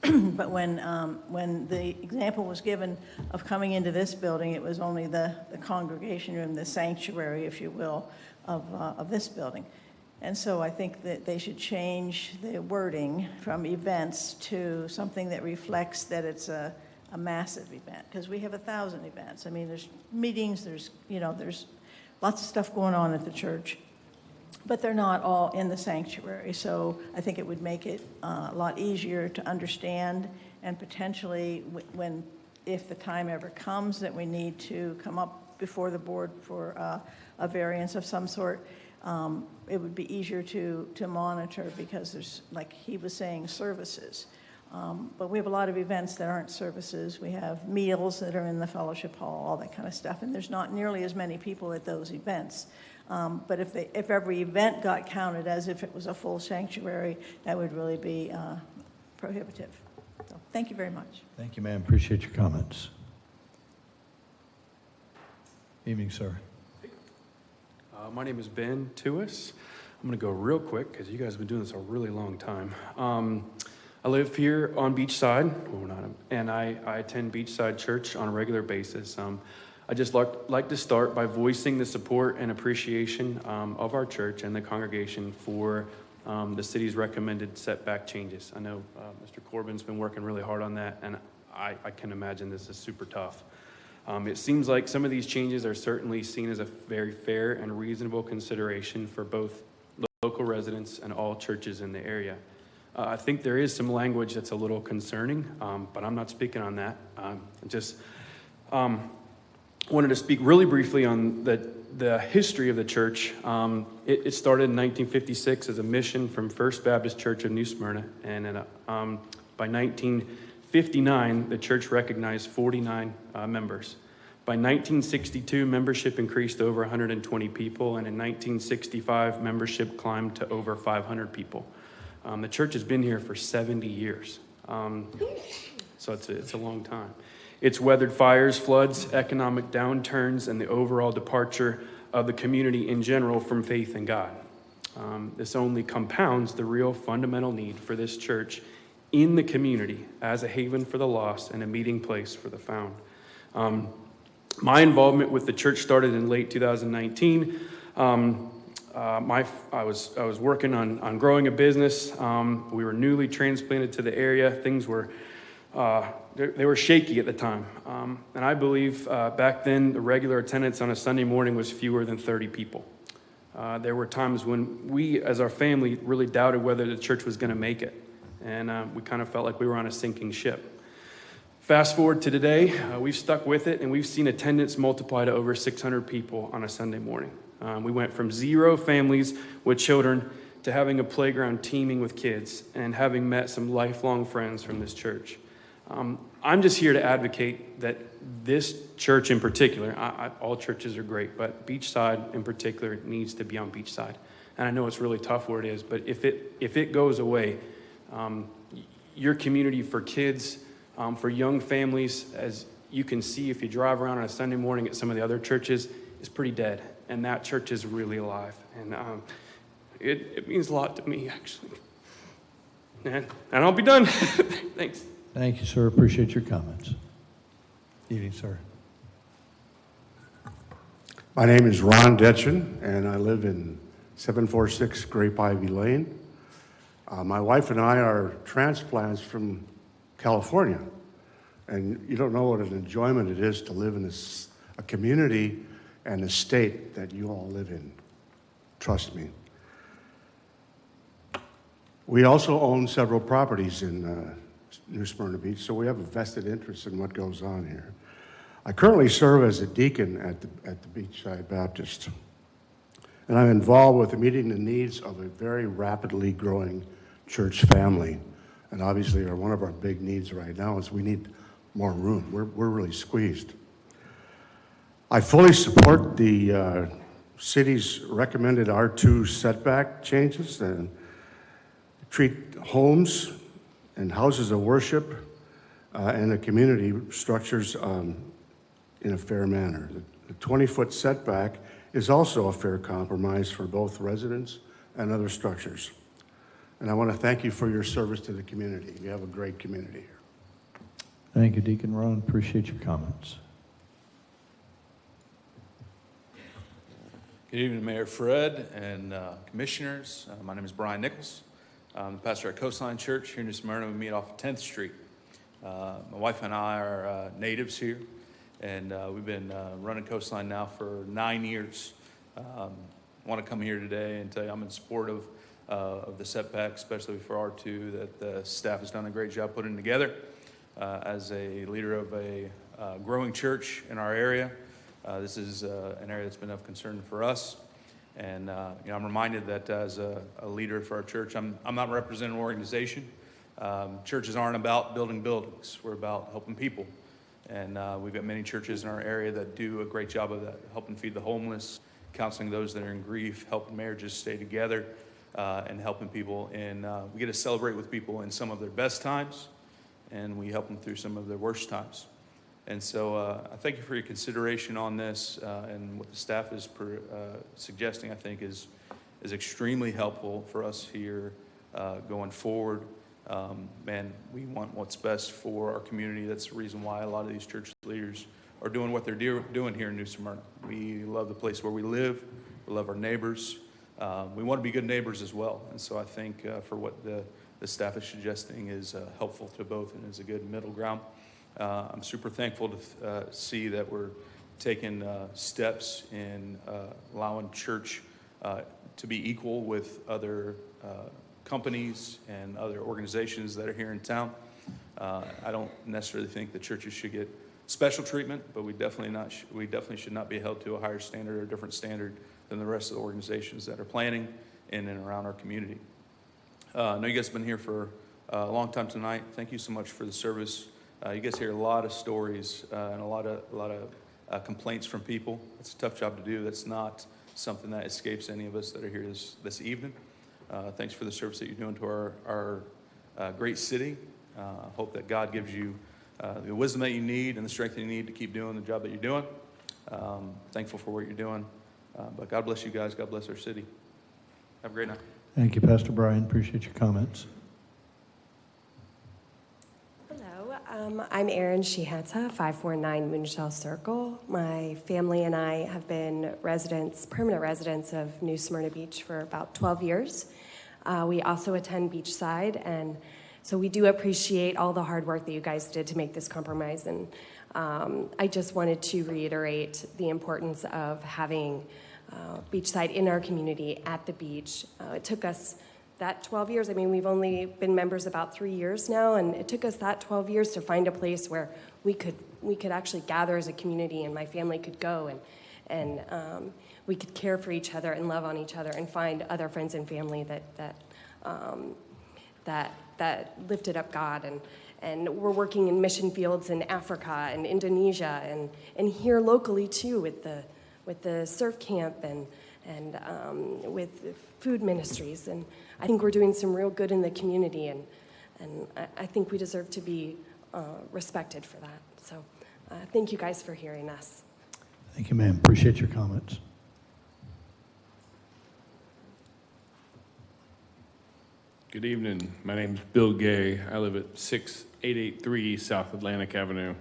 But when the example was given of coming into this building, it was only the congregation room, the sanctuary, if you will, of this building. And so I think that they should change the wording from events to something that reflects that it's a massive event, because we have 1,000 events. I mean, there's meetings, there's lots of stuff going on at the church, but they're not all in the sanctuary. So I think it would make it a lot easier to understand, and potentially if the time ever comes that we need to come up before the board for a variance of some sort, it would be easier to monitor because there's, like he was saying, services. But we have a lot of events that aren't services. We have meals that are in the fellowship hall, all that kind of stuff, and there's not nearly as many people at those events. But if every event got counted as if it was a full sanctuary, that would really be prohibitive. So, thank you very much. Thank you, ma'am. Appreciate your comments. Evening, sir. My name is Ben Tuis. I'm going to go real quick because you guys have been doing this a really long time. I live here on Beachside, and I attend Beachside Church on a regular basis. I just like to start by voicing the support and appreciation of our church and the congregation for the city's recommended setback changes. I know Mr. Corbin's been working really hard on that, and I can imagine this is super tough. It seems like some of these changes are certainly seen as a very fair and reasonable consideration for both local residents and all churches in the area. I think there is some language that's a little concerning, but I'm not speaking on that. Just wanted to speak really briefly on the history of the church. It started in 1956 as a mission from First Baptist Church of New Smyrna, and by 1959, the church recognized 49 members. By 1962, membership increased to over 120 people, and in 1965, membership climbed to over 500 people. The church has been here for 70 years, so it's a long time. It's weathered fires, floods, economic downturns, and the overall departure of the community in general from faith in God. This only compounds the real fundamental need for this church in the community as a haven for the lost and a meeting place for the found. My involvement with the church started in late 2019. I was working on growing a business. We were newly transplanted to the area. Things were they were shaky at the time, and I believe back then the regular attendance on a Sunday morning was fewer than 30 people. There were times when we, as our family, really doubted whether the church was going to make it, and we kind of felt like we were on a sinking ship. Fast forward to today, we've stuck with it, and we've seen attendance multiply to over 600 people on a Sunday morning. We went from 0 families with children to having a playground teeming with kids and having met some lifelong friends from this church. I'm just here to advocate that this church in particular, all churches are great, but Beachside in particular needs to be on Beachside. And I know it's really tough where it is, but if it goes away, your community for kids, for young families, as you can see if you drive around on a Sunday morning at some of the other churches, is pretty dead. And that church is really alive. And it means a lot to me, actually. And I'll be done. Thanks. Thank you, sir. Appreciate your comments. Evening, sir. My name is Ron Detchen, and I live in 746 Grape Ivy Lane. My wife and I are transplants from California, and you don't know what an enjoyment it is to live in a community and a state that you all live in. Trust me. We also own several properties in New Smyrna Beach, so we have a vested interest in what goes on here. I currently serve as a deacon at the Beachside Baptist, and I'm involved with meeting the needs of a very rapidly growing church family. And obviously, one of our big needs right now is we need more room. We're really squeezed. I fully support the city's recommended R2 setback changes and treat homes and houses of worship and the community structures in a fair manner. The 20-foot setback is also a fair compromise for both residents and other structures. And I want to thank you for your service to the community. You have a great community here. Thank you, Deacon Ron. Appreciate your comments. Good evening, Mayor Fred and commissioners. My name is Brian Nichols. I'm the pastor at Coastline Church here in New Smyrna. We meet off of 10th Street. My wife and I are natives here, and we've been running Coastline now for 9 years. I want to come here today and tell you I'm in support of the setback, especially for R2, that the staff has done a great job putting together. As a leader of a growing church in our area, This is an area that's been of concern for us. And I'm reminded that as a leader for our church, I'm not representing an organization. Churches aren't about building buildings. We're about helping people. And we've got many churches in our area that do a great job of that, helping feed the homeless, counseling those that are in grief, helping marriages stay together, and helping people. And we get to celebrate with people in some of their best times, and we help them through some of their worst times. And so I thank you for your consideration on this, and what the staff is suggesting, I think, is extremely helpful for us here going forward. Man, we want what's best for our community. That's the reason why a lot of these church leaders are doing what they're doing here in New Smyrna. We love the place where we live. We love our neighbors. We want to be good neighbors as well. And so I think for what the staff is suggesting is helpful to both and is a good middle ground. I'm super thankful to see that we're taking steps in allowing church to be equal with other companies and other organizations that are here in town. I don't necessarily think the churches should get special treatment, but we definitely should not be held to a higher standard or a different standard than the rest of the organizations that are planning in and around our community. I know you guys have been here for a long time tonight. Thank you so much for the service. You guys hear a lot of stories and a lot of complaints from people. It's a tough job to do. That's not something that escapes any of us that are here this evening. Thanks for the service that you're doing to our great city. Hope that God gives you the wisdom that you need and the strength that you need to keep doing the job that you're doing. Thankful for what you're doing. But God bless you guys. God bless our city. Have a great night. Thank you, Pastor Brian. Appreciate your comments. I'm Erin Shihatsa, 549 Moonshell Circle. My family and I have been permanent residents of New Smyrna Beach for about 12 years. We also attend Beachside, and so we do appreciate all the hard work that you guys did to make this compromise. And I just wanted to reiterate the importance of having Beachside in our community at the beach. It took us that 12 years. I mean, we've only been members about 3 years now, and it took us that 12 years to find a place where we could actually gather as a community, and my family could go and we could care for each other and love on each other and find other friends and family that lifted up God. And we're working in mission fields in Africa and Indonesia and here locally too with the surf camp and with food ministries. And I think we're doing some real good in the community, and I think we deserve to be respected for that. So thank you guys for hearing us. Thank you, ma'am. Appreciate your comments. Good evening. My name's Bill Gay. I live at 6883 South Atlantic Avenue.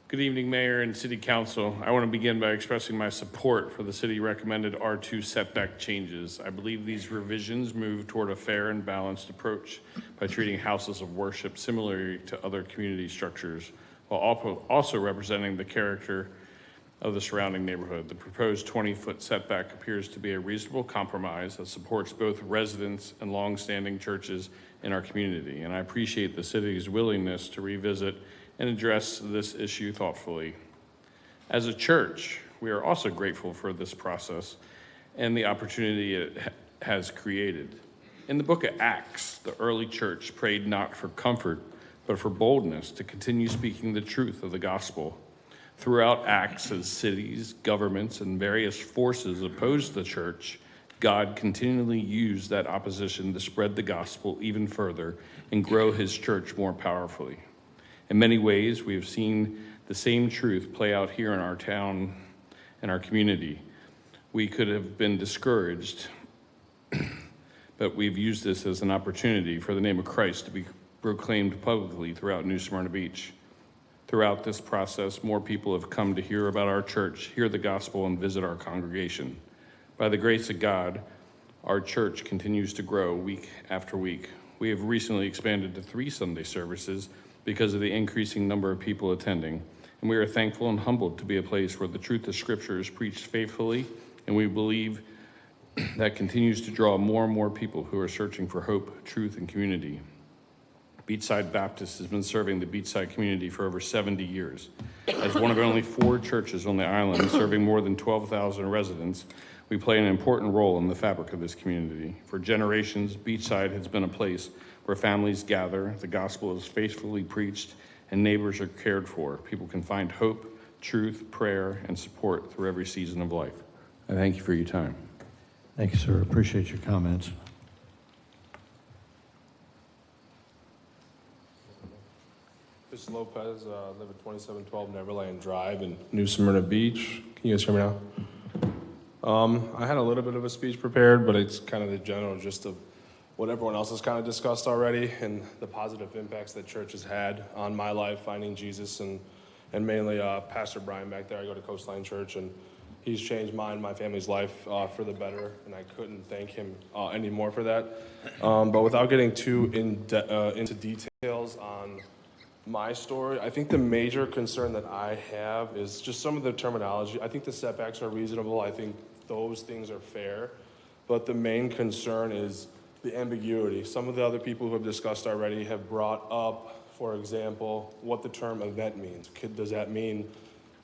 Good evening, Mayor and City Council. I want to begin by expressing my support for the city recommended R2 setback changes. I believe these revisions move toward a fair and balanced approach by treating houses of worship similarly to other community structures, while also representing the character of the surrounding neighborhood. The proposed 20-foot setback appears to be a reasonable compromise that supports both residents and long-standing churches in our community, and I appreciate the city's willingness to revisit and address this issue thoughtfully. As a church, we are also grateful for this process and the opportunity it has created. In the book of Acts, the early church prayed not for comfort, but for boldness to continue speaking the truth of the gospel. Throughout Acts, as cities, governments, and various forces opposed the church, God continually used that opposition to spread the gospel even further and grow his church more powerfully. In many ways, we have seen the same truth play out here in our town and our community. We could have been discouraged, but we've used this as an opportunity for the name of Christ to be proclaimed publicly throughout New Smyrna Beach. Throughout this process, more people have come to hear about our church, hear the gospel, and visit our congregation. By the grace of God, our church continues to grow week after week. We have recently expanded to 3 Sunday services because of the increasing number of people attending, and we are thankful and humbled to be a place where the truth of Scripture is preached faithfully, and we believe that continues to draw more and more people who are searching for hope, truth, and community. Beachside Baptist has been serving the Beachside community for over 70 years. As one of only 4 churches on the island serving more than 12,000 residents, we play an important role in the fabric of this community. For generations, Beachside has been a place where families gather, the gospel is faithfully preached, and neighbors are cared for. People can find hope, truth, prayer, and support through every season of life. I thank you for your time. Thank you, sir. Appreciate your comments. Chris Lopez, live at 2712 Neverland Drive in New Smyrna Beach. Can you guys hear me now? I had a little bit of a speech prepared, but it's kind of the general gist of what everyone else has kind of discussed already and the positive impacts that church has had on my life, finding Jesus, and mainly Pastor Brian back there. I go to Coastline Church, and he's changed mine, my family's life for the better, and I couldn't thank him any more for that. But without getting too into details on my story, I think the major concern that I have is just some of the terminology. I think the setbacks are reasonable. I think those things are fair. But the main concern is the ambiguity. Some of the other people who have discussed already have brought up, for example, what the term event means. Does that mean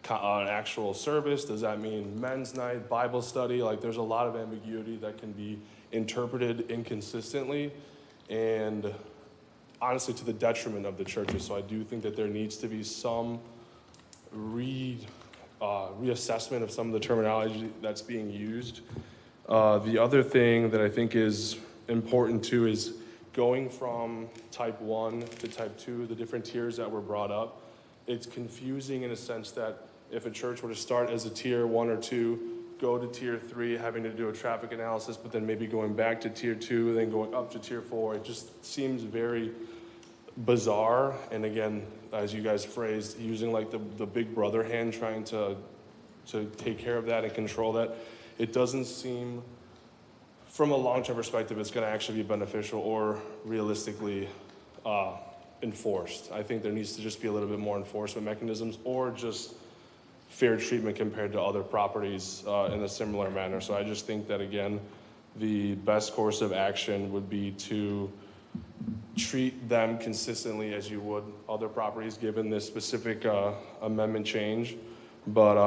an actual service? Does that mean men's night, Bible study? Like, there's a lot of ambiguity that can be interpreted inconsistently, and honestly to the detriment of the churches. So I do think that there needs to be some reassessment of some of the terminology that's being used. The other thing that I think is important too is going from type 1 to type 2, the different tiers that were brought up. It's confusing in a sense that if a church were to start as a tier 1 or 2, go to tier 3, having to do a traffic analysis, but then maybe going back to tier 2, then going up to tier 4, it just seems very bizarre. And again, as you guys phrased, using like the big brother hand, trying to take care of that and control that, it doesn't seem, from a long-term perspective, it's going to actually be beneficial or realistically enforced. I think there needs to just be a little bit more enforcement mechanisms, or just fair treatment compared to other properties in a similar manner. So I just think that, again, the best course of action would be to treat them consistently as you would other properties, given this specific amendment change, but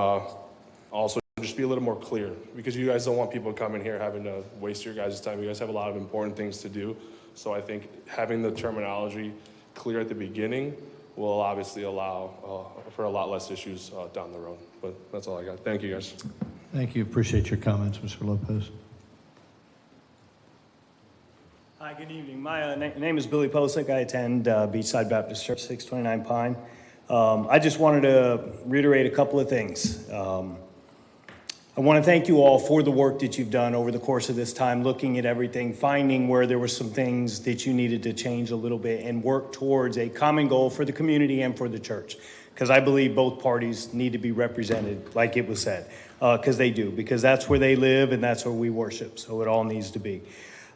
also just be a little more clear, because you guys don't want people coming here having to waste your guys' time. You guys have a lot of important things to do. So I think having the terminology clear at the beginning will obviously allow for a lot less issues down the road. But that's all I got. Thank you, guys. Thank you. Appreciate your comments, Mr. Lopez. Hi, good evening. My name is Billy Posick. I attend Beachside Baptist Church, 629 Pine. I just wanted to reiterate a couple of things. I want to thank you all for the work that you've done over the course of this time, looking at everything, finding where there were some things that you needed to change a little bit, and work towards a common goal for the community and for the church. Because I believe both parties need to be represented, like it was said, because they do, because that's where they live and that's where we worship. So it all needs to be.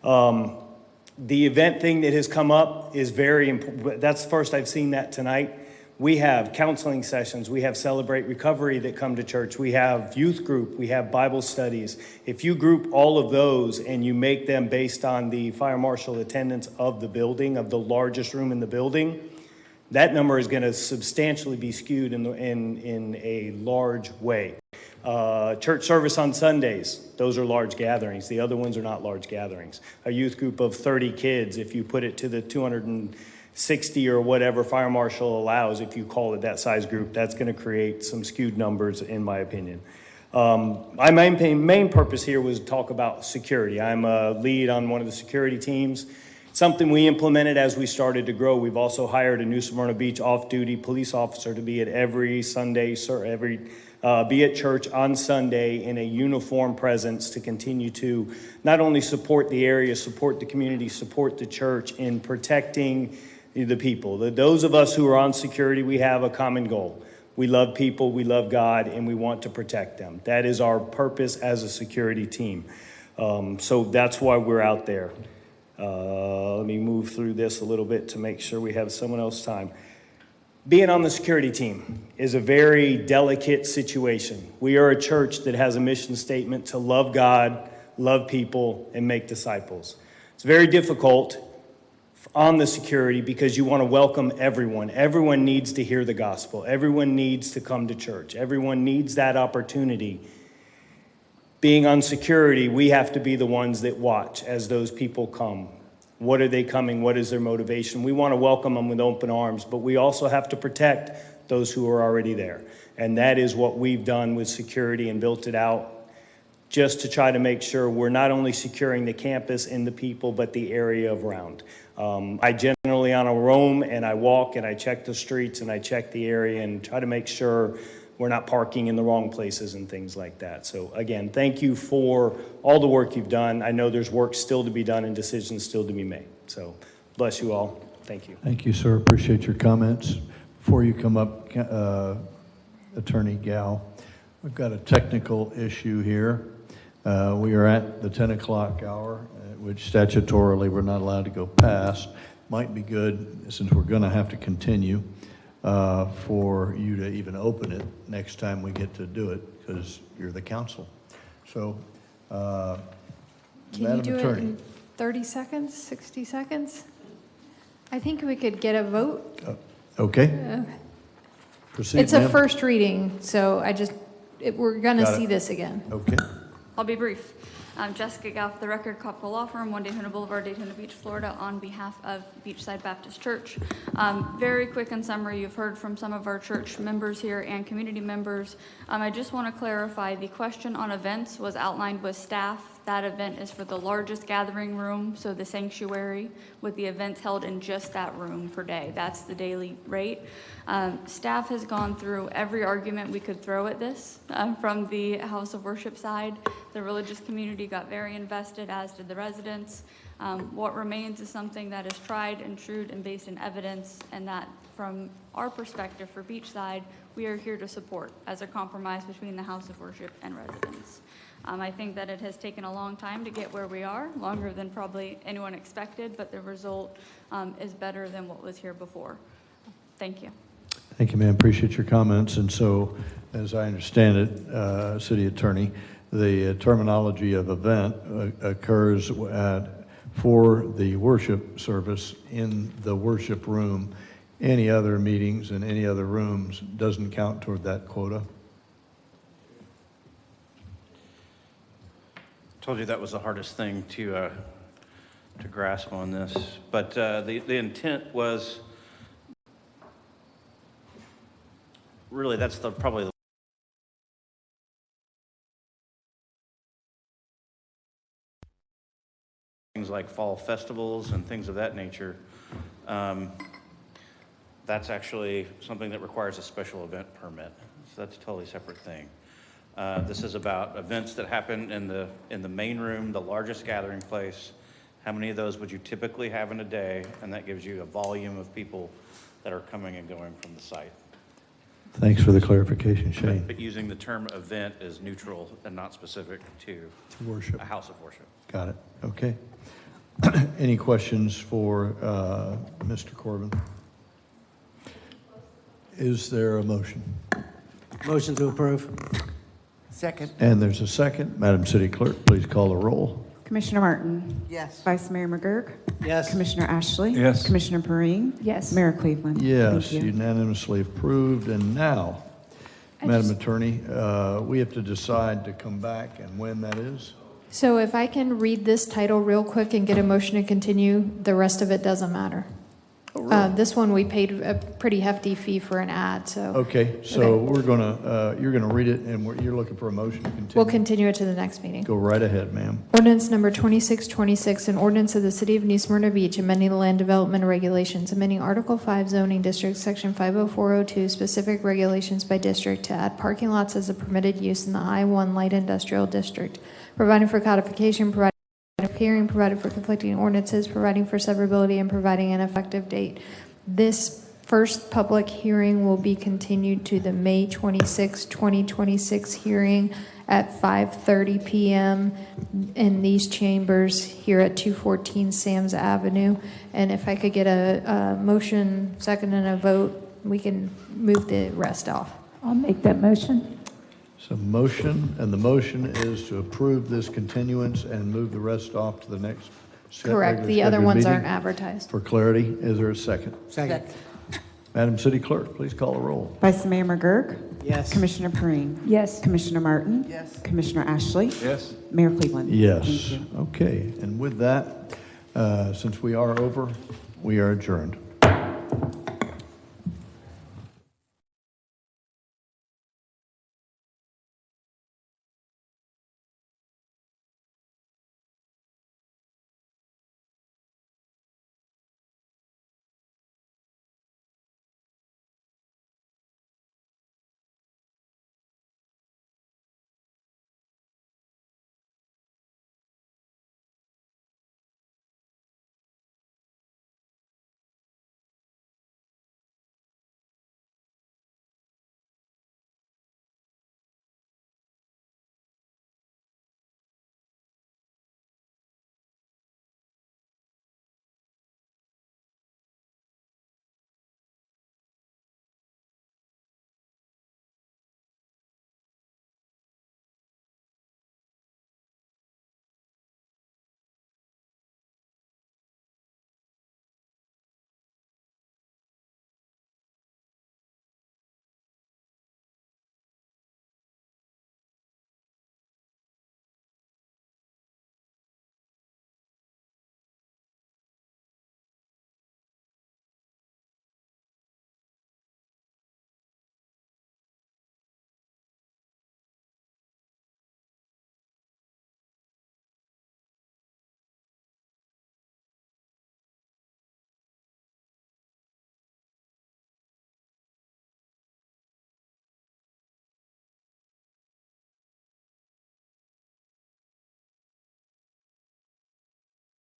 The event thing that has come up is very important. That's the first I've seen that tonight. We have counseling sessions. We have Celebrate Recovery that come to church. We have youth group. We have Bible studies. If you group all of those and you make them based on the fire marshal attendance of the building, of the largest room in the building, that number is going to substantially be skewed in a large way. Church service on Sundays, those are large gatherings. The other ones are not large gatherings. A youth group of 30 kids, if you put it to the 260 or whatever fire marshal allows, if you call it that size group, that's going to create some skewed numbers, in my opinion. My main purpose here was to talk about security. I'm a lead on one of the security teams. Something we implemented as we started to grow. We've also hired a New Smyrna Beach off-duty police officer to be at every Sunday, be at church on Sunday in a uniform presence to continue to not only support the area, support the community, support the church in protecting the people. Those of us who are on security, we have a common goal. We love people, we love God, and we want to protect them. That is our purpose as a security team. So that's why we're out there. Let me move through this a little bit to make sure we have someone else's time. Being on the security team is a very delicate situation. We are a church that has a mission statement to love God, love people, and make disciples. It's very difficult on the security because you want to welcome everyone. Everyone needs to hear the gospel. Everyone needs to come to church. Everyone needs that opportunity. Being on security, we have to be the ones that watch as those people come. What are they coming? What is their motivation? We want to welcome them with open arms, but we also have to protect those who are already there. And that is what we've done with security and built it out just to try to make sure we're not only securing the campus and the people, but the area around. I generally on a roam and I walk and I check the streets and I check the area and try to make sure we're not parking in the wrong places and things like that. So again, thank you for all the work you've done. I know there's work still to be done and decisions still to be made. So bless you all. Thank you. Thank you, sir. Appreciate your comments. Before you come up, Attorney Gow, we've got a technical issue here. We are at the 10 o'clock hour, which statutorily we're not allowed to go past. Might be good, since we're going to have to continue, for you to even open it next time we get to do it, because you're the council. So, Can you Madam do it Attorney. in 30 seconds, 60 seconds? I think we could get a vote. Okay. Proceed, It's a ma'am. first reading, so we're going to Got it. see this again. Okay. I'll be brief. I'm Jessica Gow for the Record, Coppola Law Firm, 1 Daytona Boulevard, Daytona Beach, Florida, on behalf of Beachside Baptist Church. Very quick in summary, you've heard from some of our church members here and community members. I just want to clarify, the question on events was outlined with staff. That event is for the largest gathering room, so the sanctuary, with the events held in just that room per day. That's the daily rate. Staff has gone through every argument we could throw at this from the House of Worship side. The religious community got very invested, as did the residents. What remains is something that is tried and true and based in evidence, and that from our perspective for Beachside, we are here to support as a compromise between the House of Worship and residents. I think that it has taken a long time to get where we are, longer than probably anyone expected, but the result is better than what was here before. Thank you. Thank you, ma'am. Appreciate your comments. And so, as I understand it, City Attorney, the terminology of event occurs for the worship service in the worship room. Any other meetings in any other rooms doesn't count toward that quota. Told you that was the hardest thing to grasp on this, but the intent was really probably the things like fall festivals and things of that nature. That's actually something that requires a special event permit, so that's a totally separate thing. This is about events that happen in the main room, the largest gathering place. How many of those would you typically have in a day? And that gives you a volume of people that are coming and going from the site. Thanks for the clarification, Shane. But using the term event is neutral and not specific to worship. A house of worship. Got it. Okay. Any questions for Mr. Corbin? Is there a motion? Motion to approve. Second. And there's a second. Madam City Clerk, please call the roll. Commissioner Martin? Yes. Vice Mayor McGurk? Yes. Commissioner Ashley? Yes. Commissioner Perrine? Yes. Mayor Cleveland? Yes, Thank you. unanimously approved. And now, Madam Attorney, we have to decide to come back and when that is. So if I can read this title real quick and get a motion to continue, the rest of it doesn't matter. This one, we paid a pretty hefty fee for an ad, so. Okay, so we're gonna, you're gonna read it and you're looking for a motion to continue? We'll continue it to the next meeting. Go right ahead, ma'am. Ordinance number 2626, an ordinance of the City of New Smyrna Beach amending the land development regulations, amending Article 5 zoning district, Section 50402, specific regulations by district to add parking lots as a permitted use in the I-1 light industrial district, providing for codification, providing hearing, provided for conflicting ordinances, providing for severability, and providing an effective date. This first public hearing will be continued to the May 26, 2026 hearing at 5:30 p.m. in these chambers here at 214 Sam's Avenue. And if I could get a motion, second, and a vote, we can move the rest off. I'll make that motion. So motion, and the motion is to approve this continuance and move the rest off to the next set Correct. regularly The other scheduled ones meeting. aren't advertised. For clarity, is there a second? Second. Madam City Clerk, please call the roll. Vice Mayor McGurk? Yes. Commissioner Perrine? Yes. Commissioner Martin? Yes. Commissioner Ashley? Yes. Mayor Cleveland? Yes. Thank you. Okay, and with that, since we are over, we are adjourned.